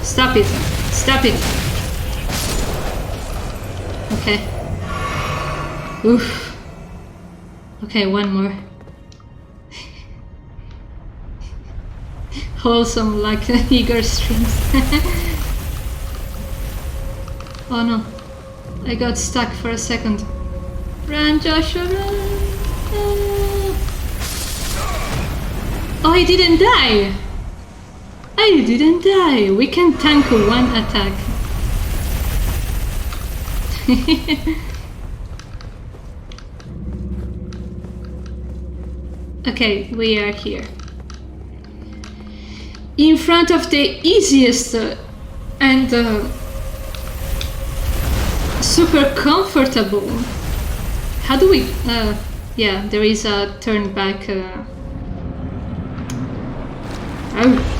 Stop it. Stop it. Okay. Oof. Okay, one more. Wholesome like Igor streams. Oh no. I got stuck for a second. Run, Joshua, run! Oh, I didn't die! I didn't die! We can tank one attack. Okay, we are here. In front of the easiest and super comfortable. How do we... yeah, there is a turn back... Oh.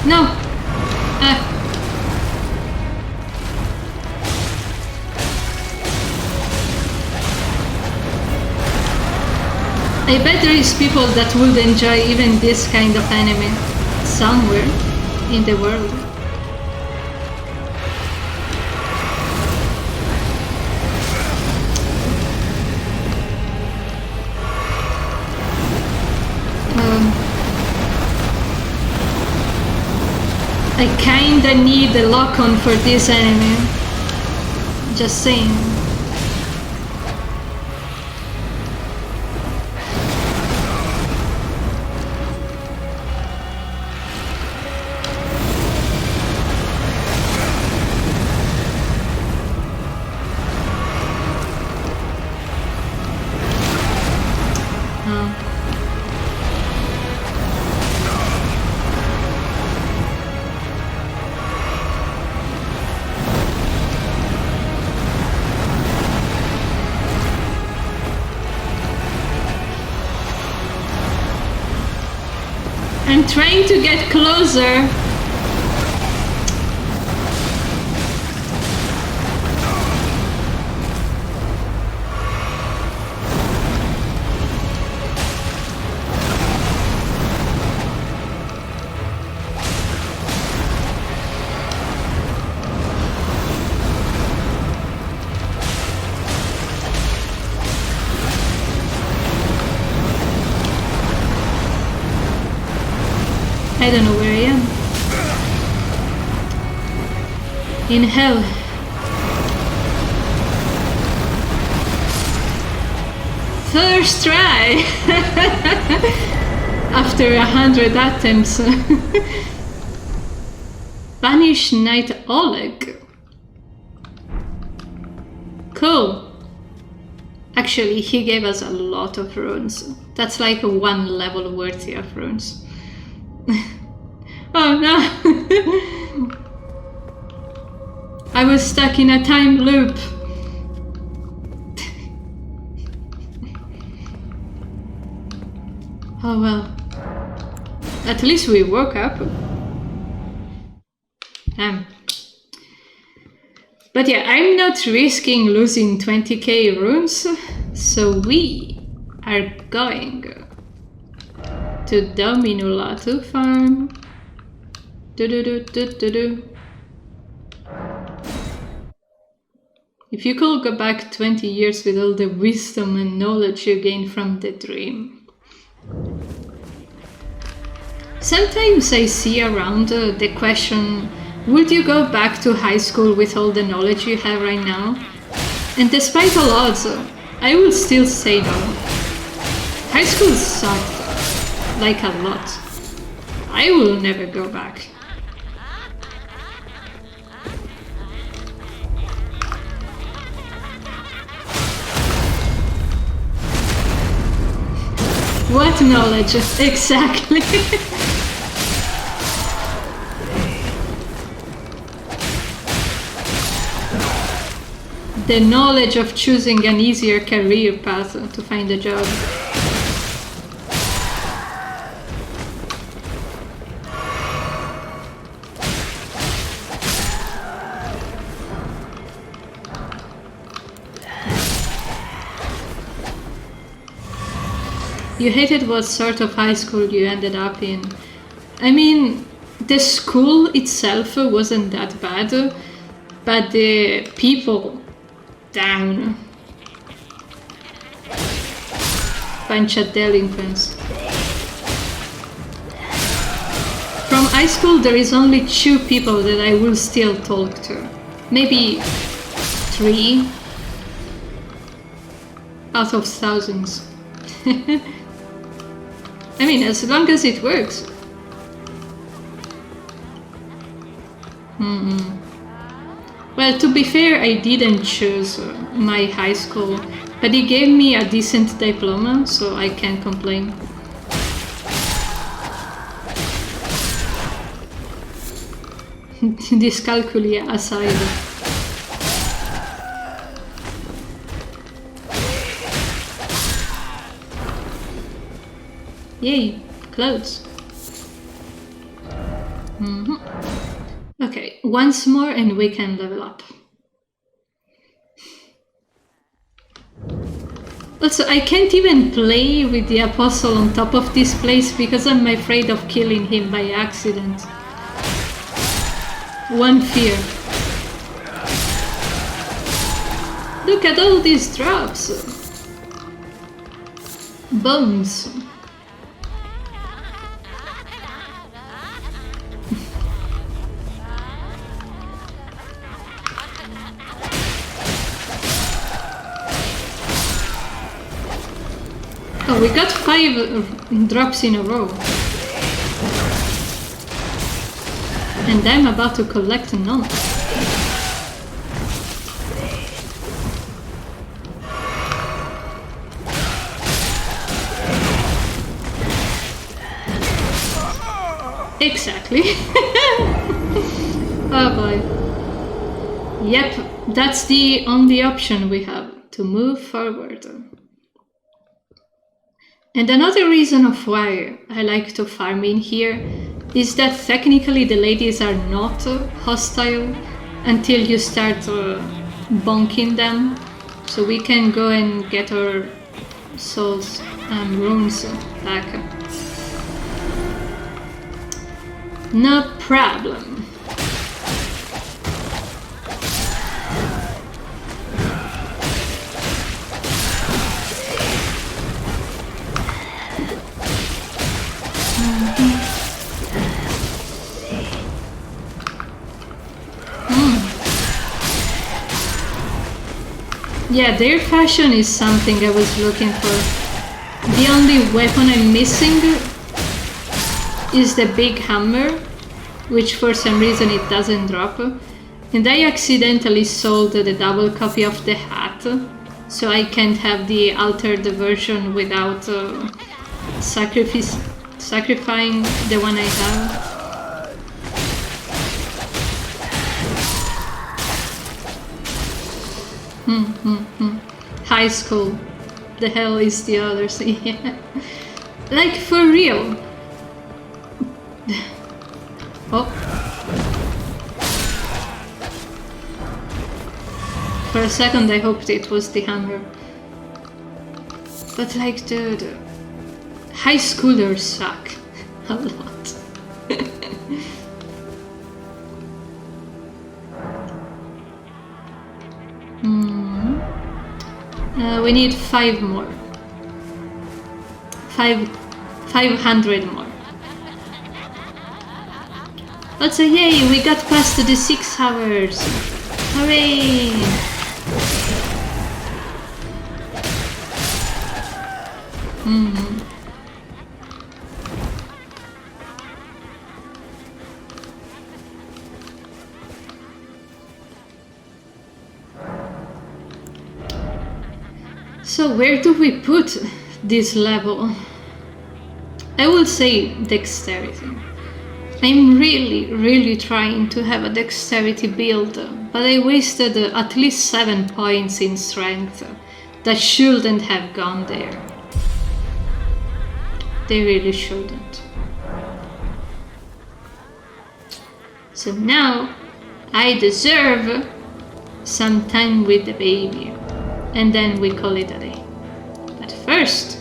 No! I bet there is people that would enjoy even this kind of anime somewhere in the world. I kinda need the lock-on for this anime. Just saying. I'm trying to get closer. I don't know where I am. In hell. First try! After 100 attempts. Banish Knight Oleg. Cool. Actually, he gave us a lot of runes. That's like one level worthy of runes. Oh no! I was stuck in a time loop. Oh well. At least we woke up. But yeah, I'm not risking losing 20k runes, so we are going to Dominula to farm. If you could go back 20 years with all the wisdom and knowledge you gained from the dream. Sometimes I see around the question, would you go back to high school with all the knowledge you have right now? And despite all odds, I will still say no. High school sucked, like a lot. I will never go back. What knowledge? Exactly. The knowledge of choosing an easier career path to find a job. You hated what sort of high school you ended up in. I mean, the school itself wasn't that bad, but the people, damn. Bunch of delinquents. From high school there is only 2 people that I will still talk to. Maybe 3 out of thousands. I mean, as long as it works. Well, to be fair, I didn't choose my high school, but it gave me a decent diploma, so I can't complain. Dyscalculia aside. Yay, clothes. Okay, once more and we can level up. Also, I can't even play with the apostle on top of this place because I'm afraid of killing him by accident. One fear. Look at all these drops. Bones. Oh, we got 5 drops in a row. And I'm about to collect none. Exactly. Oh boy. Yep, that's the only option we have to move forward. And another reason of why I like to farm in here is that technically the ladies are not hostile until you start bonking them. So we can go and get our souls and runes back. No problem. Yeah, their fashion is something I was looking for. The only weapon I'm missing is the big hammer, which for some reason it doesn't drop. And I accidentally sold the double copy of the hat, so I can't have the altered version without sacrificing the one I have. High school. The hell is the others? Yeah. Like for real. Oh. For a second I hoped it was the hammer. But like, dude, high schoolers suck a lot. We need 5 more. 500 more. Also, yay, we got past the 6 hours. Hooray! So where do we put this level? I will say dexterity. I'm really trying to have a dexterity build, but I wasted at least 7 points in strength that shouldn't have gone there. They really shouldn't. So now I deserve some time with the baby. And then we call it a day. But first,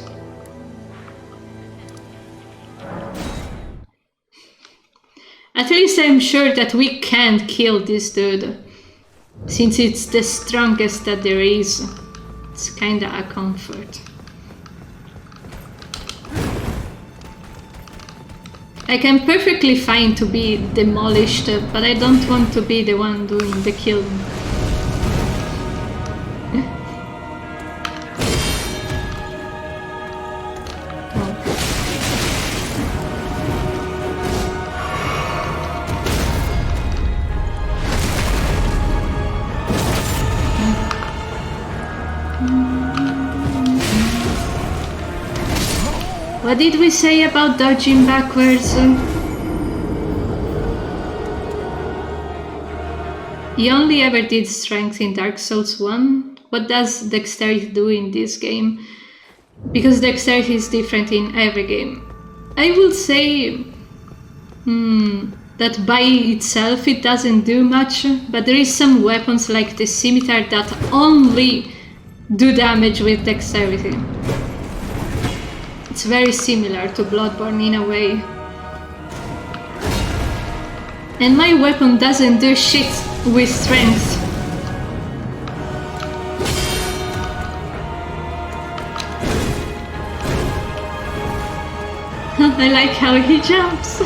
at least I'm sure that we can't kill this dude, since it's the strongest that there is. It's kinda a comfort. I can perfectly fine to be demolished, but I don't want to be the one doing the killing. What did we say about dodging backwards? He only ever did strength in Dark Souls 1. What does dexterity do in this game? Because dexterity is different in every game. I will say that by itself it doesn't do much, but there is some weapons like the scimitar that only do damage with dexterity. It's very similar to Bloodborne in a way. And my weapon doesn't do shit with strength. I like how he jumps.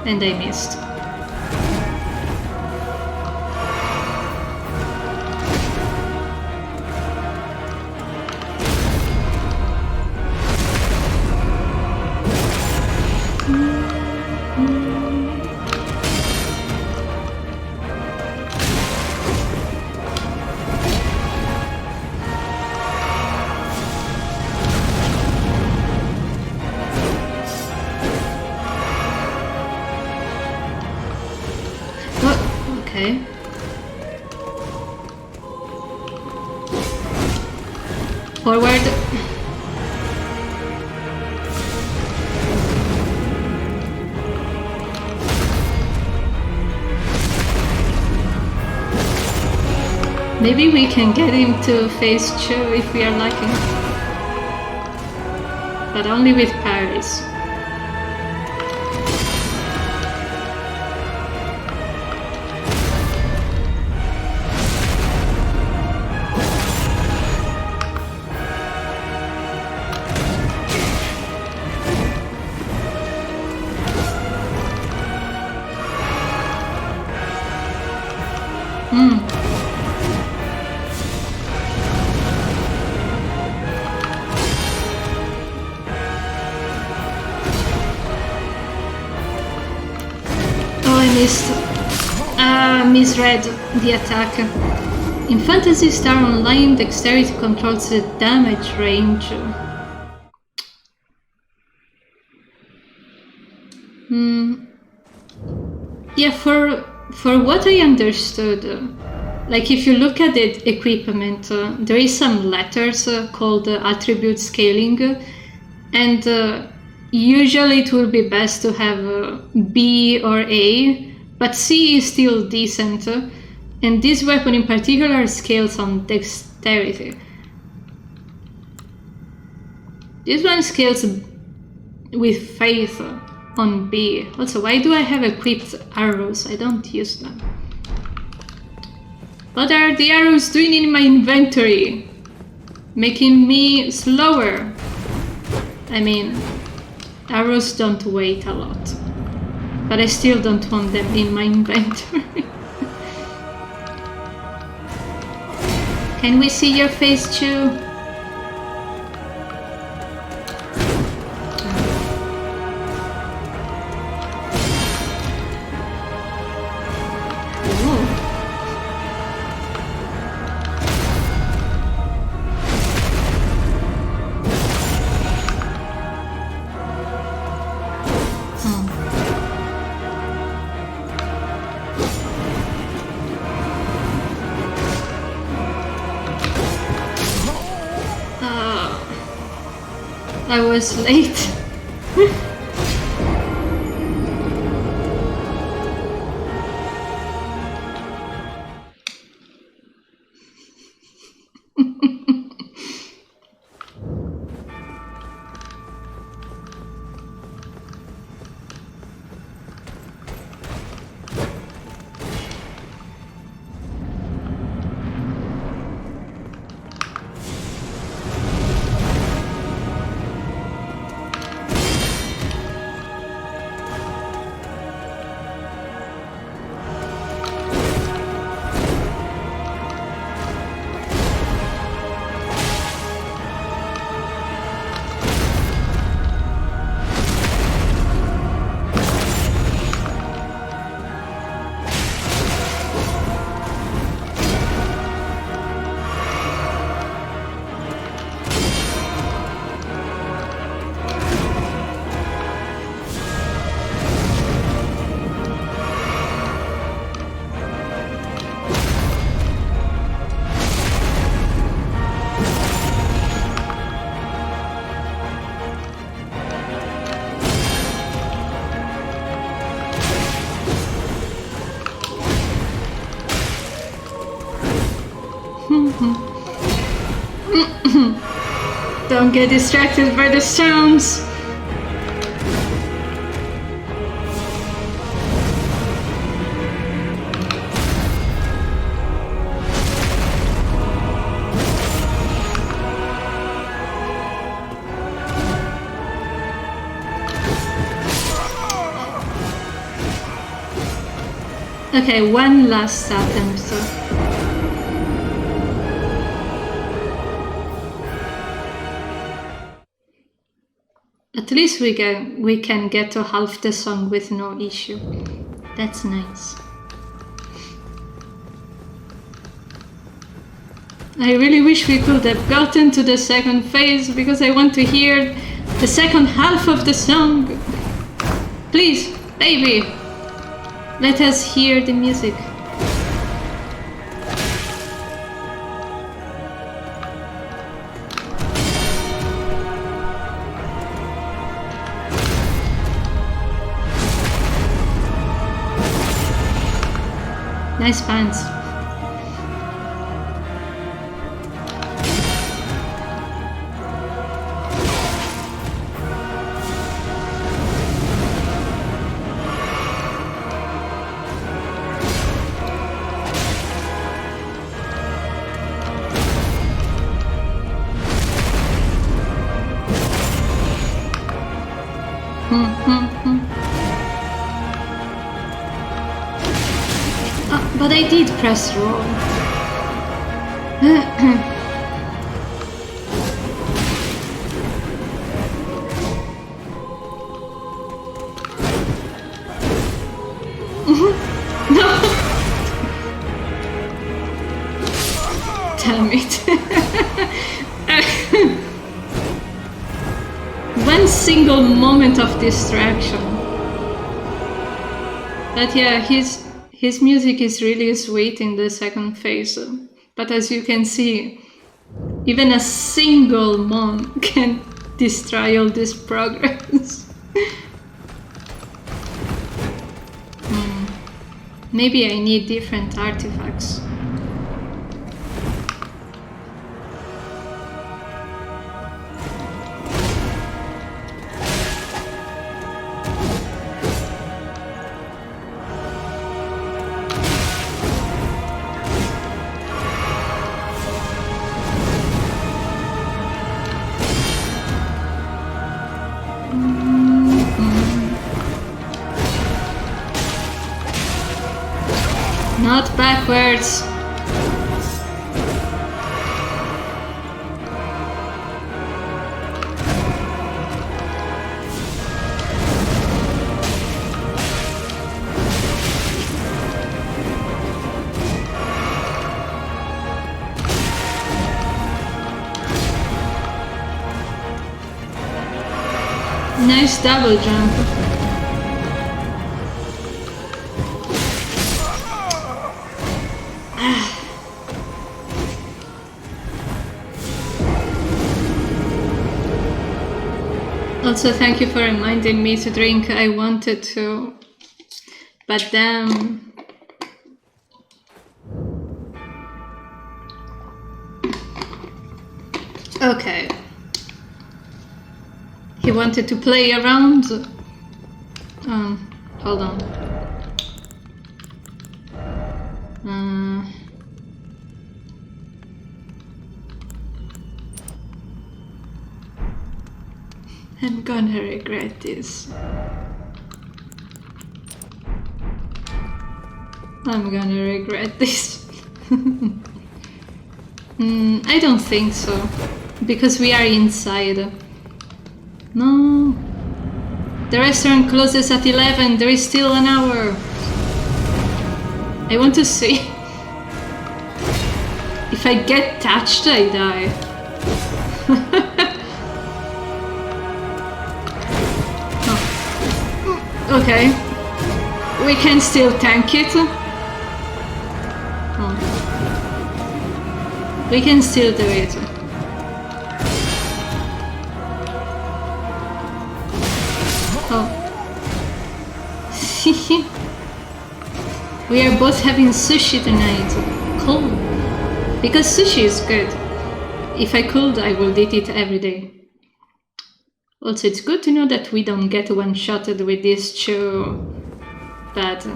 And I missed. Okay. Forward. Maybe we can get him to phase 2 if we are lucky. But only with parries. Misread the attack. In Phantasy Star Online, dexterity controls the damage range. Yeah, for what I understood, like if you look at the equipment, there is some letters called attribute scaling, and usually it will be best to have B or A. But C is still decent, and this weapon in particular scales on dexterity. This one scales with faith on B. Also, why do I have equipped arrows? I don't use them. What are the arrows doing in my inventory? Making me slower. I mean, arrows don't weigh a lot. But I still don't want them in my inventory. Can we see your face too? I was late. Don't get distracted by the sounds. Okay, one last attempt. At least we can get to half the song with no issue. That's nice. I really wish we could have gotten to the second phase because I want to hear the second half of the song. Please, baby, let us hear the music. Nice pants. But I did press roll. No! Damn it. One single moment of distraction. But yeah, his music is really sweet in the second phase, but as you can see, even a single monk can destroy all this progress. Maybe I need different artifacts. Not backwards. Nice double jump. Also, thank you for reminding me to drink. I wanted to, but damn. Okay. He wanted to play around. Hold on. I'm gonna regret this. I'm gonna regret this. I don't think so. Because we are inside. No. The restaurant closes at 11. There is still an hour. I want to see. If I get touched, I die. Okay, we can still tank it. Oh. We can still do it. Oh. We are both having sushi tonight. Cool. Because sushi is good. If I could, I would eat it every day. Also, it's good to know that we don't get one-shotted with this chew. But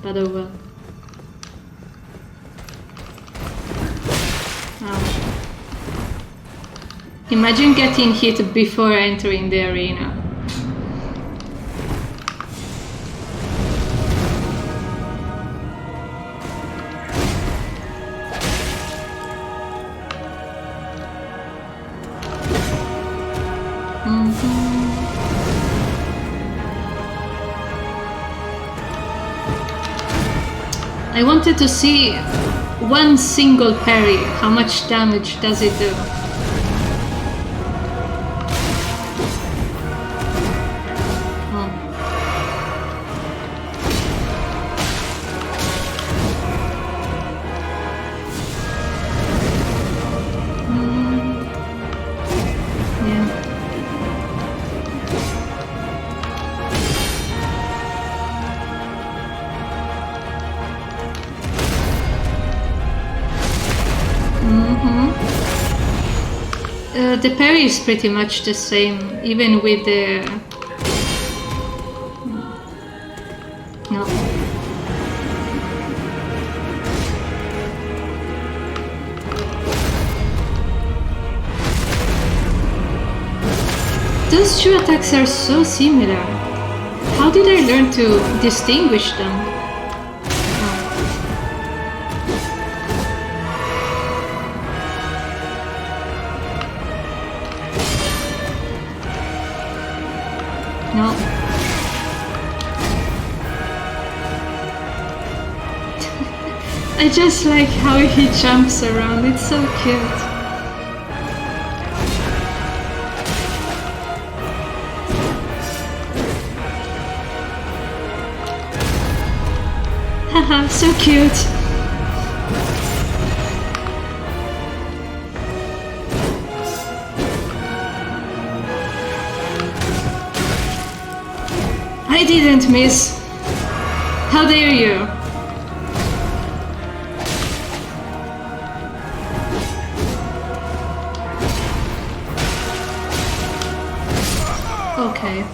oh well. Ouch. Imagine getting hit before entering the arena. I wanted to see one single parry. How much damage does it do? The parry is pretty much the same, even with the... No. Those two attacks are so similar. How did I learn to distinguish them? No. I just like how he jumps around, it's so cute. Haha, so cute. I didn't miss. How dare you? Okay.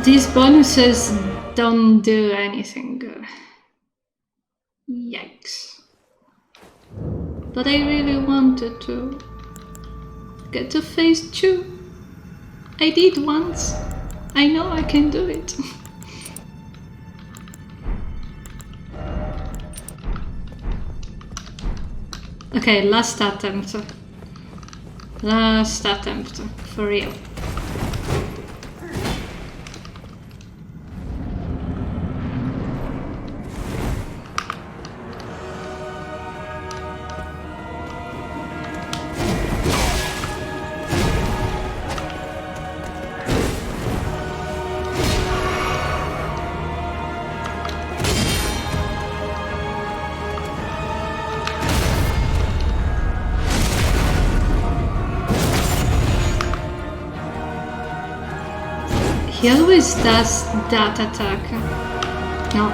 These bonuses don't do anything. Yikes. But I really wanted to get to phase 2. I did once. I know I can do it. Okay, last attempt. Last attempt, for real. He always does that attack. No.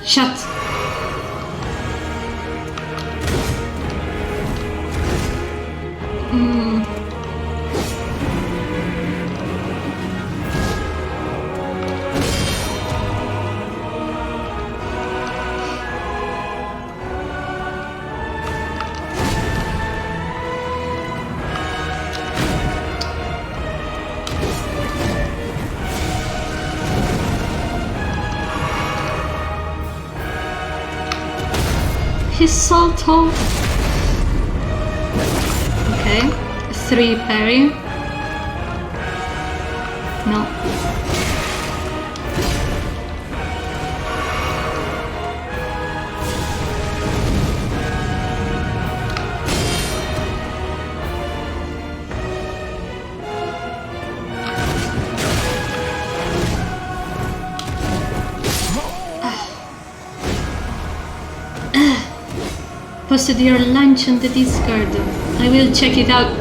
Shut. He's so tall. Okay, 3 parry. No. posted your lunch on the Discord. I will check it out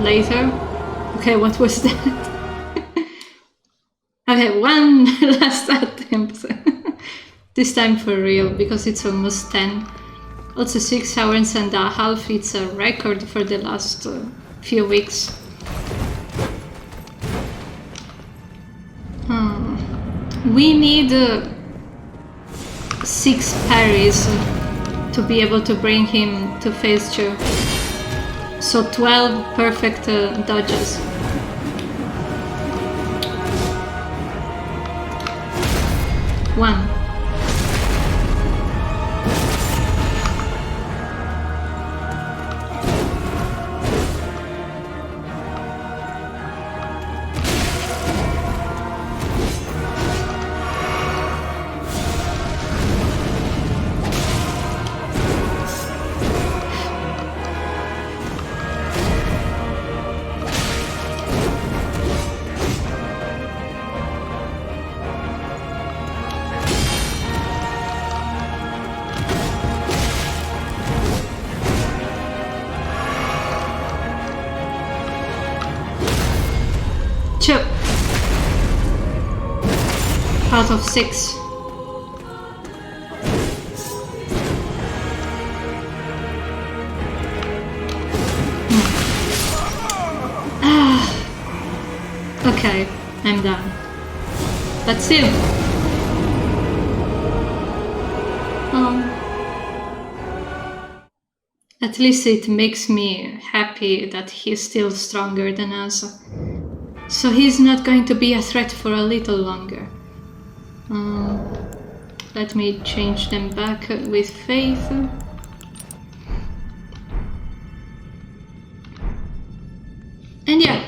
later. Okay, what was that? Okay, one last attempt. This time for real, because it's almost 10. Also 6 hours and a half, it's a record for the last few weeks. We need 6 parries to be able to bring him to phase 2. So 12 perfect dodges. One. Out of 6. Okay, I'm done. But still. At least it makes me happy that he's still stronger than us. So he's not going to be a threat for a little longer. Let me change them back with Faith. And yeah,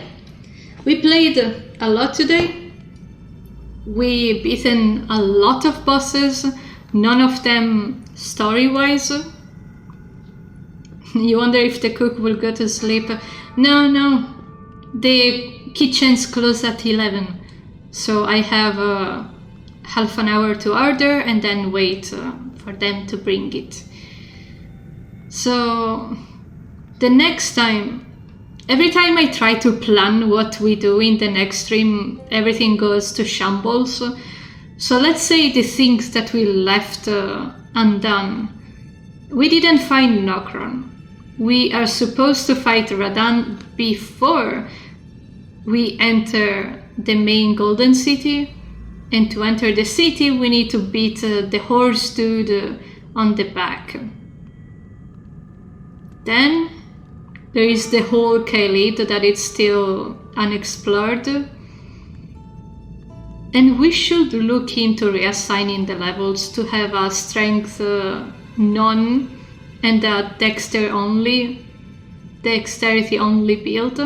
we played a lot today. We beaten a lot of bosses, none of them story-wise. You wonder if the cook will go to sleep. No, the kitchen's closed at 11, so I have half an hour to order and then wait for them to bring it. So the next time, every time I try to plan what we do in the next stream, everything goes to shambles. So let's say the things that we left undone. We didn't find Nokron. We are supposed to fight Radahn before we enter the main Golden City. And to enter the city, we need to beat the horse dude on the back. Then there is the whole Khalid that is still unexplored. And we should look into reassigning the levels to have a strength none and a dexterity only build.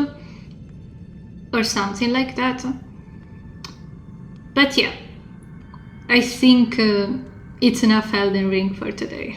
Or something like that. But yeah, I think it's enough Elden Ring for today.